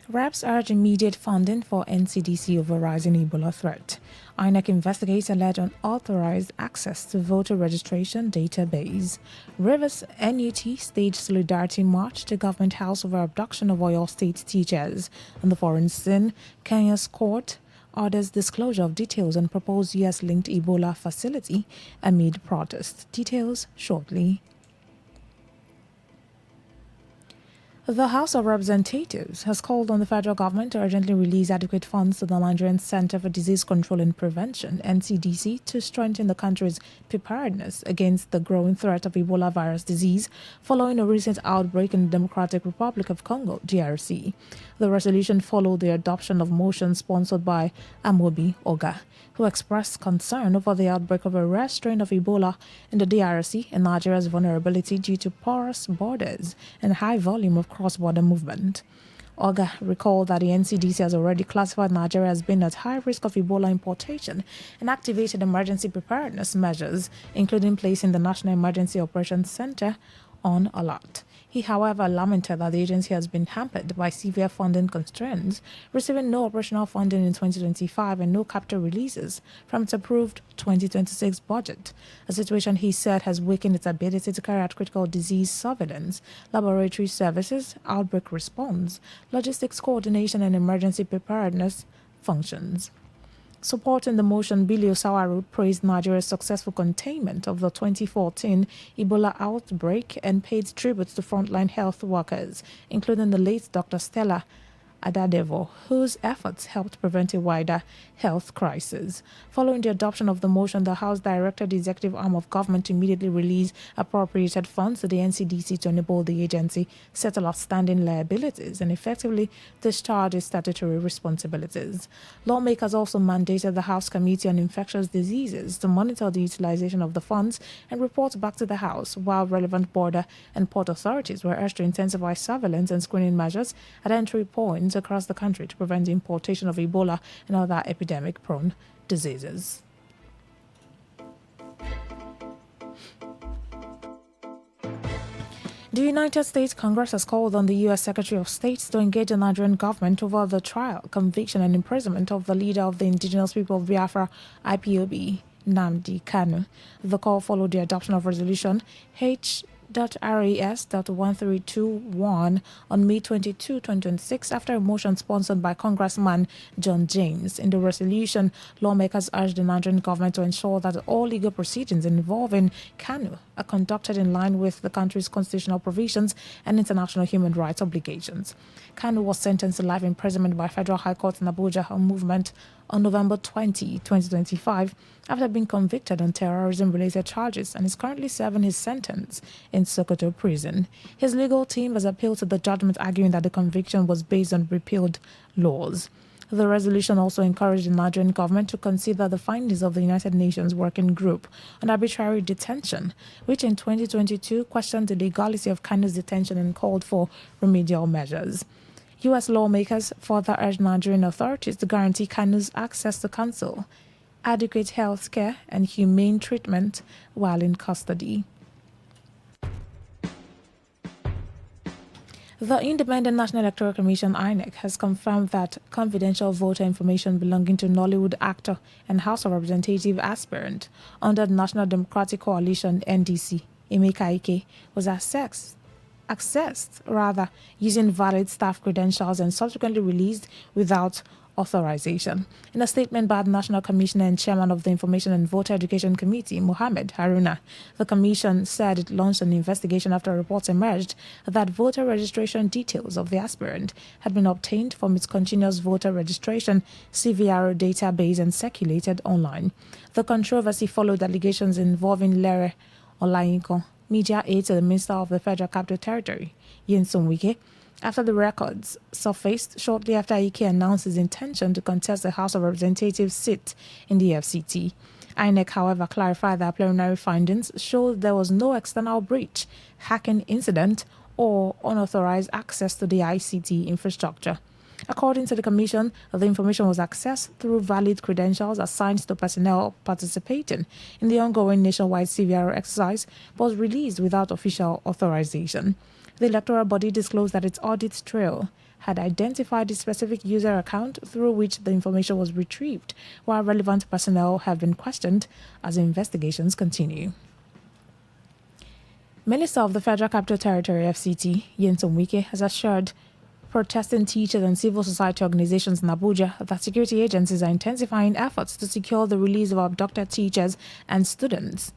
[SPEAKER 11] Reps urge immediate funding for NCDC over rising Ebola threat. INEC investigates alleged unauthorized access to voter registration database. Rivers NUT staged solidarity march to Government House over abduction of Oyo State teachers. On the foreign scene, Kenya's court orders disclosure of details on proposed US-linked Ebola facility amid protests. Details shortly. The House of Representatives has called on the federal government to urgently release adequate funds to the Nigerian Center for Disease Control and Prevention, NCDC, to strengthen the country's preparedness against the growing threat of Ebola virus disease following a recent outbreak in the Democratic Republic of Congo, DRC. The resolution followed the adoption of motions sponsored by Amobi Oga, who expressed concern over the outbreak of a rare strain of Ebola in the DRC and Nigeria's vulnerability due to porous borders and high volume of cross-border movement. Oga recalled that the NCDC has already classified Nigeria as being at high risk of Ebola importation and activated emergency preparedness measures, including placing the National Emergency Operations Center on alert. He, however, lamented that the agency has been hampered by severe funding constraints, receiving no operational funding in 2025 and no capital releases from its approved 2026 budget, a situation he said has weakened its ability to carry out critical disease surveillance, laboratory services, outbreak response, logistics coordination, and emergency preparedness functions. Supporting the motion, Billy Osawaru praised Nigeria's successful containment of the 2014 Ebola outbreak and paid tribute to frontline health workers, including the late Dr. Stella Adadevo, whose efforts helped prevent a wider health crisis. Following the adoption of the motion, the House directed the executive arm of government to immediately release appropriated funds to the NCDC to enable the agency settle outstanding liabilities and effectively discharge its statutory responsibilities. Lawmakers also mandated the House Committee on Infectious Diseases to monitor the utilization of the funds and report back to the House, while relevant border and port authorities were urged to intensify surveillance and screening measures at entry points across the country to prevent the importation of Ebola and other epidemic-prone diseases. The United States Congress has called on the U.S. Secretary of State to engage the Nigerian government over the trial, conviction, and imprisonment of the leader of the indigenous people of Biafra, IPOB, Nnamdi Kanu. The call followed the adoption of Resolution H.RAS.1321 on May 22, 2026, after a motion sponsored by Congressman John James. In the resolution, lawmakers urged the Nigerian government to ensure that all legal proceedings involving Kanu are conducted in line with the country's constitutional provisions and international human rights obligations. Kanu was sentenced to life imprisonment by Federal High Court in Abuja on November 20, 2025, after being convicted on terrorism-related charges, and is currently serving his sentence in Sokoto prison. His legal team has appealed to the judgment, arguing that the conviction was based on repealed laws. The resolution also encouraged the Nigerian government to consider the findings of the United Nations Working Group on Arbitrary Detention, which in 2022 questioned the legality of Kanu's detention and called for remedial measures. U.S. lawmakers further urged Nigerian authorities to guarantee Kanu's access to counsel, adequate health care, and humane treatment while in custody. The Independent National Electoral Commission, INEC, has confirmed that confidential voter information belonging to Nollywood actor and House of Representative aspirant under the National Democratic Coalition, NDC, Emeka Ike, was accessed using valid staff credentials and subsequently released without authorization. In a statement by the National Commissioner and Chairman of the Information and Voter Education Committee, Mohammed Haruna, the Commission said it launched an investigation after reports emerged that voter registration details of the aspirant had been obtained from its continuous voter registration CVR database and circulated online. The controversy followed allegations involving Lere Olayinkan, media aide to the Minister of the Federal Capital Territory, Nyesom Wike, after the records surfaced shortly after Ike announced his intention to contest the House of Representatives seat in the FCT. INEC, however, clarified that preliminary findings showed there was no external breach, hacking incident, or unauthorized access to the ICT infrastructure. According to the Commission, the information was accessed through valid credentials assigned to personnel participating in the ongoing nationwide CVR exercise, but was released without official authorization. The electoral body disclosed that its audit trail had identified the specific user account through which the information was retrieved, while relevant personnel have been questioned as investigations continue. Minister of the Federal Capital Territory FCT, Nyesom Wike, has assured protesting teachers and civil society organizations in Abuja that security agencies are intensifying efforts to secure the release of abducted teachers and students,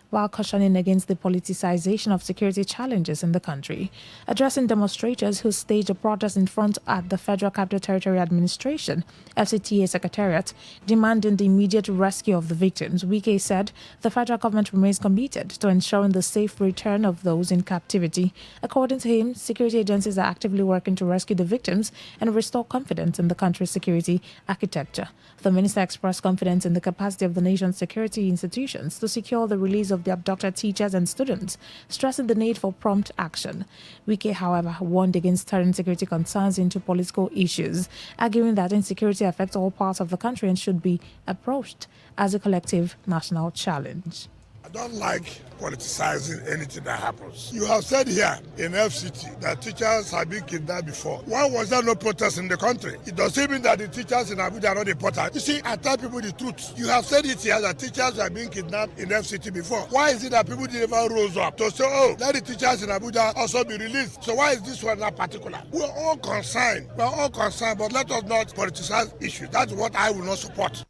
[SPEAKER 11] while cautioning against the politicization of security challenges in the country. Addressing demonstrators who staged a protest in front at the Federal Capital Territory Administration, FCTA Secretariat, demanding the immediate rescue of the victims, Wike said the federal government remains committed to ensuring the safe return of those in captivity. According to him, security agencies are actively working to rescue the victims and restore confidence in the country's security architecture. The minister expressed confidence in the capacity of the nation's security institutions to secure the release of the abducted teachers and students, stressing the need for prompt action. Wike, however, warned against turning security concerns into political issues, arguing that insecurity affects all parts of the country and should be approached as a collective national challenge.
[SPEAKER 3] I don't like politicizing anything that happens. You have said here in FCT that teachers have been kidnapped before. Why was there no protest in the country? It doesn't mean that the teachers in Abuja are not important. You see, I tell people the truth. You have said it here that teachers have been kidnapped in FCT before. Why is it that people didn't even rose up to say, oh, let the teachers in Abuja also be released? So why is this one not particular? We're all concerned, but let us not politicize issues. That's what I will not support.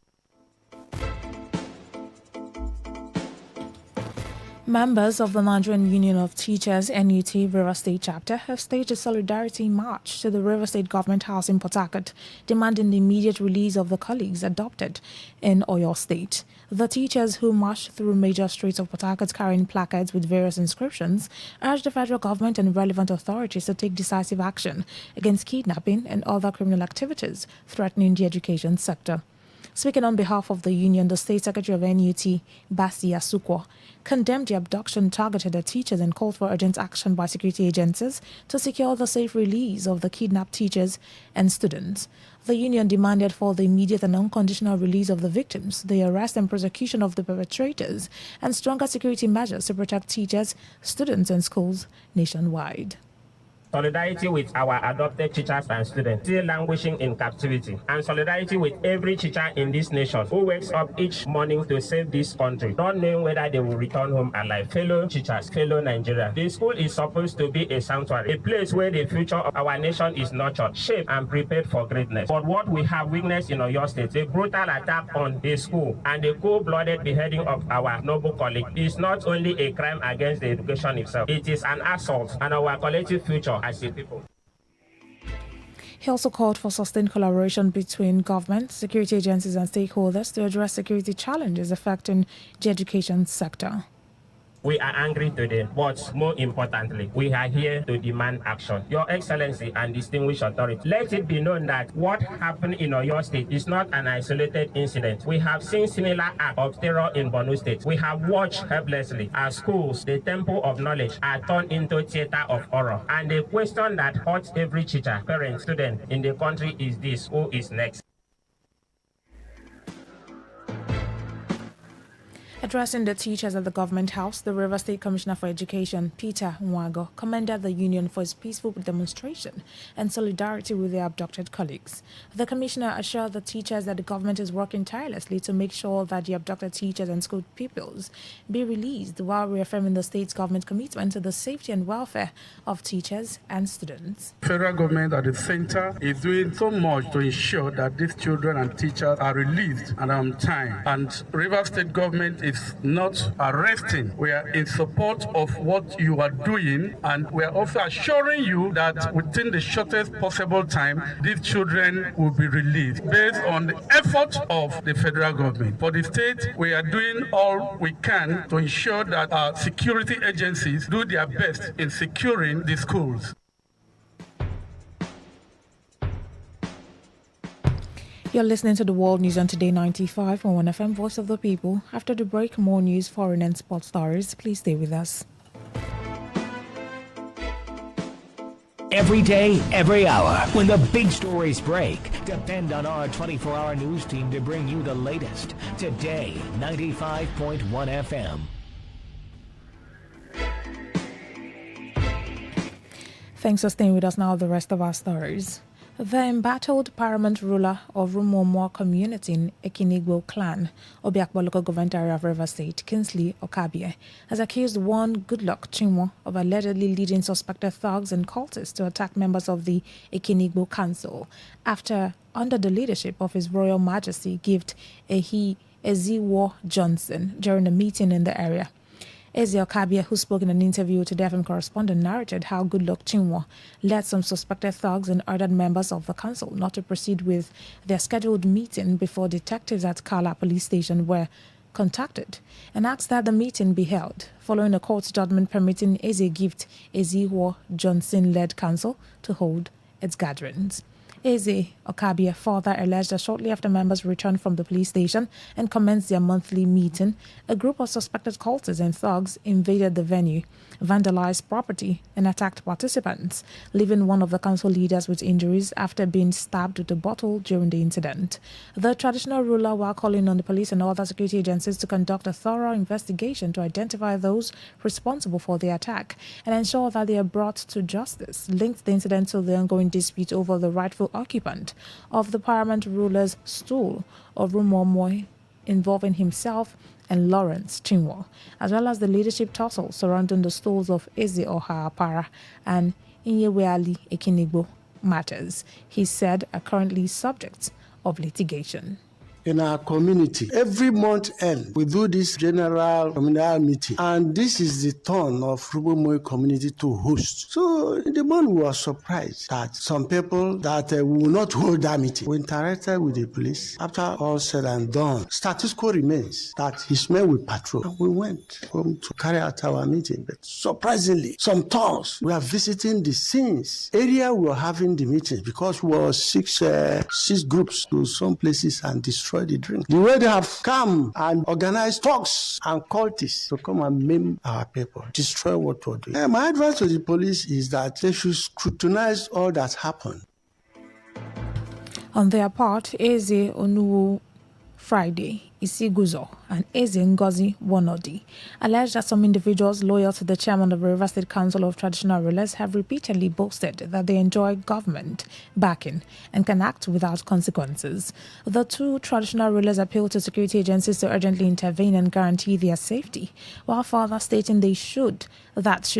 [SPEAKER 11] Members of the Nigerian Union of Teachers NUT River State Chapter have staged a solidarity march to the River State Government House in Port Harcourt, demanding the immediate release of the colleagues adopted in Oyo State. The teachers, who marched through major streets of Port Harcourt carrying placards with various inscriptions, urged the federal government and relevant authorities to take decisive action against kidnapping and other criminal activities threatening the education sector. Speaking on behalf of the union, the State Secretary of NUT, Basi Asukwo, condemned the abduction targeted at teachers and called for urgent action by security agencies to secure the safe release of the kidnapped teachers and students. The union demanded for the immediate and unconditional release of the victims, the arrest and prosecution of the perpetrators, and stronger security measures to protect teachers, students, and schools nationwide.
[SPEAKER 22] Solidarity with our adopted teachers and students still languishing in captivity, and solidarity with every teacher in this nation who wakes up each morning to save this country, not knowing whether they will return home alive. Fellow teachers, fellow Nigeria, the school is supposed to be a sanctuary, a place where the future of our nation is nurtured, shaped, and prepared for greatness. But what we have witnessed in Oyo State, a brutal attack on the school and the cold-blooded beheading of our noble colleague, is not only a crime against the education itself, it is an assault on our collective future as a people.
[SPEAKER 11] He also called for sustained collaboration between government, security agencies, and stakeholders to address security challenges affecting the education sector.
[SPEAKER 22] We are angry today, but more importantly, we are here to demand action. Your Excellency and distinguished authority, let it be known that what happened in Oyo State is not an isolated incident. We have seen similar acts of terror in Borno State. We have watched helplessly as schools, the temple of knowledge, are turned into theater of horror. And the question that haunts every teacher, parent, student in the country is this: who is next?
[SPEAKER 11] Addressing the teachers at the Government House, the River State Commissioner for Education, Peter Nwago, commended the union for its peaceful demonstration and solidarity with their abducted colleagues. The commissioner assured the teachers that the government is working tirelessly to make sure that the abducted teachers and school pupils be released, while reaffirming the state's government commitment to the safety and welfare of teachers and students.
[SPEAKER 9] Federal government at the center is doing so much to ensure that these children and teachers are released and on time. And River State government is not arresting. We are in support of what you are doing, and we are also assuring you that within the shortest possible time, these children will be released based on the effort of the federal government. For the state, we are doing all we can to ensure that our security agencies do their best in securing the schools.
[SPEAKER 11] You're listening to the World News on Today 95.1 FM, Voice of the People. After the break, more news, foreign and sports stories. Please stay with us.
[SPEAKER 4] Every day, every hour, when the big stories break, depend on our 24-hour news team to bring you the latest. Today, 95.1 FM.
[SPEAKER 11] Thanks for staying with us now. The rest of our stories. The embattled paramount ruler of Rumomo community in Ekinigbo clan, Obiakpo local government area of River State, Kingsley Okabie, has accused one Goodluck Chinwo of allegedly leading suspected thugs and cultists to attack members of the Ekinigbo council after, under the leadership of His Royal Majesty, Gift Eziwo Johnson, during a meeting in the area. Eze Okabie, who spoke in an interview with Today FM correspondent, narrated how Goodluck Chinwo led some suspected thugs and ordered members of the council not to proceed with their scheduled meeting before detectives at Kala police station were contacted, and asked that the meeting be held, following a court judgment permitting Eze Gift Eziwo Johnson-led council to hold its gatherings. Eze Okabie further alleged that shortly after members returned from the police station and commenced their monthly meeting, a group of suspected cultists and thugs invaded the venue, vandalized property, and attacked participants, leaving one of the council leaders with injuries after being stabbed with a bottle during the incident. The traditional ruler, while calling on the police and other security agencies to conduct a thorough investigation to identify those responsible for the attack and ensure that they are brought to justice, linked the incident to the ongoing dispute over the rightful occupant of the paramount ruler's stool of Rumomo, involving himself and Lawrence Chinwo, as well as the leadership tussle surrounding the stools of Eze Oha Apara and Inyeweali Ekinigbo matters, he said, are currently subjects of litigation.
[SPEAKER 14] In our community, every month end, we do this general communal meeting, and this is the turn of Rubomoy community to host. So in the morning, we were surprised that some people that will not hold that meeting. We interacted with the police. After all said and done, status quo remains that his men will patrol. And we went home to carry out our meeting. But surprisingly, some turns, we are visiting the scenes. Area we were having the meetings because we were six groups to some places and destroy the drink. The way they have come and organized talks and cultists to come and maim our people, destroy what we're doing. My advice to the police is that they should scrutinize all that happened.
[SPEAKER 11] On their part, Eze Onuwu Friday, Isiguzo, and Eze Ngozi Wonodi alleged that some individuals loyal to the chairman of the River State Council of Traditional Rulers have repeatedly boasted that they enjoy government backing and can act without consequences. The two traditional rulers appealed to security agencies to urgently intervene and guarantee their safety, while further stating they should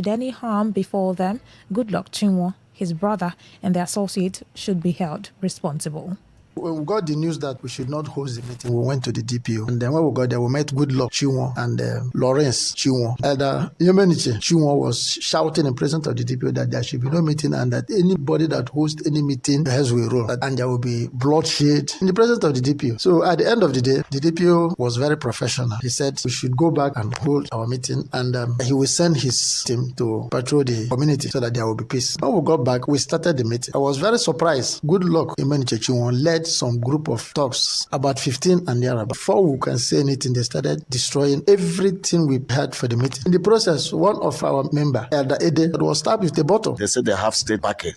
[SPEAKER 11] any harm befall them, Goodluck Chinwo, his brother, and their associate should be held responsible.
[SPEAKER 14] When we got the news that we should not host the meeting, we went to the DPO. And then when we got there, we met Goodluck Chinwo and Lawrence Chinwo. Elder Yemeniche Chinwo was shouting in presence of the DPO that there should be no meeting and that anybody that hosts any meeting has will roll. And there will be bloodshed in the presence of the DPO. So at the end of the day, the DPO was very professional. He said we should go back and hold our meeting and he will send his team to patrol the community so that there will be peace. When we got back, we started the meeting. I was very surprised. Goodluck Yemeniche Chinwo led some group of thugs, about 15 and there. Before we can say anything, they started destroying everything we had for the meeting. In the process, one of our members, Elder Ede, was stabbed with a bottle.
[SPEAKER 23] They said they have state backing.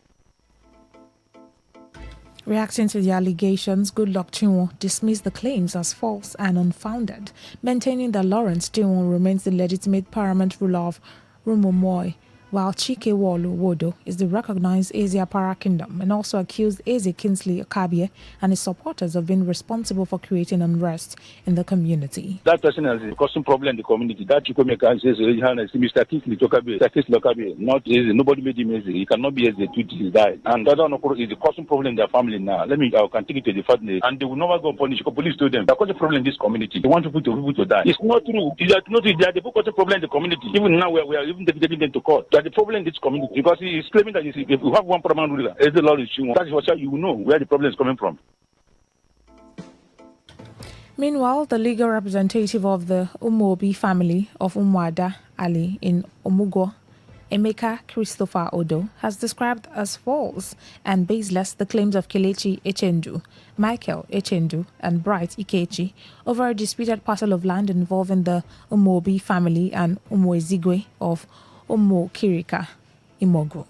[SPEAKER 11] Reacting to the allegations, Goodluck Chinwo dismissed the claims as false and unfounded, maintaining that Lawrence Chinwo remains the legitimate paramount ruler of Rumomoy, while Chike Wolu Wodo is the recognized Eze-Apara Kingdom, and also accused Eze Kingsley Akabie and his supporters of being responsible for creating unrest in the community.
[SPEAKER 12] That person has causing problem in the community. That Chukwemeka says, Mr. Kingsley Akabie, not Eze. Nobody made him Eze. He cannot be Eze to he died. And that is the causing problem in their family now. I'll continue to the family. And they will never go punish. Police told them, they're causing problem in this community. They want people to die. It's not true. They are the causing problem in the community. Even now, we are even taking them to court. The problem in this community because he is claiming that if you have one paramount ruler, as the Lord is showing, that is what you know where the problem is coming from.
[SPEAKER 11] Meanwhile, the legal representative of the Umobi family of Umuada Ali in Omugo, Emeka Christopher Odo, has described as false and baseless the claims of Kelechi Echendu, Michael Echendu, and Bright Ikechi over a disputed parcel of land involving the Umobi family and Umuezigwe of Umo Kirika Imogu.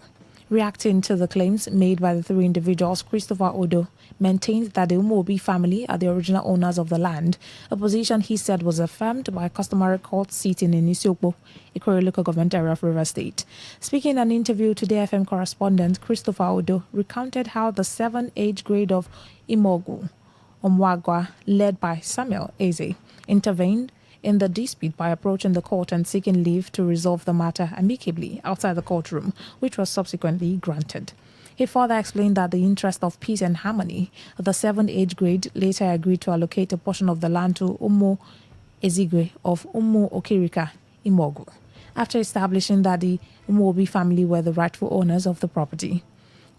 [SPEAKER 11] Reacting to the claims made by the three individuals, Christopher Odo maintained that the Umobi family are the original owners of the land, a position he said was affirmed by a customary court sitting in Isiokpo, Ikore local government area of River State. Speaking in an interview to the FM correspondent, Christopher Odo recounted how the 7 age grade of Imogu, Omwagwa, led by Samuel Eze, intervened in the dispute by approaching the court and seeking leave to resolve the matter amicably outside the courtroom, which was subsequently granted. He further explained that the interest of peace and harmony, the 7 age grade later agreed to allocate a portion of the land to Umo Ezigwe of Umo Okirika Imogu, after establishing that the Umobi family were the rightful owners of the property.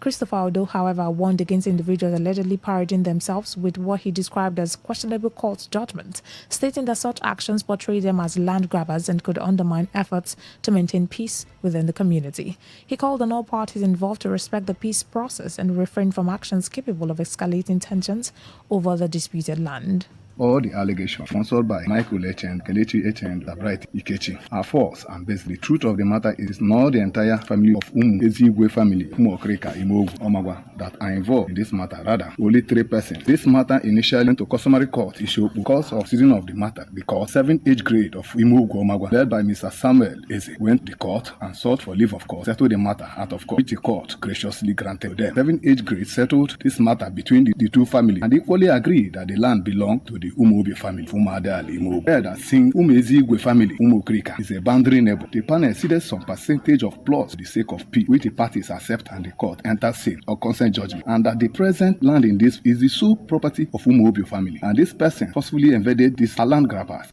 [SPEAKER 11] Christopher Odo, however, warned against individuals allegedly parading themselves with what he described as questionable court judgment, stating that such actions portray them as land grabbers and could undermine efforts to maintain peace within the community. He called on all parties involved to respect the peace process and refrain from actions capable of escalating tensions over the disputed land.
[SPEAKER 13] All the allegations sponsored by Michael Echend, Kelechi Echend, and Bright Ikechi are false, and basically the truth of the matter is not the entire family of Ezigwe family, Umokrika, Imogu, Omagwa, that are involved in this matter. Rather, only 3 persons. This matter initially went to customary court issue because of season of the matter, because 7 age grade of Imogu, Omagwa, led by Mr. Samuel Eze, went to the court and sought for leave of court, settled the matter out of court, which the court graciously granted them. 7 age grade settled this matter between the two families and equally agreed that the land belonged to the Umobi family, Umada Ali Imogu. That seeing Umezigwe family, Umokrika, is a boundary neighbor. The panel ceded some percentage of plots for the sake of peace, which the parties accept and the court enters sale or consent judgment. And that the present land in this is the sole property of Umobi family. And this person forcefully invaded these land grabbers.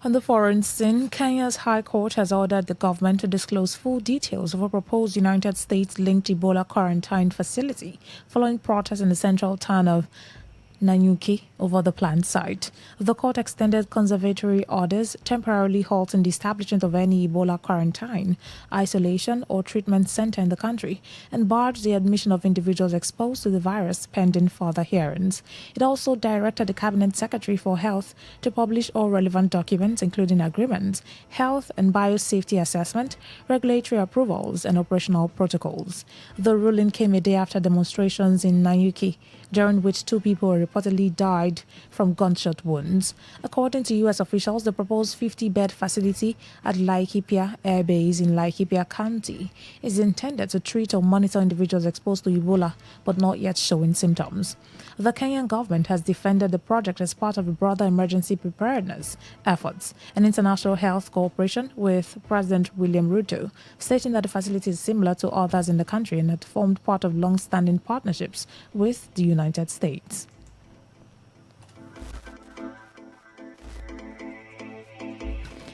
[SPEAKER 11] On the foreign scene, Kenya's High Court has ordered the government to disclose full details of a proposed United States-linked Ebola quarantine facility following protests in the central town of Nanyuki over the planned site. The court extended conservatory orders temporarily halting the establishment of any Ebola quarantine, isolation or treatment center in the country and barred the admission of individuals exposed to the virus pending further hearings. It also directed the Cabinet Secretary for Health to publish all relevant documents including agreements, health and biosafety assessment, regulatory approvals and operational protocols. The ruling came a day after demonstrations in Nanyuki, during which 2 people reportedly died from gunshot wounds. According to U.S. officials, the proposed 50-bed facility at Laikipia Air Base in Laikipia County is intended to treat or monitor individuals exposed to Ebola but not yet showing symptoms. The Kenyan government has defended the project as part of a broader emergency preparedness efforts and international health cooperation with President William Ruto, stating that the facility is similar to others in the country and had formed part of long-standing partnerships with the United States.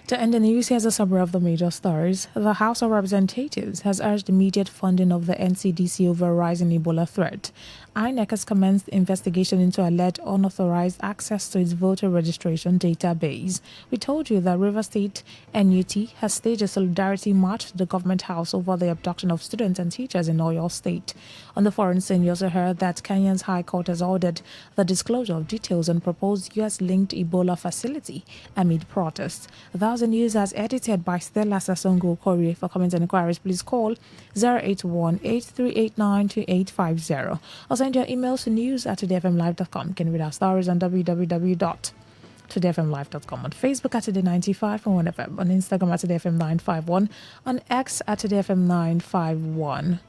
[SPEAKER 11] To end the news, here's a summary of the major stories. The House of Representatives has urged immediate funding of the NCDC over a rising Ebola threat. INEC has commenced investigation into alleged unauthorized access to its voter registration database. We told you that River State NUT has staged a solidarity march to the government house over the abduction of students and teachers in Oyo State. On the foreign scene, you also heard that Kenya's High Court has ordered the disclosure of details on proposed US-linked Ebola facility amid protests. That was the news as edited by Stella Sasongo Korea. For comments and inquiries, please call 081-8389-2850 or send your emails to news@todayfmlive.com. You can read our stories on www.todayfmlive.com, on Facebook at Today95.1fm, on Instagram at TodayFM951, on X at TodayFM951.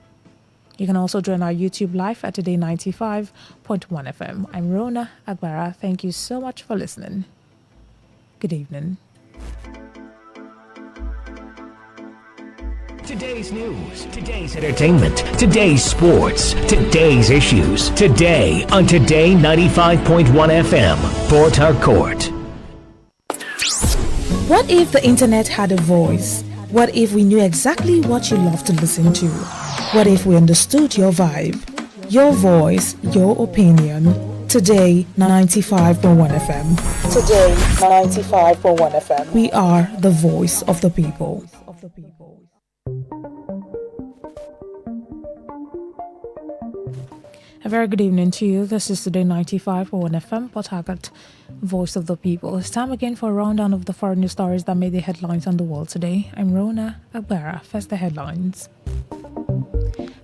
[SPEAKER 11] You can also join our YouTube live at Today95.1fm. I'm Rona Agbara. Thank you so much for listening. Good evening.
[SPEAKER 4] Today's news, today's entertainment, today's sports, today's issues. Today on Today 95.1 FM, Port Harcourt.
[SPEAKER 11] What if the internet had a voice? What if we knew exactly what you love to listen to? What if we understood your vibe, your voice, your opinion? Today 95.1 FM. Today 95.1 FM. We are the voice of the people. A very good evening to you. This is Today 95.1 FM, Port Harcourt, Voice of the People. It's time again for a rundown of the foreign news stories that made the headlines on the world today. I'm Rona Agbara. First, the headlines.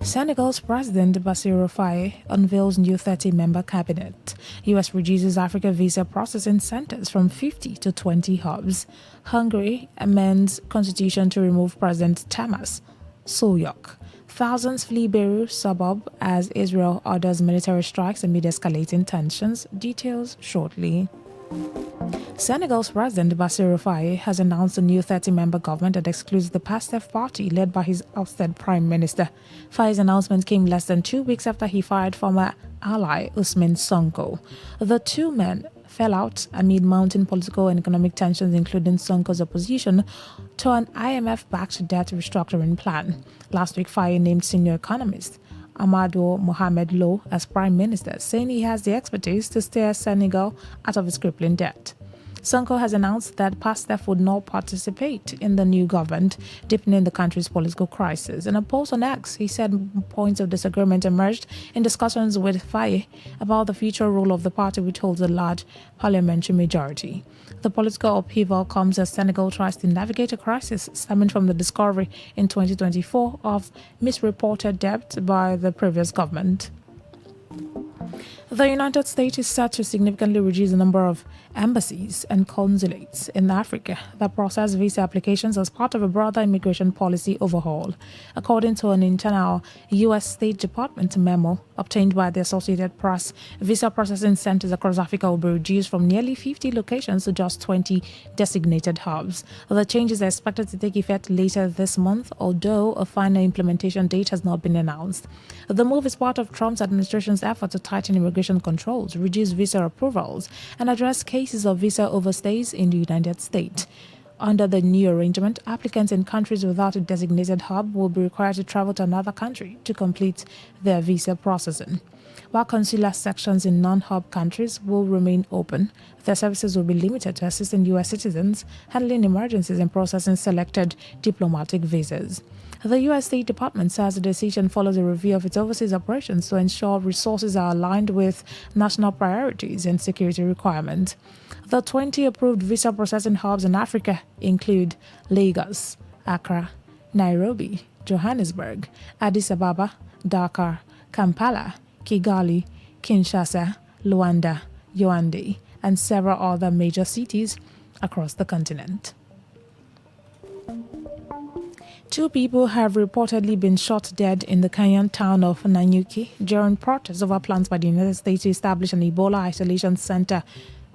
[SPEAKER 11] Senegal's President Bassirou Faye unveils new 30-member cabinet. U.S. reduces Africa visa processing centers from 50 to 20 hubs. Hungary amends constitution to remove President Tamas Soyok. Thousands flee Beirut suburb as Israel orders military strikes amid escalating tensions. Details shortly. Senegal's President Bassirou Faye has announced a new 30-member government that excludes the PASTEF party led by his ousted Prime Minister. Faye's announcement came less than 2 weeks after he fired former ally Ousmane Sonko. The two men fell out amid mounting political and economic tensions, including Sonko's opposition to an IMF-backed debt restructuring plan. Last week, Faye named senior economist Amadou Mohamed Lo as Prime Minister, saying he has the expertise to steer Senegal out of its crippling debt. Sonko has announced that PASTEF would not participate in the new government, deepening the country's political crisis. In a post on X, he said points of disagreement emerged in discussions with Faye about the future role of the party, which holds a large parliamentary majority. The political upheaval comes as Senegal tries to navigate a crisis stemming from the discovery in 2024 of misreported debt by the previous government. The United States is set to significantly reduce the number of embassies and consulates in Africa that process visa applications as part of a broader immigration policy overhaul. According to an internal U.S. State Department memo obtained by the Associated Press, visa processing centers across Africa will be reduced from nearly 50 locations to just 20 designated hubs. The changes are expected to take effect later this month, although a final implementation date has not been announced. The move is part of Trump's administration's effort to tighten immigration controls, reduce visa approvals, and address cases of visa overstays in the United States. Under the new arrangement, applicants in countries without a designated hub will be required to travel to another country to complete their visa processing. While consular sections in non-hub countries will remain open, their services will be limited to assisting U.S. citizens handling emergencies and processing selected diplomatic visas. The U.S. State Department says the decision follows a review of its overseas operations to ensure resources are aligned with national priorities and security requirements. The 20 approved visa processing hubs in Africa include Lagos, Accra, Nairobi, Johannesburg, Addis Ababa, Dakar, Kampala, Kigali, Kinshasa, Luanda, Yaoundé, and several other major cities across the continent. 2 people have reportedly been shot dead in the Kenyan town of Nanyuki during protests over plans by the United States to establish an Ebola isolation center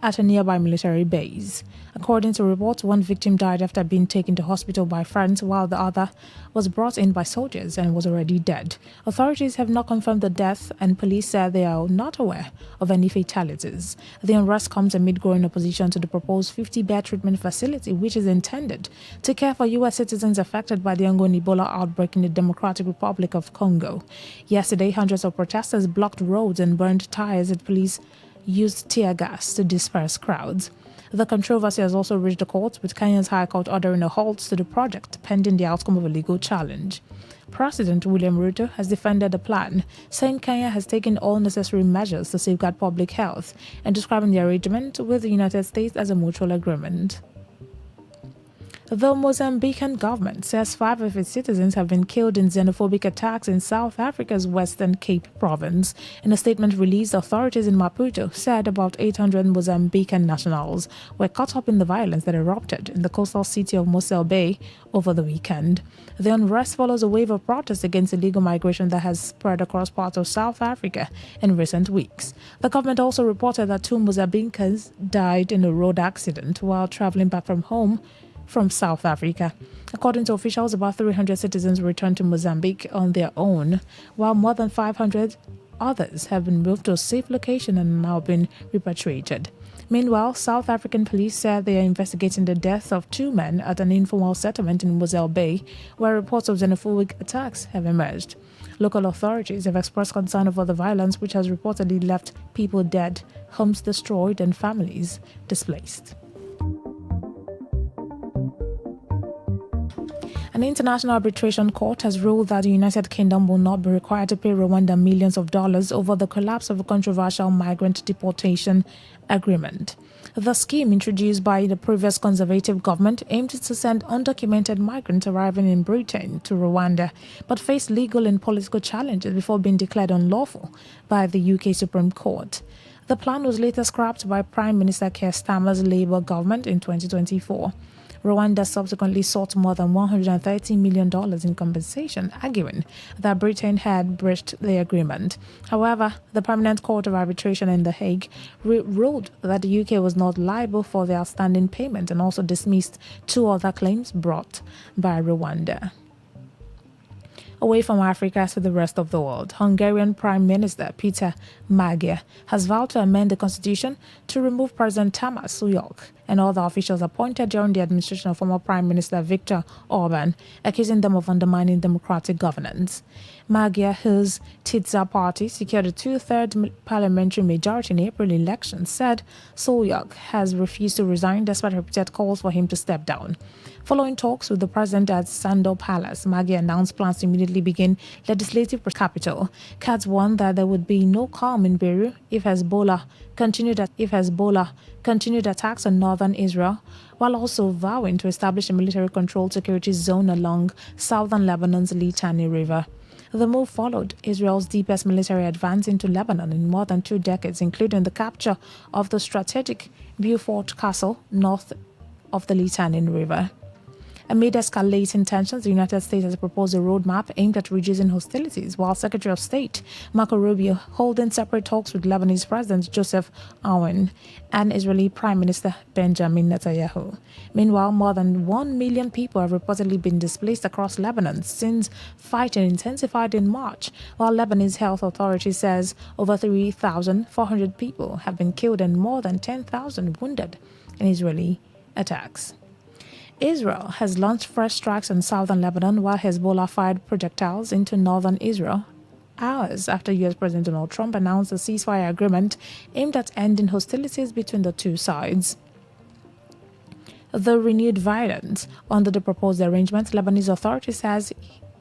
[SPEAKER 11] at a nearby military base. According to reports, one victim died after being taken to hospital by friends, while the other was brought in by soldiers and was already dead. Authorities have not confirmed the death, and police said they are not aware of any fatalities. The unrest comes amid growing opposition to the proposed 50-bed treatment facility, which is intended to care for U.S. citizens affected by the ongoing Ebola outbreak in the Democratic Republic of Congo. Yesterday, hundreds of protesters blocked roads and burned tires as police used tear gas to disperse crowds. The controversy has also reached the courts, with Kenya's High Court ordering a halt to the project pending the outcome of a legal challenge. President William Ruto has defended the plan, saying Kenya has taken all necessary measures to safeguard public health and describing the arrangement with the United States as a mutual agreement. The Mozambican government says 5 of its citizens have been killed in xenophobic attacks in South Africa's Western Cape province. In a statement released, authorities in Maputo said about 800 Mozambican nationals were caught up in the violence that erupted in the coastal city of Mossel Bay over the weekend. The unrest follows a wave of protests against illegal migration that has spread across parts of South Africa in recent weeks. The government also reported that 2 Mozambicans died in a road accident while traveling back from home from South Africa. According to officials, about 300 citizens returned to Mozambique on their own, while more than 500 others have been moved to a safe location and now been repatriated. Meanwhile, South African police said they are investigating the death of 2 men at an informal settlement in Mossel Bay, where reports of xenophobic attacks have emerged. Local authorities have expressed concern over the violence, which has reportedly left people dead, homes destroyed, and families displaced. An international arbitration court has ruled that the United Kingdom will not be required to pay Rwanda millions of dollars over the collapse of a controversial migrant deportation agreement. The scheme, introduced by the previous Conservative government, aimed to send undocumented migrants arriving in Britain to Rwanda, but faced legal and political challenges before being declared unlawful by the UK Supreme Court. The plan was later scrapped by Prime Minister Keir Starmer's Labour government in 2024. Rwanda subsequently sought more than $130 million in compensation, arguing that Britain had breached the agreement. However, the Permanent Court of Arbitration in The Hague ruled that the UK was not liable for the outstanding payment and also dismissed 2 other claims brought by Rwanda. Away from Africa to the rest of the world, Hungarian Prime Minister Peter Magyar has vowed to amend the constitution to remove President Tamás Suyok and other officials appointed during the administration of former Prime Minister Viktor Orban, accusing them of undermining democratic governance. Magyar, whose Tidza party secured a 2/3 parliamentary majority in April elections, said Suyok has refused to resign despite repeated calls for him to step down. Following talks with the president at Sandow Palace, Magyar announced plans to immediately begin legislative capital. Katz warned that there would be no calm in Beirut if Hezbollah continued attacks on northern Israel, while also vowing to establish a military-controlled security zone along southern Lebanon's Litani River. The move followed Israel's deepest military advance into Lebanon in more than 2 decades, including the capture of the strategic Beaufort Castle north of the Litani River. Amid escalating tensions, the United States has proposed a roadmap aimed at reducing hostilities, while Secretary of State Marco Rubio holding separate talks with Lebanese President Joseph Aoun and Israeli Prime Minister Benjamin Netanyahu. Meanwhile, more than 1 million people have reportedly been displaced across Lebanon since fighting intensified in March, while Lebanese health authority says over 3,400 people have been killed and more than 10,000 wounded in Israeli attacks. Israel has launched fresh strikes in southern Lebanon, while Hezbollah fired projectiles into northern Israel hours after U.S. President Donald Trump announced a ceasefire agreement aimed at ending hostilities between the two sides. The renewed violence under the proposed arrangement, Lebanese authorities says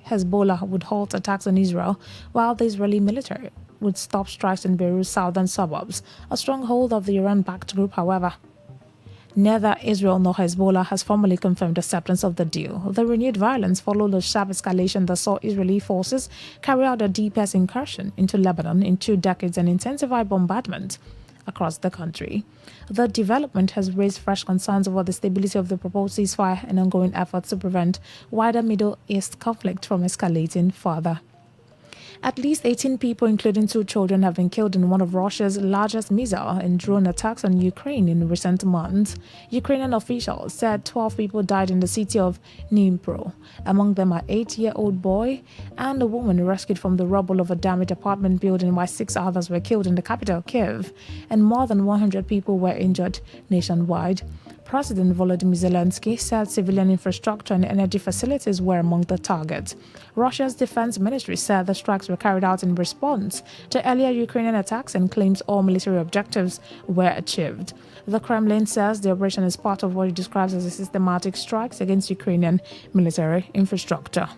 [SPEAKER 11] Hezbollah would halt attacks on Israel, while the Israeli military would stop strikes in Beirut's southern suburbs, a stronghold of the Iran-backed group. However, neither Israel nor Hezbollah has formally confirmed acceptance of the deal. The renewed violence followed a sharp escalation that saw Israeli forces carry out their deepest incursion into Lebanon in 2 decades and intensify bombardment across the country. The development has raised fresh concerns over the stability of the proposed ceasefire and ongoing efforts to prevent wider Middle East conflict from escalating further. At least 18 people, including 2 children, have been killed in one of Russia's largest missile and drone attacks on Ukraine in recent months. Ukrainian officials said 12 people died in the city of Dnipro. Among them are an 8-year-old boy and a woman rescued from the rubble of a damaged apartment building, while 6 others were killed in the capital, Kiev, and more than 100 people were injured nationwide. President Volodymyr Zelensky said civilian infrastructure and energy facilities were among the targets. Russia's defense ministry said the strikes were carried out in response to earlier Ukrainian attacks and claims all military objectives were achieved. The Kremlin says the operation is part of what it describes as a systematic strikes against Ukrainian military infrastructure.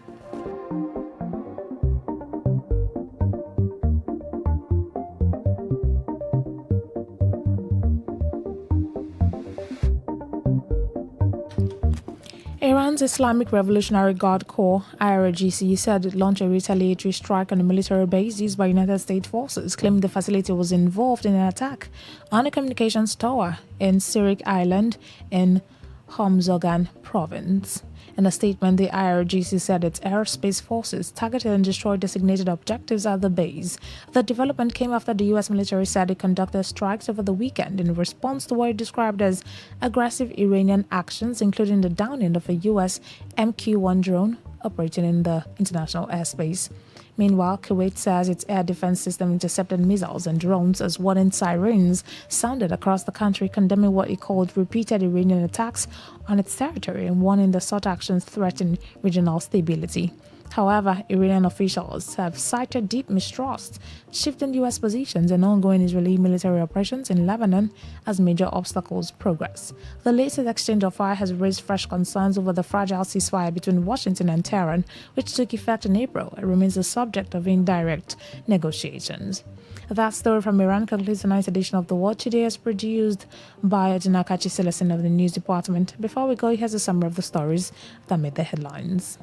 [SPEAKER 11] Iran's Islamic Revolutionary Guard Corps, IRGC, said it launched a retaliatory strike on a military base used by United States forces, claiming the facility was involved in an attack on a communications tower in Sirik Island in Hormozgan province. In a statement, the IRGC said its aerospace forces targeted and destroyed designated objectives at the base. The development came after the U.S. military said it conducted strikes over the weekend in response to what it described as aggressive Iranian actions, including the downing of a U.S. MQ-1 drone operating in the international airspace. Meanwhile, Kuwait says its air defense system intercepted missiles and drones as warning sirens sounded across the country, condemning what it called repeated Iranian attacks on its territory and warning the such actions threaten regional stability. However, Iranian officials have cited deep mistrust, shifting U.S. positions and ongoing Israeli military operations in Lebanon as major obstacles progress. The latest exchange of fire has raised fresh concerns over the fragile ceasefire between Washington and Tehran, which took effect in April and remains the subject of indirect negotiations. That story from Iran concludes tonight's edition of The World Today, as produced by Janakachi Selesen of the news department. Before we go, here's a summary of the stories that made the headlines.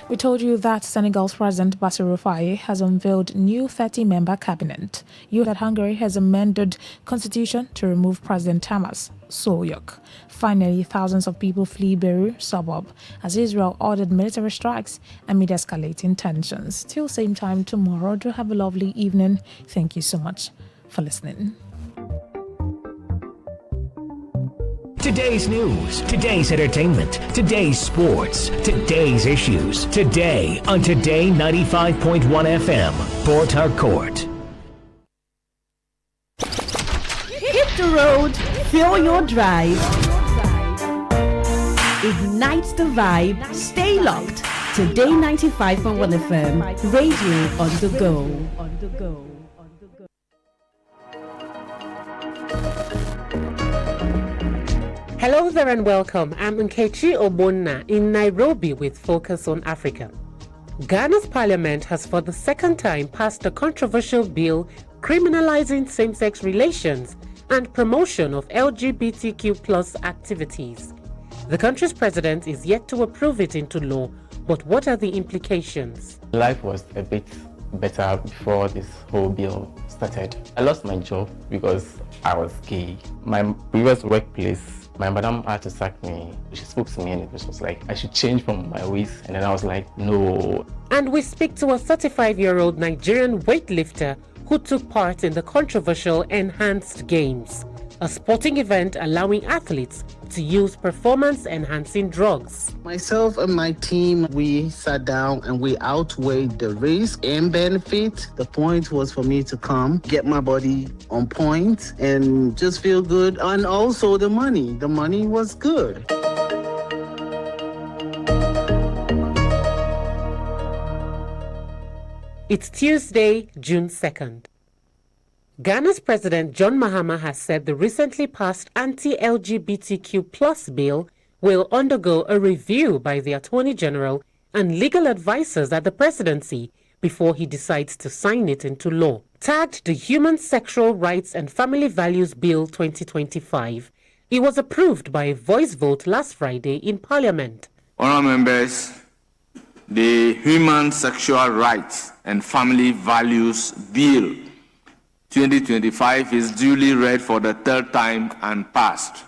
[SPEAKER 11] We told you that Senegal's President Bassirou Faye has unveiled new 30-member cabinet. You that Hungary has amended constitution to remove President Tamas Solyok. Finally, thousands of people flee Beirut suburb as Israel ordered military strikes amid escalating tensions. Till same time tomorrow, do have a lovely evening. Thank you so much for listening.
[SPEAKER 4] Today's news, today's entertainment, today's sports, today's issues. Today on Today 95.1 FM, Port Harcourt.
[SPEAKER 2] Hit the road, fill your drive. Ignite the vibe, stay locked. Today 95.1 FM, radio on the go.
[SPEAKER 17] Hello there and welcome. I'm Nkechi Obonna in Nairobi with Focus on Africa. Ghana's parliament has for the second time passed a controversial bill criminalizing same-sex relations and promotion of LGBTQ+ activities. The country's president is yet to approve it into law, but what are the implications?
[SPEAKER 23] Life was a bit better before this whole bill started. I lost my job because I was gay. My previous workplace, my madam had to sack me. She spoke to me and it was like I should change from my ways, and then I was like, no.
[SPEAKER 17] And we speak to a 35-year-old Nigerian weightlifter who took part in the controversial Enhanced Games, a sporting event allowing athletes to use performance-enhancing drugs.
[SPEAKER 24] Myself and my team, we sat down and we outweighed the risk and benefit. The point was for me to come, get my body on point, and just feel good. And also the money. The money was good.
[SPEAKER 17] It's Tuesday, June 2nd. Ghana's President John Mahama has said the recently passed anti-LGBTQ+ bill will undergo a review by the Attorney General and legal advisors at the presidency before he decides to sign it into law. Tagged the Human Sexual Rights and Family Values Bill 2025, it was approved by a voice vote last Friday in Parliament.
[SPEAKER 25] Honourable members, the Human Sexual Rights and Family Values Bill 2025 is duly read for the third time and passed.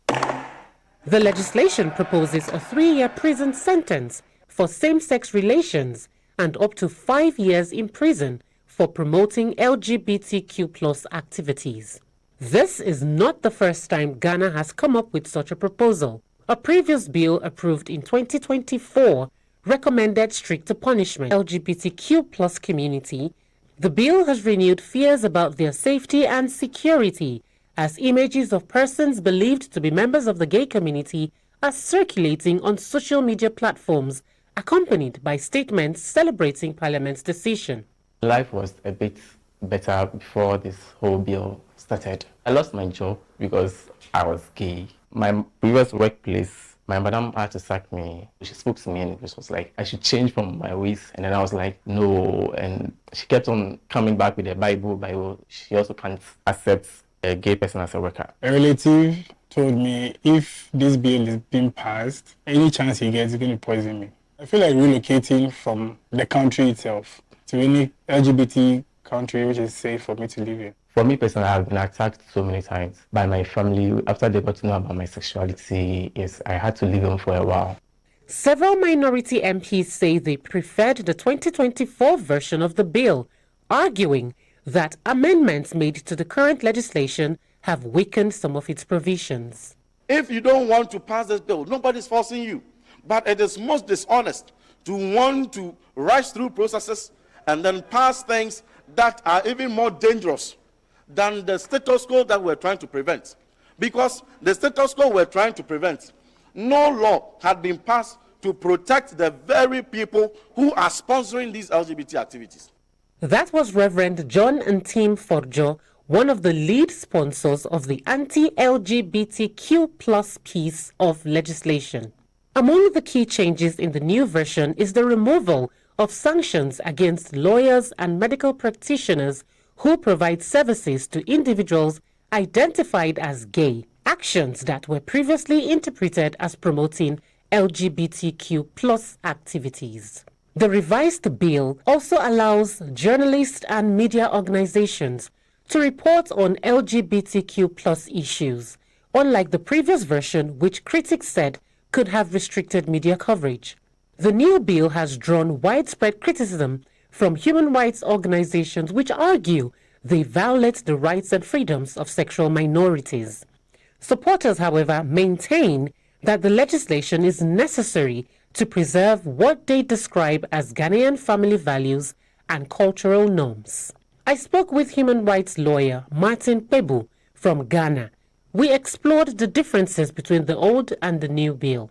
[SPEAKER 17] The legislation proposes a 3-year prison sentence for same-sex relations and up to 5 years in prison for promoting LGBTQ+ activities. This is not the first time Ghana has come up with such a proposal. A previous bill approved in 2024 recommended stricter punishment for the LGBTQ+ community. The bill has renewed fears about their safety and security as images of persons believed to be members of the gay community are circulating on social media platforms, accompanied by statements celebrating Parliament's decision.
[SPEAKER 23] Life was a bit better before this whole bill started. I lost my job because I was gay. My previous workplace, my madam had to sack me. She spoke to me and it was like I should change from my ways. And then I was like, no. And she kept on coming back with the Bible. She also can't accept a gay person as a worker.
[SPEAKER 6] A relative told me if this bill is being passed, any chance he gets is going to poison me. I feel like relocating from the country itself to any LGBT country which is safe for me to live in.
[SPEAKER 23] For me personally, I've been attacked so many times by my family. After they got to know about my sexuality, I had to leave them for a while.
[SPEAKER 17] Several minority MPs say they preferred the 2024 version of the bill, arguing that amendments made to the current legislation have weakened some of its provisions.
[SPEAKER 8] If you don't want to pass this bill, nobody's forcing you. But it is most dishonest to want to rush through processes and then pass things that are even more dangerous than the status quo that we're trying to prevent. Because the status quo we're trying to prevent, no law had been passed to protect the very people who are sponsoring these LGBT activities.
[SPEAKER 17] That was Reverend John Ntim Forjo, one of the lead sponsors of the anti-LGBTQ+ piece of legislation. Among the key changes in the new version is the removal of sanctions against lawyers and medical practitioners who provide services to individuals identified as gay, actions that were previously interpreted as promoting LGBTQ+ activities. The revised bill also allows journalists and media organizations to report on LGBTQ+ issues, unlike the previous version which critics said could have restricted media coverage. The new bill has drawn widespread criticism from human rights organizations which argue they violate the rights and freedoms of sexual minorities. Supporters, however, maintain that the legislation is necessary to preserve what they describe as Ghanaian family values and cultural norms. I spoke with human rights lawyer Martin Pebu from Ghana. We explored the differences between the old and the new bill.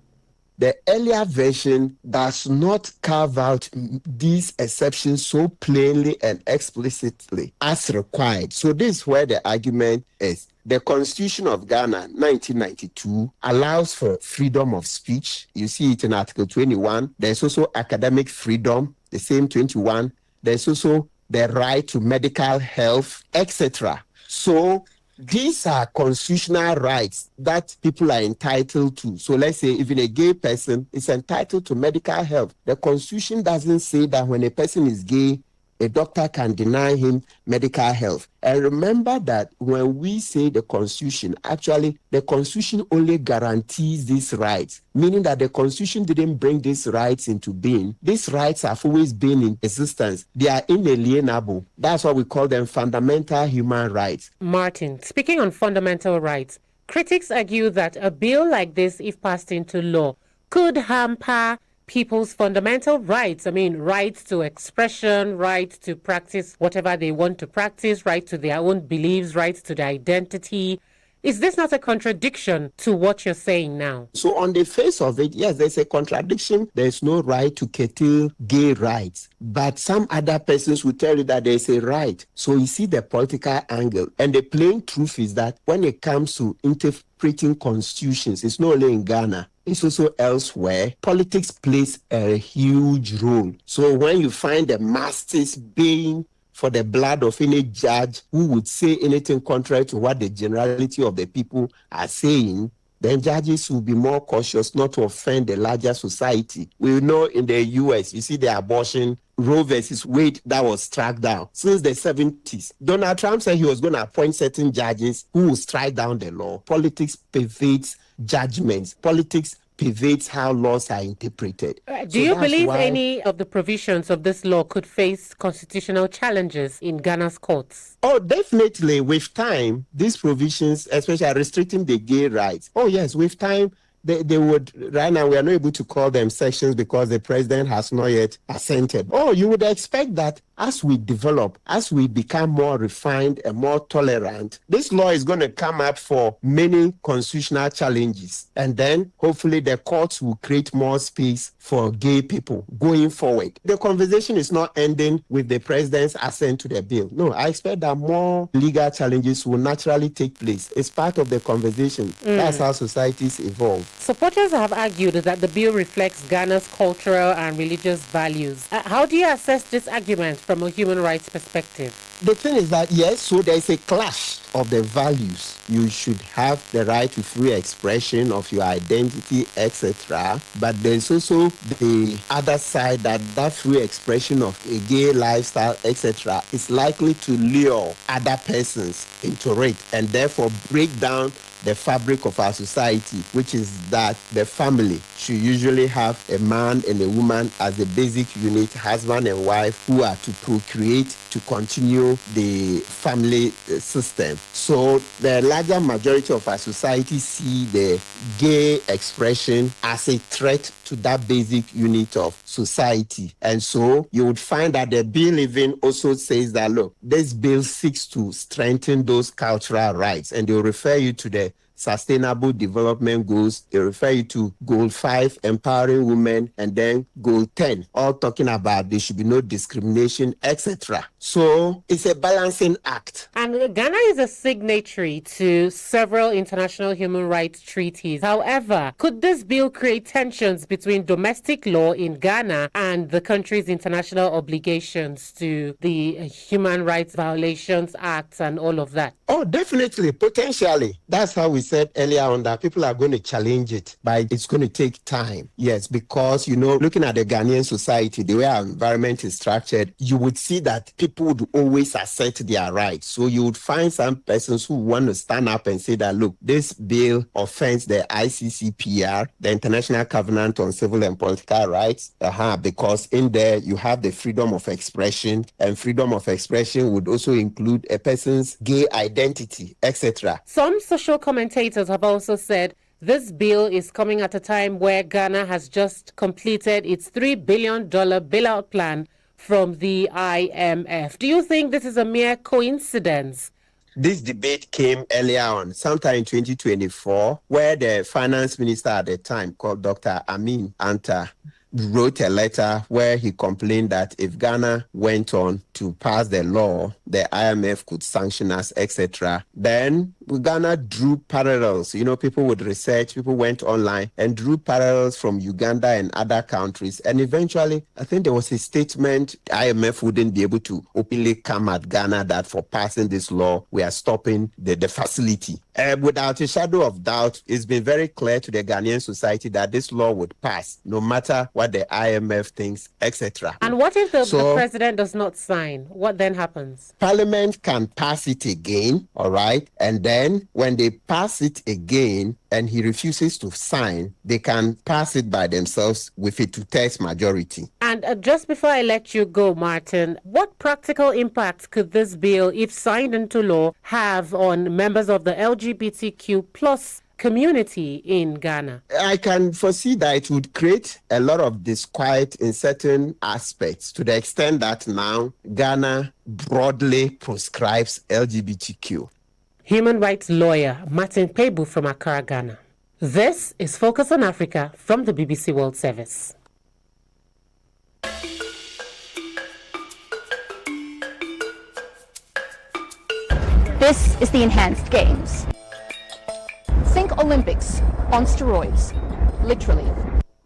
[SPEAKER 18] The earlier version does not carve out these exceptions so plainly and explicitly as required. So this is where the argument is. The Constitution of Ghana, 1992, allows for freedom of speech. You see it in Article 21. There's also academic freedom, the same 21. There's also the right to medical health, etc. So these are constitutional rights that people are entitled to. So let's say even a gay person is entitled to medical health. The Constitution doesn't say that when a person is gay, a doctor can deny him medical health. And remember that when we say the Constitution, actually the Constitution only guarantees these rights, meaning that the Constitution didn't bring these rights into being. These rights have always been in existence. They are inalienable. That's why we call them fundamental human rights.
[SPEAKER 17] Martin, speaking on fundamental rights, critics argue that a bill like this, if passed into law, could hamper people's fundamental rights. I mean, rights to expression, rights to practice whatever they want to practice, right to their own beliefs, rights to their identity. Is this not a contradiction to what you're saying now?
[SPEAKER 18] So on the face of it, yes, there's a contradiction. There's no right to curtail gay rights. But some other persons will tell you that there's a right. So you see the political angle. And the plain truth is that when it comes to interpreting constitutions, it's not only in Ghana, it's also elsewhere. Politics plays a huge role. So when you find the masses baying for the blood of any judge who would say anything contrary to what the generality of the people are saying, then judges will be more cautious not to offend the larger society. We know in the US, you see the abortion, Roe versus Wade, that was struck down. Since the 70s, Donald Trump said he was going to appoint certain judges who will strike down the law. Politics pervades judgments. Politics pervades how laws are interpreted.
[SPEAKER 17] Do you believe any of the provisions of this law could face constitutional challenges in Ghana's courts?
[SPEAKER 18] Oh, definitely. With time, these provisions, especially restricting the gay rights. Oh, yes, with time, they would, right now, we are not able to call them sections because the president has not yet assented. Oh, you would expect that as we develop, as we become more refined and more tolerant, this law is going to come up for many constitutional challenges. And then hopefully the courts will create more space for gay people going forward. The conversation is not ending with the president's assent to the bill. No, I expect that more legal challenges will naturally take place. It's part of the conversation. That's how societies evolve.
[SPEAKER 17] Supporters have argued that the bill reflects Ghana's cultural and religious values. How do you assess this argument from a human rights perspective?
[SPEAKER 18] The thing is that, yes, so there's a clash of the values. You should have the right to free expression of your identity, etc. But there's also the other side that free expression of a gay lifestyle, etc. is likely to lure other persons into it and therefore break down the fabric of our society, which is that the family should usually have a man and a woman as the basic unit, husband and wife, who are to procreate to continue the family system. So the larger majority of our society see the gay expression as a threat to that basic unit of society. And so you would find that the bill even also says that, look, this bill seeks to strengthen those cultural rights, and they'll refer you to the Sustainable Development Goals. They refer you to Goal 5, Empowering Women, and then Goal 10, all talking about there should be no discrimination, etc. So it's a balancing act.
[SPEAKER 17] And Ghana is a signatory to several international human rights treaties. However, could this bill create tensions between domestic law in Ghana and the country's international obligations to the Human Rights Violations Acts and all of that?
[SPEAKER 18] Oh, definitely, potentially. That's how we said earlier on that people are going to challenge it, but it's going to take time. Yes, because, looking at the Ghanaian society, the way our environment is structured, you would see that people would always assert their rights. So you would find some persons who want to stand up and say that, look, this bill offends the ICCPR, the International Covenant on Civil and Political Rights, because in there you have the freedom of expression, and freedom of expression would also include a person's gay identity, etc.
[SPEAKER 17] Some social commentators have also said this bill is coming at a time where Ghana has just completed its $3 billion bailout plan from the IMF. Do you think this is a mere coincidence?
[SPEAKER 18] This debate came earlier on, sometime in 2024, where the finance minister at the time, called Dr. Amin Anta, wrote a letter where he complained that if Ghana went on to pass the law, the IMF could sanction us, etc. Then Ghana drew parallels. People would research, people went online and drew parallels from Uganda and other countries. And eventually, I think there was a statement, IMF wouldn't be able to openly come at Ghana that for passing this law, we are stopping the facility. Without a shadow of doubt, it's been very clear to the Ghanaian society that this law would pass, no matter what the IMF thinks, etc.
[SPEAKER 17] And what if the president does not sign? What then happens?
[SPEAKER 18] Parliament can pass it again, all right? And then when they pass it again and he refuses to sign, they can pass it by themselves with a two-thirds majority.
[SPEAKER 17] And just before I let you go, Martin, what practical impact could this bill, if signed into law, have on members of the LGBTQ plus community in Ghana?
[SPEAKER 18] I can foresee that it would create a lot of disquiet in certain aspects, to the extent that now Ghana broadly proscribes LGBTQ.
[SPEAKER 17] Human rights lawyer Martin Pebu from Accra, Ghana. This is Focus on Africa from the BBC World Service.
[SPEAKER 5] This is the Enhanced Games. Think Olympics on steroids, literally.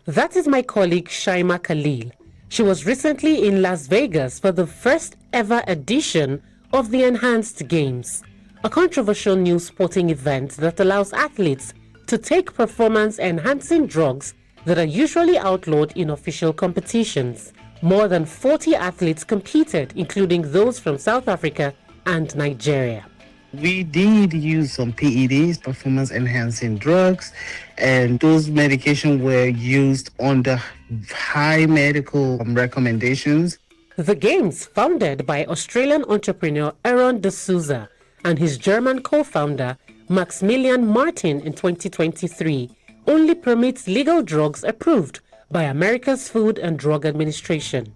[SPEAKER 17] That is my colleague Shaima Khalil. She was recently in Las Vegas for the first ever edition of the Enhanced Games, a controversial new sporting event that allows athletes to take performance-enhancing drugs that are usually outlawed in official competitions. More than 40 athletes competed, including those from South Africa and Nigeria.
[SPEAKER 24] We did use some PEDs, performance enhancing drugs, and those medications were used under high medical recommendations.
[SPEAKER 17] The Games, founded by Australian entrepreneur Aaron D'Souza and his German co-founder Maximilian Martin in 2023, only permits legal drugs approved by America's Food and Drug Administration.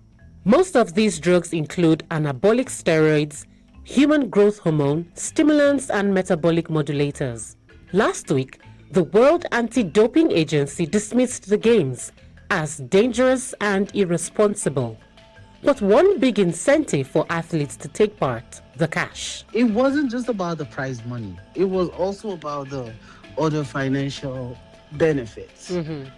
[SPEAKER 17] Most of these drugs include anabolic steroids, human growth hormone, stimulants, and metabolic modulators. Last week, the World Anti-Doping Agency dismissed the Games as dangerous and irresponsible. But one big incentive for athletes to take part, the cash.
[SPEAKER 24] It wasn't just about the prize money. It was also about the other financial benefits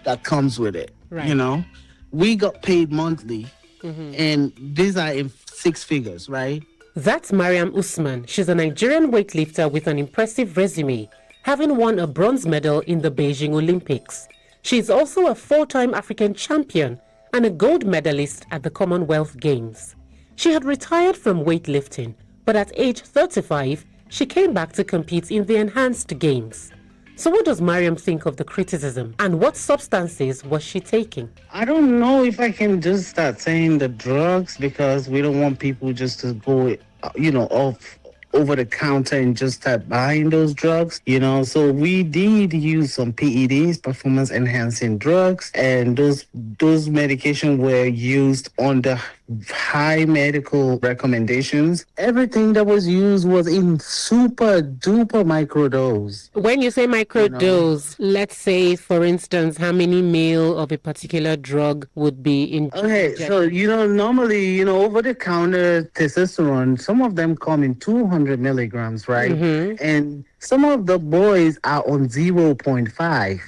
[SPEAKER 24] that comes with it.
[SPEAKER 17] Right.
[SPEAKER 24] You know, we got paid monthly, and these are in 6 figures, right?
[SPEAKER 17] That's Mariam Usman. She's a Nigerian weightlifter with an impressive resume, having won a bronze medal in the Beijing Olympics. She's also a 4-time African champion and a gold medalist at the Commonwealth Games. She had retired from weightlifting, but at age 35, she came back to compete in the Enhanced Games. So what does Mariam think of the criticism, and what substances was she taking?
[SPEAKER 24] I don't know if I can just start saying the drugs, because we don't want people just to go, off over the counter and just start buying those drugs, So we did use some PEDs, performance enhancing drugs, and those medications were used under high medical recommendations. Everything that was used was in super duper microdose.
[SPEAKER 17] When you say microdose, let's say, for instance, how many mil of a particular drug would be in?
[SPEAKER 24] Okay, so normally, over the counter testosterone, some of them come in 200 milligrams, right? And some of the boys are on 0.5.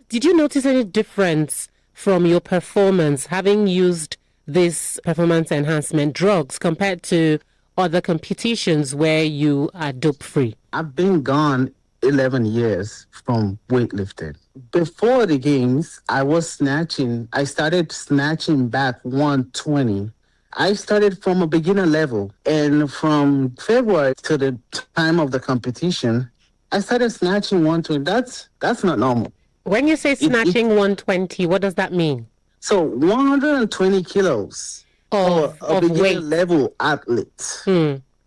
[SPEAKER 17] Did you notice any difference from your performance having used these performance enhancement drugs compared to other competitions where you are dope free?
[SPEAKER 24] I've been gone 11 years from weightlifting. Before the Games, I started snatching back 120. I started from a beginner level, and from February to the time of the competition, I started snatching 120. That's not normal.
[SPEAKER 17] When you say snatching 120, what does that mean?
[SPEAKER 24] So 120 kilos
[SPEAKER 17] of
[SPEAKER 24] a beginner
[SPEAKER 17] weight
[SPEAKER 24] level athlete.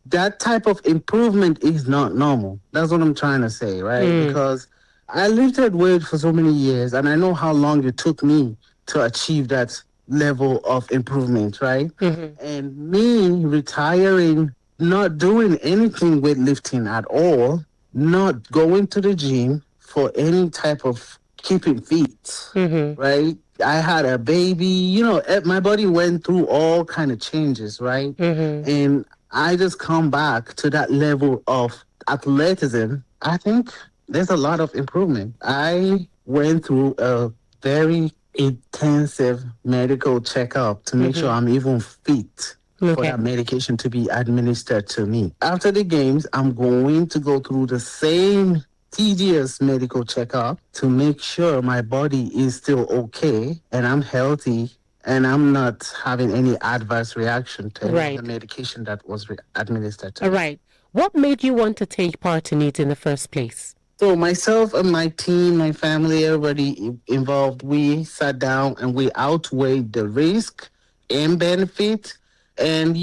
[SPEAKER 24] That type of improvement is not normal. That's what I'm trying to say, right? Because I lifted weight for so many years, and I know how long it took me to achieve that level of improvement, right? And me retiring, not doing anything weightlifting at all, not going to the gym for any type of keeping fit, right? I had a baby, my body went through all kind of changes, right? And I just come back to that level of athleticism. I think there's a lot of improvement. I went through a very intensive medical checkup to make sure I'm even fit for that medication to be administered to me. After the Games, I'm going to go through the same tedious medical checkup to make sure my body is still okay and I'm healthy and I'm not having any adverse reaction to the medication that was administered to me.
[SPEAKER 17] Right. What made you want to take part in it in the first place?
[SPEAKER 24] So myself and my team, my family, everybody involved, we sat down and we outweighed the risk and benefit. And,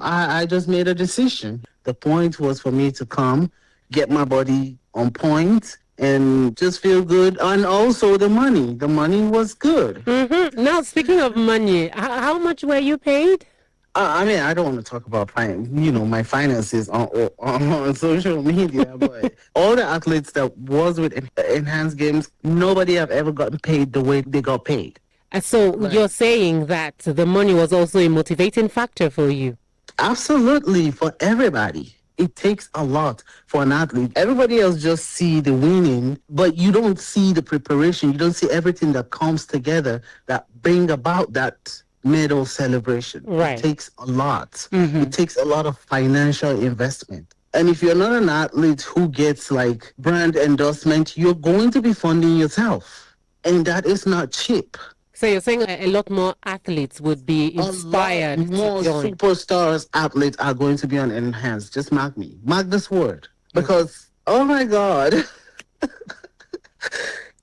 [SPEAKER 24] I just made a decision. The point was for me to come, get my body on point, and just feel good. And also the money. The money was good.
[SPEAKER 17] Now, speaking of money, how much were you paid?
[SPEAKER 24] I don't want to talk about my finances on social media, but all the athletes that was with Enhanced Games, nobody have ever gotten paid the way they got paid.
[SPEAKER 17] So you're saying that the money was also a motivating factor for you?
[SPEAKER 24] Absolutely, for everybody. It takes a lot for an athlete. Everybody else just see the winning, but you don't see the preparation. You don't see everything that comes together that bring about that medal celebration.
[SPEAKER 17] Right.
[SPEAKER 24] It takes a lot. It takes a lot of financial investment. And if you're not an athlete who gets like brand endorsement, you're going to be funding yourself. And that is not cheap.
[SPEAKER 17] So you're saying a lot more athletes would be inspired.
[SPEAKER 24] More superstars, athletes are going to be on Enhanced. Just mark me. Mark this word. Because, oh my God,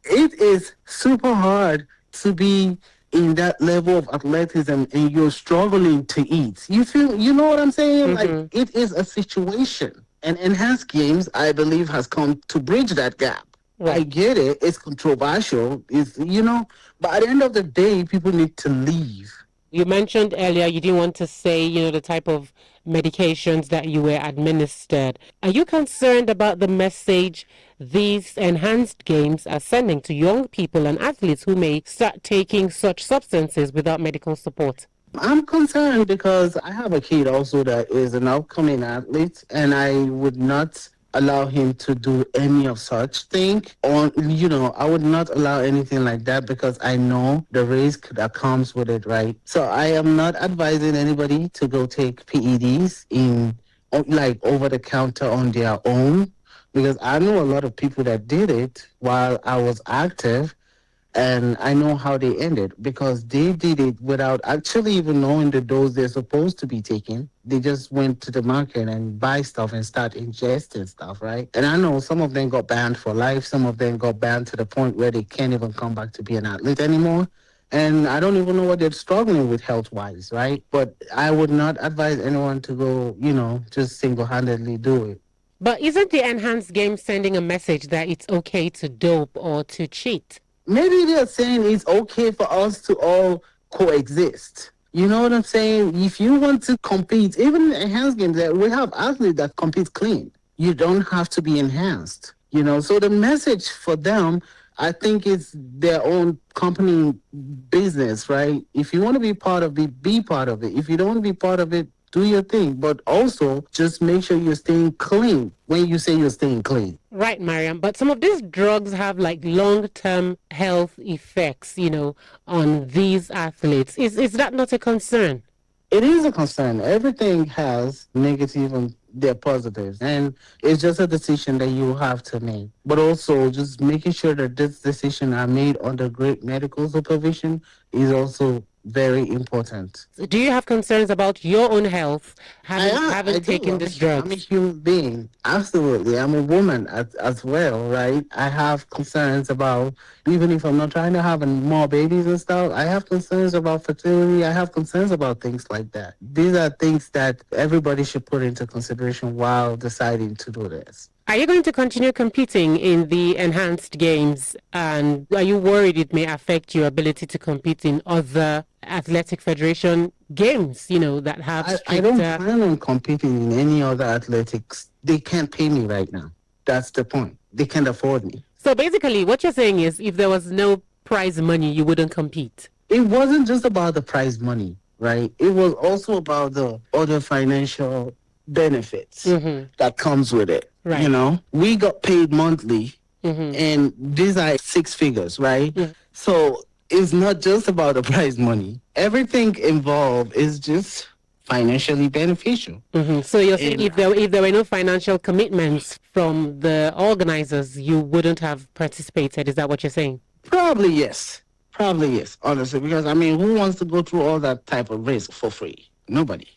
[SPEAKER 24] it is super hard to be in that level of athleticism and you're struggling to eat. You know what I'm saying? Like, it is a situation. And enhanced games, I believe, has come to bridge that gap. I get it. It's controversial. But at the end of the day, people need to leave.
[SPEAKER 17] You mentioned earlier you didn't want to say, the type of medications that you were administered. Are you concerned about the message these enhanced games are sending to young people and athletes who may start taking such substances without medical support?
[SPEAKER 24] I'm concerned because I have a kid also that is an upcoming athlete, and I would not allow him to do any of such thing. I would not allow anything like that because I know the risk that comes with it, right? So I am not advising anybody to go take PEDs over the counter on their own, because I know a lot of people that did it while I was active. And I know how they ended because they did it without actually even knowing the dose they're supposed to be taking. They just went to the market and buy stuff and start ingesting stuff, right? And I know some of them got banned for life. Some of them got banned to the point where they can't even come back to be an athlete anymore. And I don't even know what they're struggling with health-wise, right? But I would not advise anyone to go, just single-handedly do it.
[SPEAKER 17] But isn't the enhanced game sending a message that it's okay to dope or to cheat?
[SPEAKER 24] Maybe they're saying it's okay for us to all coexist. You know what I'm saying? If you want to compete, even in enhanced games, we have athletes that compete clean. You don't have to be enhanced. So the message for them, I think, is their own company business, right? If you want to be part of it, be part of it. If you don't want to be part of it, do your thing. But also, just make sure you're staying clean when you say you're staying clean.
[SPEAKER 17] Right, Mariam. But some of these drugs have long-term health effects, on these athletes. Is that not a concern?
[SPEAKER 24] It is a concern. Everything has negative and their positives. And it's just a decision that you have to make. But also just making sure that this decision are made under great medical supervision is also very important.
[SPEAKER 17] Do you have concerns about your own health having taken this drug?
[SPEAKER 24] I'm a human being. Absolutely. I'm a woman as well, right? I have concerns about, even if I'm not trying to have more babies and stuff, I have concerns about fertility. I have concerns about things like that. These are things that everybody should put into consideration while deciding to do this.
[SPEAKER 17] Are you going to continue competing in the enhanced games? And are you worried it may affect your ability to compete in other athletic federation games, that have stricter...
[SPEAKER 24] I don't plan on competing in any other athletics. They can't pay me right now. That's the point. They can't afford me.
[SPEAKER 17] So basically, what you're saying is if there was no prize money, you wouldn't compete.
[SPEAKER 24] It wasn't just about the prize money, right? It was also about the other financial benefits that comes with it. Right. We got paid monthly, and these are 6 figures, right? Yeah. So it's not just about the prize money. Everything involved is just financially beneficial.
[SPEAKER 17] So you're saying if there were no financial commitments from the organizers, you wouldn't have participated. Is that what you're saying?
[SPEAKER 24] Probably yes, honestly, because who wants to go through all that type of risk for free? Nobody.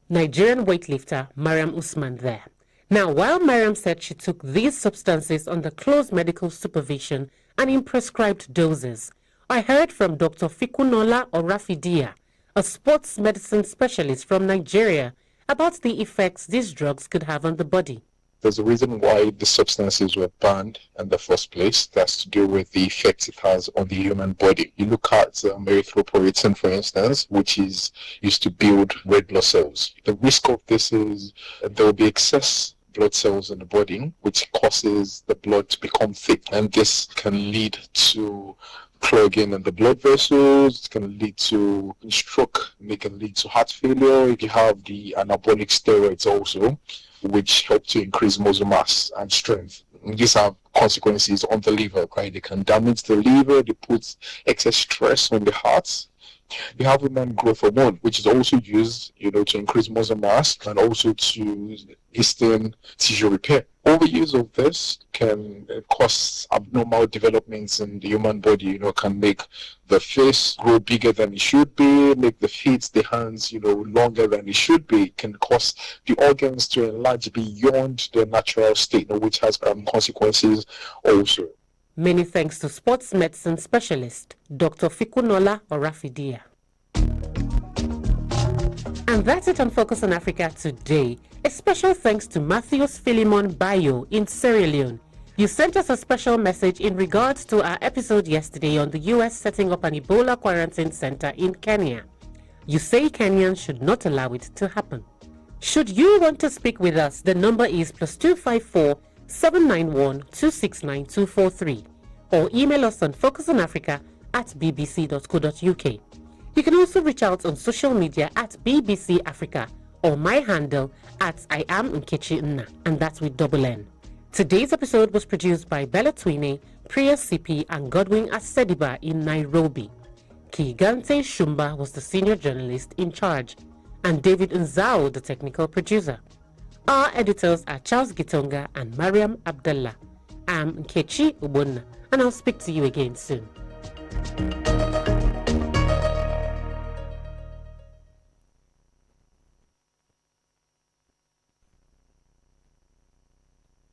[SPEAKER 17] Nigerian weightlifter Mariam Usman there. Now, while Mariam said she took these substances under close medical supervision and in prescribed doses, I heard from Dr. Fikunola Orafidia, a sports medicine specialist from Nigeria, about the effects these drugs could have on the body.
[SPEAKER 10] There's a reason why the substances were banned in the first place. That's to do with the effects it has on the human body. You look at erythropoietin, for instance, which is used to build red blood cells. The risk of this is there will be excess blood cells in the body, which causes the blood to become thick, and this can lead to clogging in the blood vessels. It can lead to stroke, it can lead to heart failure. You have the anabolic steroids also, which help to increase muscle mass and strength. And these have consequences on the liver, right? They can damage the liver, they put excess stress on the heart, You have women growth hormone, which is also used, to increase muscle mass and also to hasten tissue repair. Overuse of this can cause abnormal developments in the human body, can make the face grow bigger than it should be, make the feet, the hands, longer than it should be, can cause the organs to enlarge beyond their natural state, which has consequences also.
[SPEAKER 17] Many thanks to sports medicine specialist, Dr. Fikunola Orafidia. And that's it on Focus on Africa today. A special thanks to Matthews Philemon Bayo in Sierra Leone. You sent us a special message in regards to our episode yesterday on the US setting up an Ebola quarantine center in Kenya. You say Kenyans should not allow it to happen. Should you want to speak with us, the number is +254 791 269 243, or email us on focusonafrica@bbc.co.uk. You can also reach out on social media at BBC Africa, or my handle at I am Nkechi Nna, and that's with double N. Today's episode was produced by Bella Twine, Priya CP, and Godwin Asediba in Nairobi. Kigante Shumba was the senior journalist in charge, and David Nzao, the technical producer. Our editors are Charles Gitonga and Mariam Abdullah. I'm Nkechi Ubonna, and I'll speak to you again soon.